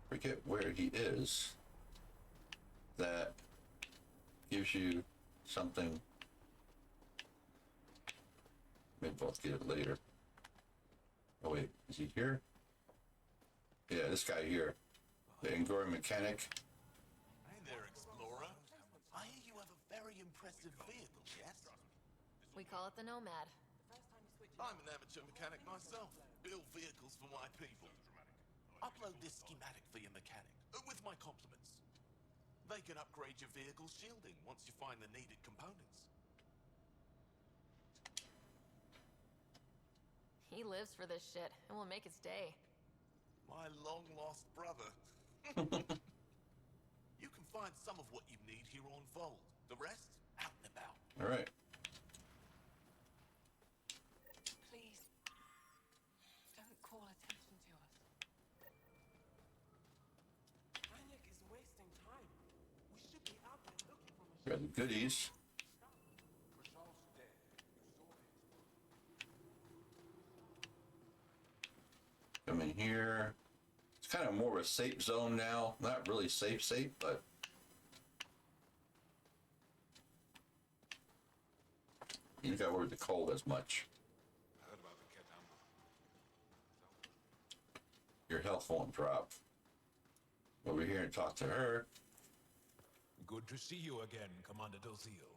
forget where he is, that gives you something. Maybe both get it later. Oh wait, is he here? Yeah, this guy here. The Angora mechanic. Hey there, Explorer. I hear you have a very impressive vehicle, yes? We call it the Nomad. I'm an amateur mechanic myself. Build vehicles for my people. Upload this schematic for your mechanic, with my compliments. They can upgrade your vehicle's shielding once you find the needed components. He lives for this shit, and will make his day. My long-lost brother. You can find some of what you need here on Vold. The rest, out and about. All right. Please, don't call attention Got the goodies. Come in here. It's kind of more of a safe zone now. Not really safe, but you don't got to worry the cold as much. Your health won't drop. Over here and talk to her. Good to see you again, Commander Dozil.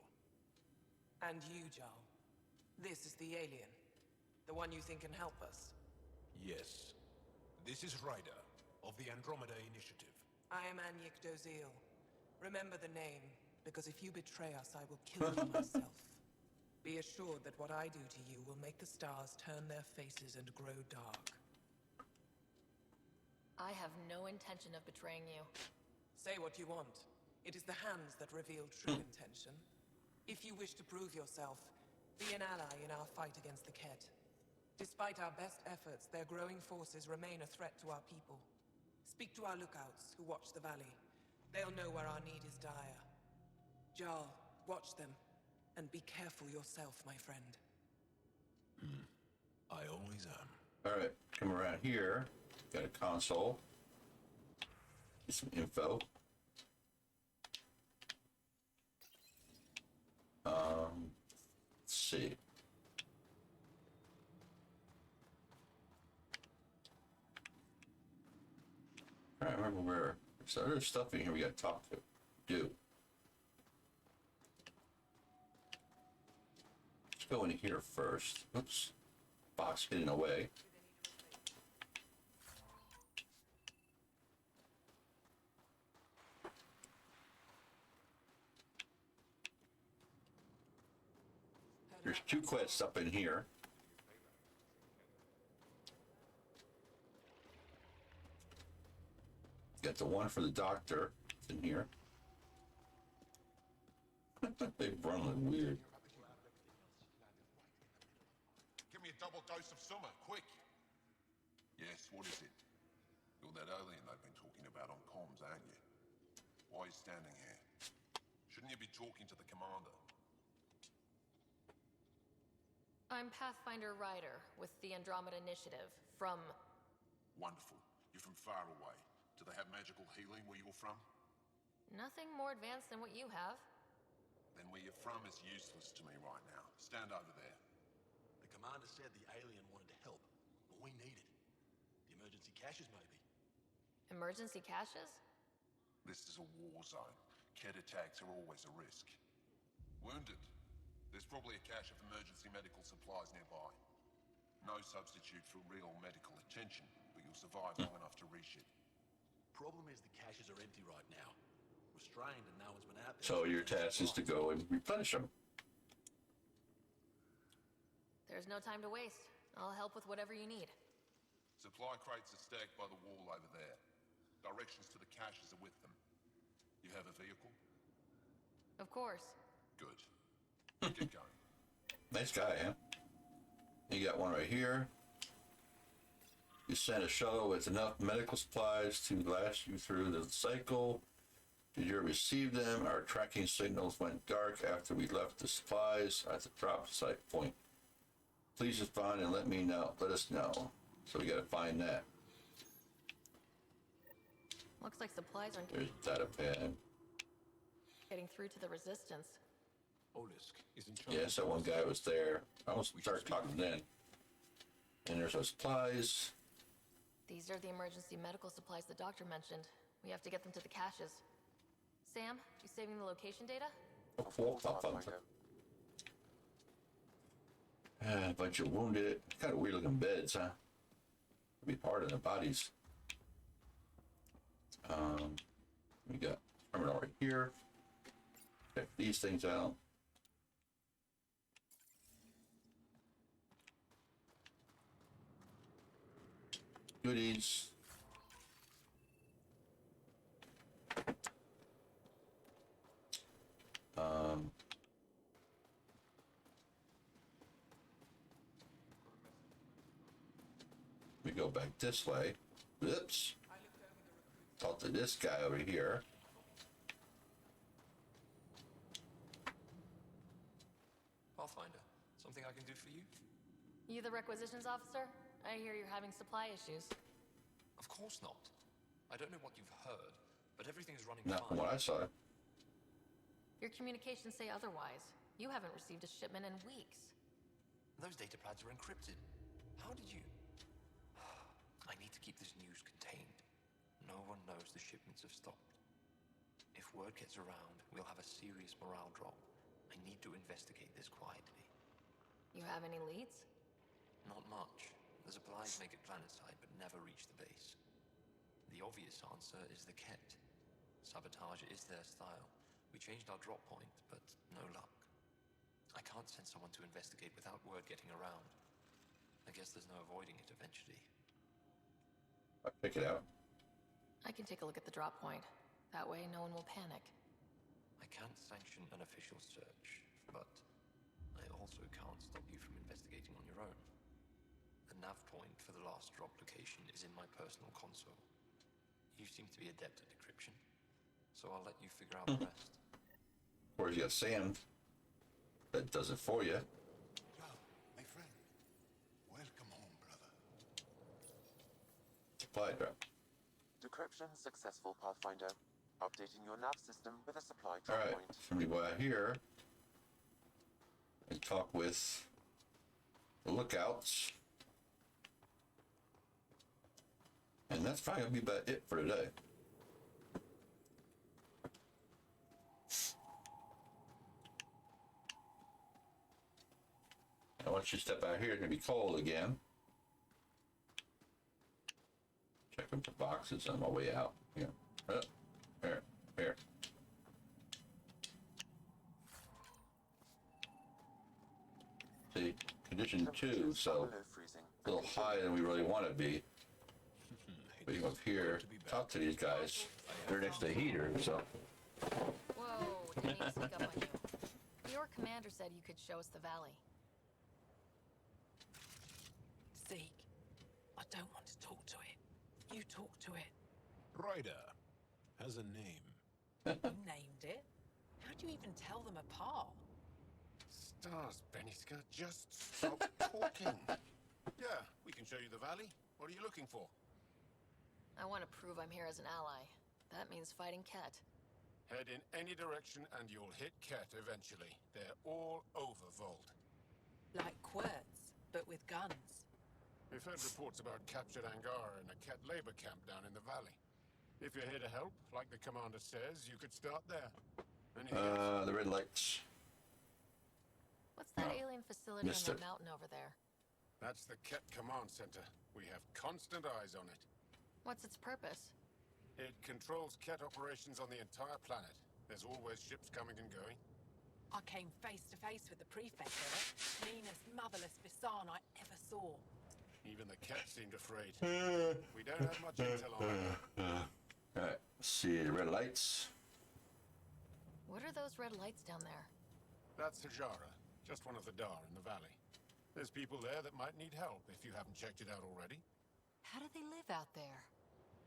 And you, Jarl. This is the alien. The one you think can help us. Yes. This is Ryder, of the Andromeda Initiative. I am Anyik Dozil. Remember the name, because if you betray us, I will kill you myself. Be assured that what I do to you will make the stars turn their faces and grow dark. I have no intention of betraying you. Say what you want. It is the hands that reveal true intention. If you wish to prove yourself, be an ally in our fight against the Ket. Despite our best efforts, their growing forces remain a threat to our people. Speak to our lookouts who watch the valley. They'll know where our need is dire. Jarl, watch them, and be careful yourself, my friend. I always am. Alright, come around here. Got a console. Get some info. Let's see. I don't remember where. There's other stuff in here we gotta talk to. Do. Let's go in here first. Oops. Box getting away. There's 2 quests up in here. Got the one for the doctor in here. They run like weird. Give me a double dose of summer, quick! Yes, what is it? You're that alien they've been talking about on comms, aren't you? Why are you standing here? Shouldn't you be talking to the commander? I'm Pathfinder Ryder with the Andromeda Initiative from... Wonderful. You're from far away. Do they have magical healing where you're from? Nothing more advanced than what you have. Then where you're from is useless to me right now. Stand over there. The commander said the alien wanted to help. What we needed. The emergency caches, maybe. Emergency caches? This is a war zone. Ket attacks are always a risk. Wounded? There's probably a cache of emergency medical supplies nearby. No substitute for real medical attention, but you'll survive long enough to reship. Problem is the caches are empty right now. Restrained and no one's been out there. So your task is to go and replenish them. There's no time to waste. I'll help with whatever you need. Supply crates are stacked by the wall over there. Directions to the caches are with them. You have a vehicle? Of course. Good. Get going. Nice guy, huh? You got one right here. You sent a shuttle with enough medical supplies to last you through the cycle. Did you receive them? Our tracking signals went dark after we left the supplies at the drop site point. Please respond and let me know. Let us know. So we gotta find that. Looks like supplies aren't There's data pad. getting through to the resistance. Yes, that one guy was there. I almost started talking then. And there's our supplies. These are the emergency medical supplies the doctor mentioned. We have to get them to the caches. Sam, you saving the location data? A bunch of wounded, kind of weird looking beds, huh? Could be part of the bodies. We got terminal right here. Check these things out. Goodies. We go back this way. Oops. Talk to this guy over here. You the requisitions officer? I hear you're having supply issues. Of course not. I don't know what you've heard, but everything is running Not fine. from what I saw. Your communications say otherwise. You haven't received a shipment in weeks. Those data pads are encrypted. How did you... I need to keep this news contained. No one knows the shipments have stopped. If word gets around, we'll have a serious morale drop. I need to investigate this quietly. You have any leads? Not much. The supplies make it planetside, but never reach the base. The obvious answer is the Ket. Sabotage is their style. We changed our drop point, but no luck. I can't send someone to investigate without word getting around. I guess there's no avoiding it eventually. I'll pick it out. I can take a look at the drop point. That way, no one will panic. I can't sanction an official search, but I also can't stop you from investigating on your own. The nav point for the last drop location is in my personal console. You seem to be adept at decryption, so I'll let you figure out the rest. Of course, you got Sam. That does it for you. Well, my friend, welcome home, brother. Supply drop. Decryption successful, Pathfinder. Updating your nav system with a supply All drop right, point. so we go out here and talk with the lookouts. And that's probably gonna be about it for today. And once you step out here, it's gonna be cold again. Check up the boxes on my way out. Yeah. Here. See, condition 2, so a little higher than we really want to be. But you go up here, talk to these guys. They're next to the heater, so. Whoa, didn't mean to sneak up on you. Your commander said you could show us the valley. Zeke, I don't want to talk to it. You talk to it. Ryder has a name. You named it. How do you even tell them apart? Stars, Beniska, just stop talking. Yeah, we can show you the valley. What are you looking for? I want to prove I'm here as an ally. That means fighting Ket. Head in any direction and you'll hit Ket eventually. They're all over Vault. Like quirts, but with guns. We've heard reports about captured Angara in a Ket labor camp down in the valley. If you're here to help, like the commander says, you could start there. Anything else? The red lights. What's that alien facility on missed that it. mountain over there? That's the Ket Command Center. We have constant eyes on it. What's its purpose? It controls Ket operations on the entire planet. There's always ships coming and going. I came face to face with the prefect of it. Meanest, motherless Bisan I ever saw. Even the Ket seemed afraid. We don't have much intel on it. Alright, see the red lights. What are those red lights down there? That's Hajara, just one of the Dar in the valley. There's people there that might need help if you haven't checked it out already. How do they live out there?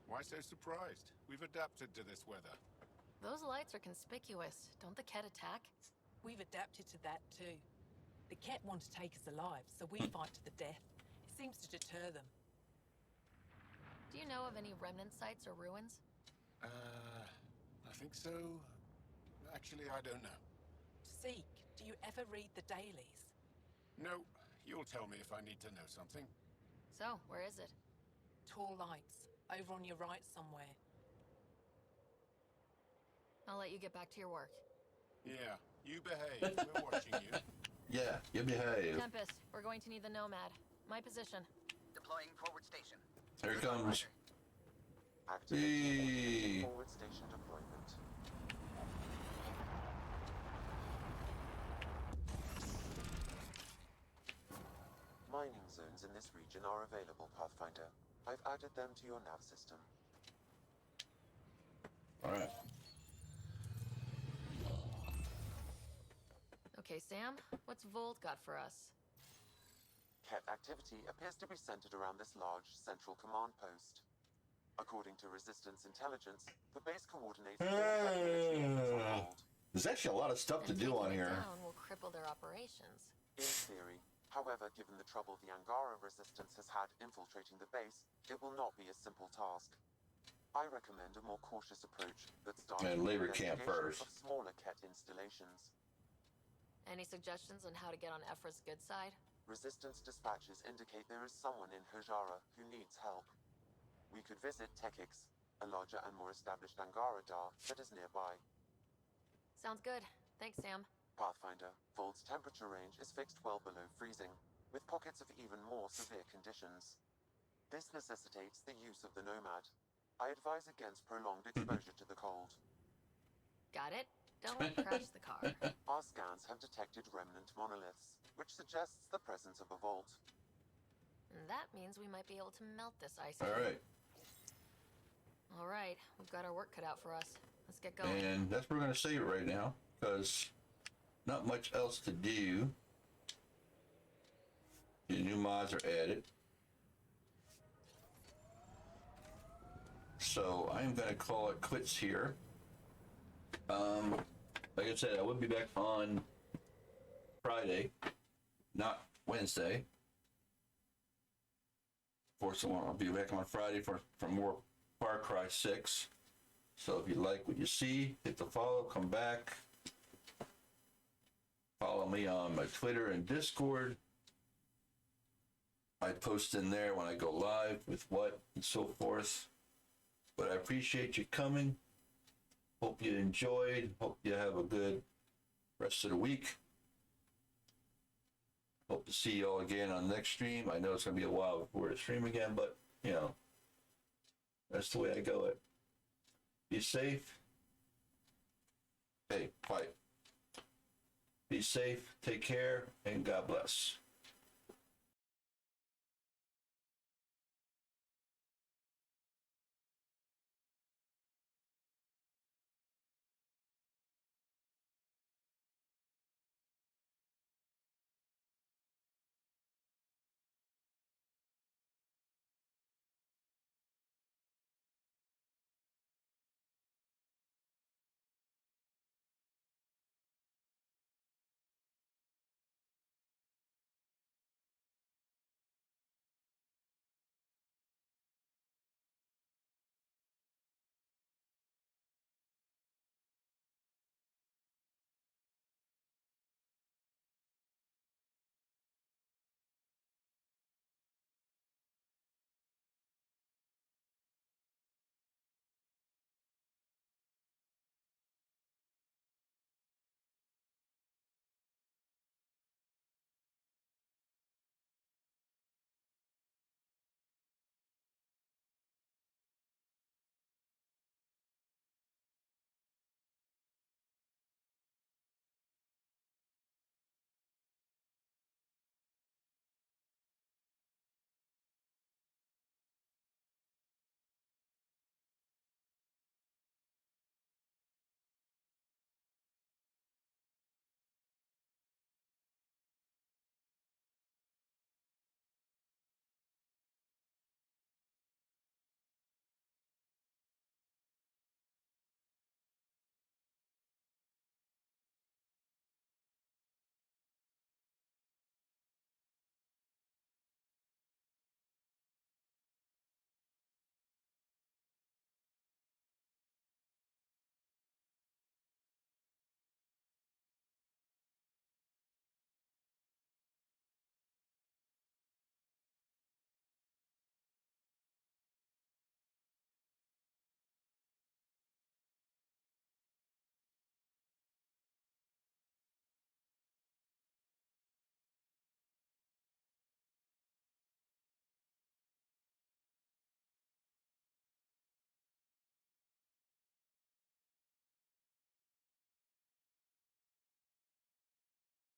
Why so surprised? We've adapted to this weather. Those lights are conspicuous. Don't the Ket attack? We've adapted to that too. The Ket want to take us alive, so we fight to the death. It seems to deter them. Do you know of any remnant sites or ruins? I think so. Actually, I don't know. Zeke, do you ever read the dailies? No, you'll tell me if I need to know something. So, where is it? Tall lights, over on your right somewhere. I'll let you get back to your work. Yeah, you behave. We're watching you. Yeah, you behave. Tempest, we're going to need the Nomad. My position. Deploying forward station. Here it comes. Activating forward station deployment. Mining zones in this region are available, Pathfinder. I've added them to your nav system. Alright. Okay, Sam, what's Volt got for us? Ket activity appears to be centered around this large central command post. According to Resistance intelligence, the base coordinates all Ket military efforts on hold. There's actually a lot of stuff to do on here. Down will cripple their operations. In theory, However, given the trouble the Angara resistance has had infiltrating the base, it will not be a simple task. I recommend a more cautious approach that starts And with labor the camp investigation first. of smaller Ket installations. Any suggestions on how to get on Ephra's good side? Resistance dispatches indicate there is someone in Hajara who needs help. We could visit Tekix, a larger and more established Angara Dar that is nearby. Sounds good. Thanks, Sam. Pathfinder, Vold's temperature range is fixed well below freezing, with pockets of even more severe conditions. This necessitates the use of the Nomad. I advise against prolonged exposure to the cold. Got it. Don't crash the car. Our scans have detected remnant monoliths, which suggests the presence of a vault. And that means we might be able to melt this ice. All right. All right, we've got our work cut out for us. Let's get going. And that's where we're going to save it right now, because not much else to do. The new mods are added. So I'm going to call it quits here. Like I said, I will be back on Friday, not Wednesday. I'll be back on Friday for more Far Cry 6. So if you like what you see, hit the follow, come back. Follow me on my Twitter and Discord. I post in there when I go live with what and so forth. But I appreciate you coming. Hope you enjoyed. Hope you have a good rest of the week. Hope to see you all again on the next stream. I know it's going to be a while before I stream again, but, you know, that's the way I go it. Be safe. Hey, quiet. Be safe, take care, and God bless.